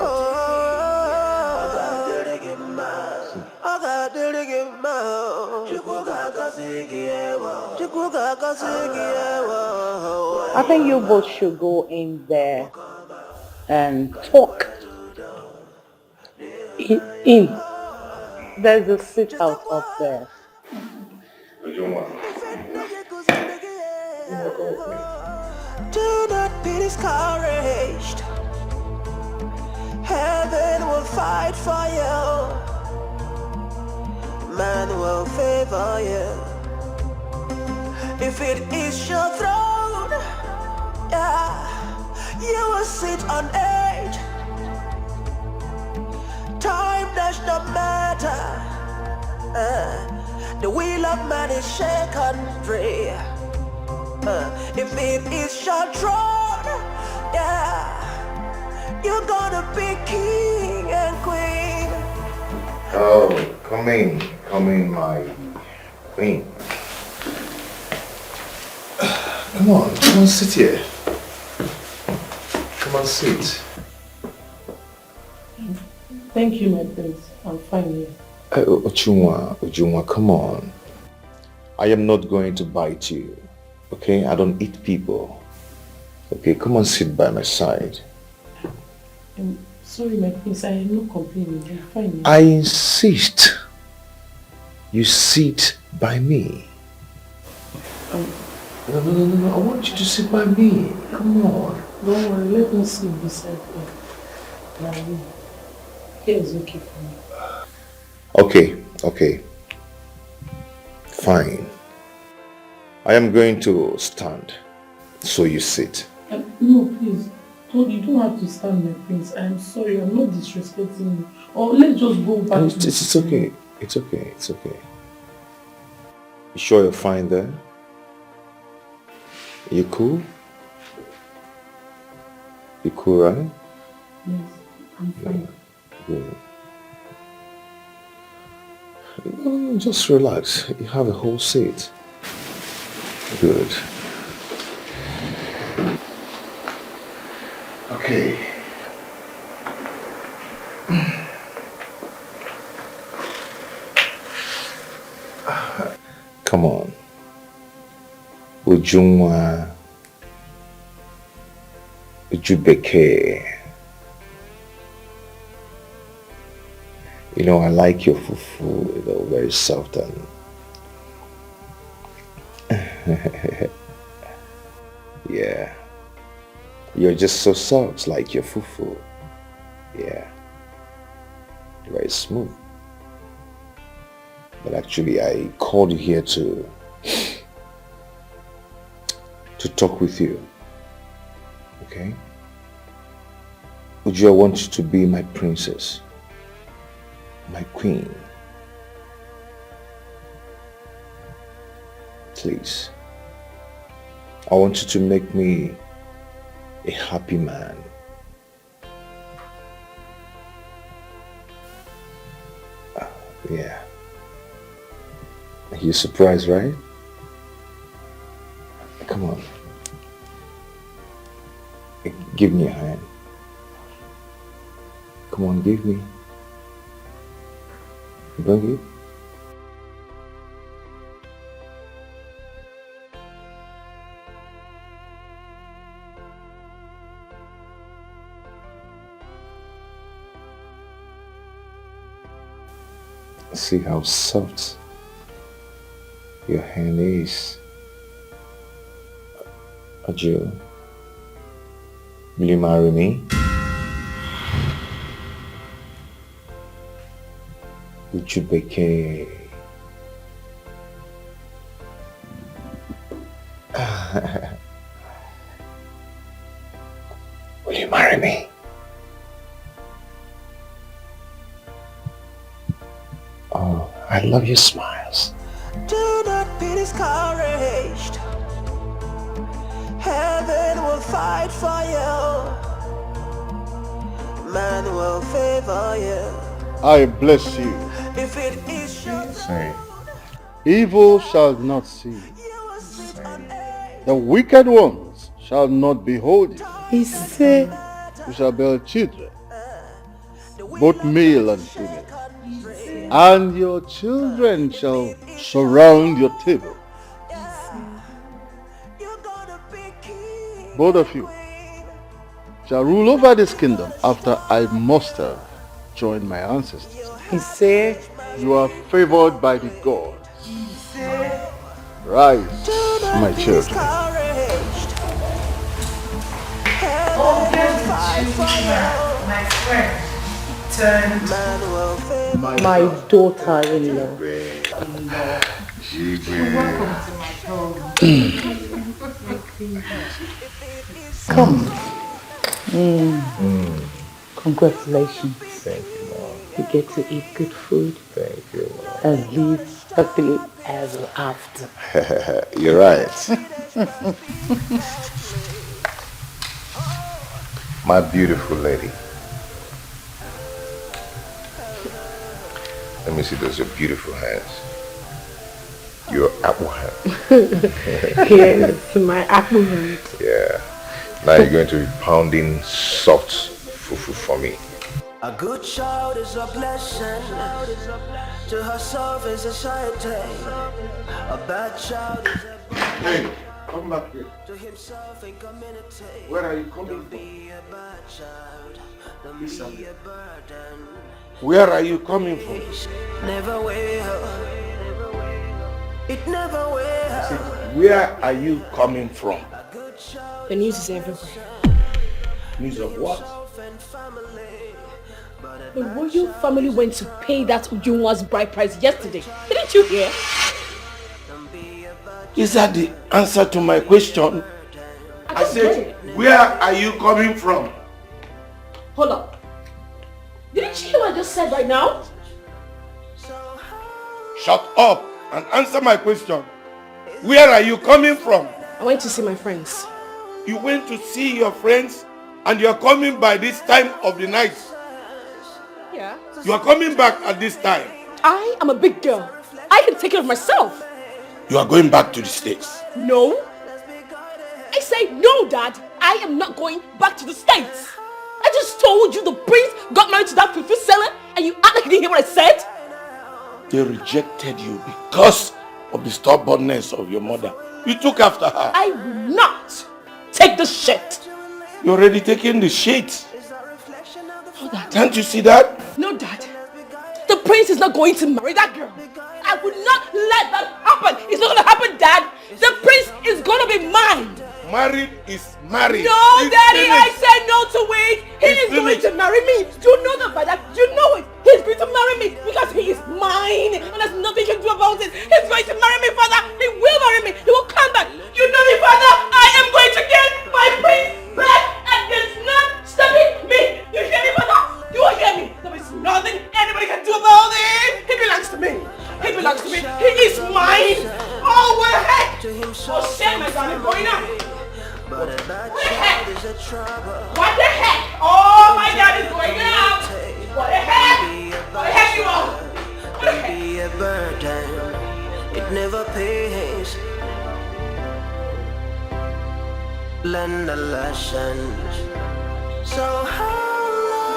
Speaker 9: I think you both should go in there and talk. In. There's a sit out up there.
Speaker 3: Do not be discouraged. Heaven will fight for you. Man will favor you. If it is your throne, yeah, you will sit on it. Time does not matter. The will of man is shaken free. If it is your throne, yeah, you're gonna be king and queen.
Speaker 10: Oh, come in, my queen. Come on, sit here. Come on, sit.
Speaker 14: Thank you, my prince. I'm fine here.
Speaker 10: Ujuma, come on. I am not going to bite you. Okay, I don't eat people. Okay, come on, sit by my side.
Speaker 14: I'm sorry, my prince. I am not complaining. I'm fine here.
Speaker 10: I insist you sit by me. No, I want you to sit by me. Come on.
Speaker 14: Don't worry, let me sit beside you. Now, here is okay for me.
Speaker 10: Okay. Fine. I am going to stand, so you sit.
Speaker 14: No, please. You don't have to stand, my prince. I am sorry, I'm not disrespecting you. Or let's just go back to
Speaker 10: It's okay. It's okay. You sure you're fine there? You cool? You cool, right?
Speaker 14: Yes, I'm fine.
Speaker 10: Good. No, just relax. You have a whole seat. Good. Okay. Come on. Ujungwa. Ujubeke. You know, I like your fufu, you know, very soft and yeah. You're just so soft, like your fufu. Yeah. Very smooth. But actually, I called you here to talk with you. Okay? Uju, I want you to be my princess. My queen. Please. I want you to make me a happy man. Yeah. You're surprised, right? Come on. Give me a hand. Come on, give me. Bring it. See how soft your hand is. Ajo, will you marry me? Uchubeke. Will you marry me? Oh, I love your smiles.
Speaker 3: Do not be discouraged. Heaven will fight for you. Man will favor you.
Speaker 8: I bless you.
Speaker 3: If it is your
Speaker 10: Say.
Speaker 8: Evil shall not see you. The wicked ones shall not behold you.
Speaker 4: He said,
Speaker 8: You shall bear children, both male and female. And your children shall surround your table. Both of you shall rule over this kingdom after I must have joined my ancestors.
Speaker 4: He said,
Speaker 8: You are favored by the gods. Rise, my children.
Speaker 4: my friend, turned my daughter-in-law. Welcome to my home. Come. Congratulations.
Speaker 10: Thank you, Mom.
Speaker 4: You get to eat good food.
Speaker 10: Thank you, Mom.
Speaker 4: And live happily ever after.
Speaker 10: You're right. My beautiful lady. Let me see those your beautiful hands. Your apple hand.
Speaker 4: Yes, my apple hand.
Speaker 10: Yeah. Now you're going to be pounding soft fufu for me.
Speaker 3: A good child is a blessing. To herself is a society. A bad child is a
Speaker 18: Hey, come back here.
Speaker 3: to himself and community.
Speaker 18: Where are you coming
Speaker 3: Don't
Speaker 18: from?
Speaker 3: be a bad child. Don't
Speaker 18: Listen.
Speaker 3: be a burden.
Speaker 18: Where are you coming from?
Speaker 3: Never will. It never will.
Speaker 18: Where are you coming from?
Speaker 5: The news is everywhere.
Speaker 18: News of what?
Speaker 5: The royal family went to pay that Ujunwa's bride price yesterday. Didn't you hear?
Speaker 18: Is that the answer to my question? I said, where are you coming from?
Speaker 5: Hold up. Didn't you hear what I just said right now?
Speaker 18: Shut up and answer my question. Where are you coming from?
Speaker 5: I went to see my friends.
Speaker 18: You went to see your friends and you are coming by this time of the night.
Speaker 5: Yeah.
Speaker 18: You are coming back at this time.
Speaker 5: I am a big girl. I can take care of myself.
Speaker 18: You are going back to the States.
Speaker 5: No. I say no, Dad. I am not going back to the States. I just told you the prince got married to that fufu seller and you act like you didn't hear what I said.
Speaker 18: They rejected you because of the stubbornness of your mother. You took after her.
Speaker 21: I will not take the shit.
Speaker 18: You're already taking the shit.
Speaker 21: Oh, Dad.
Speaker 18: Can't you see that?
Speaker 21: No, Dad. The prince is not going to marry that girl. I will not let that happen. It's not going to happen, Dad. The prince is going to be mine.
Speaker 18: Married is married.
Speaker 21: No,
Speaker 18: it's
Speaker 21: Daddy,
Speaker 18: finished.
Speaker 21: I said no to it. He is going to marry me. You know that, Father. You know it. He's going to marry me because he is mine. And there's nothing you can do about it. He's going to marry me, Father. He will marry me. He will come back. You know me, Father. I am going to get my prince back. And there's not stopping me. You hear me, Father? You will hear me. There is nothing anybody can do about it. He belongs to me. He belongs to me. He is mine. Oh, what the heck? Oh, shit, my God, I'm going out. What the heck? What the heck? Oh, my God is going out. What the heck? What the heck you want? What the heck?
Speaker 3: Be a burden. It never pays. Learn the lessons. So how long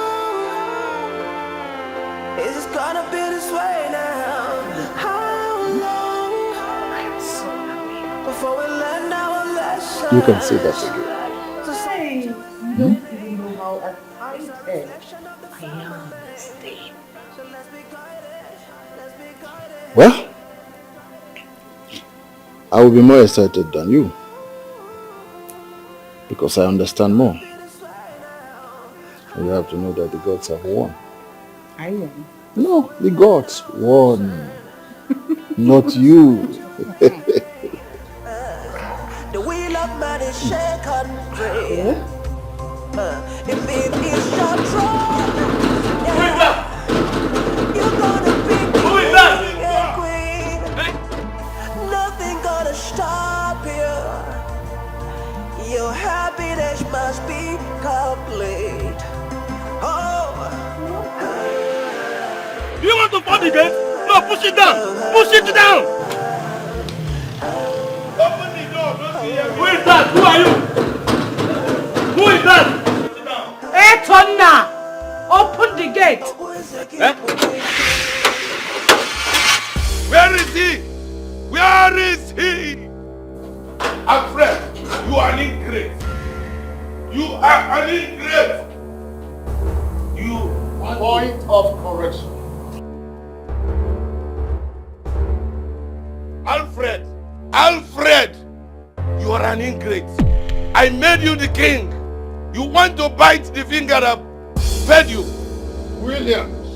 Speaker 3: is it gonna be this way now? How long before we learn our lessons?
Speaker 17: You can say that again.
Speaker 4: To say you don't even know how excited I am this day.
Speaker 17: Well, I will be more excited than you. Because I understand more. And you have to know that the gods have won.
Speaker 4: I won.
Speaker 17: No, the gods won. Not you.
Speaker 3: The wheel of man is shaken free. If it is your throne, you're gonna be king and queen. Nothing gonna stop you. Your happiness must be complete. Oh.
Speaker 2: You want to fight the gate? No, push it down. Push it down. Open the door. Don't see him. Who is that? Who are you? Who is that?
Speaker 14: Hey, Tonna! Open the gate.
Speaker 2: Eh? Where is he? Where is he?
Speaker 18: Alfred, you are an ingrate. You are an ingrate. You
Speaker 15: Point of correction.
Speaker 18: Alfred, you are an ingrate. I made you the king. You want to bite the finger that fed you.
Speaker 15: Williams.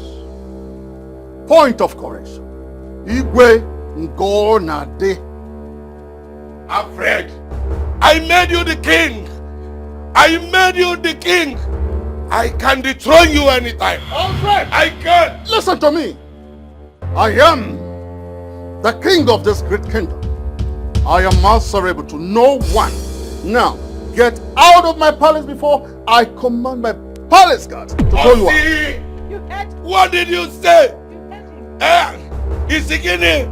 Speaker 15: Point of correction. Igwe Ngonade.
Speaker 18: Alfred, I made you the king. I made you the king. I can dethrone you anytime.
Speaker 15: Alfred!
Speaker 18: I can.
Speaker 15: Listen to me. I am the king of this great kingdom. I am answerable to no one. Now, get out of my palace before I command my palace guards to throw you out.
Speaker 18: What did you say? He's beginning.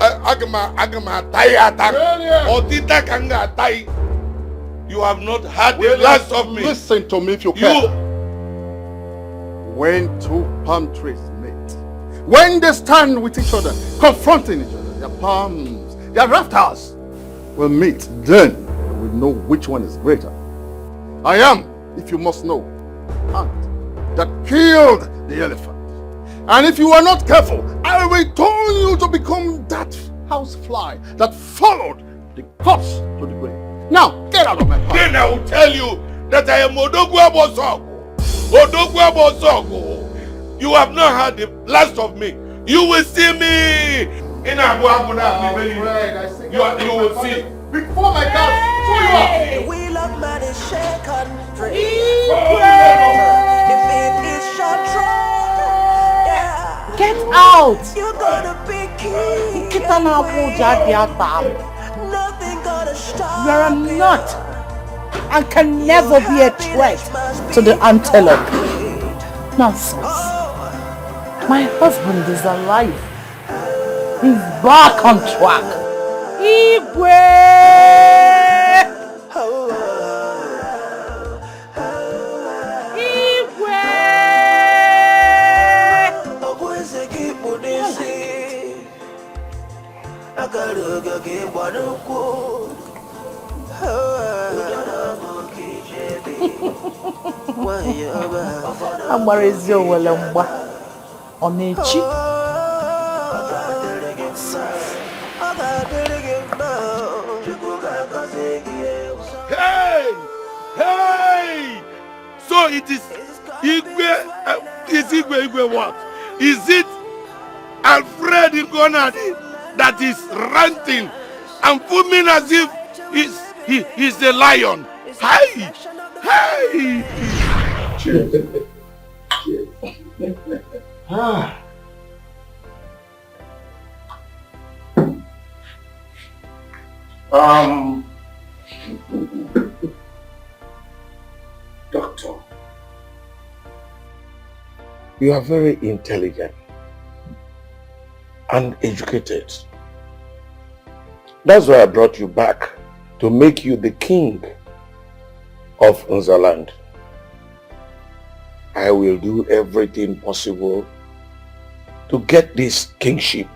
Speaker 18: Agama Otita Kanga Tai. You have not had the last of me.
Speaker 15: Listen to me if you can. When two palm trees meet, when they stand with each other, confronting each other, their palms, their rafters will meet, then we will know which one is greater. I am, if you must know, ant that killed the elephant. And if you are not careful, I will turn you to become that housefly that followed the corpse to the grave. Now, get out of my palace.
Speaker 18: Then I will tell you that I am Odogwa Bosogo. Odogwa Bosogo. You have not had the last of me. You will see me in Abuabuna. You will see.
Speaker 15: Before my guards throw you out.
Speaker 3: The wheel of man is shaken free. If it is your throne, yeah.
Speaker 4: Get out!
Speaker 3: You're gonna be king. Nothing gonna stop
Speaker 4: You are not and can never be a threat to the antelope. Nonsense. My husband is alive. He's back on track. Igwe!
Speaker 14: Agbara ezi owele mgba ọ na-echi.
Speaker 18: Hey! Hey! So it is Igwe, Igwe what? Is it Alfred Igonadi that is ranting and foaming as if he's a lion? Hey! Hey!
Speaker 11: Doctor, you are very intelligent and educated. That's why I brought you back, to make you the king of Nzaland. I will do everything possible to get this kingship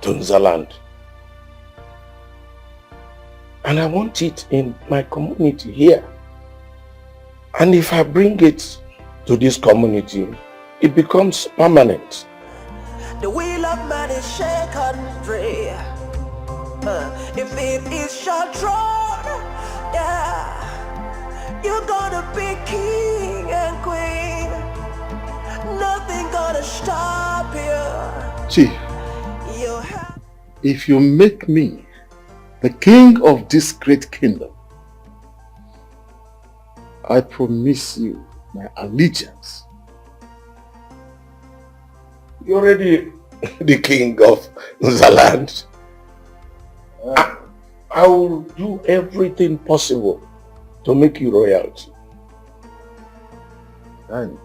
Speaker 11: to Nzaland. And I want it in my community here. And if I bring it to this community, it becomes permanent.
Speaker 3: The wheel of man is shaken free. If it is your throne, yeah, you're gonna be king and queen. Nothing gonna stop you.
Speaker 8: See, if you make me the king of this great kingdom, I promise you my allegiance.
Speaker 11: You're already the king of Nzaland. I will do everything possible to make you royalty.
Speaker 8: And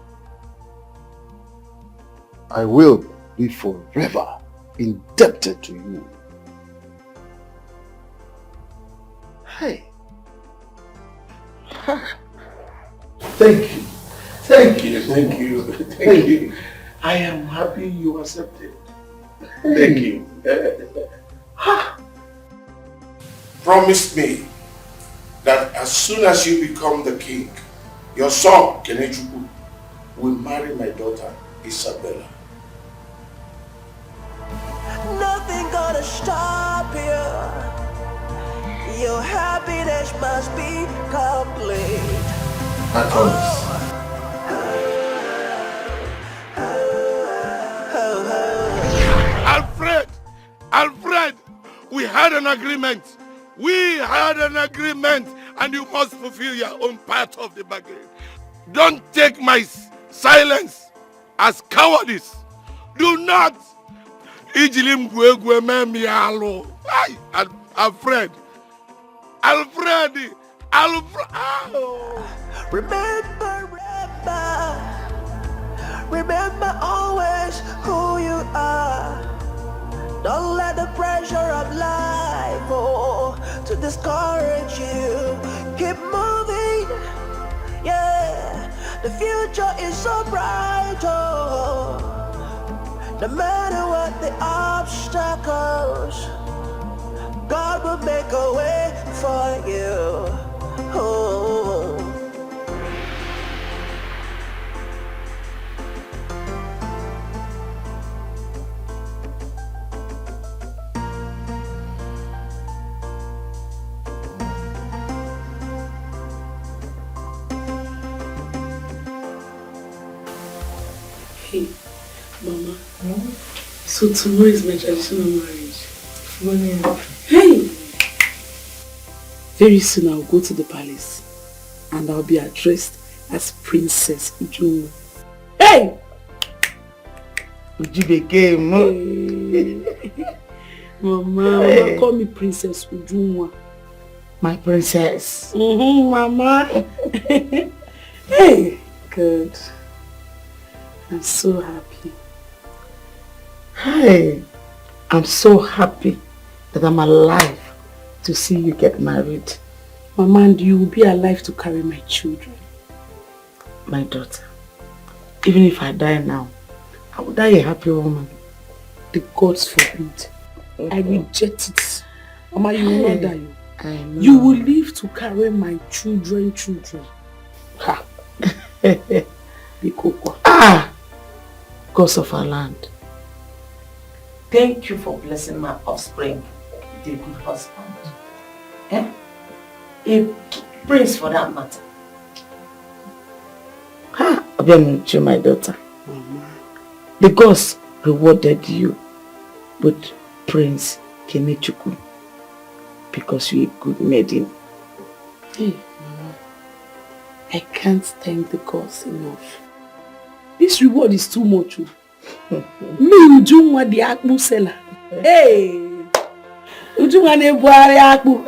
Speaker 8: I will be forever indebted to you. Hey.
Speaker 11: Thank you. Thank you. Thank you. Thank you. I am happy you accepted. Thank you. Promise me that as soon as you become the king, your son, Kenechukwu, will marry my daughter, Isabella.
Speaker 3: Nothing gonna stop you. Your happiness must be complete.
Speaker 11: I promise.
Speaker 18: Alfred, we had an agreement. We had an agreement, and you must fulfill your own part of the bargain. Don't take my silence as cowardice. Do not. Alfred.
Speaker 3: Remember always who you are. Don't let the pressure of life to discourage you. Keep moving, yeah. The future is so bright, no matter what the obstacles, God will make a way for you.
Speaker 21: Hey, Mama. So tomorrow is my traditional marriage. Hey! Very soon I'll go to the palace and I'll be addressed as Princess Ujunwa. Hey! Mama, call me Princess Ujunwa.
Speaker 14: My princess.
Speaker 21: Mama. Hey! Good. I'm so happy.
Speaker 14: Hey, I'm so happy that I'm alive to see you get married.
Speaker 21: Mama, and you will be alive to carry my children.
Speaker 14: My daughter, even if I die now, I will die a happy woman.
Speaker 21: The gods forbid. I reject it. Mama, you will not die.
Speaker 9: I know.
Speaker 21: You will live to carry my children.
Speaker 9: Ha.
Speaker 21: Bikoko.
Speaker 9: Gods of our land. Thank you for blessing my offspring with a good husband. A prince for that matter. Obianuchu, my daughter. The gods rewarded you with Prince Kenechukwu because you're a good maiden.
Speaker 21: Hey, Mama, I can't thank the gods enough. This reward is too much. Me, Ujunwa the Akpu seller. Hey! Ujunwa Nebuari Akpu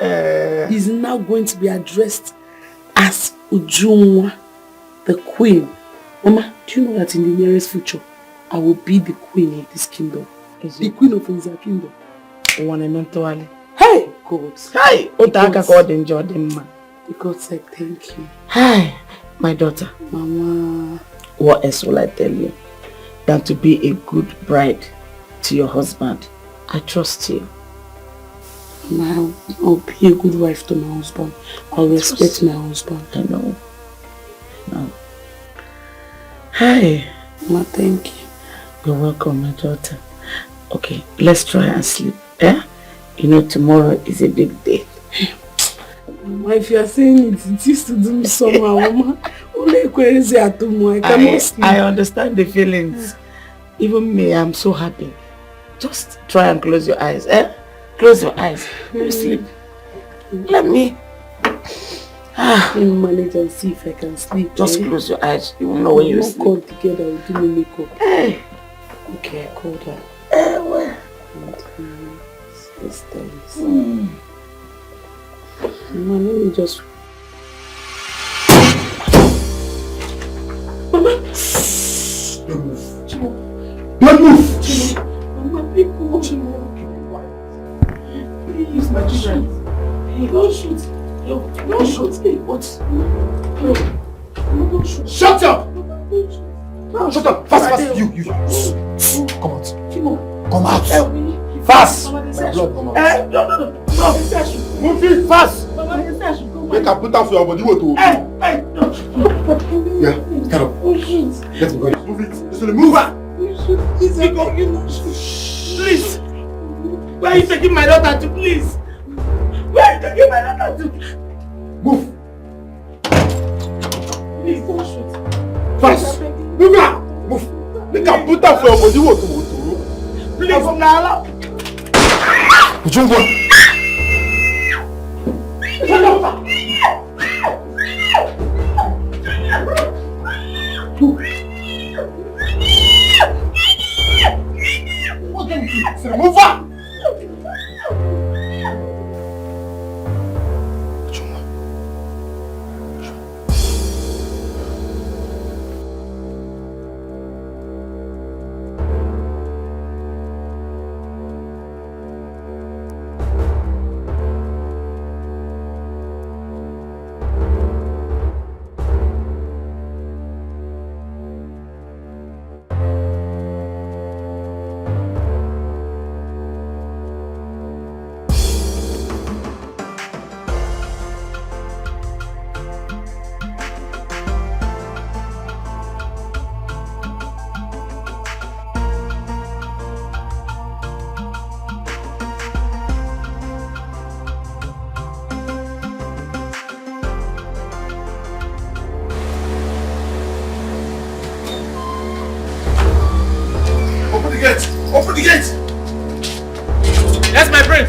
Speaker 21: is now going to be addressed as Ujunwa, the queen. Mama, do you know that in the nearest future, I will be the queen of this kingdom? The queen of Nza kingdom. Hey! God.
Speaker 9: Hi! Otaka God enjoy them, man.
Speaker 21: The God said thank you.
Speaker 9: Hi, my daughter.
Speaker 21: Mama.
Speaker 9: What else will I tell you than to be a good bride to your husband? I trust you.
Speaker 21: Mama, I'll be a good wife to my husband. I'll respect my husband.
Speaker 9: I know. No. Hi.
Speaker 21: Mama, thank you.
Speaker 9: You're welcome, my daughter. Okay, let's try and sleep. You know, tomorrow is a big day.
Speaker 21: Mama, if you are saying it, it used to do me somehow, Mama. I cannot sleep.
Speaker 9: I understand the feelings. Even me, I'm so happy. Just try and close your eyes. Close your eyes. You sleep. Let me.
Speaker 21: Let me manage and see if I can sleep.
Speaker 9: Just close your eyes. You will know when you sleep.
Speaker 21: We'll call together. We'll do my makeup.
Speaker 9: Hey.
Speaker 21: Okay, I called her.
Speaker 9: Well.
Speaker 21: Mama, let me just...
Speaker 17: Mama! Don't move!
Speaker 21: Mama, please, my children. Don't shoot. Don't shoot. What? Don't shoot.
Speaker 17: Shut up! Shut up! Fast! You! Come out. Come out! Fast! My blood come out.
Speaker 21: No.
Speaker 17: Move it fast! Make a put out for your body. Yeah, stand up. Let's go. Move it. Listen, move it.
Speaker 21: Please. Where are you taking my daughter to, please? Where are you taking my daughter to?
Speaker 17: Move.
Speaker 21: Please, don't shoot.
Speaker 17: Fast. Move it. Move. Make a put out for your body.
Speaker 21: Please, Nala.
Speaker 17: Ujungwa. Move on! Open the gate!
Speaker 2: Yes, my friend.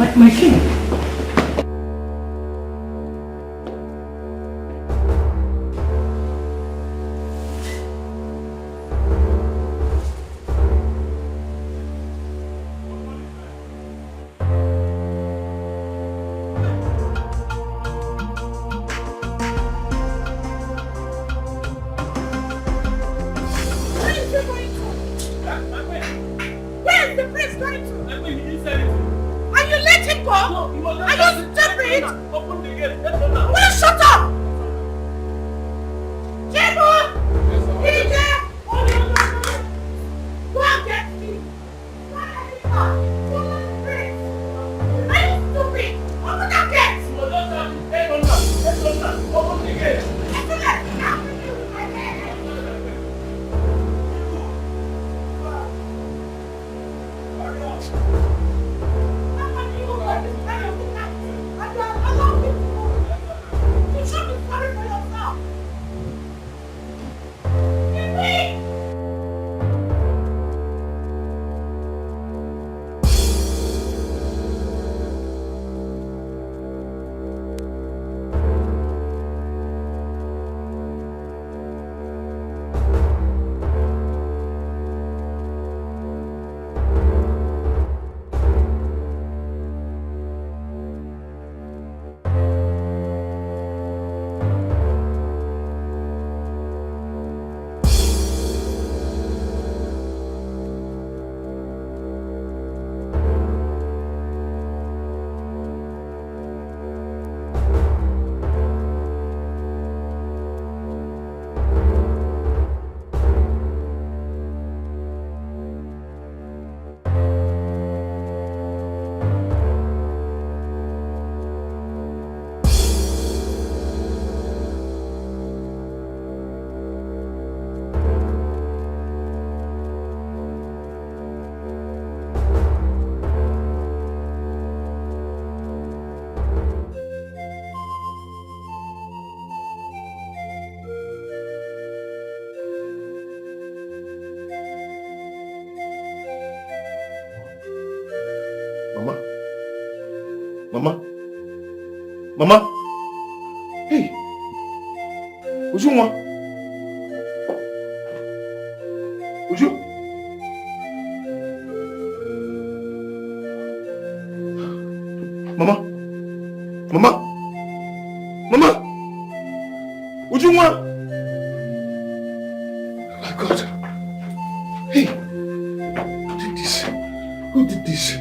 Speaker 14: My king.
Speaker 10: Mama? Hey! Ujunwa? Uju? Mama? Mama? Mama? Ujunwa? Oh my God. Hey! Who did this? Who did this?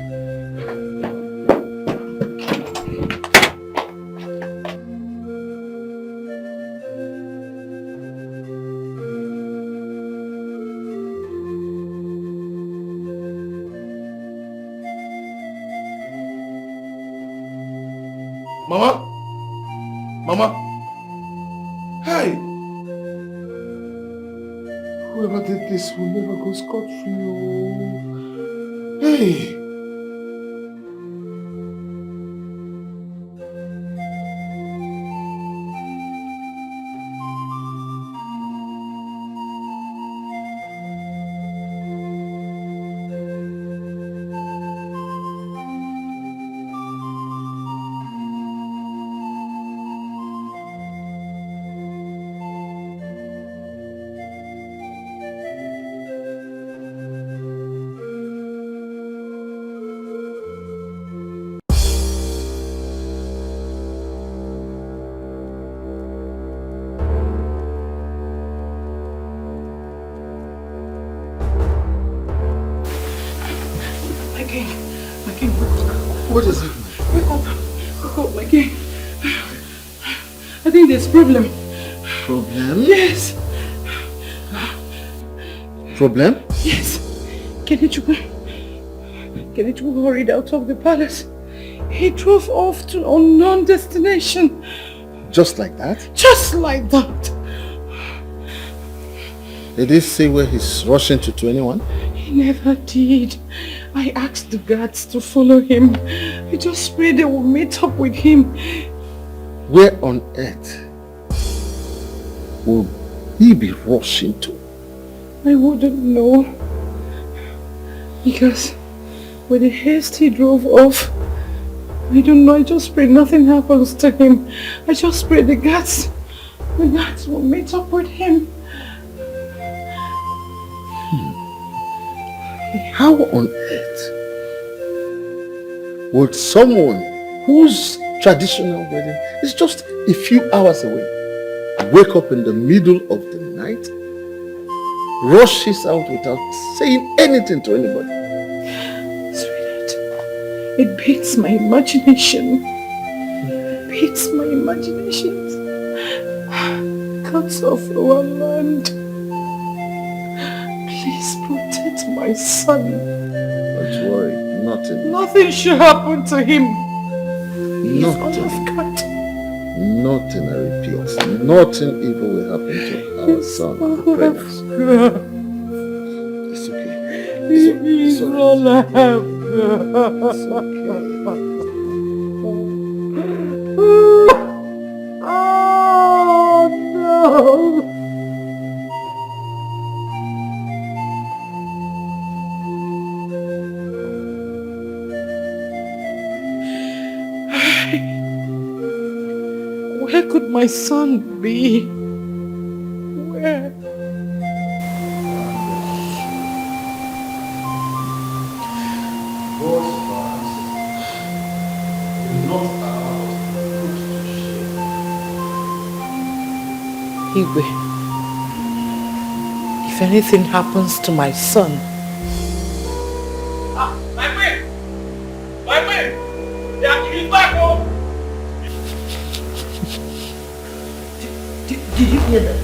Speaker 10: Mama? Mama? Hey! Whoever did this will never go scot-free. Oh. Hey! What is it?
Speaker 14: Wake up, my king. I think there's problem.
Speaker 17: Problem?
Speaker 14: Yes.
Speaker 17: Problem?
Speaker 14: Yes. Kenichukwu hurried out of the palace. He drove off to an unknown destination.
Speaker 17: Just like that?
Speaker 14: Just like that.
Speaker 17: Did he say where he's rushing to anyone?
Speaker 14: He never did. I asked the guards to follow him. I just prayed they will meet up with him.
Speaker 17: Where on earth will he be rushing to?
Speaker 14: I wouldn't know. Because with the haste he drove off,
Speaker 4: I don't know, I just pray nothing happens to him. I just pray the guards will meet up with him.
Speaker 8: How on earth would someone whose traditional wedding is just a few hours away wake up in the middle of the night, rushes out without saying anything to anybody?
Speaker 4: Sweetheart, it beats my imagination. It beats my imagination. Gods of our land, please protect my son.
Speaker 8: Don't worry, nothing.
Speaker 4: Nothing should happen to him. He's all
Speaker 8: Nothing.
Speaker 4: I've got.
Speaker 8: Nothing, I repeat. Nothing evil will happen to our son. I promise. It's okay.
Speaker 4: He's all I have got.
Speaker 8: It's okay.
Speaker 4: Oh no! Where could my son be? Where? Igwe, if anything happens to my son,
Speaker 2: My man! My man! He's back home!
Speaker 4: did you hear that?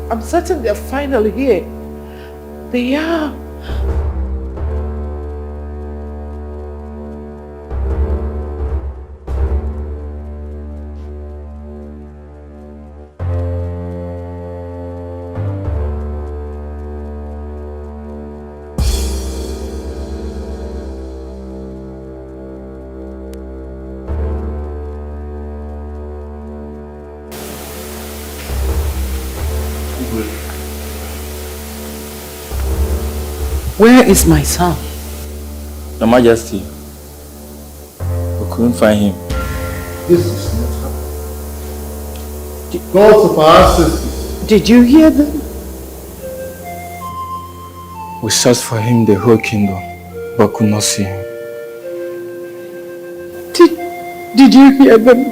Speaker 4: I'm certain they're finally here. They are. Where is my son?
Speaker 2: Your Majesty, we couldn't find him.
Speaker 8: This is not happening. Gods of our ancestors.
Speaker 4: Did you hear them?
Speaker 2: We searched for him the whole kingdom, but could not see him.
Speaker 4: Did you hear them?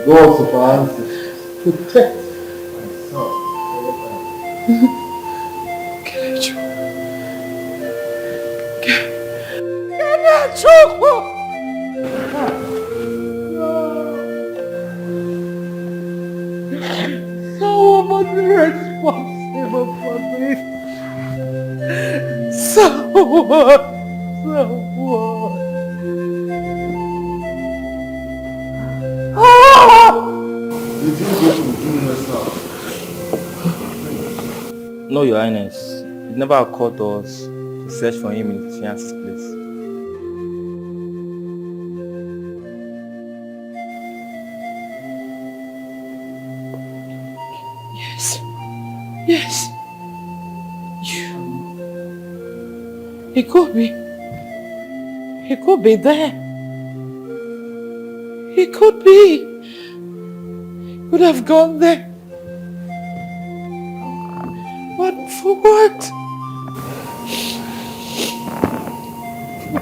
Speaker 8: Gods of our ancestors, protect my son.
Speaker 4: Someone must be responsible for this. Someone.
Speaker 8: Did you go to Julius now?
Speaker 2: No, Your Highness. It never occurred to us to search for him in his fiance's place.
Speaker 4: Yes. He could be. He could be there. He could be. Could have gone there. But for what?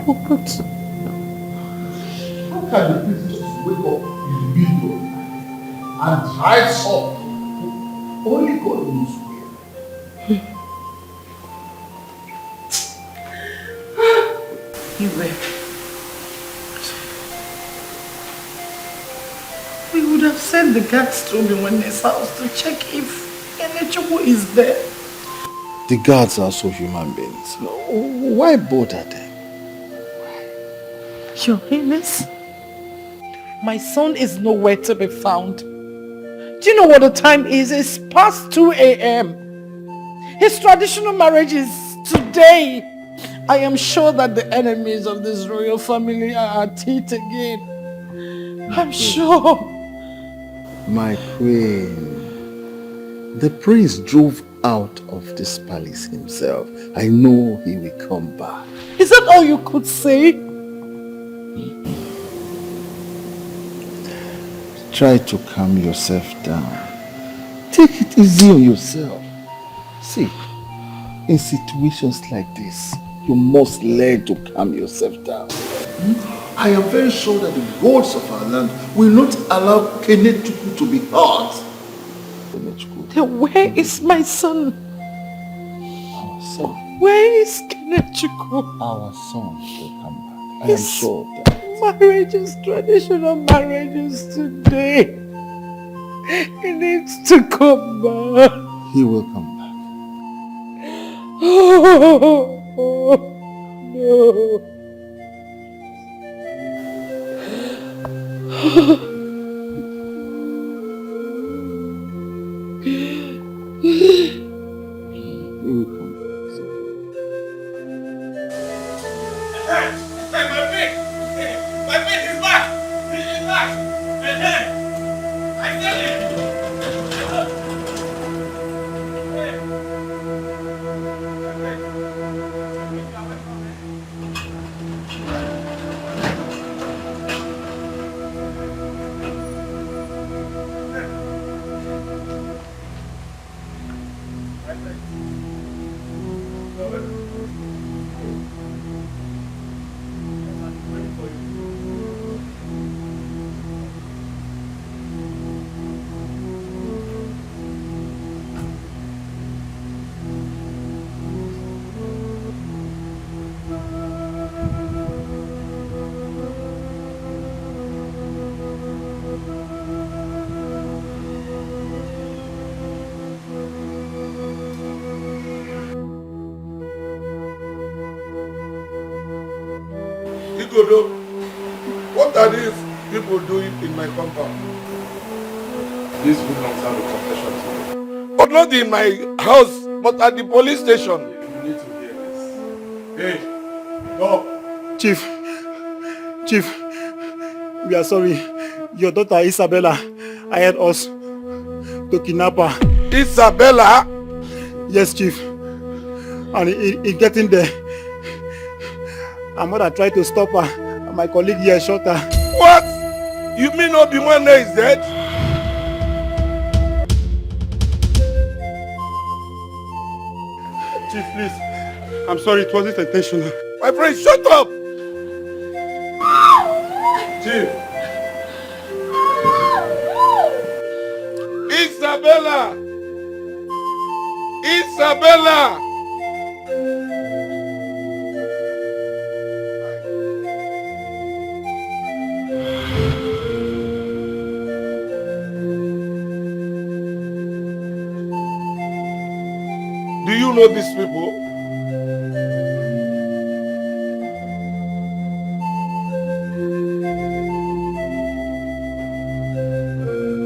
Speaker 4: For what?
Speaker 8: How can the priest just wake up in the middle of the night and drive up? Only God knows where.
Speaker 4: We would have sent the guards to me when his house to check if Kenechukwu is there.
Speaker 8: The gods are also human beings. Why bother them?
Speaker 4: Your Highness, my son is nowhere to be found. Do you know what the time is? It's past 2 a.m.
Speaker 15: His traditional marriage is today. I am sure that the enemies of this royal family are at it again. I'm sure.
Speaker 17: My queen, the prince drove out of this palace himself. I know he will come back.
Speaker 15: Is that all you could say?
Speaker 17: Try to calm yourself down. Take it easy on yourself. See, in situations like this, you must learn to calm yourself down. I am very sure that the gods of our land will not allow Kenechukwu to be hurt.
Speaker 15: Then where is my son?
Speaker 17: Our son.
Speaker 15: Where is Kenechukwu?
Speaker 17: Our son will come back. I am sure of that.
Speaker 15: Marriages, traditional marriages today. He needs to come back.
Speaker 17: He will come back.
Speaker 15: Oh,
Speaker 18: My face is back! He's back! I tell you! What are these people doing in my compound?
Speaker 20: This belongs to the confession to you.
Speaker 18: But not in my house, but at the police station.
Speaker 20: You need to hear this. Hey, go.
Speaker 13: Chief, we are sorry. Your daughter Isabella hired us to kidnap her.
Speaker 18: Isabella?
Speaker 13: Yes, Chief. And in getting there, her mother tried to stop her, and my colleague here shot her.
Speaker 18: What? You mean Obi-Wan is dead?
Speaker 13: Chief, please. I'm sorry, it wasn't intentional.
Speaker 18: My friend, shut up!
Speaker 20: Chief!
Speaker 18: Isabella! Isabella! Do you know these people?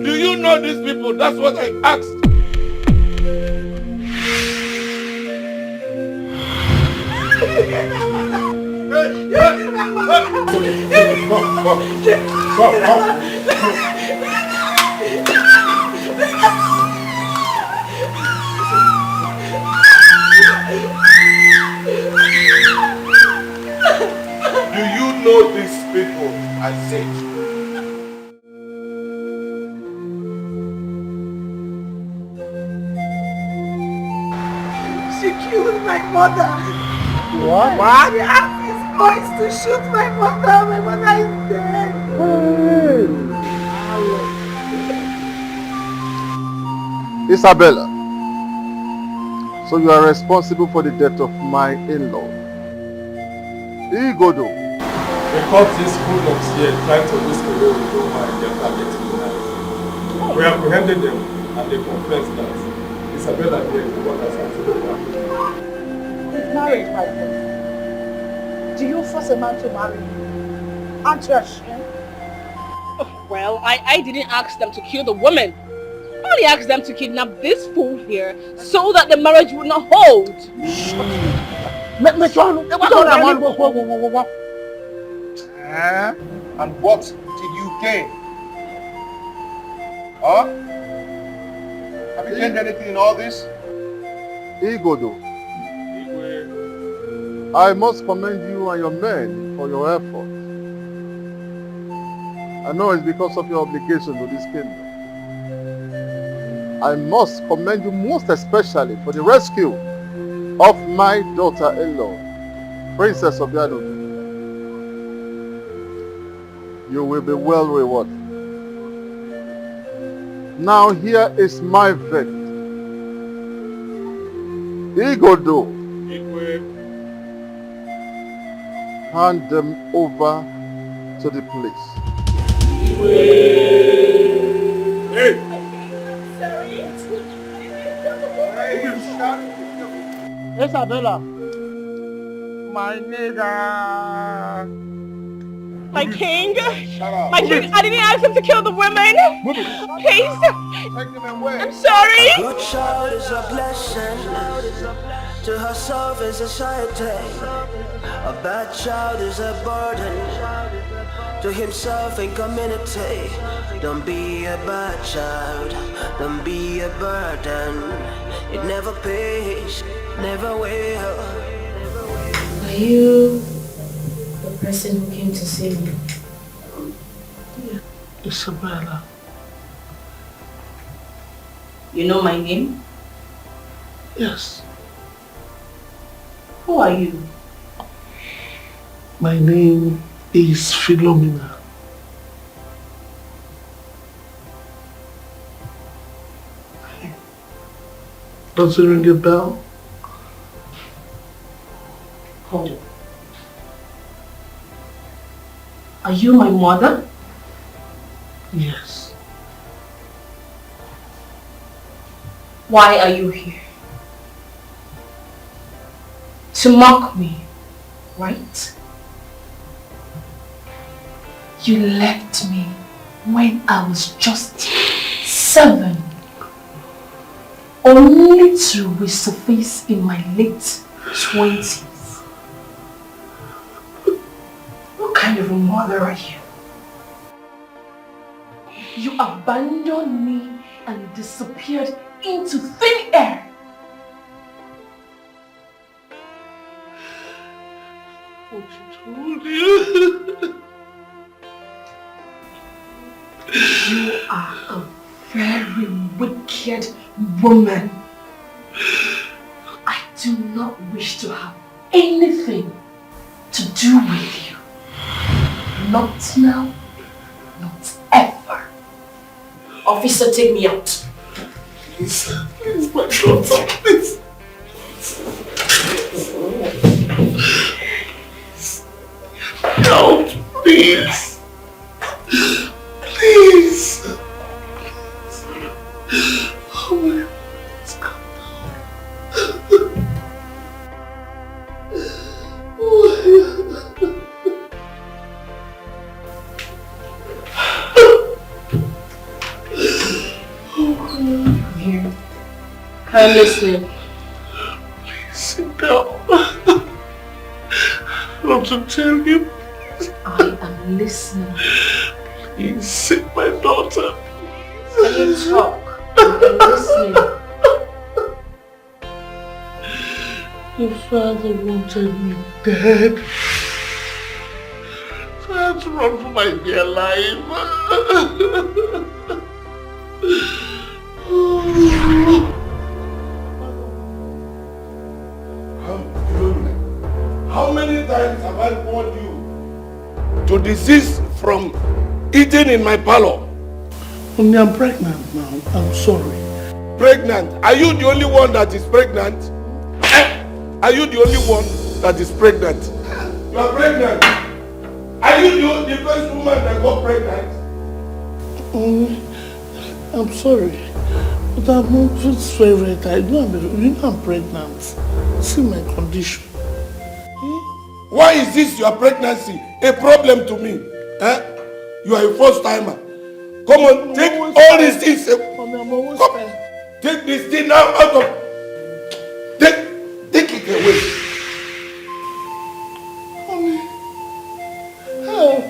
Speaker 18: Do you know these people? That's what I asked. Do you know these people? I said.
Speaker 16: She killed my mother.
Speaker 15: What?
Speaker 16: She asked these boys to shoot my mother. My mother is dead.
Speaker 8: Isabella, so you are responsible for the death of my in-law. Igodo.
Speaker 20: They caught these hoodlums here trying to whisk away with Roma and their target tonight. We apprehended them and they confessed that Isabella here is what has actually happened.
Speaker 15: It's marriage, my friend. Do you force a man to marry you? Aren't you ashamed?
Speaker 21: Well, I didn't ask them to kill the woman.
Speaker 6: Somebody asked them to kidnap this fool here so that the marriage would not hold.
Speaker 18: And what did you gain? Huh? Have you gained anything in all this?
Speaker 8: Igodo, I must commend you and your men for your effort. I know it's because of your obligation to this kingdom. I must commend you most especially for the rescue of my daughter-in-law, Princess Obiano. You will be well rewarded. Now here is my verdict. Igodo, hand them over to the police.
Speaker 18: Hey!
Speaker 15: Isabella.
Speaker 18: My nigga.
Speaker 6: My king? My king, I didn't ask him to kill the women. Please. I'm sorry.
Speaker 3: A good child is a blessing to herself in society. A bad child is a burden to himself and community. Don't be a bad child, don't be a burden. It never pays, never will.
Speaker 5: Are you the person who came to see me?
Speaker 14: Yeah. Isabella.
Speaker 1: You know my name?
Speaker 14: Yes.
Speaker 1: Who are you?
Speaker 14: My name is Philomena. Does it ring a bell?
Speaker 5: Hold on. Are you my mother?
Speaker 14: Yes.
Speaker 5: Why are you here? To mock me, right? You left me when I was just 7. Only to resurface in my late 20s. What kind of a mother are you? You abandoned me and disappeared into thin air.
Speaker 14: What told you?
Speaker 5: You are a very wicked woman. I do not wish to have anything to do with you. Not now, not ever. Officer, take me out.
Speaker 14: Please, my daughter, please. Help, please. Please. Oh my
Speaker 5: Here. I'm listening.
Speaker 14: Please sit down. I want to tell you.
Speaker 5: I am listening.
Speaker 14: Please sit, my daughter.
Speaker 5: Can you talk? I'm listening.
Speaker 14: Your father wanted me dead. So I had to run for my dear life.
Speaker 18: How many times have I warned you to desist from eating in my parlor?
Speaker 14: Mommy, I'm pregnant now. I'm sorry.
Speaker 18: Pregnant? Are you the only one that is pregnant? Are you the only one that is pregnant? You are pregnant. Are you the first woman that got pregnant?
Speaker 14: I'm sorry. But I'm not just very tired. You know I'm pregnant. See my condition.
Speaker 18: Why is this your pregnancy a problem to me? You are a first timer. Come on, take all these things. Come, take this thing now out of... Take it away.
Speaker 16: Mommy. Help.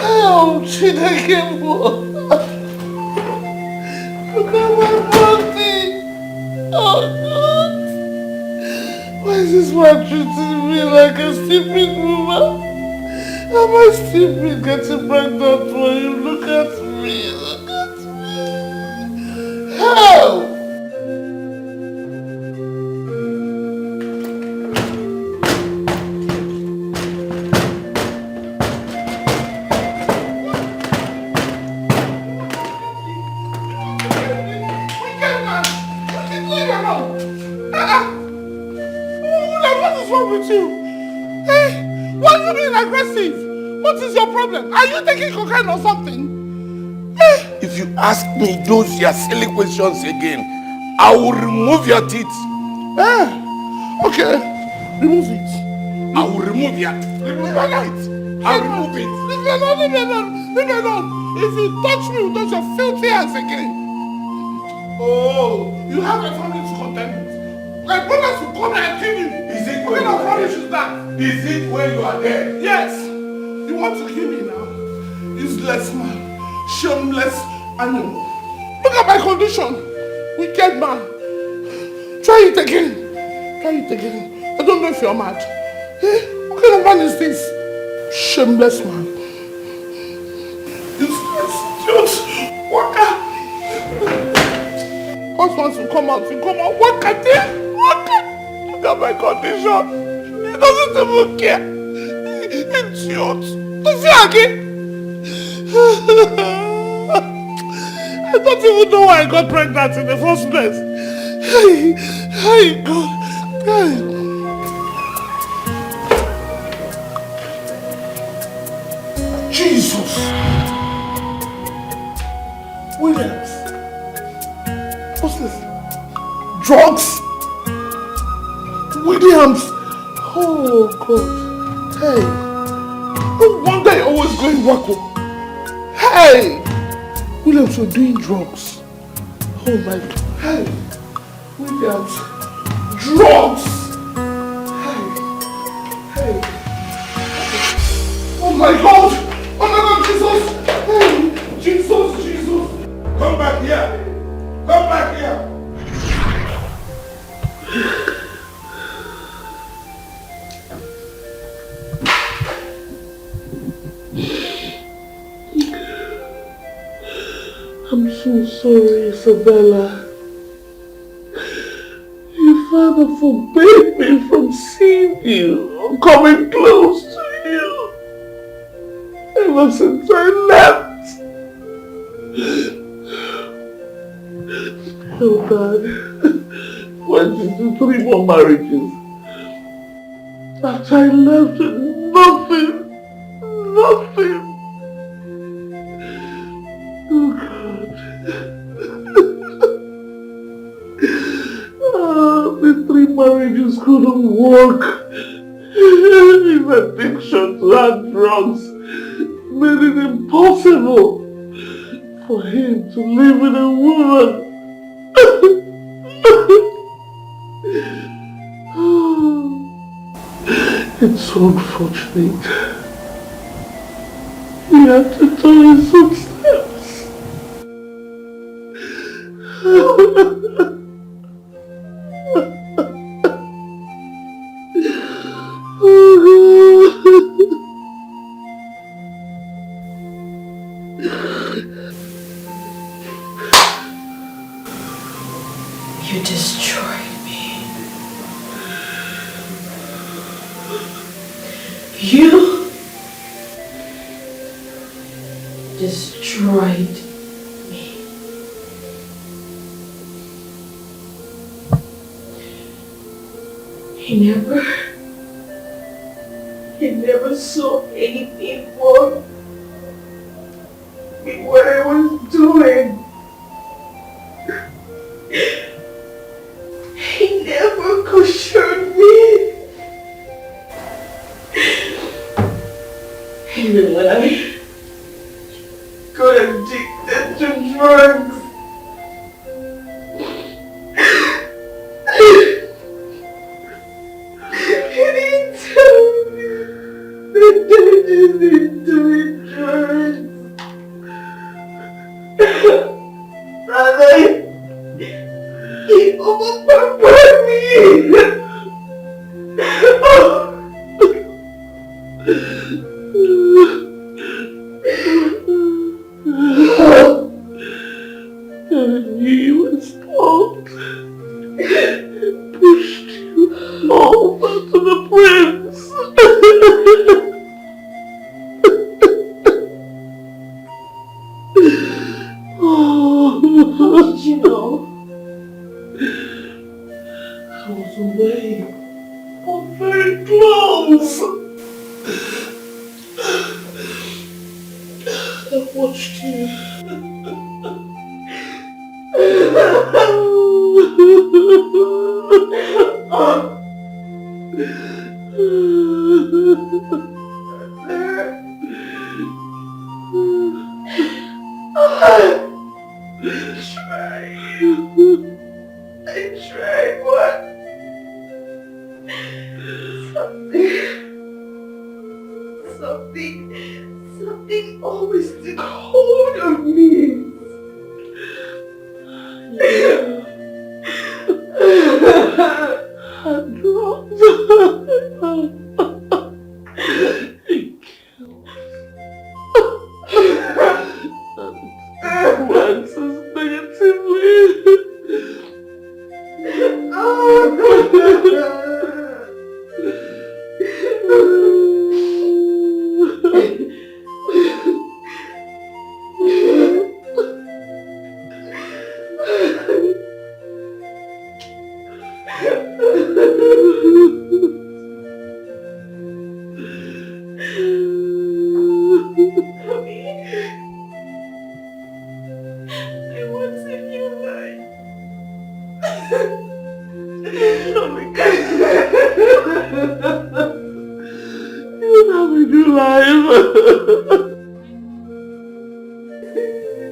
Speaker 16: Help, Chineke. Look at my body. Oh God. Why is this man treating me like a stupid woman? Am I stupid getting pregnant for you? Look at me. Look at me. Help! Aggressive. What is your problem? Are you taking cocaine or something?
Speaker 18: If you ask me those your silly questions again, I will remove your teeth.
Speaker 16: Okay. Remove it.
Speaker 18: I will remove your teeth.
Speaker 16: Remove it.
Speaker 18: I'll remove it.
Speaker 16: Leave me alone, leave me alone, leave me alone. If you touch me with those your filthy hands again. Oh, you have a family to contend with. My brothers will come and kill you.
Speaker 18: Is it
Speaker 16: what kind of promise is that?
Speaker 18: Is it when you are there?
Speaker 16: Yes. You want to kill me now? Useless man. Shameless animal. Look at my condition. Wicked man. Try it again. Try it again. I don't know if you're mad. What kind of man is this? Shameless man. Useless. Just waka. Husbands will come out. You come out. Waka there. Waka. Look at my condition. He doesn't even care. Idiot. Does he again? I don't even know why I got pregnant in the first place. Hey, God. Jesus. Williams. What's this? Drugs? Williams. Oh, God. Hey. No wonder you're always going wacko. Hey. Williams, you're doing drugs. Oh, my God. Hey. Williams. Drugs. Hey. Oh, my God. Oh, my God, Jesus. Hey. Jesus.
Speaker 18: Come back here. Come back here.
Speaker 16: I'm so sorry, Isabella. Your father forbade me from seeing you or coming close to you ever since I left. Oh, Dad. Why did you do 3 more marriages? After I left, nothing. Oh, God. The 3 marriages couldn't work. His addiction to hard drugs made it impossible for him to live with a woman. It's so unfortunate. He had to turn his footsteps.
Speaker 5: You destroyed me. You destroyed me. He never saw anything for me what I was doing. He never questioned me.
Speaker 16: He was told pushed you over to the prince. How did you know? I was away, but very close. I watched you. I tried, but something always took hold of me. Drugs. Influences negatively.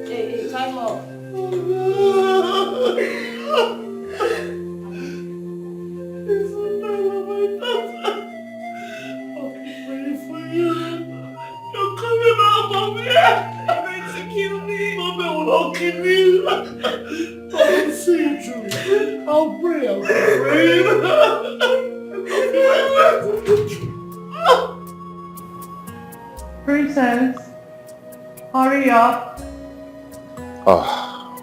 Speaker 21: Hey, time off.
Speaker 16: You're coming out of here! You're going to kill me! Mommy will not kill me! I'll see you through. I'll pray, I'll be afraid.
Speaker 9: Princess, hurry up.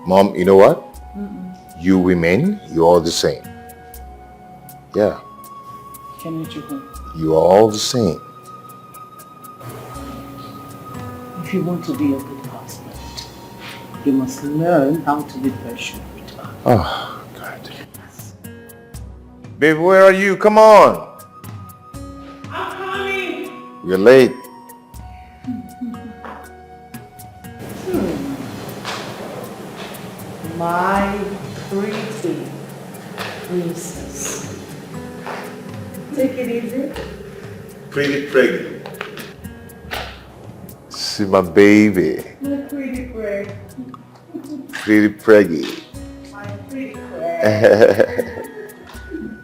Speaker 10: Mom, you know what? You women, you're all the same. Yeah, you are all the same.
Speaker 9: If you want to be a good husband, you must learn how to be patient with her.
Speaker 10: Oh, God. Babe, where are you? Come on.
Speaker 21: I'm coming.
Speaker 10: You're late.
Speaker 9: My pretty princess. Take it easy.
Speaker 10: Pretty preggy. See my baby.
Speaker 9: My pretty prig.
Speaker 10: Pretty preggy.
Speaker 9: My pretty prig.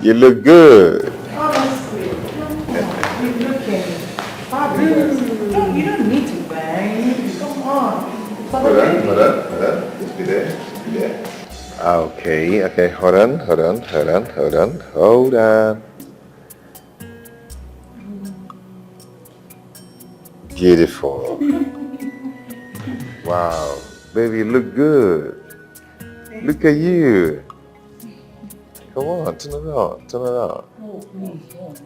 Speaker 10: You look good.
Speaker 9: Honestly, you're looking fabulous. No, you don't need to bang. Come on.
Speaker 10: Hold on. Just be there. Okay. Hold on. Beautiful. Wow. Baby, you look good. Look at you. Come on, turn around.
Speaker 9: Oh,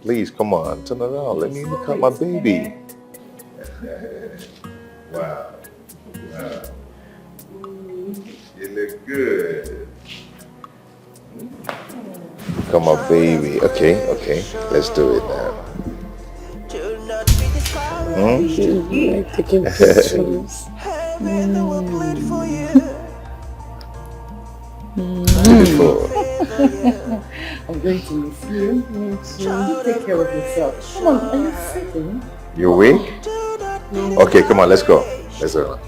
Speaker 10: Please, come on, turn around. Let me look at my baby. Wow. You look good. Look at my baby. Okay. Let's do it now.
Speaker 4: Taking pictures.
Speaker 10: Beautiful.
Speaker 4: I'm going to miss you. Take care of yourself. Come on, are you sitting?
Speaker 10: You awake? Okay, come on, let's go. Let's go.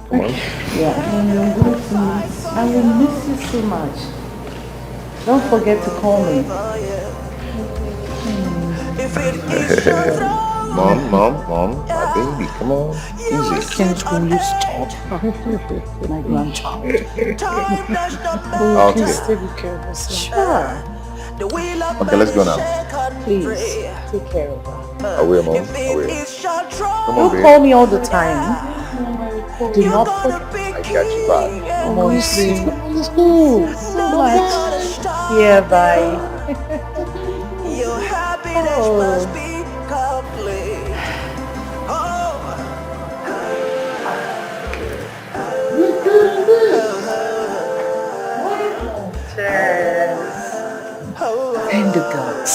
Speaker 10: Come on.
Speaker 9: yeah, and I'm going to miss. I will miss you so much. Don't forget to call me.
Speaker 10: Mom, I my baby. Come on. Easy.
Speaker 9: Kenechukwu, will you stop? My grandchild.
Speaker 10: Okay.
Speaker 9: Please take good care of yourself.
Speaker 10: Sure. Okay, let's go now.
Speaker 9: Please, take care of her.
Speaker 10: I will, Mom. I will. Come on,
Speaker 9: You
Speaker 10: babe.
Speaker 9: call me all the time. Do not put...
Speaker 10: I got you back.
Speaker 9: Oh, please. Let's go. So much. Yeah, bye.
Speaker 3: Your happiness must be complete.
Speaker 9: Cheers. And the gods.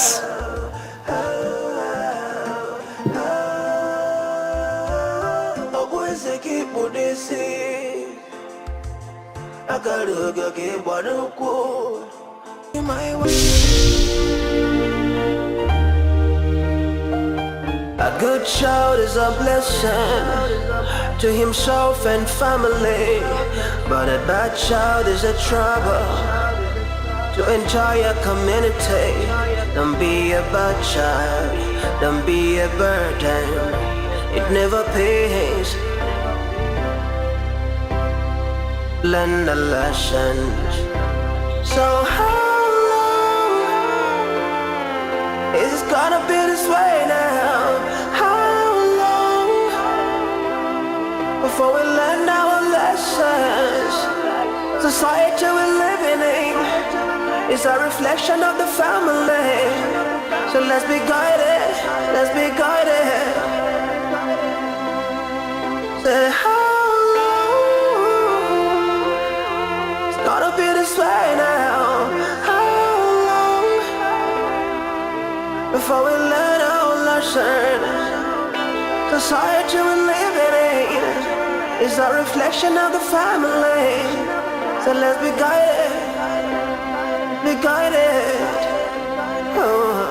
Speaker 3: A good child is a blessing to himself and family, but a bad child is a trouble to entire community. Don't be a bad child, don't be a burden, it never pays. Learn the lessons. So how long is it gonna be this way now? How long before we learn our lessons? Society we're living in is a reflection of the family. So let's be guided, let's be guided. Say how gotta be this way now. How long before we learn our lesson? Society we're living in is a reflection of the family. So let's be guided, be guided. Oh.